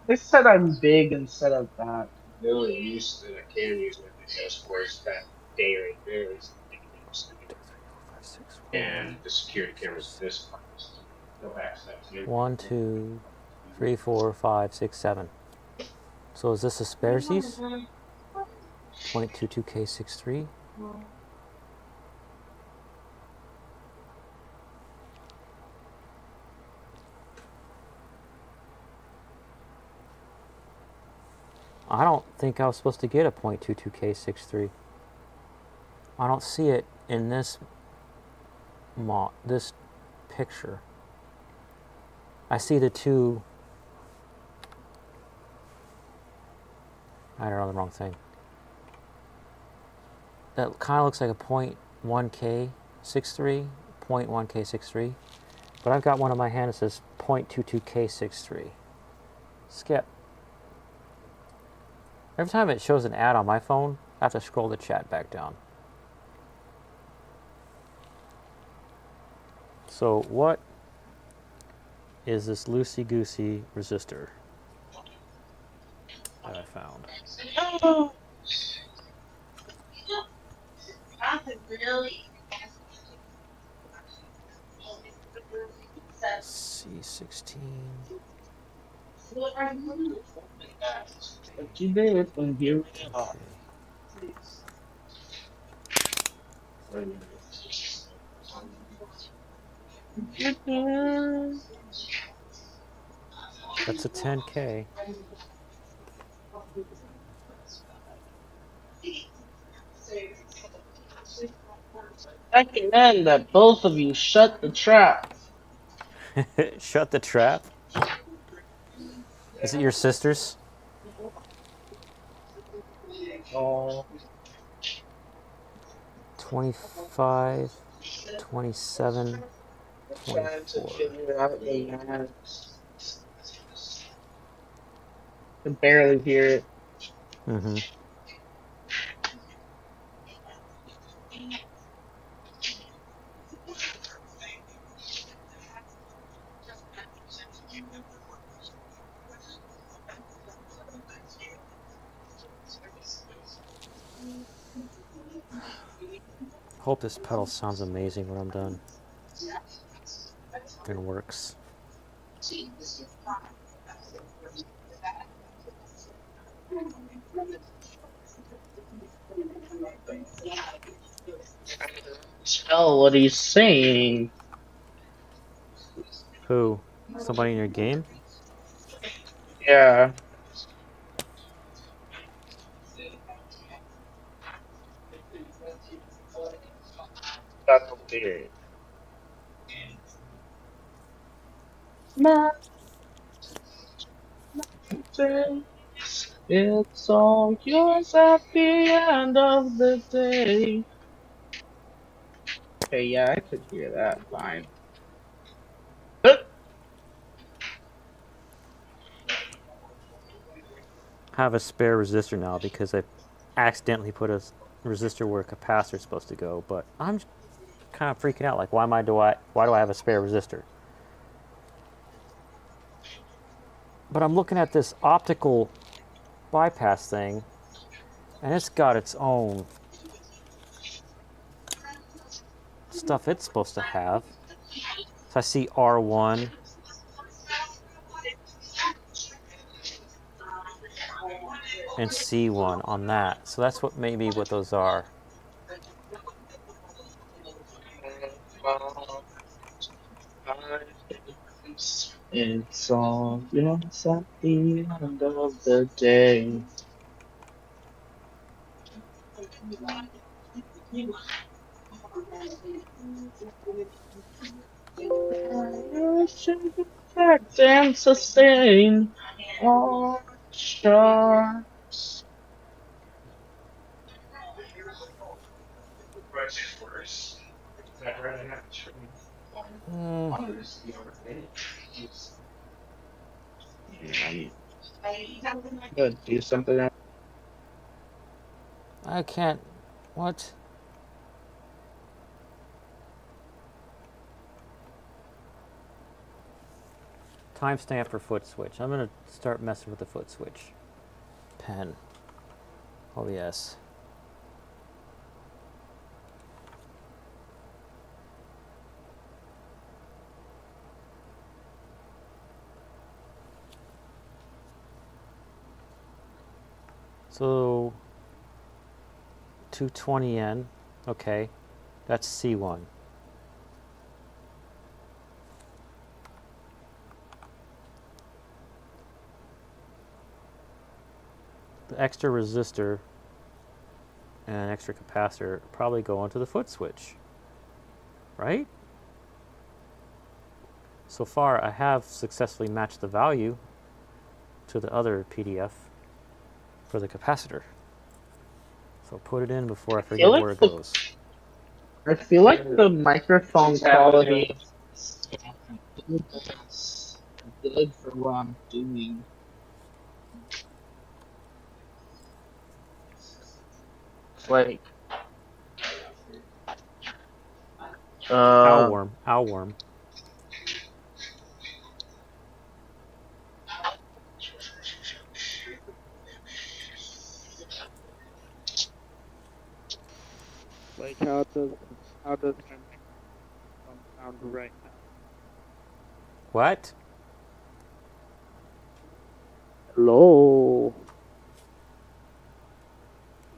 They said I'm big instead of that. The only use that I can use my videos for is that day right there is the use and the security cameras in this place. Go back to that too. 1, 2, 3, 4, 5, 6, 7. So is this a Sparesies? 0.22K63. I don't think I was supposed to get a 0.22K63. I don't see it in this this picture. I see the two. I don't know the wrong thing. That kind of looks like a 0.1K63, 0.1K63, but I've got one in my hand that says 0.22K63. Skip. Every time it shows an ad on my phone, I have to scroll the chat back down. So what is this loosey-goosey resistor that I found? C16. What you did when you That's a 10K. I recommend that both of you shut the trap. Shut the trap. Is it your sister's? Oh. 25, 27, Trying to 24. figure out the math. I can barely hear it. Mm-hmm. Hope this pedal sounds amazing when I'm done and works. Tell what he's saying. Who? Somebody in your game? Yeah. That's weird. day. It's all yours at the end of the day. Okay, yeah, I could hear that fine. I have a spare resistor now because I accidentally put a resistor where a capacitor is supposed to go, but I'm kind of freaking out. Like, why do I have a spare resistor? But I'm looking at this optical bypass thing, and it's got its own stuff it's supposed to have. So I see R1 and C1 on that. So that's what maybe what those are. It's all yours at the end of the day. You should protect and sustain all sharks. Good. Do something. I can't. What? Timestamp for foot switch. I'm going to start messing with the foot switch. Pen. Oh, yes. So 220N, okay, that's C1. The extra resistor and extra capacitor probably go into the foot switch, right? So far, I have successfully matched the value to the other PDF for the capacitor. So put it in before I forget where it goes. I feel like the microphone quality is good for what I'm doing. Like, Owl worm. Like, how does my microphone sound right now? What? Hello.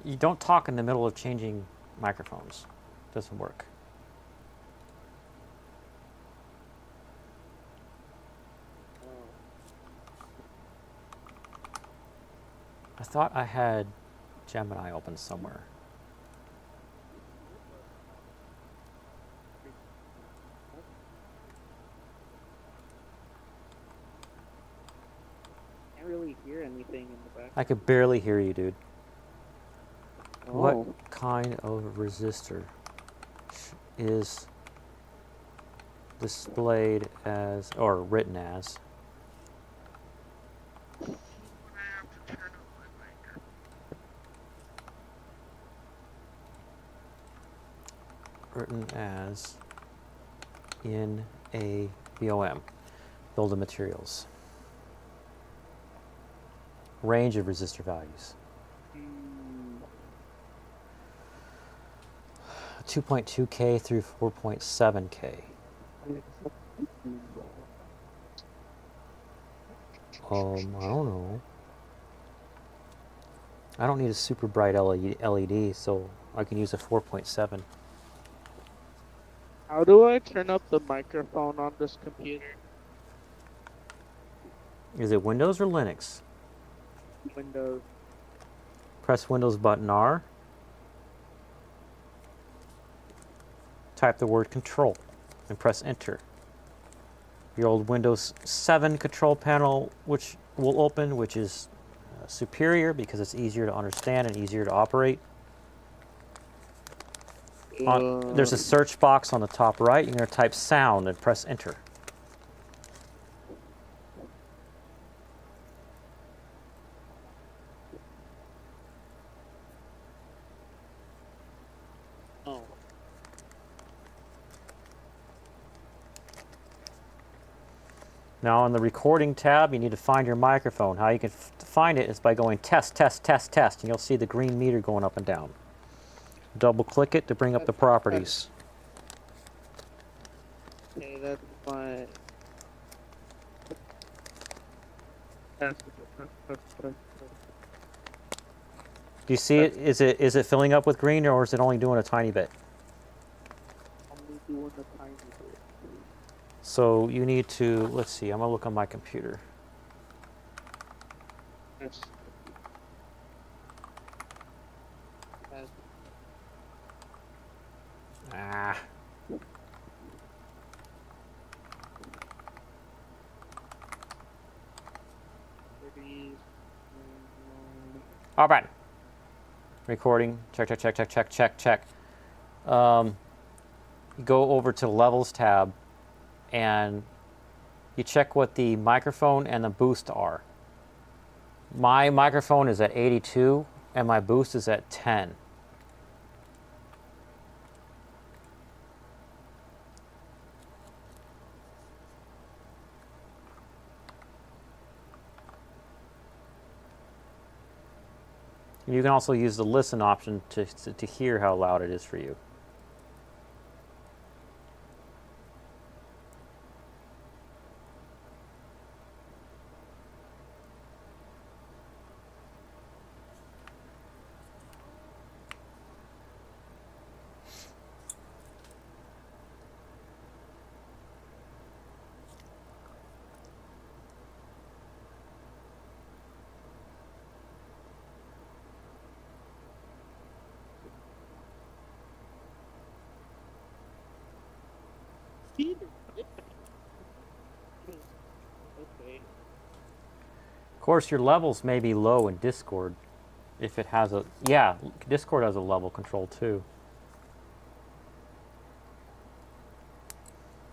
You don't talk in the middle of changing microphones. Doesn't work. I thought I had Gemini open somewhere. Can't really hear anything in the back. I could barely hear you, dude. Oh. What kind of resistor is displayed as, or written as? Written as in a BOM, build of materials. Range of resistor values. 2.2K through 4.7K. I don't know. I don't need a super bright LED, so I can use a 4.7. How do I turn up the microphone on this computer? Is it Windows or Linux? Windows. Press Windows button R. Type the word control and press enter. Your old Windows 7 control panel, which will open, which is superior because it's easier to understand and easier to operate. There's a search box on the top right. You're going to type sound and press enter. Oh. Now on the recording tab, you need to find your microphone. How you can find it is by going test, test, test, test, and you'll see the green meter going up and down. Double click it to bring up the properties. Okay, that's my. Do you see it? Is it filling up with green, or is it only doing a tiny bit? Only doing the tiny bit. So you need to, let's see, I'm gonna look on my computer. Yes. Ah. All right. Recording. Check, check, check, check, check, check, check. You go over to the levels tab and you check what the microphone and the boost are. My microphone is at 82 and my boost is at 10. You can also use the listen option to hear how loud it is for you. Okay. Of course, your levels may be low in Discord. If it has a, yeah, Discord has a level control too.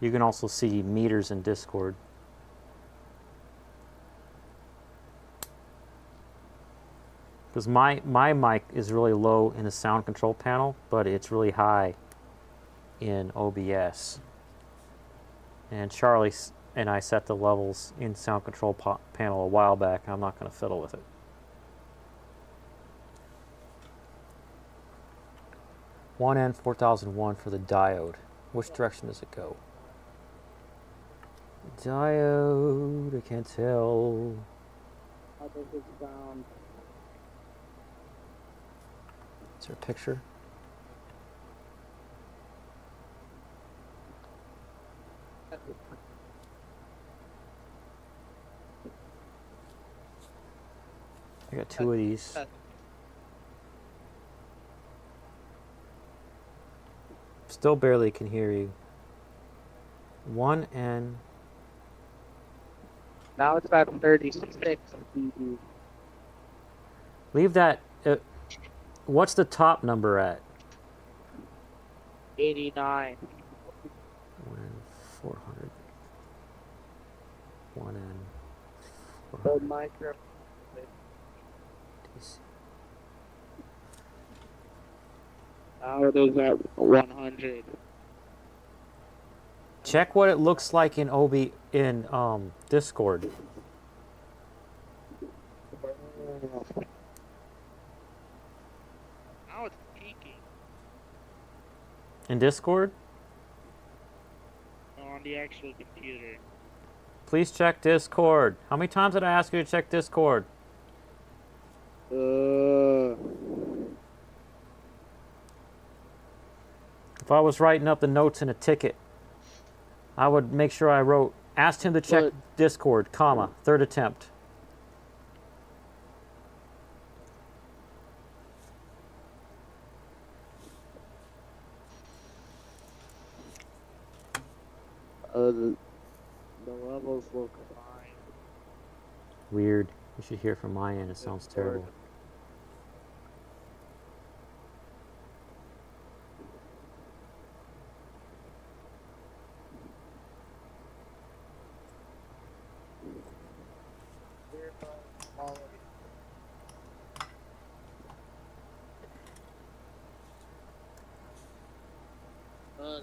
You can also see meters in Discord. Because my mic is really low in the sound control panel, but it's really high in OBS. And Charlie and I set the levels in sound control panel a while back. I'm not going to fiddle with it. One N 4001 for the diode. Which direction does it go? Diode, I can't tell. How does it sound? Is there a picture? I got two of these. Still barely can hear you. 1N. Now it's at 36 dB. Leave that. What's the top number at? 89. 1N 400. 1N The 400. micro. DC. Now it is at 100. Check what it looks like in Discord. Now it's peaking. In Discord? On the actual computer. Please check Discord. How many times did I ask you to check Discord? If I was writing up the notes in a ticket, I would make sure I wrote, asked him to check Discord, comma, third attempt. The levels look fine. Weird. You should hear it from my end. It sounds terrible.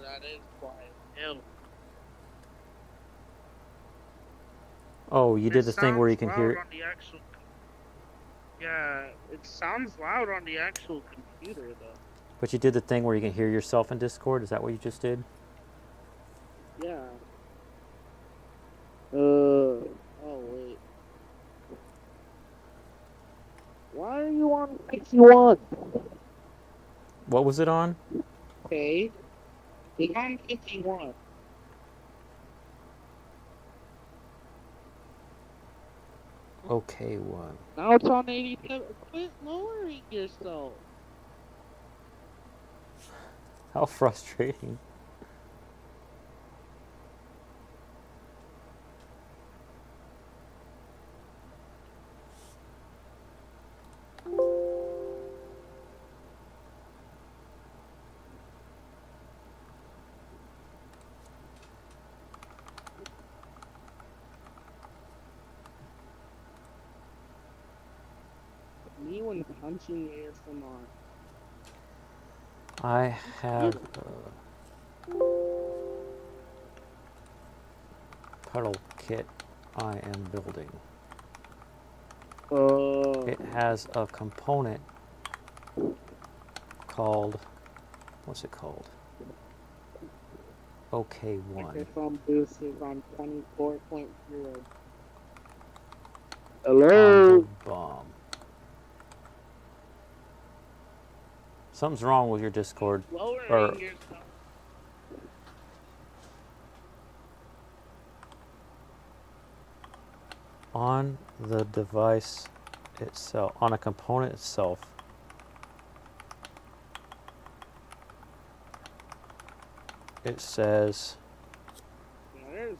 That is quiet. Ew. Oh, you did the thing where you can loud hear. on the actual. Yeah, it sounds loud on the actual computer though. But you did the thing where you can hear yourself in Discord. Is that what you just did? Yeah. Oh wait. Why are you on 51? What was it on? Okay. It's on 51. Okay, one. Now it's on 87. Quit lowering yourself. How frustrating. Me when punching ASMR. I have pedal kit I am building. It has a component called, what's it called? OK1. Microphone boost is on 24.0. Hello? Bomb. Something's wrong with your Discord. Lowering yourself. On the device itself, on a component itself. It says Yeah, there's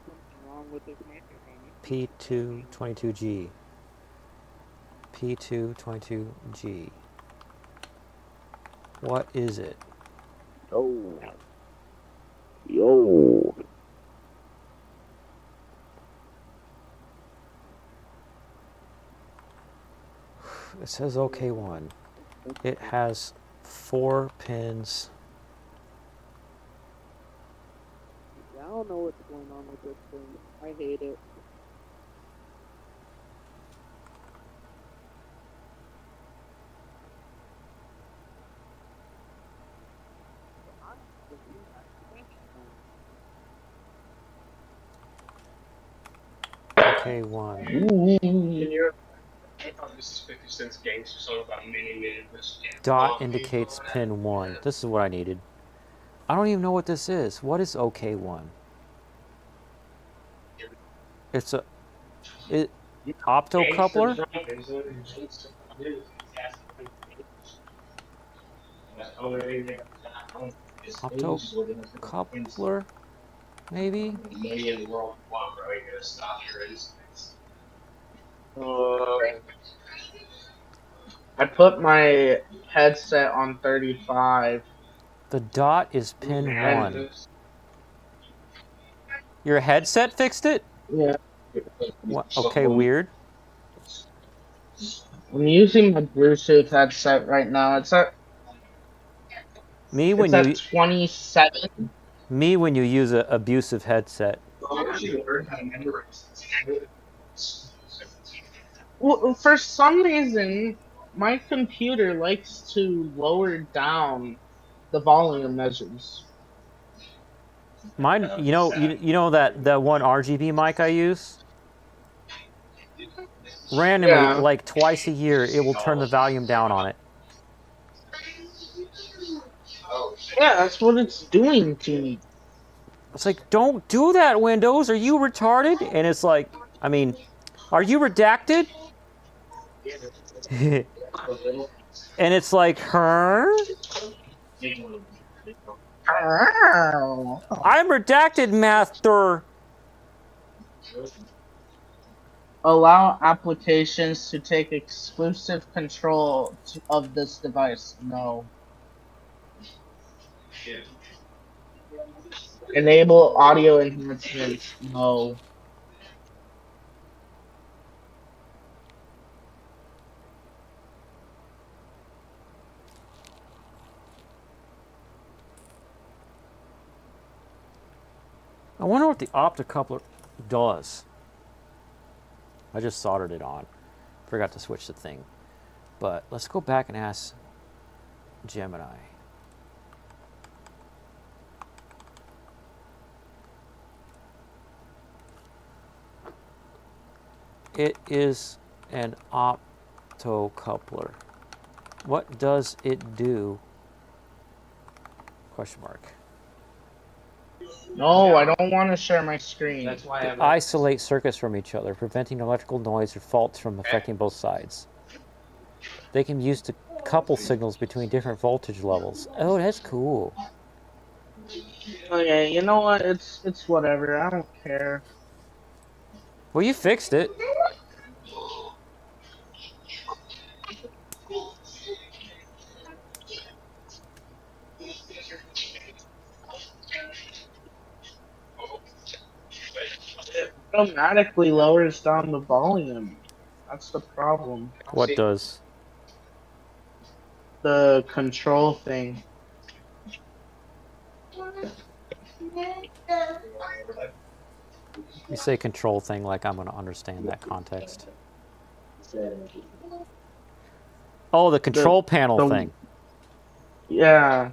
something wrong with this microphone. P222G. P222G. What is it? Oh. Yo. It says OK1. It has 4 pins. I don't know what's going on with this thing. I hate it. OK1. This is 50 Cent's gangster song about many this. Dot indicates pin 1. This is what I needed. I don't even know what this is. What is OK1? It's a optocoupler? Optocoupler? Maybe? I put my headset on 35. The dot is pin 1. Your headset fixed it? Yeah. What? Okay, weird. I'm using my Bluetooth headset right now. It's at 27. Me when you use an abusive headset. Well, for some reason, my computer likes to lower down the volume measures. Mine, you know that one RGB mic I use? Randomly, like twice a year, it will turn the volume down on it. Yeah, that's what it's doing to me. It's like, don't do that, Windows. Are you retarded? And it's like, I mean, are you redacted? And it's like, huh? I'm redacted, master. Allow applications to take exclusive control of this device. No. Yeah. Enable audio enhancements. No. I wonder what the optocoupler does. I just soldered it on. Forgot to switch the thing. But let's go back and ask Gemini. It is an optocoupler. What does it do? Question mark. No, I don't want to share my screen. That's why I Isolate circuits from each other, preventing electrical noise or faults from affecting both sides. They can be used to couple signals between different voltage levels. Oh, that's cool. Okay, you know what? It's whatever. I don't care. Well, you fixed it. It automatically lowers down the volume. That's the problem. What does? The control thing. You say control thing like I'm going to understand that context. Oh, the control panel thing. Yeah.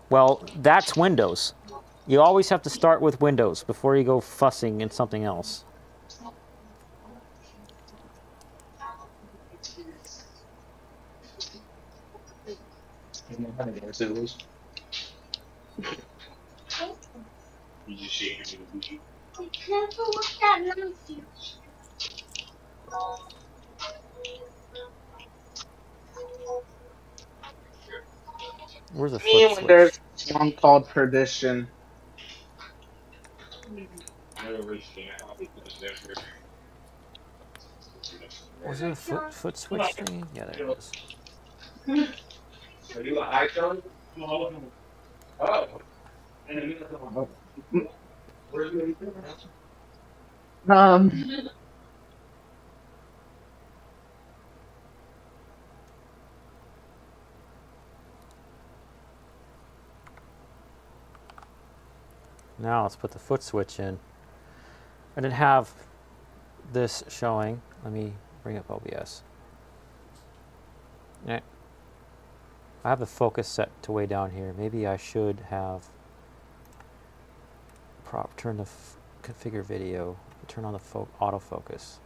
Well, that's Windows. You always have to start with Windows before you go fussing in something else. You just shake your booty. Be careful with that nonsense. Where's the Me foot when there's switch? one called Perdition. I don't understand how because they're Was there a foot switch thing? Yeah, there it is. Are you a high tone? Oh. Where's the Now let's put the foot switch in. I didn't have this showing. Let me bring up OBS. Yeah. I have the focus set to way down here. Maybe I should have turn the configure video, turn on the autofocus.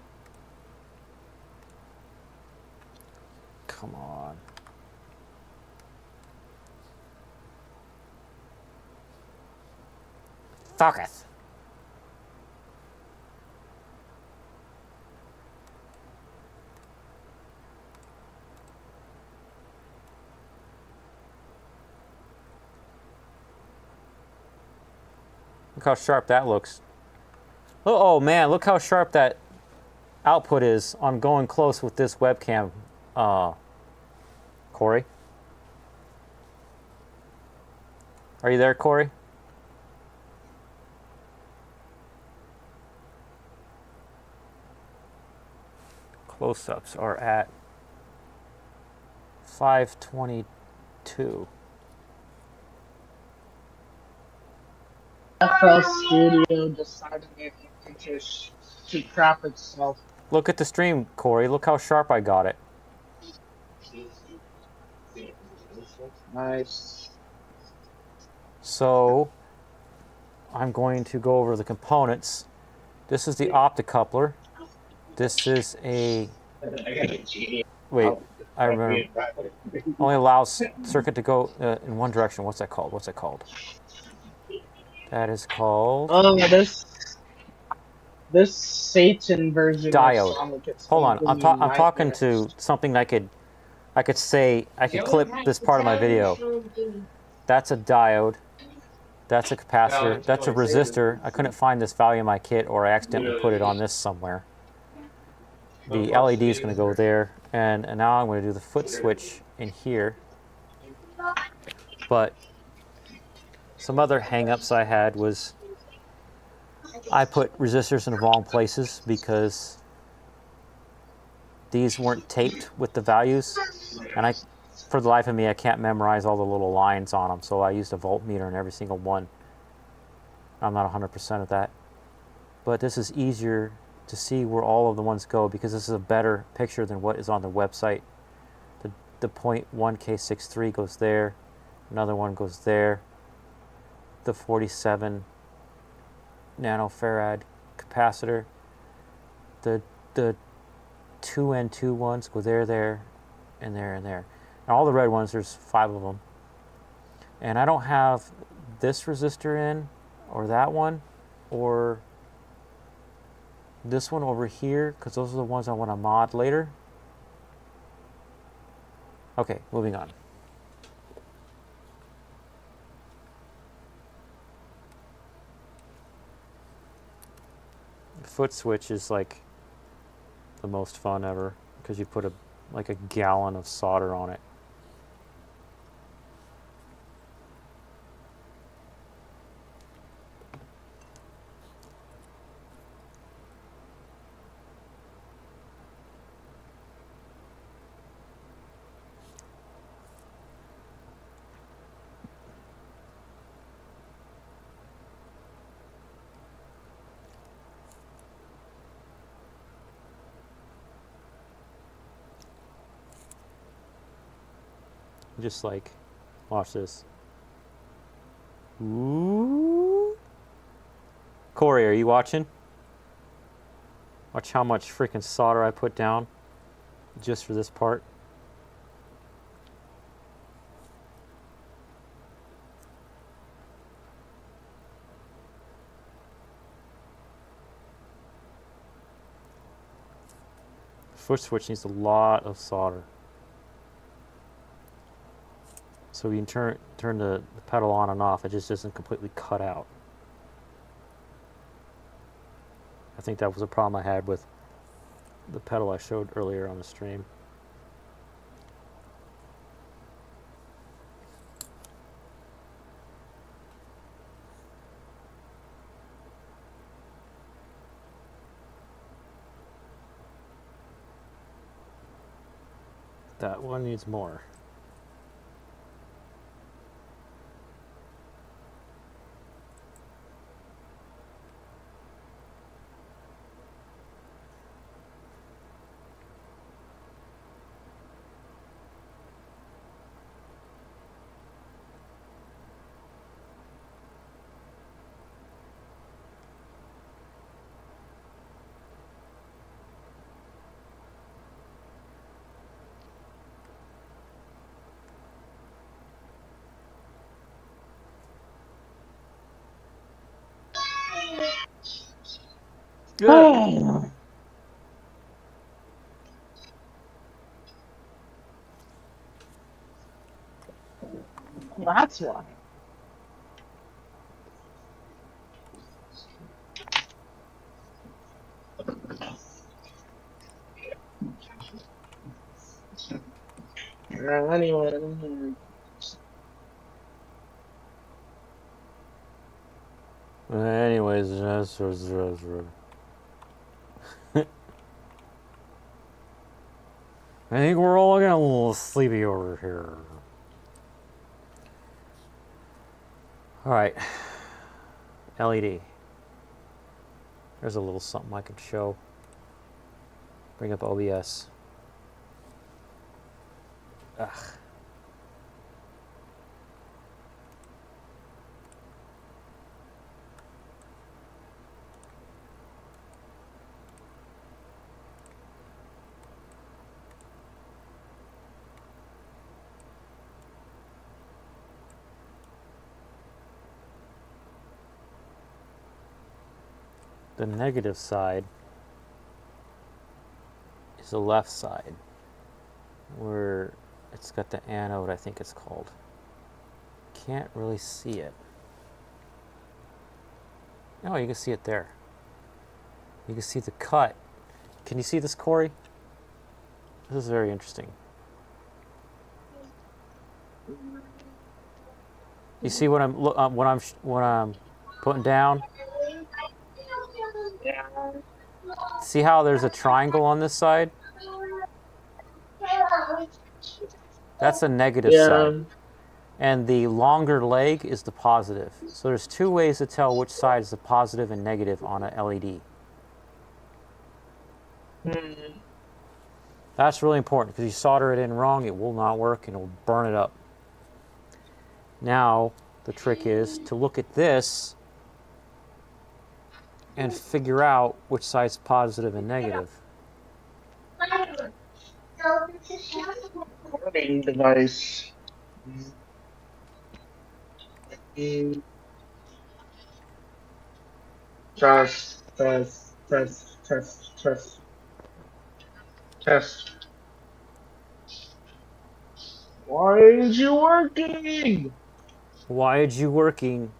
Come on. Focus. Look how sharp that looks. Oh man, look how sharp that output is on going close with this webcam, Corey. Are you there, Corey? Close-ups are at 522. FL Studio decided to crap itself. Look at the stream, Corey. Look how sharp I got it. Nice. So I'm going to go over the components. This is the optocoupler. This is a... Wait, I remember. Only allows circuit to go in one direction. What's that called? What's that called? That is called... Oh, this Satan version diode. of Sonic, it's Hold on, I'm talking nightmares. to something I could clip this part of my video. That's a diode. That's a capacitor. That's a resistor. I couldn't find this value in my kit, or I accidentally put it on this somewhere. the LED is going to go there, and now I'm going to do the foot switch in here. But some other hang-ups I had was I put resistors in the wrong places because these weren't taped with the values, and for the life of me, I can't memorize all the little lines on them, so I used a voltmeter in every single one. I'm not 100% of that, but this is easier to see where all of the ones go because this is a better picture than what is on the website. The 0.1K63 goes there, another one goes there, the 47 nanofarad capacitor, the 2N2 ones go there, there, and there, and there. And all the red ones, there's 5 of them. And I don't have this resistor in, or that one, or this one over here, because those are the ones I want to mod later. Okay, moving on. Foot switch is like the most fun ever because you put like a gallon of solder on it. Just like, watch this. Ooh. Corey, are you watching? Watch how much freaking solder I put down just for this part. Foot switch needs a lot of solder. So you can turn the pedal on and off. It just isn't completely cut out. I think that was a problem I had with the pedal I showed earlier on the stream. That one needs more. Oh, that's why. Anyway. Anyways, I think we're all getting a little sleepy over here. All right, LED. There's a little something I can show. Bring up OBS. Ugh. The negative side is the left side, where it's got the anode, I think it's called. Can't really see it. Oh, you can see it there. You can see the cut Can you see this, Corey? This is very interesting. You see what I'm putting down? Yeah. See how there's a triangle on this side? That's the negative side. Yeah. And the longer leg is the positive. So there's two ways to tell which side is the positive and negative on a LED. That's really important because you solder it in wrong, it will not work and it will burn it up. Now, the trick is to look at this and figure out which side's positive and negative. Recording device. Test, test, test, test, test, test. Why is you working? Why is you working?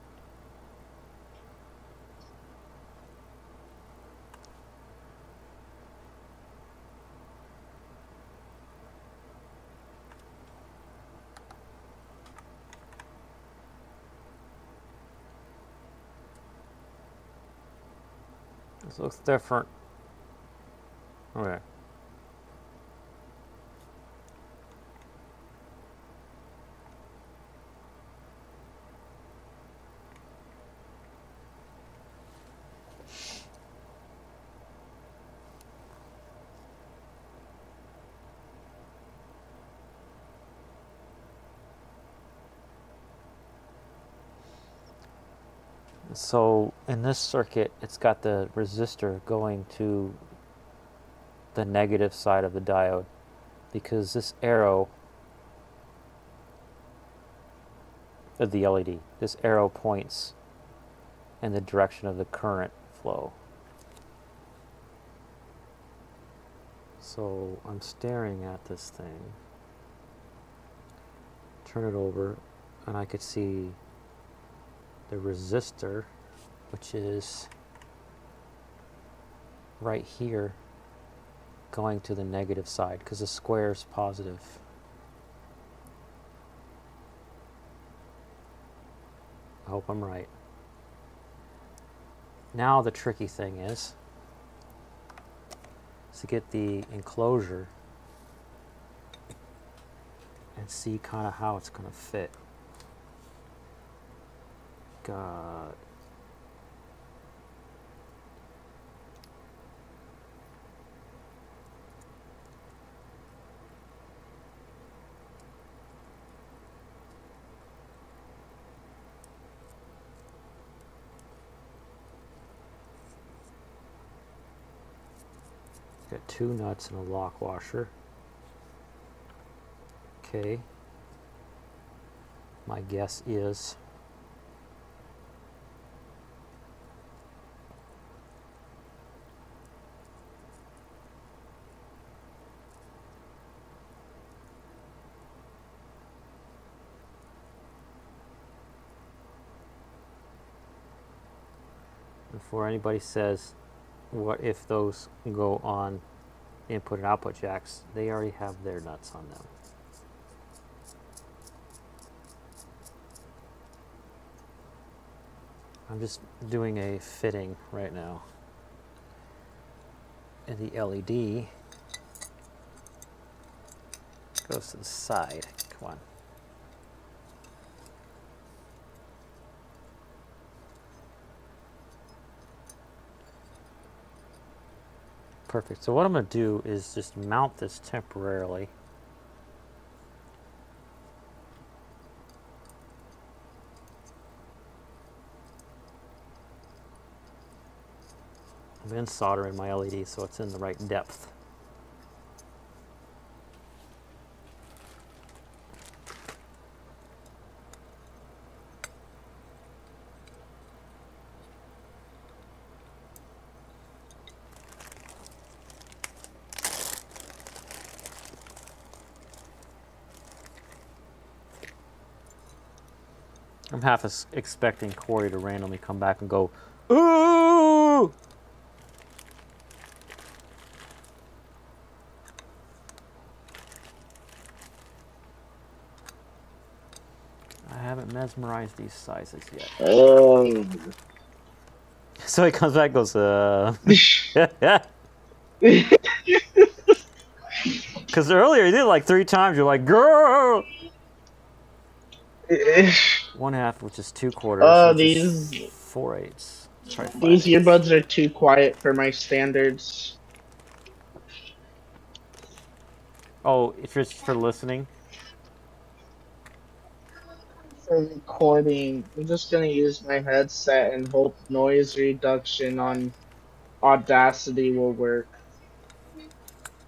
This looks different. Okay. So in this circuit, it's got the resistor going to the negative side of the diode because this arrow of the LED, this arrow points in the direction of the current flow. So I'm staring at this thing, turn it over, and I could see the resistor, which is right here, going to the negative side because the square is positive. I hope I'm right. Now the tricky thing is to get the enclosure and see kind of how it's going to fit. God. Got two nuts and a lock washer. Okay. My guess is before anybody says, what if those go on input and output jacks, they already have their nuts on them. I'm just doing a fitting right now. And the LED goes to the side. Come on. Perfect. So what I'm going to do is just mount this temporarily. I'm then soldering my LED so it's in the right depth. I'm half expecting Corey to randomly come back and go, ooh! mesmerize these sizes yet. Oh. So he comes back and goes, Because earlier he did it like 3 times. You're like, girl! 1/2, which is 2/4, which is 4/8. Let's try 5/8. These earbuds are too quiet for my standards. Oh, it's just for listening? For recording, I'm just gonna use my headset and hope noise reduction on Audacity will work.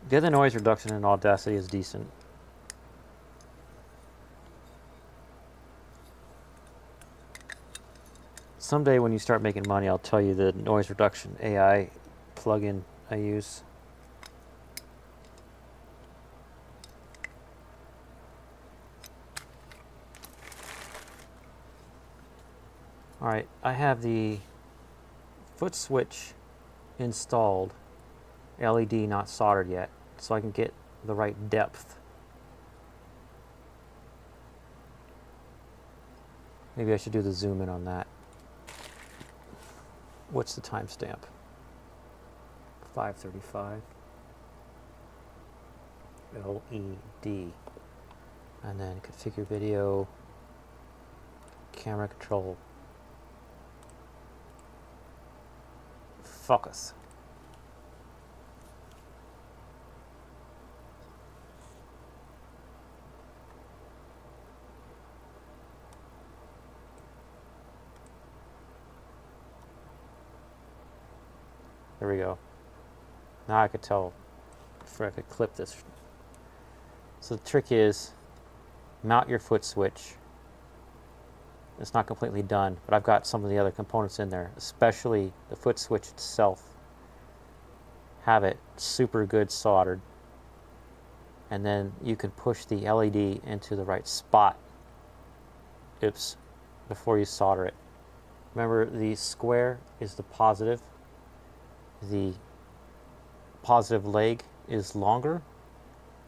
The other noise reduction in Audacity is decent. Someday when you start making money, I'll tell you the noise reduction AI plugin I use. Alright, I have the footswitch installed, LED not soldered yet, so I can get the right depth. Maybe I should do the zoom in on that. What's the timestamp? 5:35. LED. And then configure video, camera control, focus. There we go. Now I could tell if I could clip this. So the trick is mount your foot switch. It's not completely done, but I've got some of the other components in there, especially the foot switch itself. Have it super good soldered. And then you can push the LED into the right spot. Oops, before you solder it. Remember, the square is the positive. The positive leg is longer,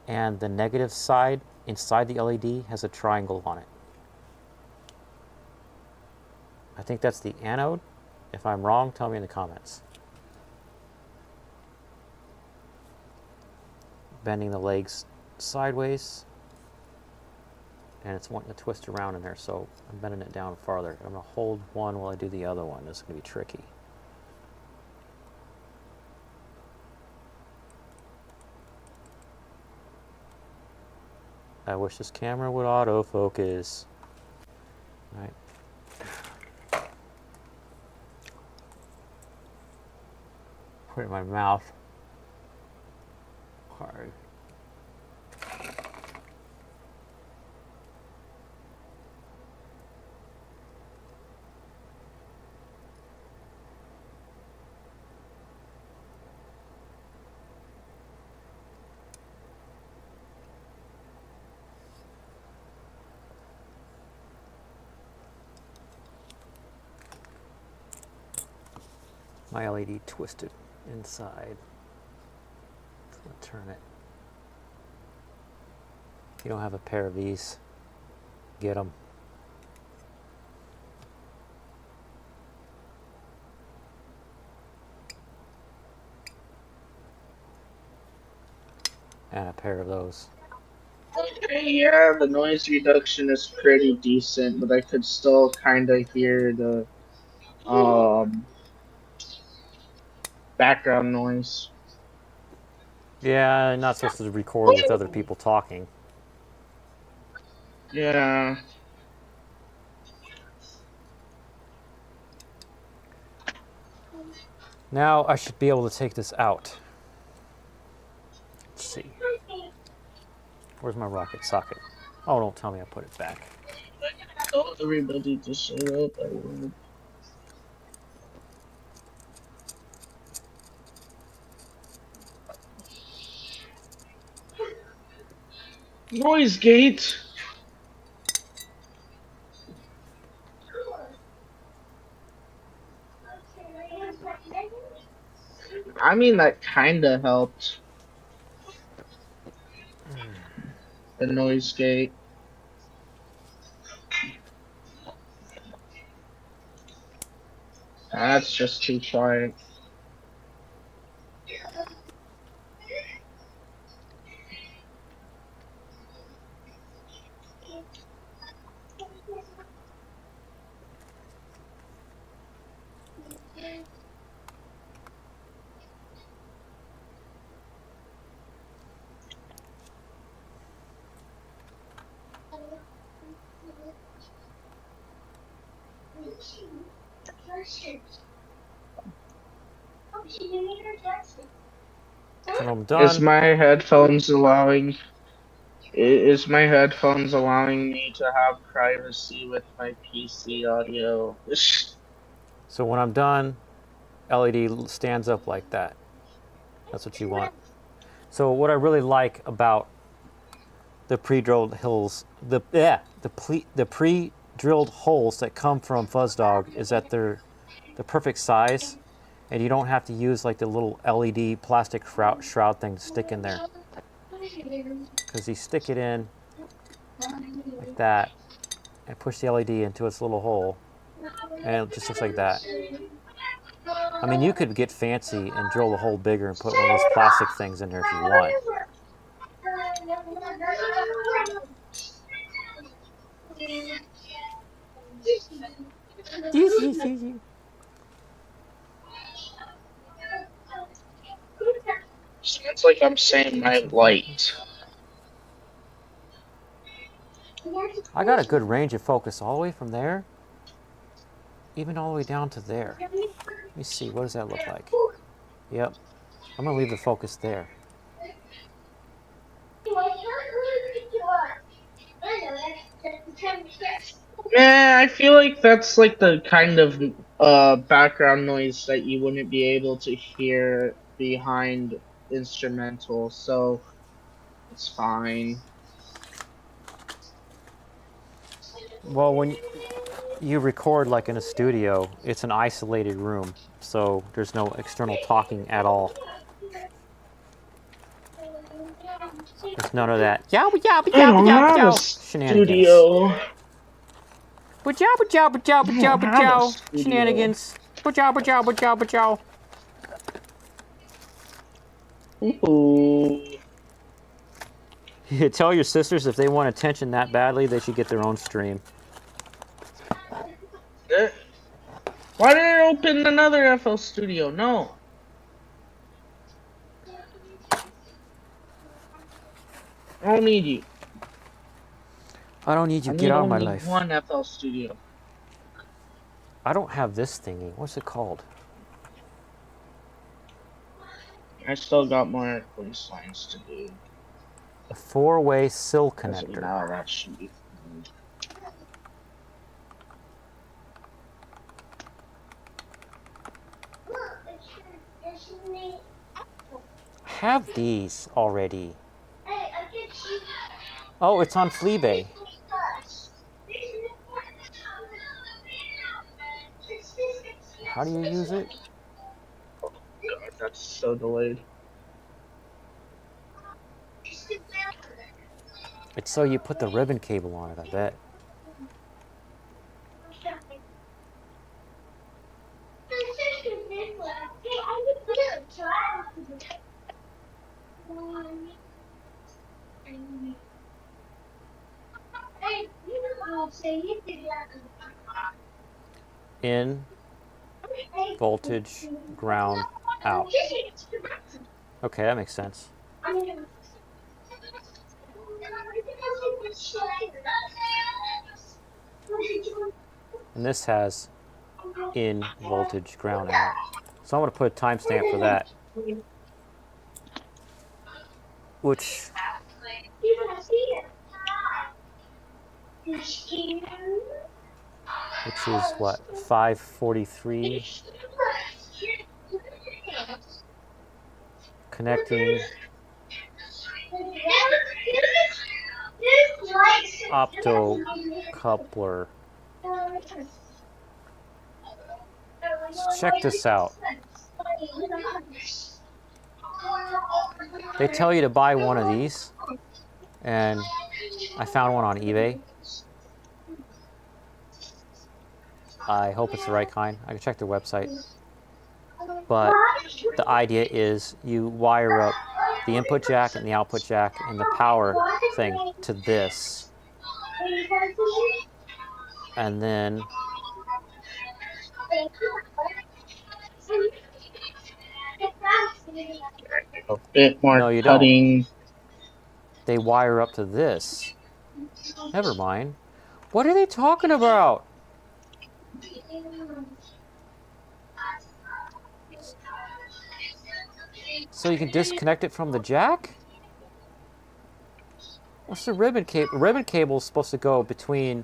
and the negative side inside the LED has a triangle on it. I think that's the anode. If I'm wrong, tell me in the comments. Bending the legs sideways, and it's wanting to twist around in there, so I'm bending it down farther. I'm going to hold one while I do the other one. This is going to be tricky. I wish this camera would autofocus. All right. Put it in my mouth. Hard. My LED twisted inside. So I'm going to turn it. If you don't have a pair of these, get them. And a pair of those. Okay, yeah, the noise reduction is pretty decent, but I could still kind of hear the background noise. Yeah, I'm not supposed to record with other people talking. Yeah. Now I should be able to take this out. Let's see. Where's my rocket socket? Oh, don't tell me I put it back. I told everybody to shut up. I would. Noise gate. I mean, that kind of helped. The noise gate. That's just too quiet. So I'm Is done. my headphones allowing? Is my headphones allowing me to have privacy with my PC audio? So when I'm done, LED stands up like that. That's what you want. So what I really like about the pre-drilled pre-drilled holes that come from FuzzDog is that they're the perfect size, and you don't have to use like the little LED plastic shroud thing to stick in there. Because you stick it in like that and push the LED into its little hole, and it just looks like that. I mean, you could get fancy and drill the hole bigger and put one of those plastic things in there if you want. Sounds like I'm saying my light. I got a good range of focus all the way from there, even all the way down to there. Let me see, what does that look like? Yep, I'm gonna leave the focus there. Yeah, I feel like that's like the kind of background noise that you wouldn't be able to hear behind instrumental, so it's fine. Well, when you record like in a studio, it's an isolated room, so there's no external talking at all. There's none of that I don't have a shenanigans. studio. Shenanigans. Ooh. You tell your sisters if they want attention that badly, they should get their own stream. Why did I open another FL Studio? No. I don't need you. I don't need you. I Get need out of my only life. one FL Studio. I don't have this thingy. What's it called? I still got more police lines to do. A 4-way SIL Doesn't connector. matter, that should be I have these already. Oh, it's on Fleabay. How do you use it? God, that's so delayed. It's so you put the ribbon cable on it, I bet. In, voltage, ground, out. Okay, that makes sense. And this has in, voltage, ground, out. So I'm going to put a timestamp for that. Which is what, 5:43. Connecting optocoupler. So check this out. They tell you to buy one of these, and I found one on eBay. I hope it's the right kind. I can check their website. But the idea is you wire up the input jack and the output jack and the power thing to this. And then A bit more no, you don't. cutting. They wire up to this. Never mind. What are they talking about? So you can disconnect it from the jack? What's the ribbon cable? The ribbon cable is supposed to go between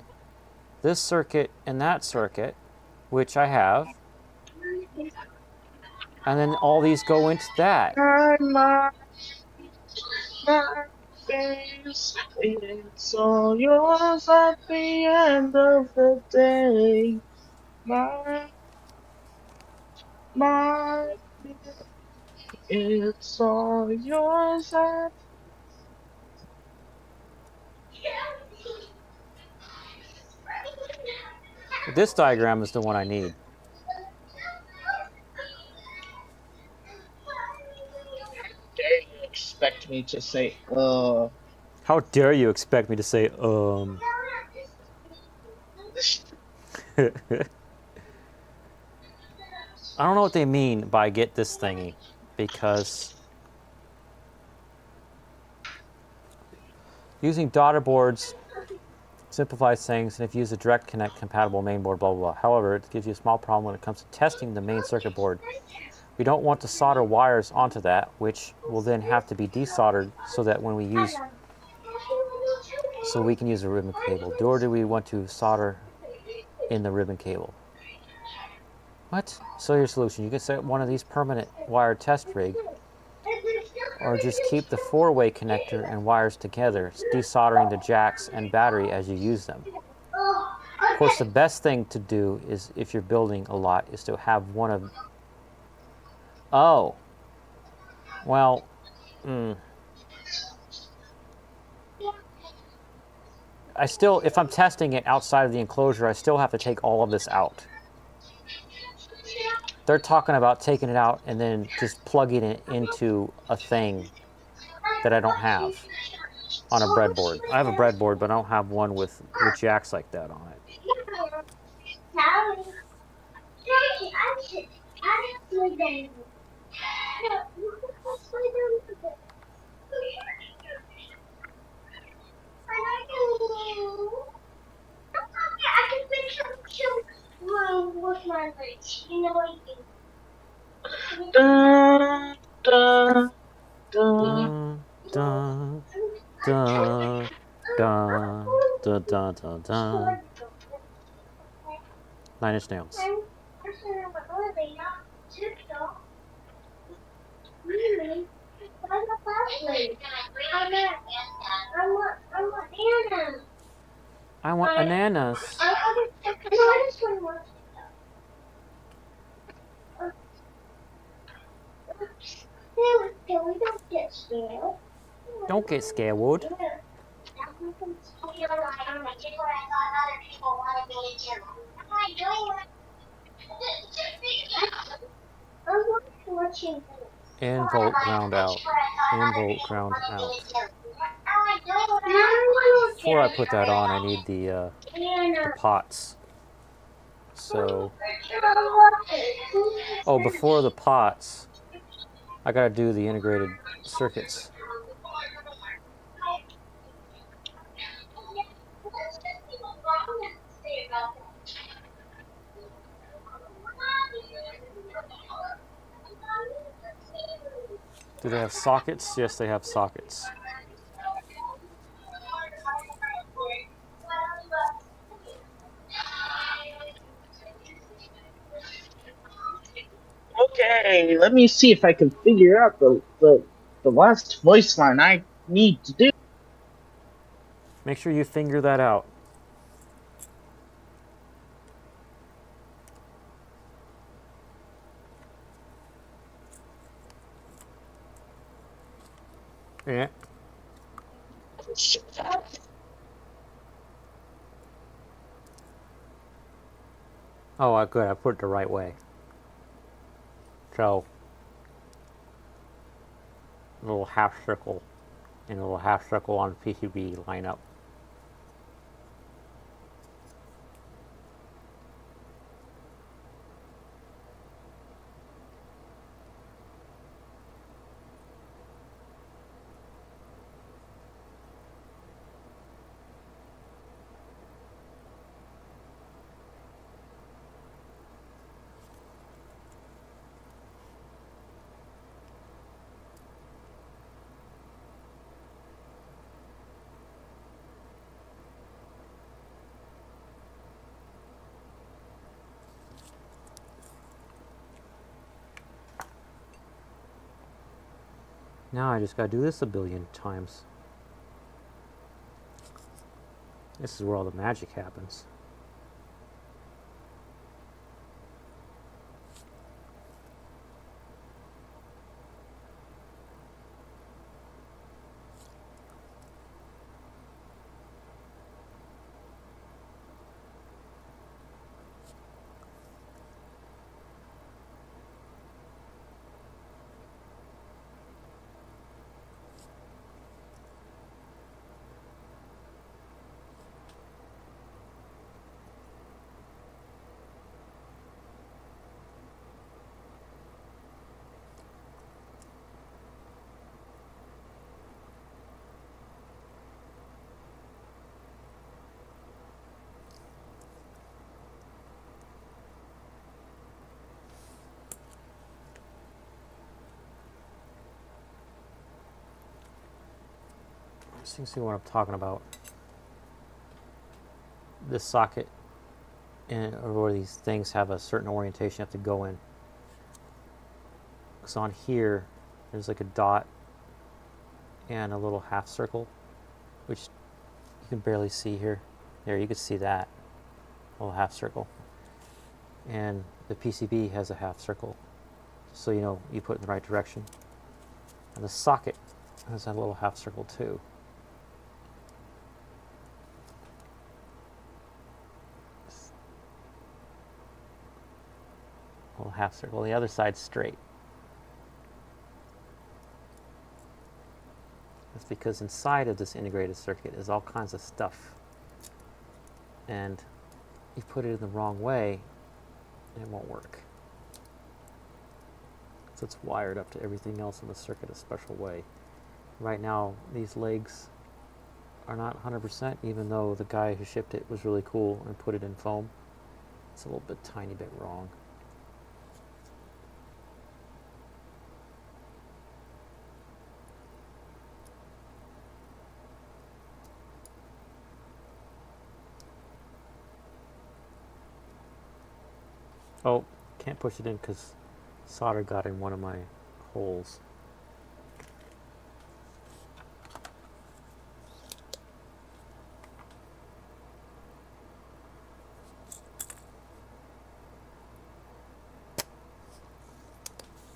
this circuit and that circuit, which I have. And then all these go into that. My face, it's all yours at the end of the day. My, it's all yours at. This diagram is the one I need. Dare you expect me to say, How dare you expect me to say, I don't know what they mean by get this thingy, because using daughter boards simplifies things, and if you use a direct connect compatible main board, blah, blah, blah. However, it gives you a small problem when it comes to testing the main circuit board. We don't want to solder wires onto that, which will then have to be desoldered so that when we use, so we can use a ribbon cable. Or do we want to solder in the ribbon cable? What? So your solution, you can set one of these permanent wire test rig, or just keep the 4-way connector and wires together, desoldering the jacks and battery as you use them. Of course, the best thing to do is, if you're building a lot, is to have one of... Oh. Well, I still, if I'm testing it outside of the enclosure, I still have to take all of this out. They're talking about taking it out and then just plugging it into a thing that I don't have on a breadboard. I have a breadboard, but I don't have one with jacks like that on it. da, da, Dun, dun, dun, dun, dun, dun, dun, dun. 9 Inch Nails. I want bananas. Don't get scared, Wood. In volt, ground out. In volt, ground out. Before I put that on, I need the pots. So, oh, before the pots, I gotta do the integrated circuits. Do they have sockets? Yes, they have sockets. Okay, let me see if I can figure out the last voice line I need to do. Make sure you figure that out. Yeah. Oh, good. I put it the right way. So, a little half circle and a little half circle on PCB line up. Now I just gotta do this a billion times. This is where all the magic happens. So you can see what I'm talking about. This socket or where these things have a certain orientation you have to go in. So on here, there's like a dot and a little half circle, which you can barely see here. There, you can see that little half circle. And the PCB has a half circle, so you know you put it in the right direction. And the socket has that little half circle too. Little half circle. The other side's straight. That's because inside of this integrated circuit is all kinds of stuff. And you put it in the wrong way, and it won't work. So it's wired up to everything else in the circuit a special way. Right now, these legs are not 100%, even though the guy who shipped it was really cool and put it in foam. It's a little bit, tiny bit wrong. Oh, can't push it in because solder got in one of my holes.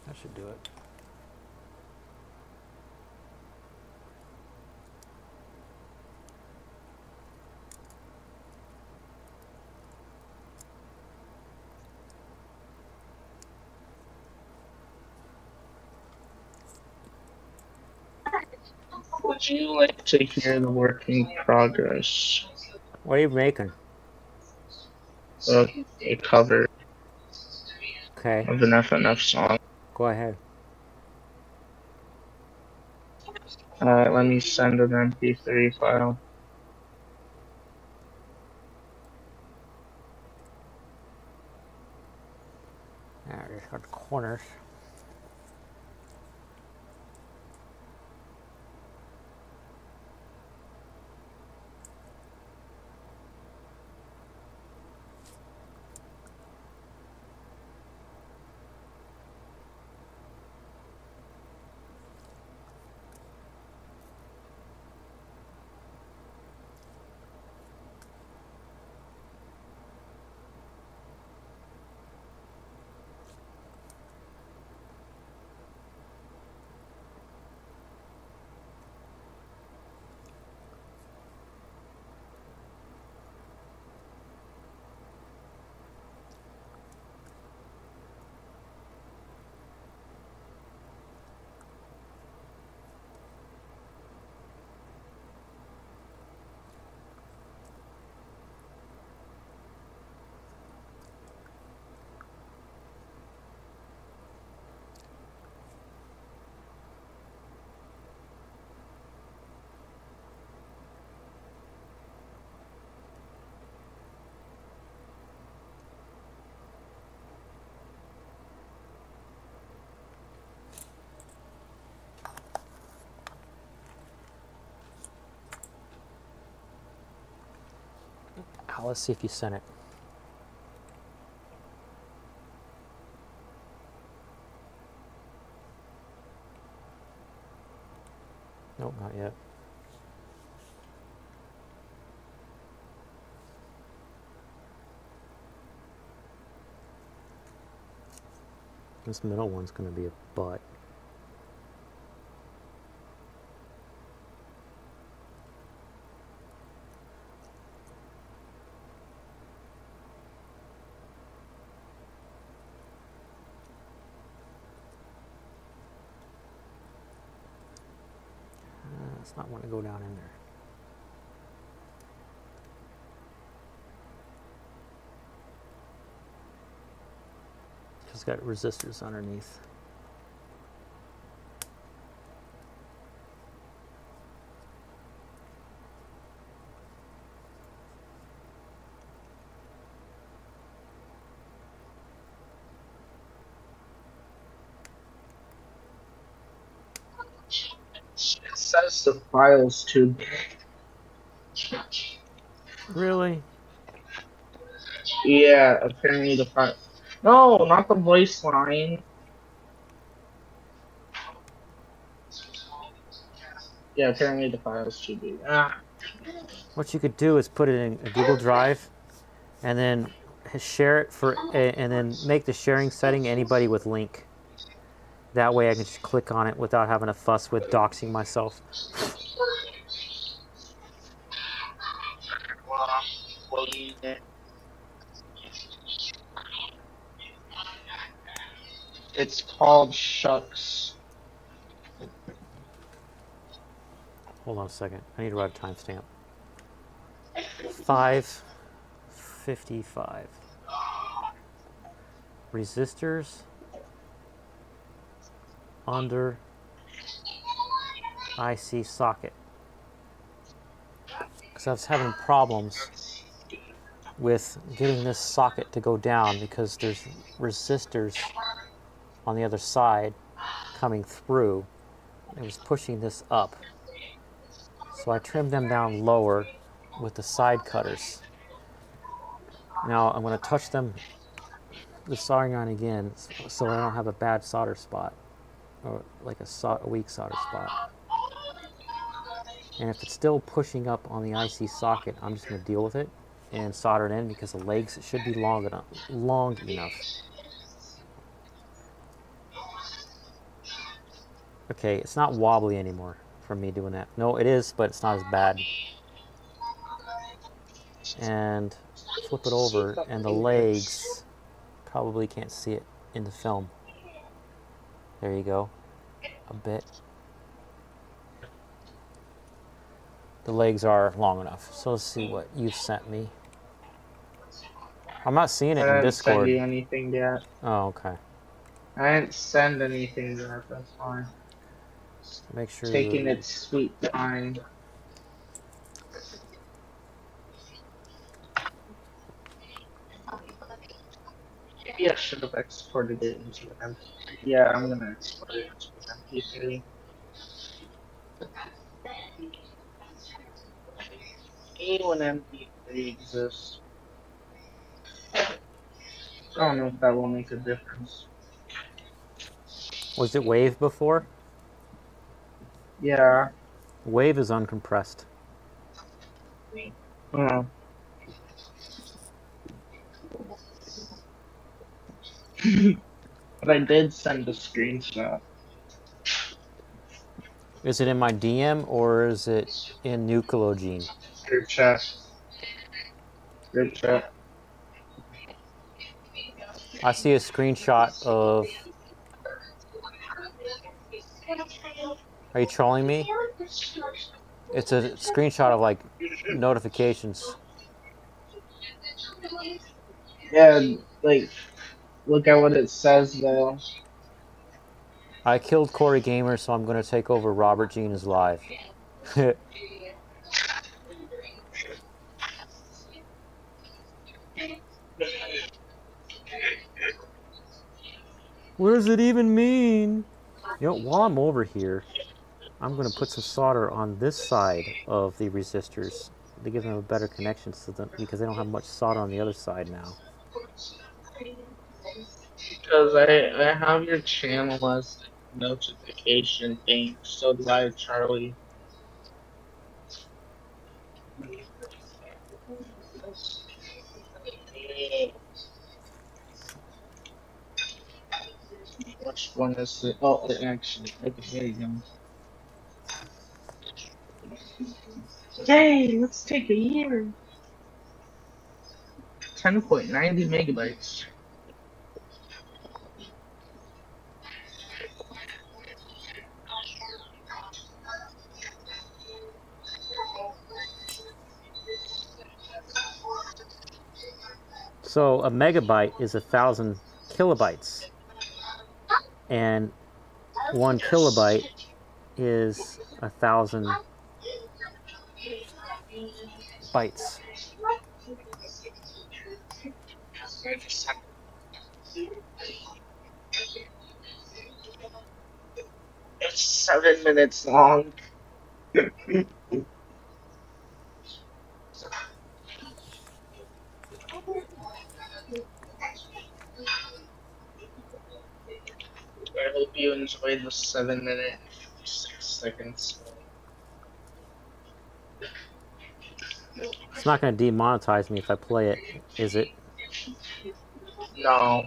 That should do it. Would you like to hear the working progress What are you making? of a cover Okay, of an FNF song? go ahead. Let me send an MP3 file. Now just got the corners. Now let's see if you sent it. Nope, not yet. This middle one's going to be a butt. It's not want to go down in there. It's got resistors underneath. It says the file's too big. Really? Yeah, apparently the file. No, not the voice line. Yeah, apparently the file's too big. Ah. What you could do is put it in a Google Drive and then share it and then make the sharing setting anybody with link. That way I can just click on it without having to fuss with doxing myself. It's called Shucks. Hold on a second. I need to write a timestamp. 5:55. Resistors under IC socket. Because I was having problems with getting this socket to go down because there's resistors on the other side coming through. It was pushing this up. So I trimmed them down lower with the side cutters. Now I'm going to touch them, the soldering iron again, so I don't have a bad solder spot, or like a weak solder spot. And if it's still pushing up on the IC socket, I'm just going to deal with it and solder it in because the legs should be long enough. Okay, it's not wobbly anymore from me doing that. No, it is, but it's not as bad. And flip it over, and the legs, probably can't see it in the film. There you go, a bit. The legs are long enough. So let's see what you've sent me. I'm not seeing it in Discord. I didn't send you anything yet. Oh, okay. I didn't send anything yet, that's fine. Make sure. Taking its sweet time. Maybe I should have exported it into MP3. Yeah, I'm gonna export it into MP3. When MP3 exists. I don't know if that will make a difference. Was it WAV before? Yeah. WAV is uncompressed. Oh. But I did send a screenshot. Is it in my DM or is it in Nucleogene? Group chat. Group chat. I see a screenshot of. Are you trolling me? It's a screenshot of like notifications. Yeah, like, look at what it says though. I killed Corey Gamer, so I'm going to take over Robert Jean is live. What does it even mean? You know, while I'm over here, I'm going to put some solder on this side of the resistors they give them a better connection system because they don't have much solder on the other side now. Because I have your channel as a notification thing. So do I, Charlie. Which one is it? Oh, actually, okay, there you go. Yay, let's take a year. 10.90 megabytes. So a megabyte is 1,000 kilobytes, and 1 kilobyte is 1,000 bytes. It's 7 minutes long. I hope you enjoyed the 7 minute and 56 seconds. It's not going to demonetize me if I play it, is it? No.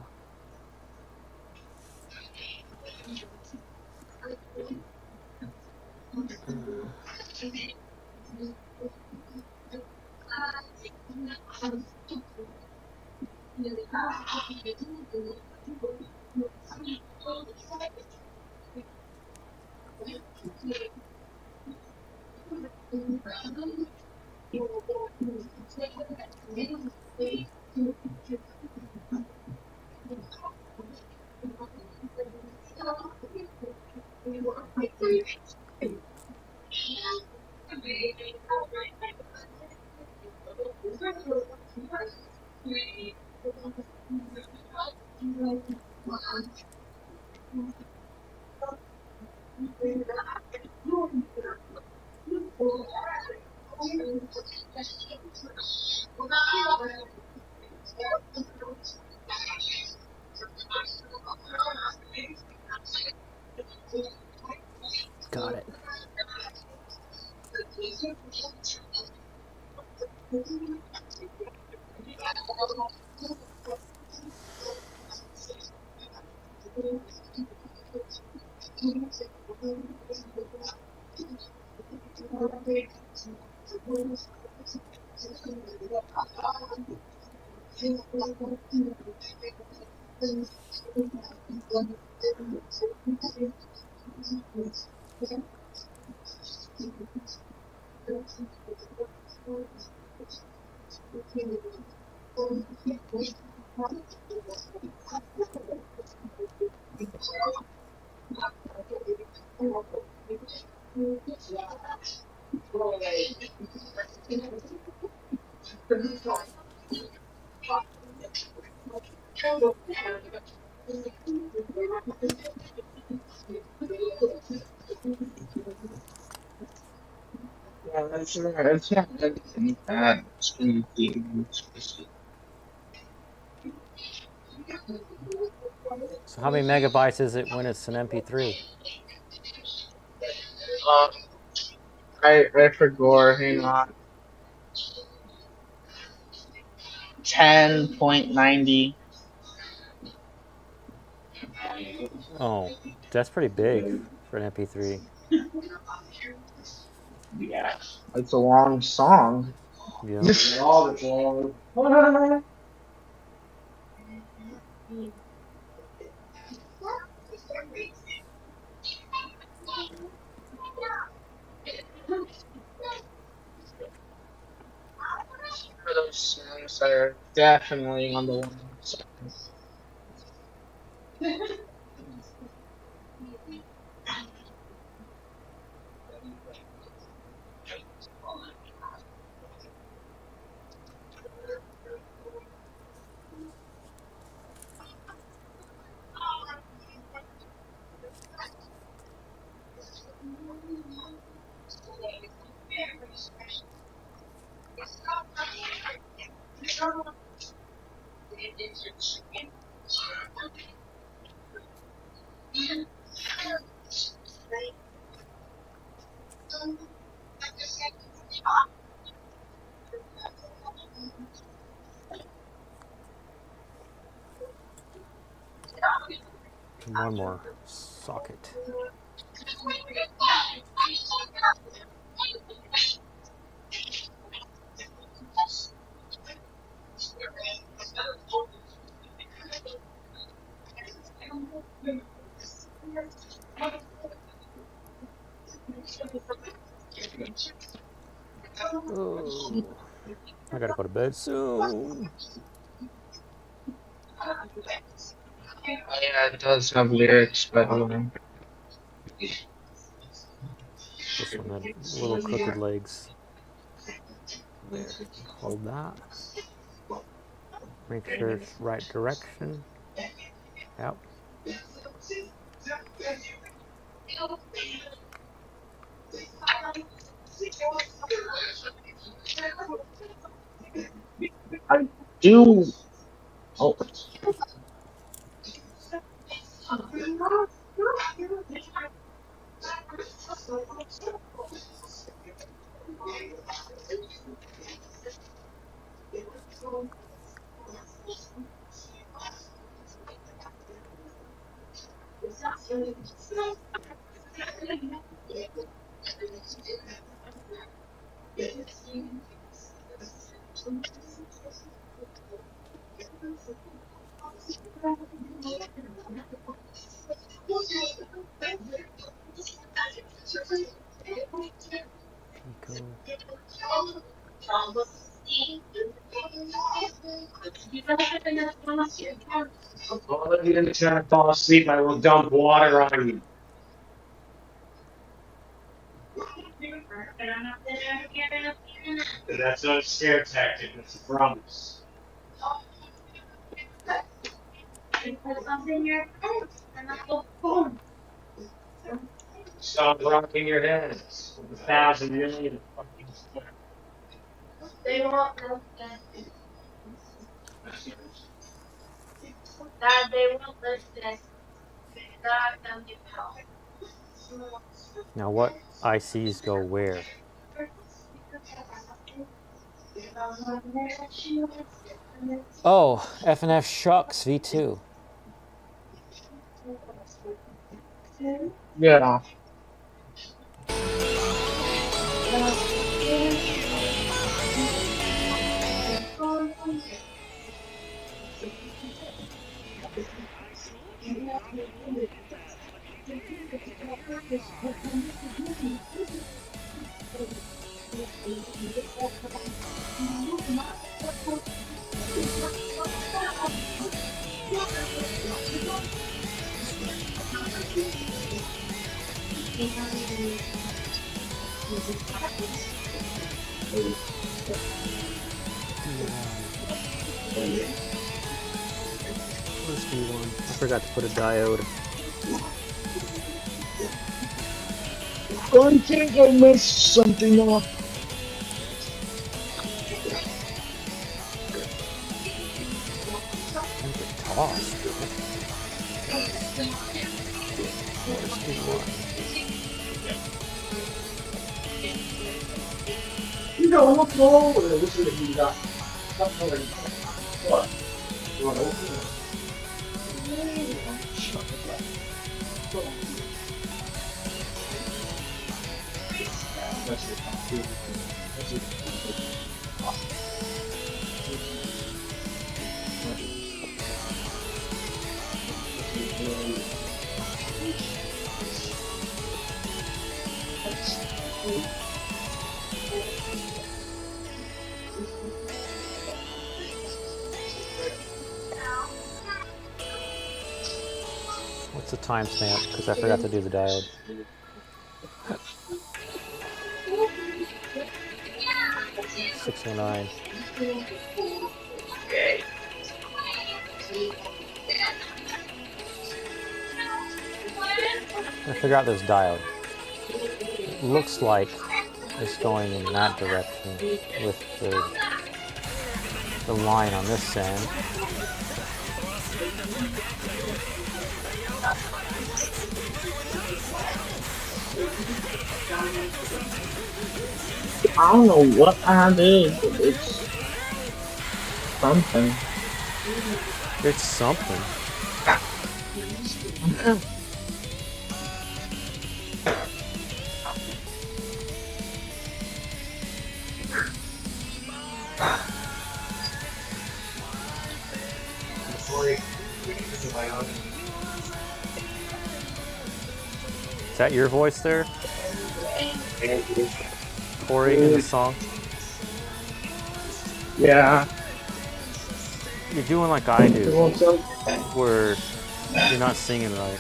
Got it. Yeah, it's not anything bad. It's going to be So how many megabytes is it when it's an MP3? I forgot. Hang on. 10.90. Oh, that's pretty big for an MP3. Yeah, it's a long song. Yeah. All it's long. Those songs are definitely on the long side. One more socket. Oh, I gotta go to bed soon. Oh, yeah, it does have lyrics, by the way. This one had little crooked legs. There, hold that. Make sure it's right direction. Yep. I do. Oh. Well, if you're trying to fall asleep, I will dump water on you. That's not a scare tactic, that's a promise. Stop rocking your heads. 1,000 million fucking steps. They won't listen. Dad, they won't listen. Dad, they'll get help. Now what ICs go where? Oh, F&F Shucks V2. Yeah. Where's D1? I forgot to put a diode. I think I messed something up. I get tossed. Where's D1? You know, look over there. This is what you got. What? You want to open it? That's it. That's it. What's the timestamp? Because I forgot to do the diode. .609. I figure out this diode. It looks like it's going in that direction with the line on this end. I don't know what I did, but it's something. It's something. Is that your voice there, Corey, in the song? Yeah. You're doing like I do, What's up? where you're not singing right.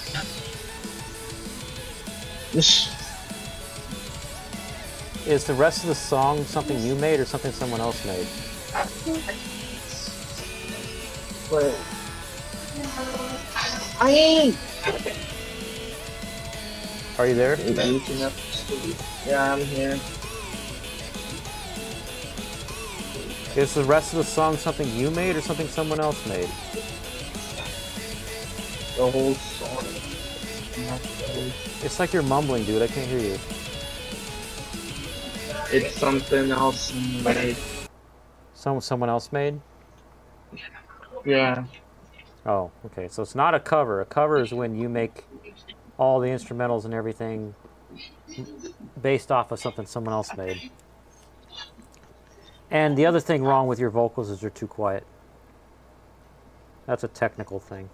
Is the rest of the song something you made or something someone else made? But I Are you there? Yeah, I'm here. Is the rest of the song something you made or something someone else made? The whole song. It's like you're mumbling, dude. I can't hear you. It's something else made. Someone else made? Yeah. Oh, okay. So it's not a cover. A cover is when you make all the instrumentals and everything based off of something someone else made. And the other thing wrong with your vocals is they're too quiet. That's a technical thing.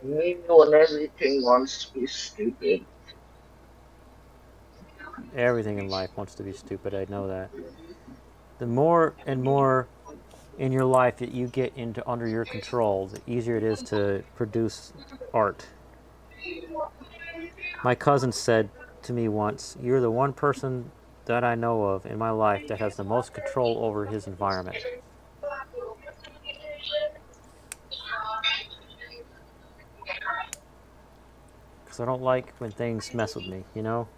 When everything wants to be stupid. Everything in life wants to be stupid. I know that. The more and more in your life that you get into under your control, the easier it is to produce art. My cousin said to me once, "You're the one person that I know of in my life that has the most control over his environment." Because I don't like when things mess with me, you know?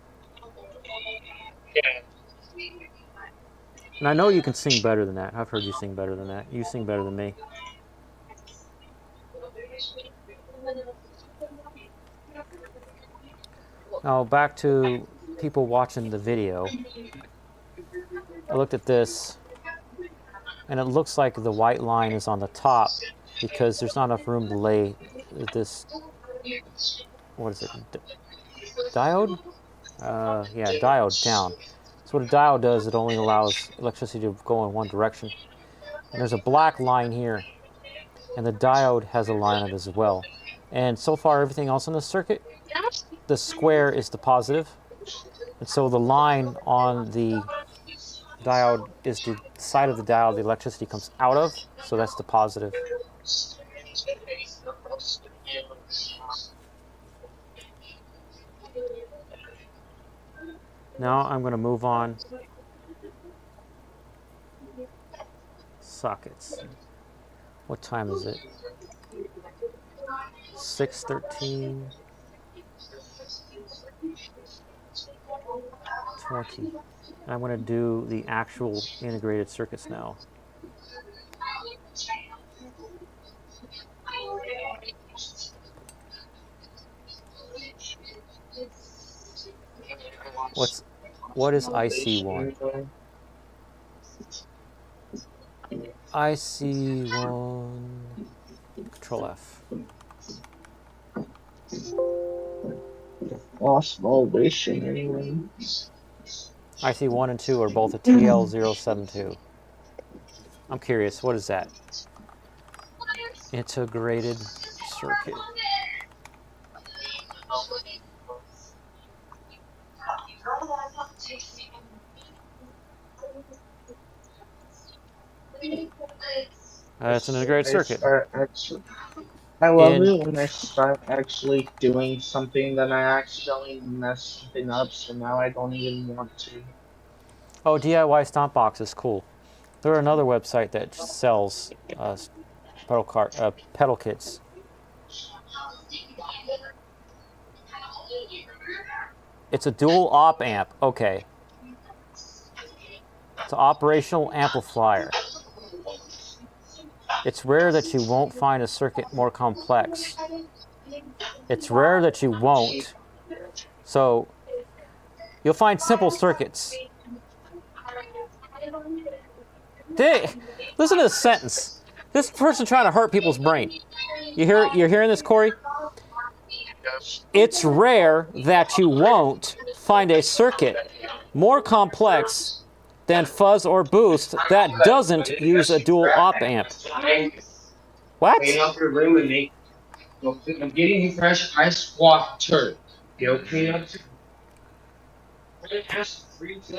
And I know you can sing better than that. I've heard you sing better than that. You sing better than me. Now, back to people watching the video. I looked at this, and it looks like the white line is on the top because there's not enough room to lay this, what is it, diode? Yeah, diode down. So what a diode does, it only allows electricity to go in one direction. And there's a black line here, and the diode has a line on it as well. And so far, everything else in the circuit, the square is the positive, and so the line on the diode is the side of the diode the electricity comes out of, so that's the positive. Now I'm going to move on. Sockets. What time is it? 6:13. 20. And I'm going to do the actual integrated circuits now. What is IC1? IC1, Control F. Lost validation anyway. IC1 and 2 are both a TL072. I'm curious, what is that? Integrated circuit. It's an integrated circuit. I love it when I start actually doing something, then I accidentally mess something up, so now I don't even want to. Oh, DIY Stomp Box is cool. They're another website that sells pedal kits. It's a dual op amp. Okay. It's an operational amplifier. It's rare that you won't find a circuit more complex. It's rare that you won't. So you'll find simple circuits. Listen to this sentence. This person trying to hurt people's brain. You're hearing this, Corey? It's rare that you won't find a circuit more complex than fuzz or boost that doesn't use a dual op amp. What? Clean up your room and make. I'm getting you fresh ice water. Go clean up.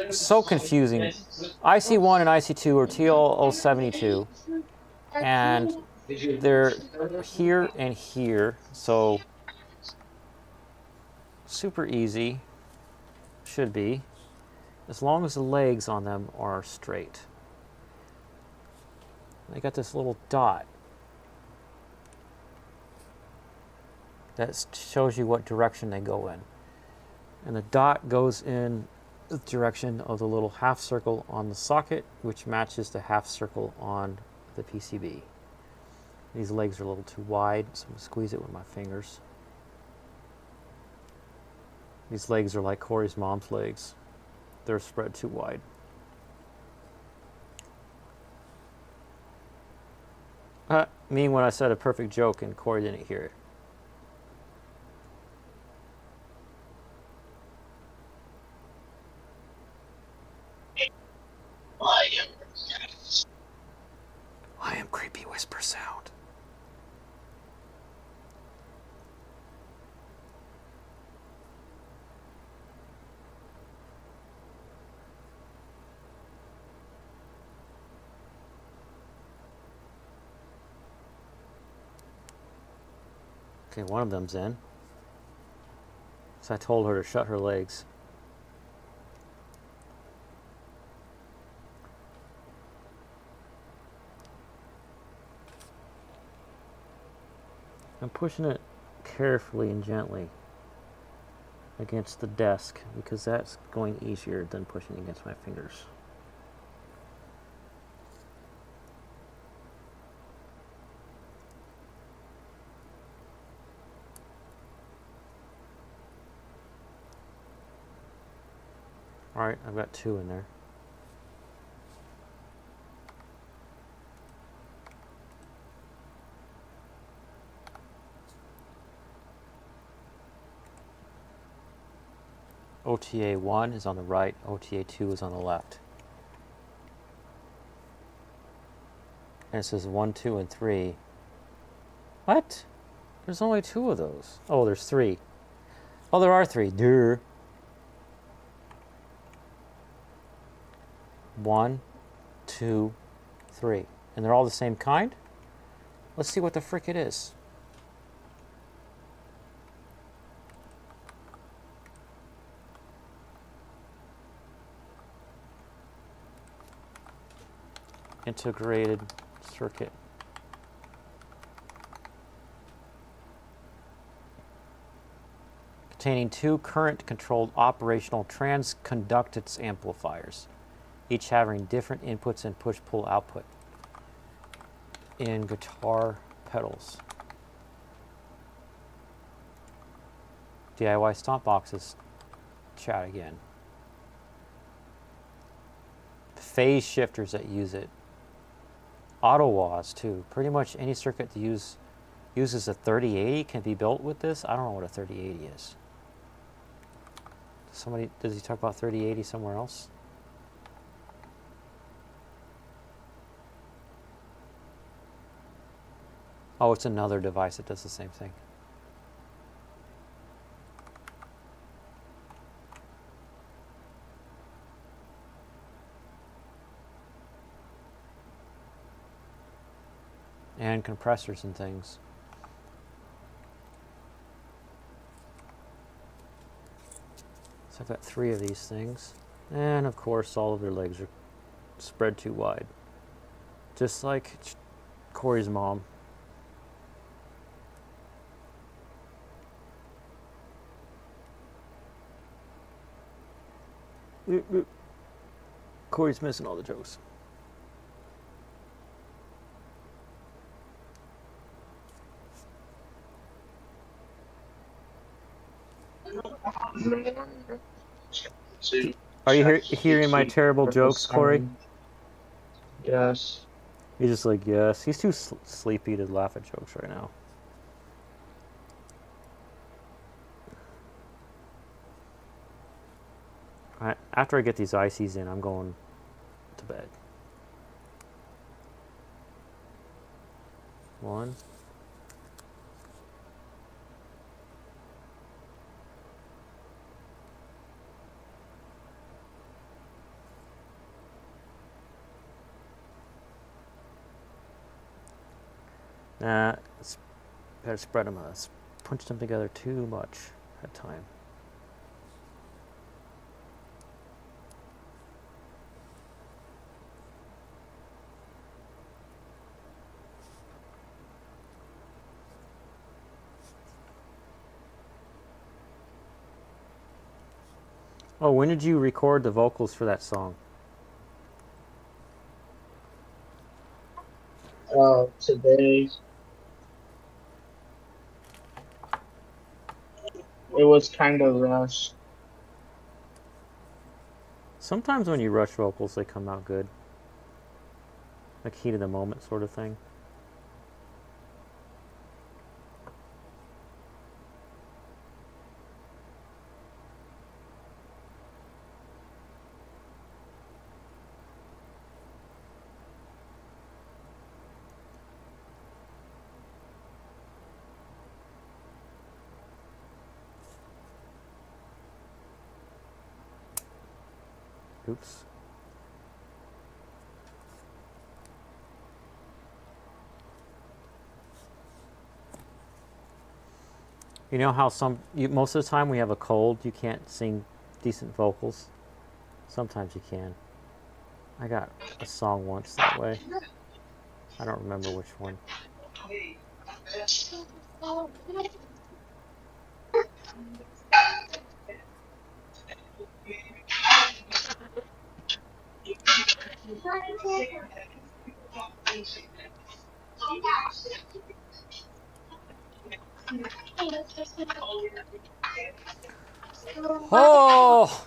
So confusing. IC1 and IC2 are TL072, and they're here and here, so super easy, should be, as long as the legs on them are straight. They got this little dot that shows you what direction they go in. And the dot goes in the direction of the little half circle on the socket, which matches the half circle on the PCB. These legs are a little too wide, so I'm going to squeeze it with my fingers. These legs are like Corey's mom's legs. They're spread too wide. Me when I said a perfect joke and Corey didn't hear it. I am creepy whisper sound. Okay, one of them's in. So I told her to shut her legs. I'm pushing it carefully and gently against the desk because that's going easier than pushing against my fingers. All right, I've got 2 in there. OTA 1 is on the right, OTA 2 is on the left. And it says 1, 2, and 3. What? There's only 2 of those. Oh, there's 3. Oh, there are 3. Duh. 1, 2, 3. And they're all the same kind? Let's see what the frick it is. Integrated circuit. Containing 2 current-controlled operational transconductance amplifiers, each having different inputs and push-pull output in guitar pedals. DIY stomp boxes chat again. Phase shifters that use it. Auto wahs too. Pretty much any circuit that uses a 3080 can be built with this. I don't know what a 3080 is. Does he talk about 3080 somewhere else? Oh, it's another device that does the same thing. And compressors and things. So I've got 3 of these things. And of course, all of their legs are spread too wide. Just like Corey's mom. Corey's missing all the jokes. Are you hearing my terrible jokes, Corey? Yes. He's just like, yes. He's too sleepy to laugh at jokes right now. Alright, after I get these ICs in, I'm going to bed. 1. Nah, it's better spread them out. Punch them together too much at time. Oh, when did you record the vocals for that song? Today. It was kind of rushed. Sometimes when you rush vocals, they come out good. Like heat of the moment sort of thing. Oops. You know how most of the time we have a cold, you can't sing decent vocals? Sometimes you can. I got a song once that way. I don't remember which one. Oh!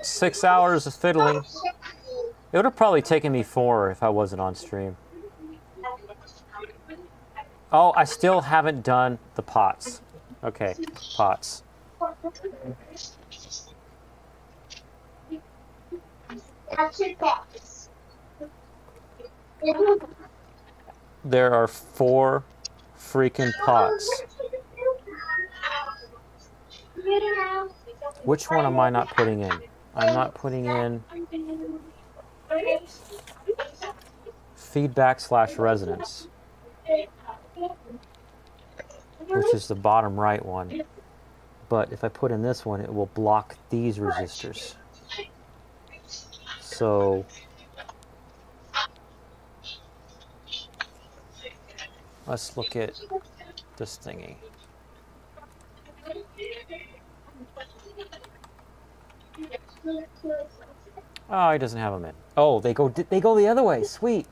6 hours of fiddling. It would have probably taken me 4 if I wasn't on stream. Oh, I still haven't done the pots. Okay, pots. There are 4 freaking pots. Which one am I not putting in? I'm not putting in feedback/resonance, which is the bottom right one. But if I put in this one, it will block these resistors. So let's look at this thingy. Oh, he doesn't have them in. Oh, they go the other way. Sweet.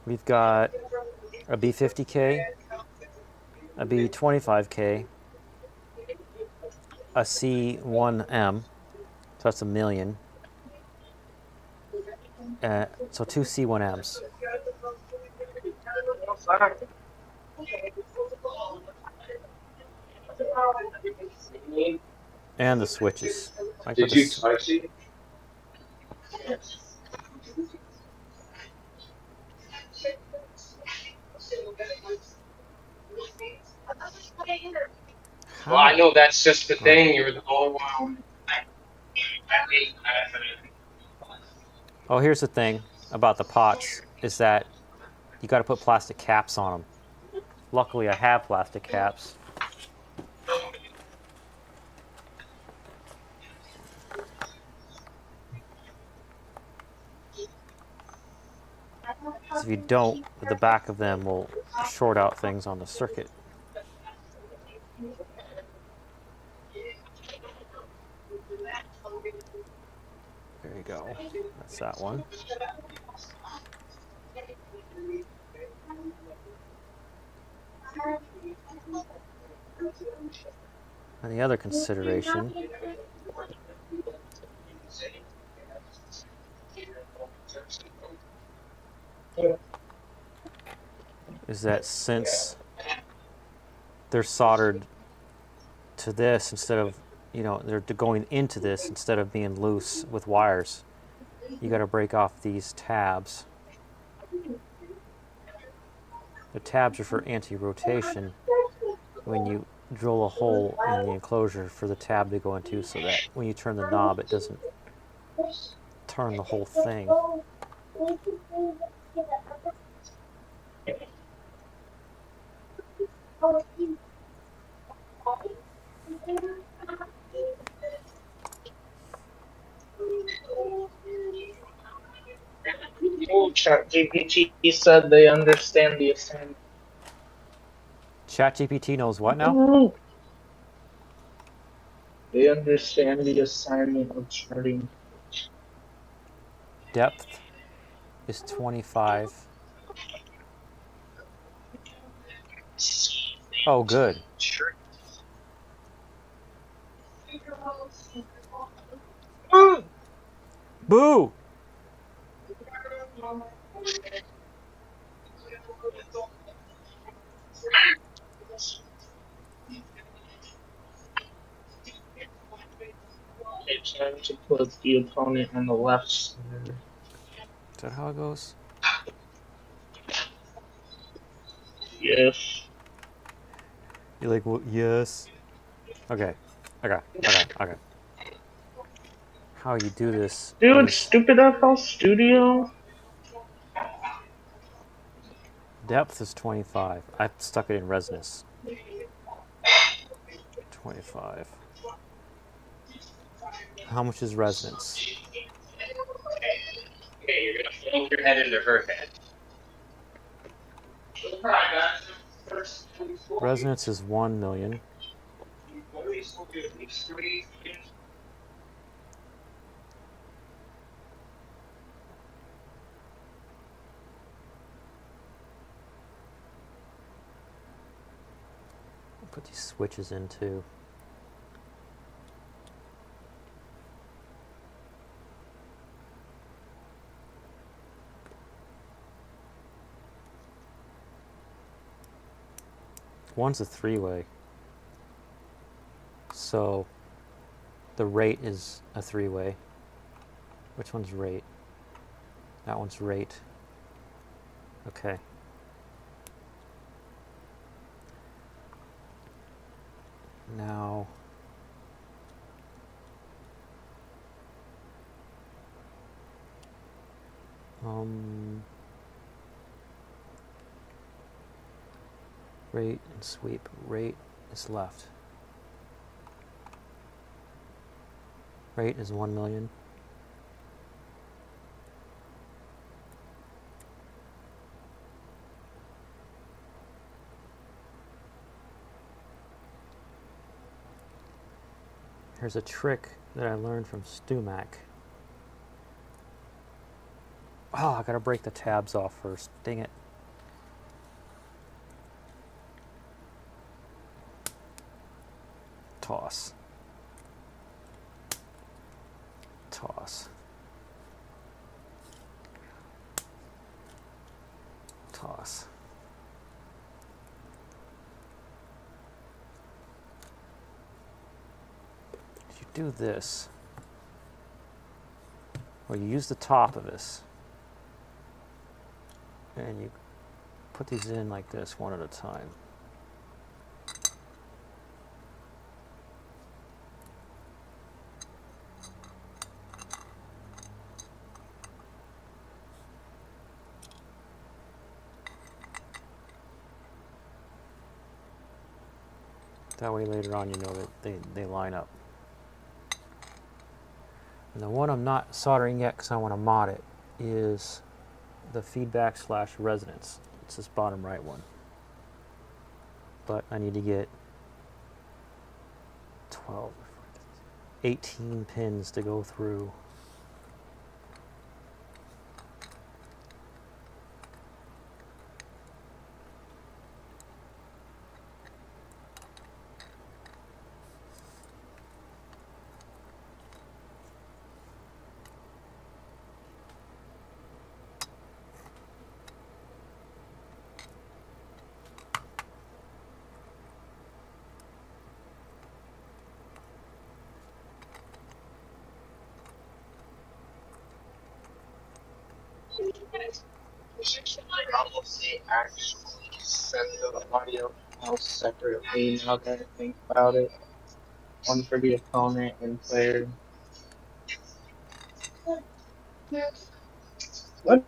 We've got a B50K, a B25K, a C1M, so that's 1,000,000. So 2 C1Ms. And the switches. Did you type C? Well, I know that's just the thing. You're the only one. Oh, here's the thing about the pots, is that you got to put plastic caps on them. Luckily, I have plastic caps. Because if you don't, the back of them will short out things on the circuit. go. That's that one. And the other consideration is that since they're soldered to this instead of, you know, they're going into this instead of being loose with wires, you got to break off these tabs. The tabs are for anti-rotation when you drill a hole in the enclosure for the tab to go into, so that when you turn the knob it doesn't turn the whole thing. Oh, ChatGPT said they understand the assignment. ChatGPT knows what now? Ooh. They understand the assignment of charting. Depth is 25. Oh, good. Boo! It's time to put the opponent on the left side. Is that how it goes? Yes. You're like, well, yes. Okay. Okay. How you do this Dude, is stupid FL Studio. depth is 25. I stuck it in resonance. 25. How much is resonance? Okay, you're gonna fold your head into her head. Resonance is 1 million. Put these switches in too. One's a three-way. So the rate is a three-way. Which one's rate? That one's rate. Okay. Now rate and sweep. Rate is left. Rate is 1 million. Here's a trick that I learned from Stumac. Oh, I gotta break the tabs off first. Dang it. Toss. Toss. Toss. If you do this, or you use the top of this, and you put these in like this one at a time. That way later on you know that they line up. And the one I'm not soldering yet because I want to mod it is the feedback / resonance. It's this bottom right one. But I need to get 18 pins to go through. Probably actually send the audio files separately now that I think about it. One for the opponent and player. What?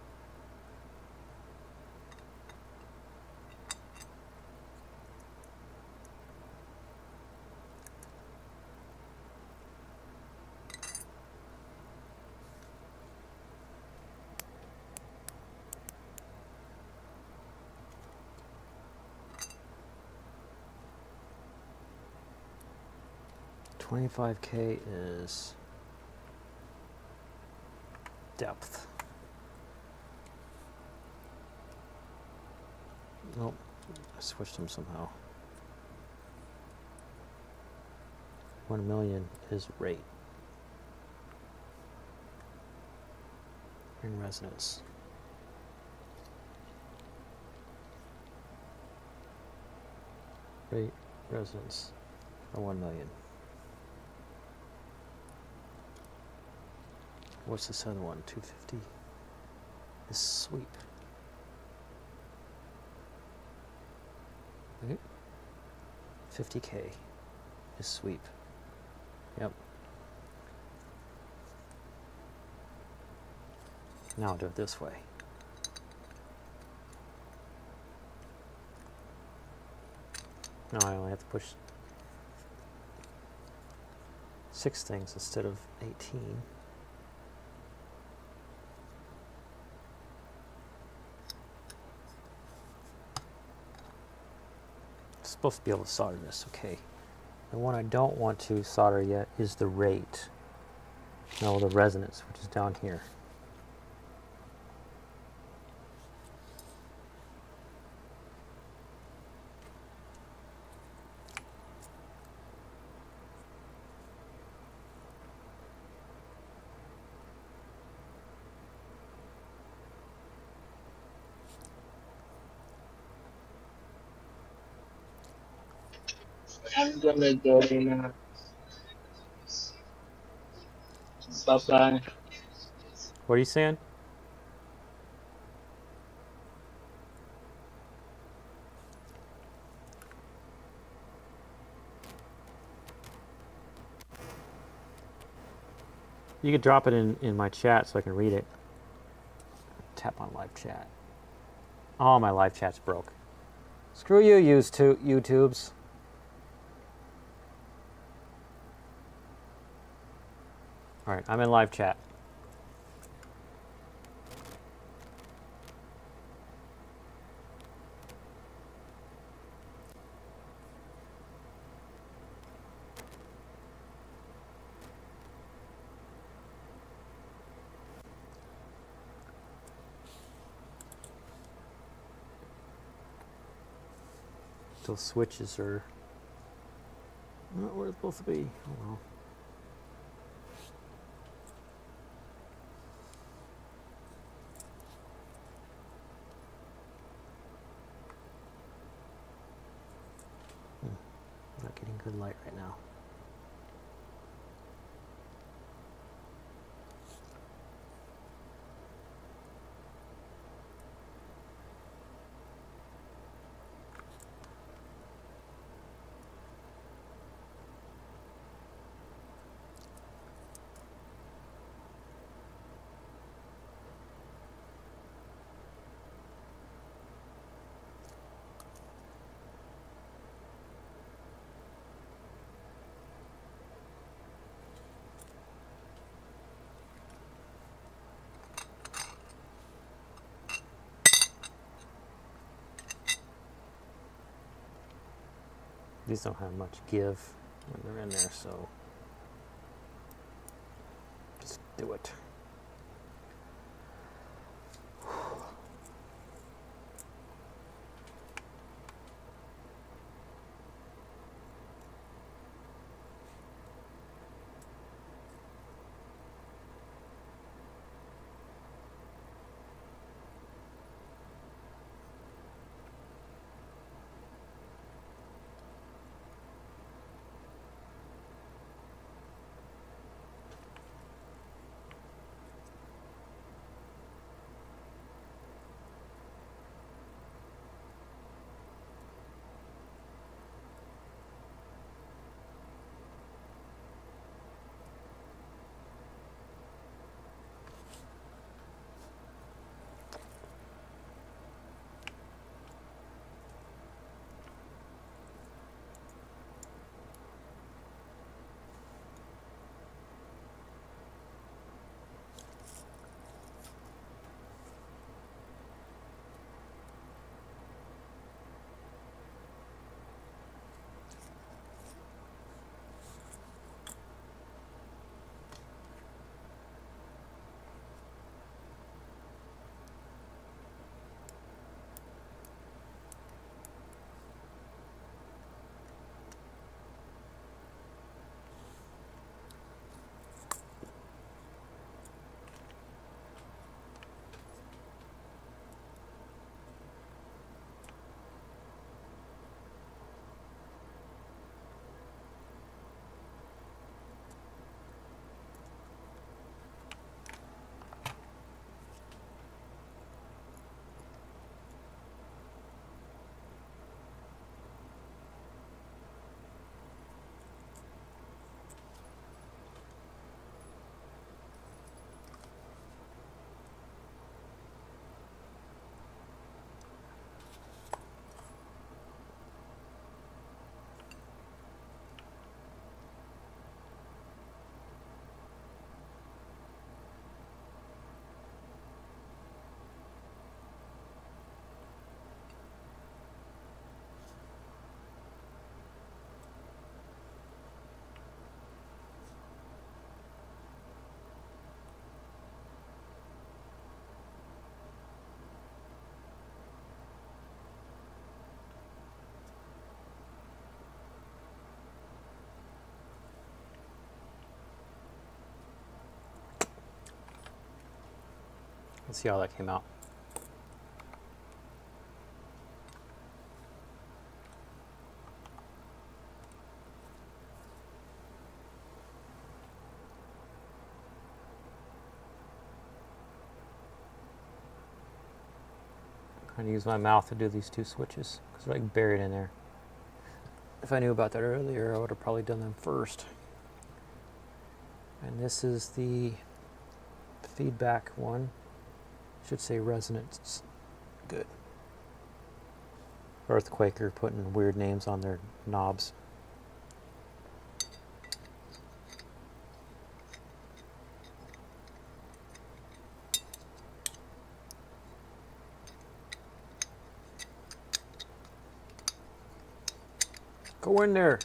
$25K is depth. Nope, I switched them somehow. 1 million is rate. Ring resonance. Rate resonance for 1 million. What's this other one? 250 is sweep. Okay. 50K is sweep. Yep. Now I'll do it this way. Now I only have to push 6 things instead of 18. Supposed to be able to solder this, okay. The one I don't want to solder yet is the rate. No, the resonance, which is down here. I'm gonna go now. Bye-bye. What are you saying? You could drop it in my chat so I can read it. Tap on live chat. Oh, my live chat's broke. Screw you, YouTubes. Alright, I'm in live chat. Those switches are not where it's supposed to be. Oh well. Not getting good light right now. These don't have much give when they're in there, so just do it. Let's see how that came out. I'm trying to use my mouth to do these two switches because they're like buried in there. If I knew about that earlier, I would have probably done them first. And this is the feedback one. Should say resonance. Good. Earthquaker putting weird names on their knobs. Go in there.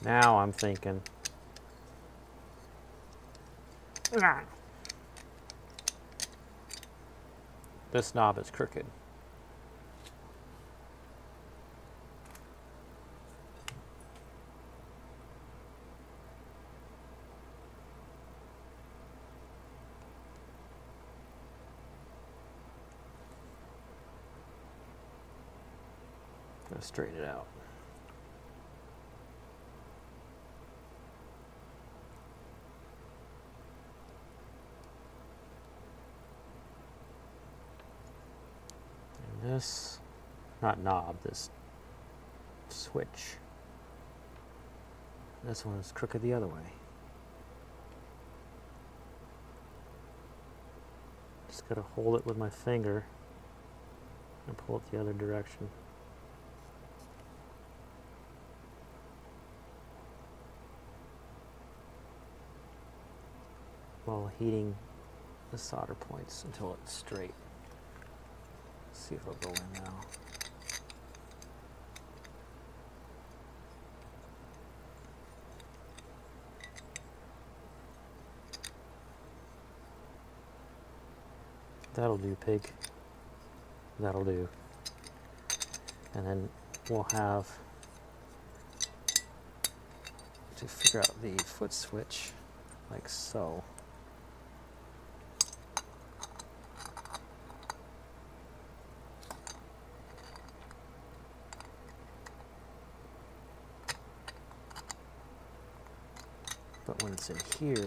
Now I'm thinking. This knob is crooked. Gotta straighten it out. This, not knob, this switch. This one is crooked the other way. Just gotta hold it with my finger and pull it the other direction. While heating the solder points until it's straight. See if it'll go in now. That'll do, pig. That'll do. And then we'll have to figure out the foot switch, like so. But when it's in here,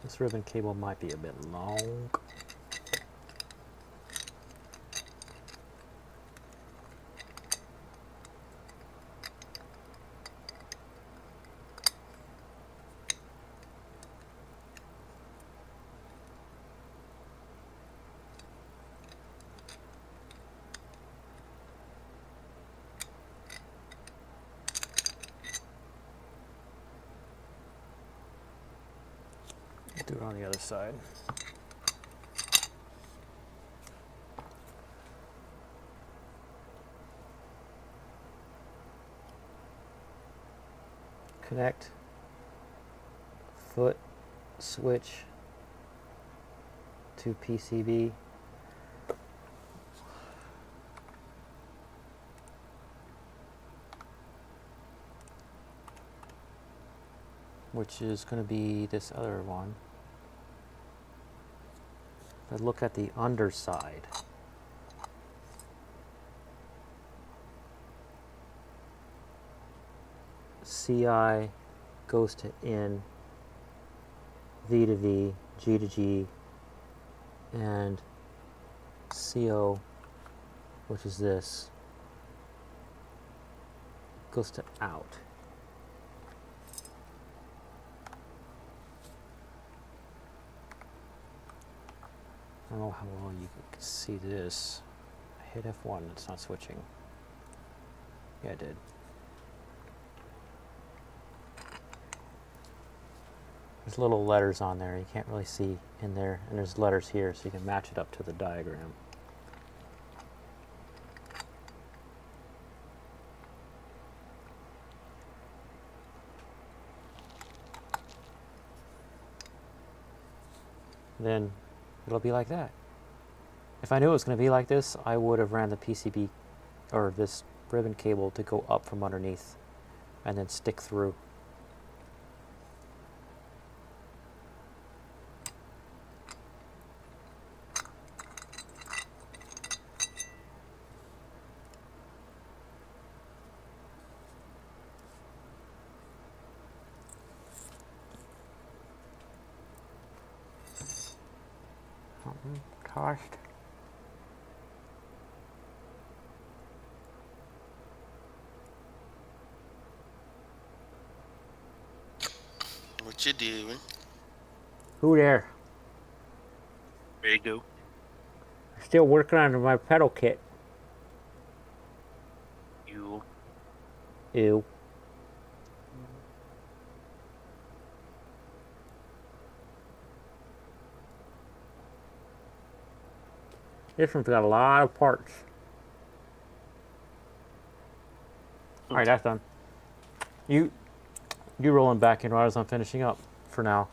this ribbon cable might be a bit long. Do it on the other side. Connect foot switch to PCB. Which is going to be this other one. But look at the underside. CI goes to in, V to V, G to G, and CO, which is this, goes to out. I don't know how well you can see this. I hit F1, it's not switching. Yeah, it did. There's little letters on there, you can't really see in there, and there's letters here, so you can match it up to the diagram. Then it'll be like that. If I knew it was going to be like this, I would have ran the PCB or this ribbon cable to go up from underneath and then stick through. Tossed. What you doing? Who there? There you go. Still working on my pedal kit. You. Ew. This one's got a lot of parts. All right, that's done. You rolling back in right as I'm finishing up for now.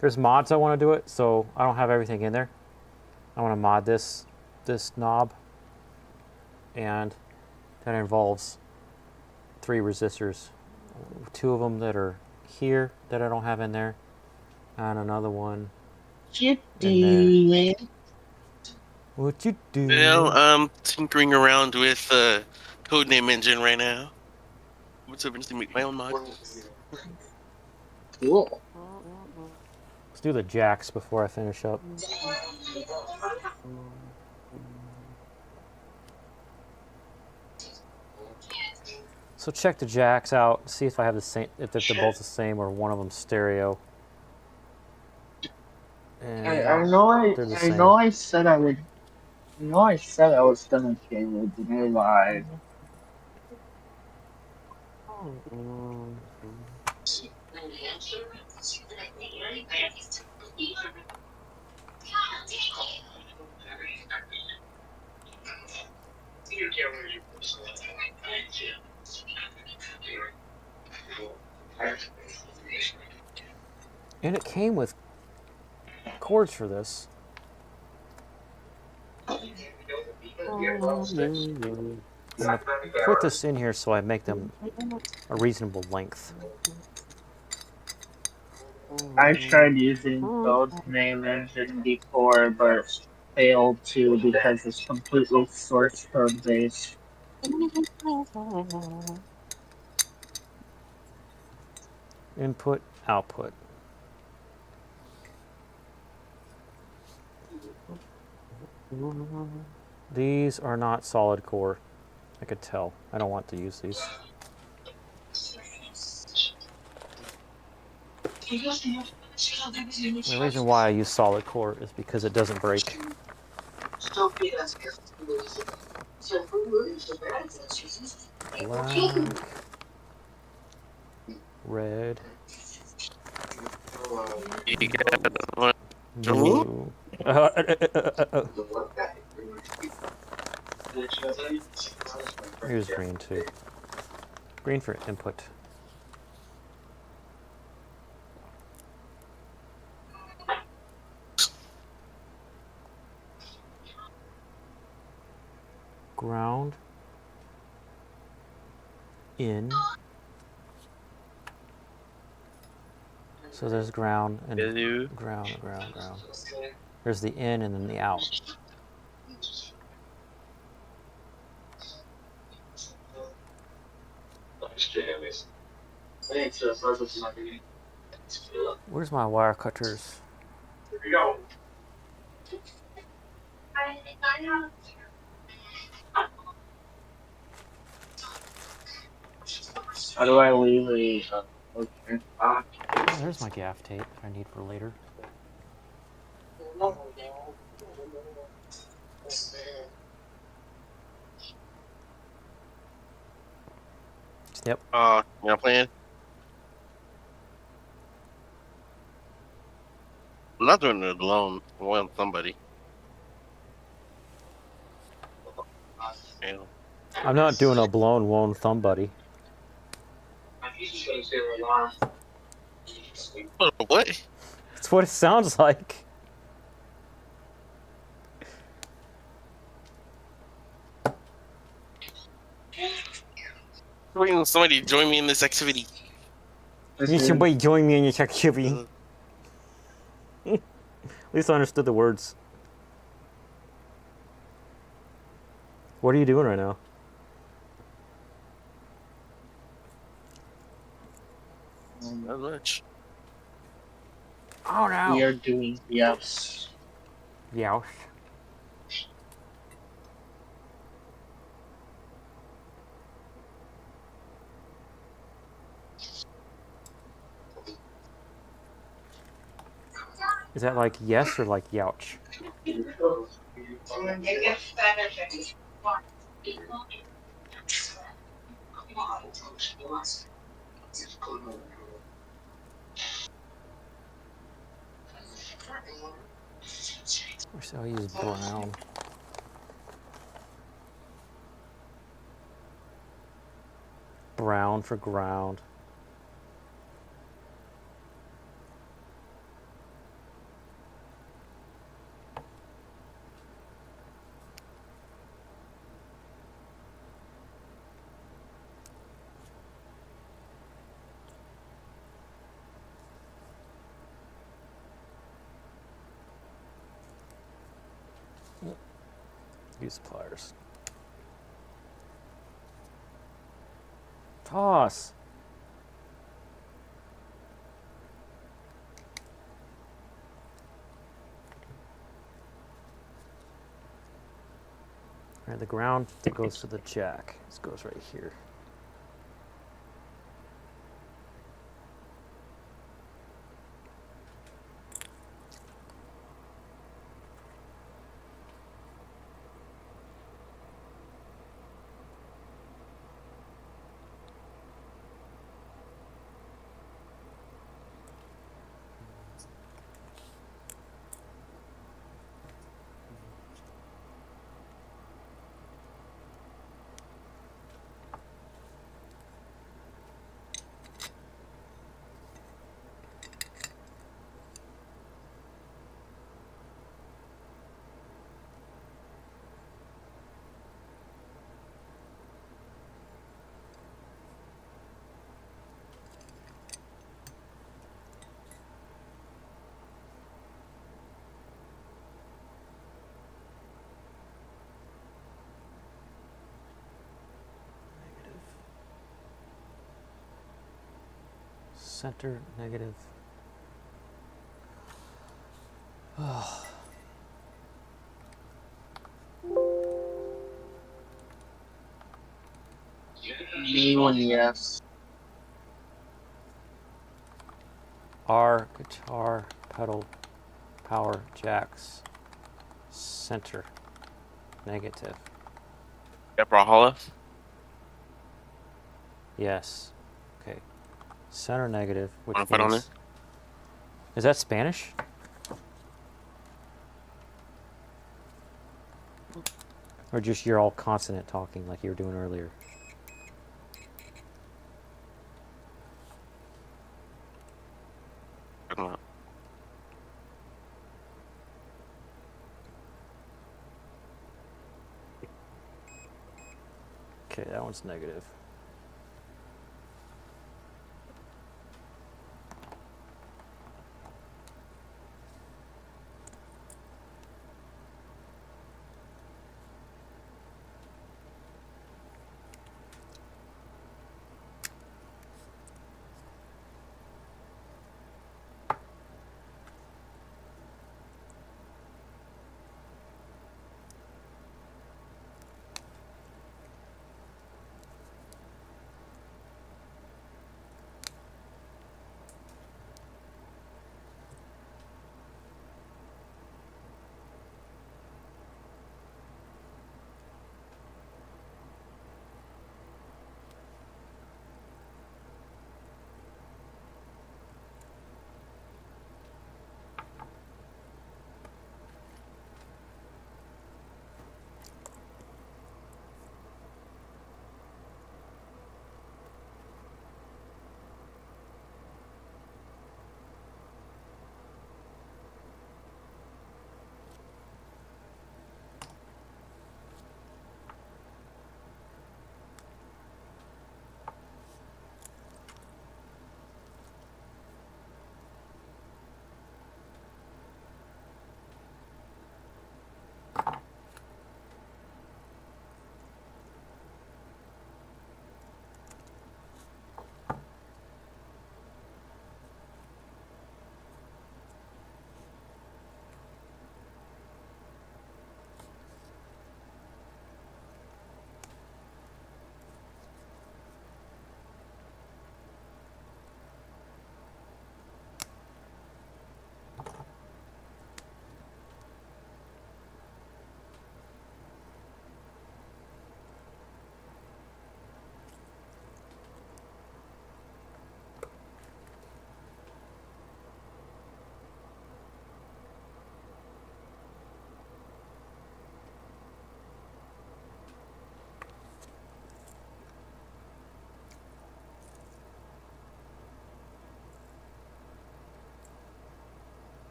There's mods I want to do it, so I don't have everything in there. I want to mod this knob, and that involves 3 resistors. 2 of them that are here that I don't have in there, and another one in there. What you do? Well, I'm tinkering around with Codename Engine right now. What's up, to make my own mod? Cool. Let's do the jacks before I finish up. So check the jacks out, see if I have the same, if they're both the same or one of them stereo. And I know I said I would. You know I said I was gonna change it, didn't I lie? And it came with cords for this. I'm gonna put this in here so I make them a reasonable length. I tried using Codename Engine before, but failed to because it's completely source code based. Input, output. These are not solid core. I could tell. I don't want to use these. The reason why I use solid core is because it doesn't break. Black, red, blue. Here's green too. Green for input. Ground. In. So there's ground and ground. There's the in and then the out. Where's my wire cutters? How do I leave a okay. Oh, there's my gaff tape I need for later. Yep. You not playing? I'm not doing it alone. I want somebody. Yeah. I'm not doing a blown lone thumb buddy. What? That's what it sounds like. Somebody join me in this activity. Need somebody join me in this activity. Uh, At least I understood the words. What are you doing right now? not much. Oh no. We are doing yes. Yes. Is that like yes or like youch? Wish I use brown. Brown for ground. Use pliers. Toss. Alright, the ground that goes to the jack. This goes right here. Center, negative. Me one yes. R, guitar, pedal, power, jacks. Center, negative. Got Brawlhalla? Yes. Okay. Center, negative, which Wanna put on means... Is that Spanish? Or just you're all consonant talking like you were doing earlier? Talking about- Okay, that one's negative.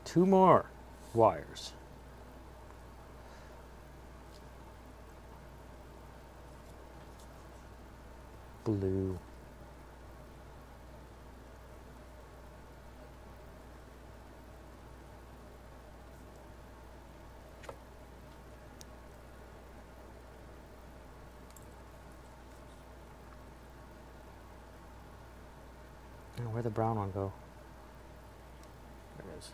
2 more wires. Blue. Oh, where'd the brown one go? There it is.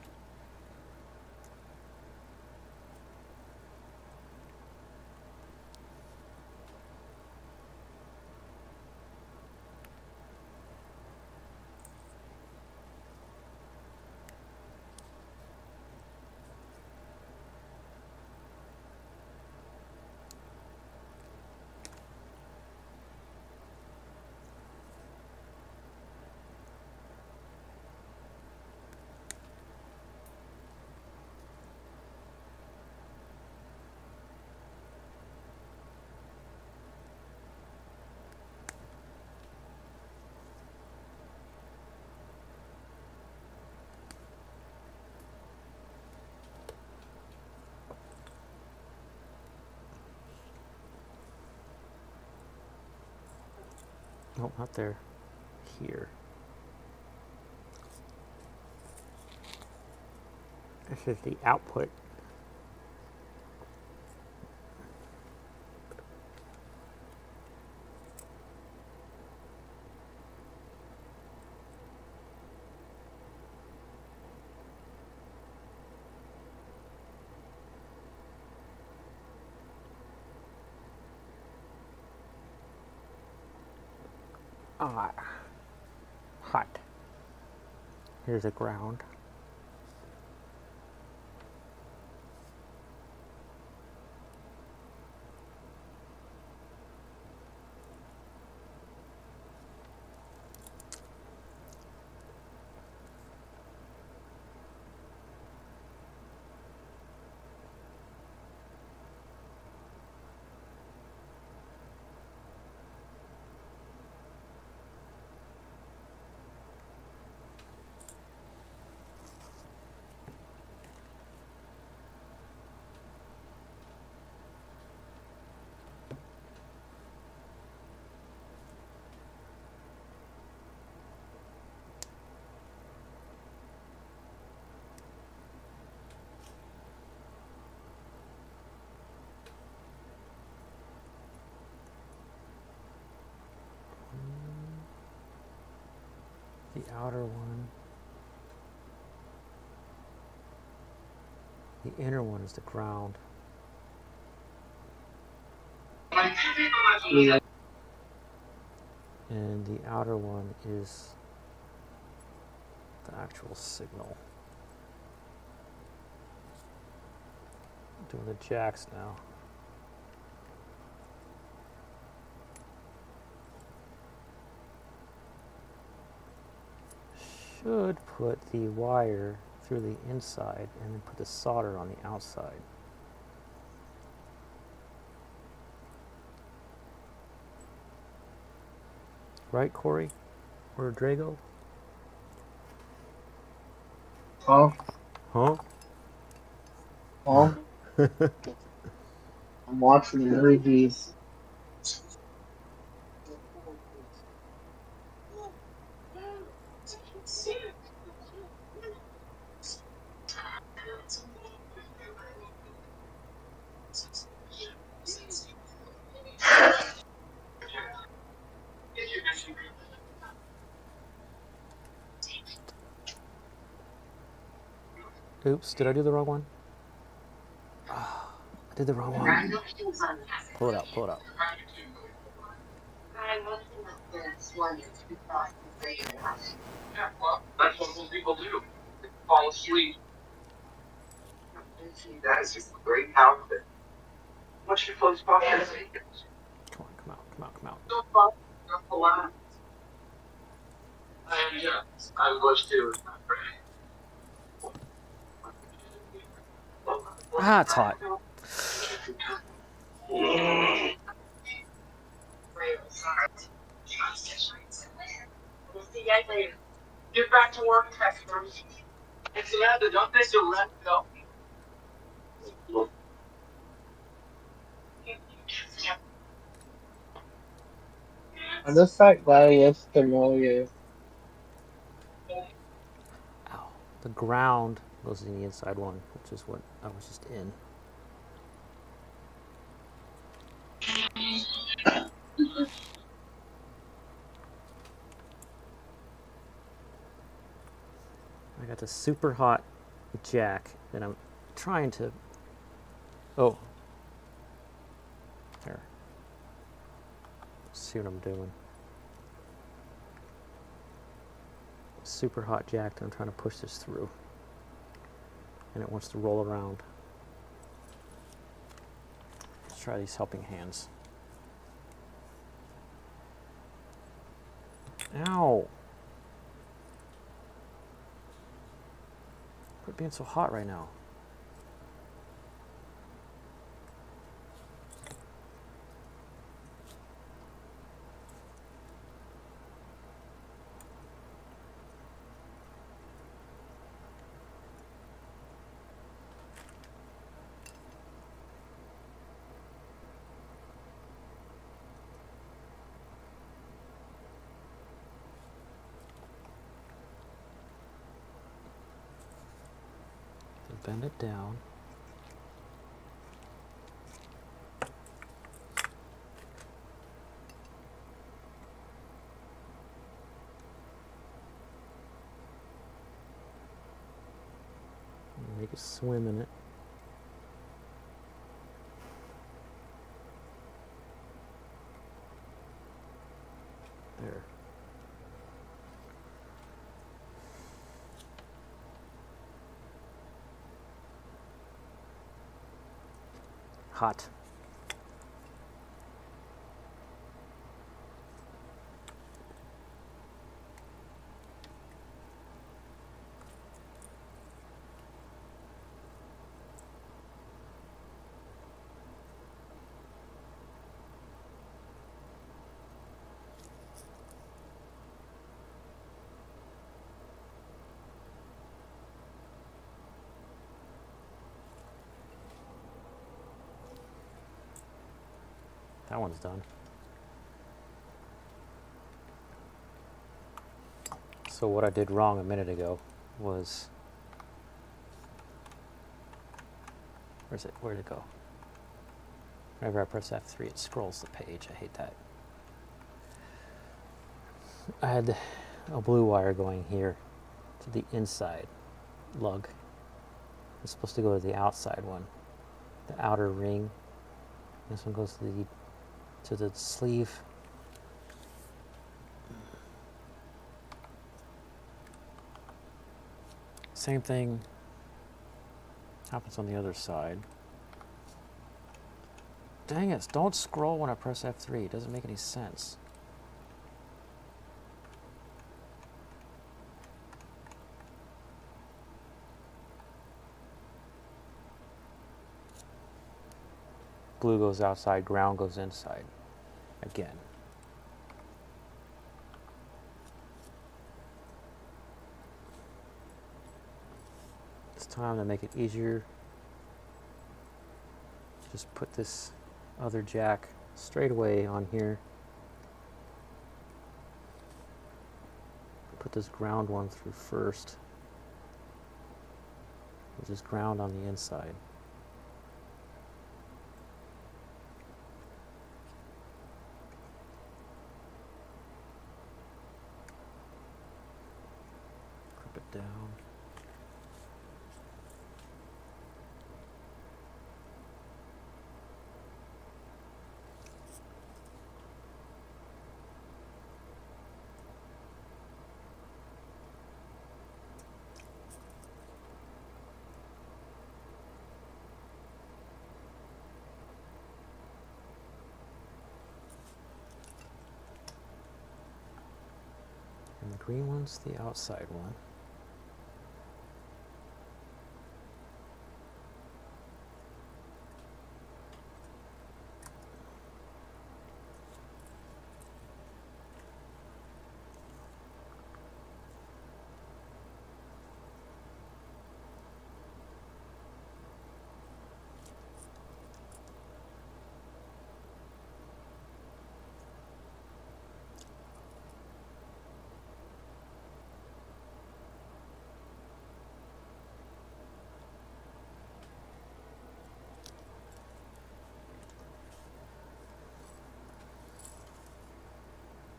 Nope, not there. Here. This is the output. Hot. Here's a ground. The outer one. The inner one is the ground. And the outer one is the actual signal. I'm doing the jacks now. Should put the wire through the inside and then put the solder on the outside. Right, Corey? Or Drago? Huh? Huh? Huh? I'm watching the movies. Oops, did I do the wrong one? I did the wrong one. Pull it out, pull it out. Yeah, well, that's what most people do. They fall asleep. That is just a great outfit. What's your clothes box? Come on, come out, come out, come out. Yeah, I was too. Ah, it's hot. See you guys later. Get back to work, testers. It's Samantha, don't they so let go? And this that guy looks familiar. Ow. The ground goes in the inside one, which is what I was just in. I got the super hot jack that I'm trying to... Oh. There. See what I'm doing. Super hot jack that I'm trying to push this through. And it wants to roll around. Let's try these helping hands. Ow! Quit being so hot right now. Bend it down. Make it swim in it. There. Hot. That one's done. So what I did wrong a minute ago was... Where's it? Where'd it go? Whenever I press F3, it scrolls the page. I hate that. I had a blue wire going here to the inside lug. It's supposed to go to the outside one, the outer ring. This one goes to the sleeve. Same thing happens on the other side. Dang it, don't scroll when I press F3. It doesn't make any sense. Blue goes outside, ground goes inside. Again. It's time to make it easier. Just put this other jack straight away on here. Put this ground one through first, which is ground on the inside. Clip it down. And the green one's the outside one.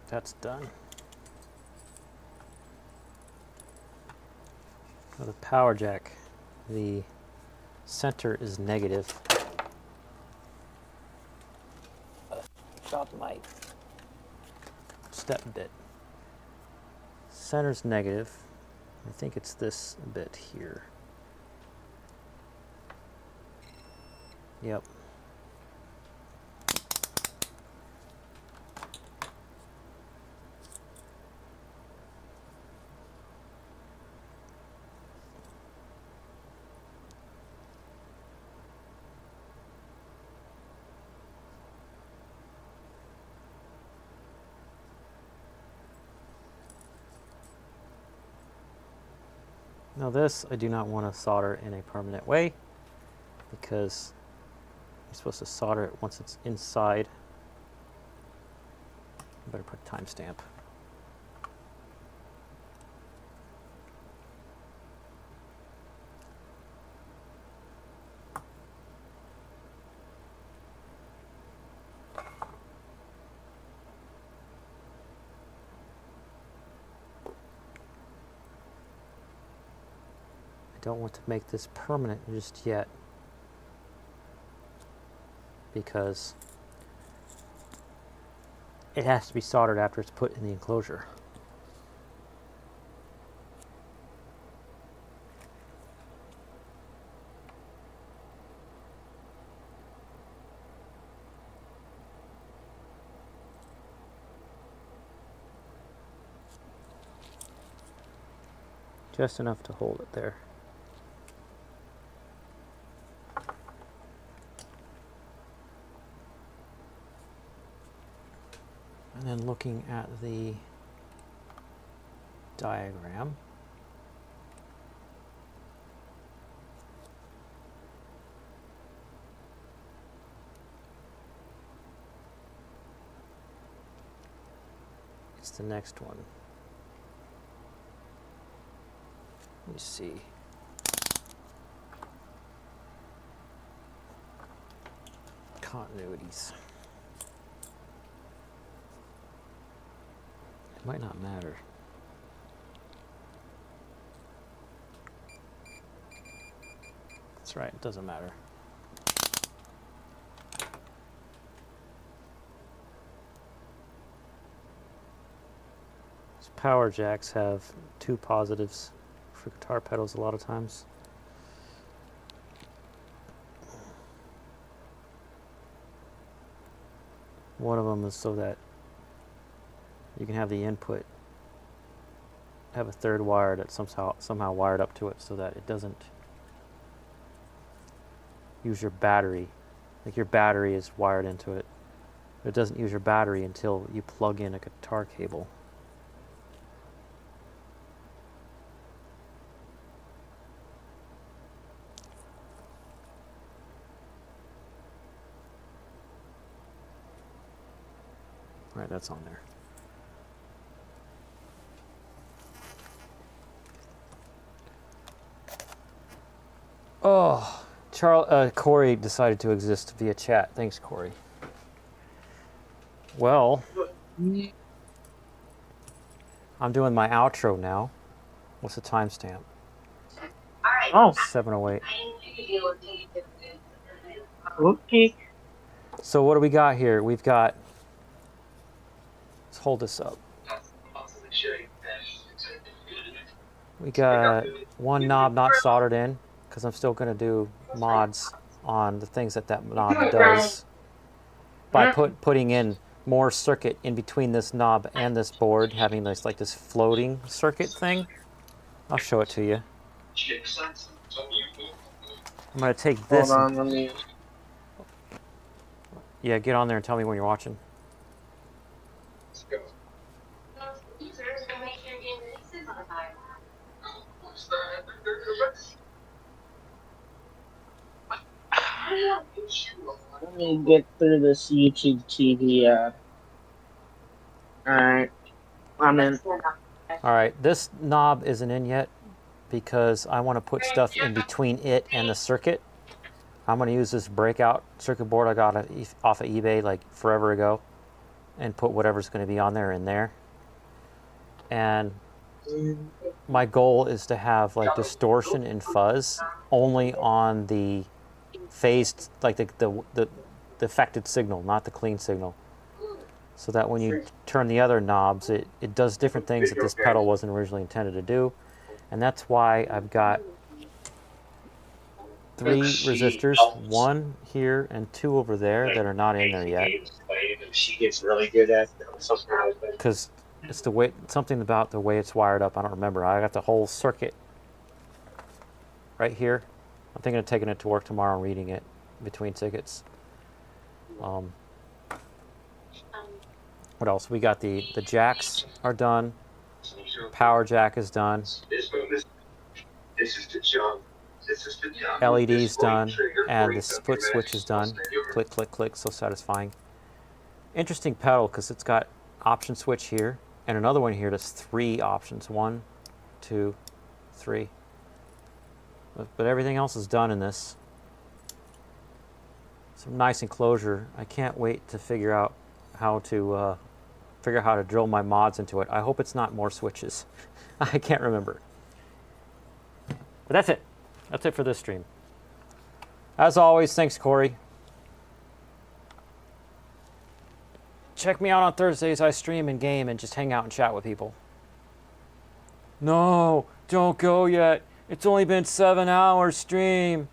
That's done. Now the power jack, the center is negative. Drop my step bit. Center's negative. I think it's this bit here. Yep. Now this, I do not want to solder in a permanent way because you're supposed to solder it once it's inside. I better put a timestamp. Don't want to make this permanent just yet because it has to be soldered after it's put in the enclosure. Just enough to hold it there. And then looking at the diagram, it's the next one. Let me see. Continuities. It might not matter. That's right, it doesn't matter. These power jacks have two positives for guitar pedals a lot of times. One of them is so that you can have the input have a third wire that's somehow wired up to it so that it doesn't use your battery. Like your battery is wired into it. It doesn't use your battery until you plug in a guitar cable. Right, that's on there. Oh, Corey decided to exist via chat. Thanks, Corey. Well, I'm doing my outro now. What's the timestamp? Oh. 7:08. Okay. So what do we got here? We've got, let's hold this up. We got one knob not soldered in because I'm still going to do mods on the things that knob does by putting in more circuit in between this knob and this board, having this like this floating circuit thing. I'll show it to you. I'm going to take this. Hold on, let me... Yeah, get on there and tell me when you're watching. Let's go. Let me get through this YouTube TV ad. Alright. I'm in. Alright, this knob isn't in yet because I want to put stuff in between it and the circuit. I'm going to use this breakout circuit board I got off of eBay like forever ago. and put whatever's going to be on there in there. And my goal is to have like distortion and fuzz only on the phased, like the affected signal, not the clean signal. So that when you turn the other knobs, it does different things that this pedal wasn't originally intended to do. And that's why I've got 3 resistors, 1 here and 2 over there that are not in there yet. She gets really good at something like that. Because it's the way, something about the way it's wired up. I don't remember. I got the whole circuit right here. I'm thinking of taking it to work tomorrow and reading it between tickets. What else? We got the jacks are done. Power jack is done. This is the jump. LED's done, and the foot switch is done. Click, click, click, so satisfying. Interesting pedal because it's got option switch here, and another one here that's 3 options. 1, 2, 3. But everything else is done in this. Some nice enclosure. I can't wait to figure out how to drill my mods into it. I hope it's not more switches. I can't remember. But that's it. That's it for this stream. As always, thanks, Corey. Check me out on Thursdays. I stream and game and just hang out and chat with people. No, don't go yet. It's only been 7 hours stream.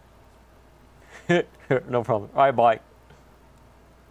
No problem. All right, bye.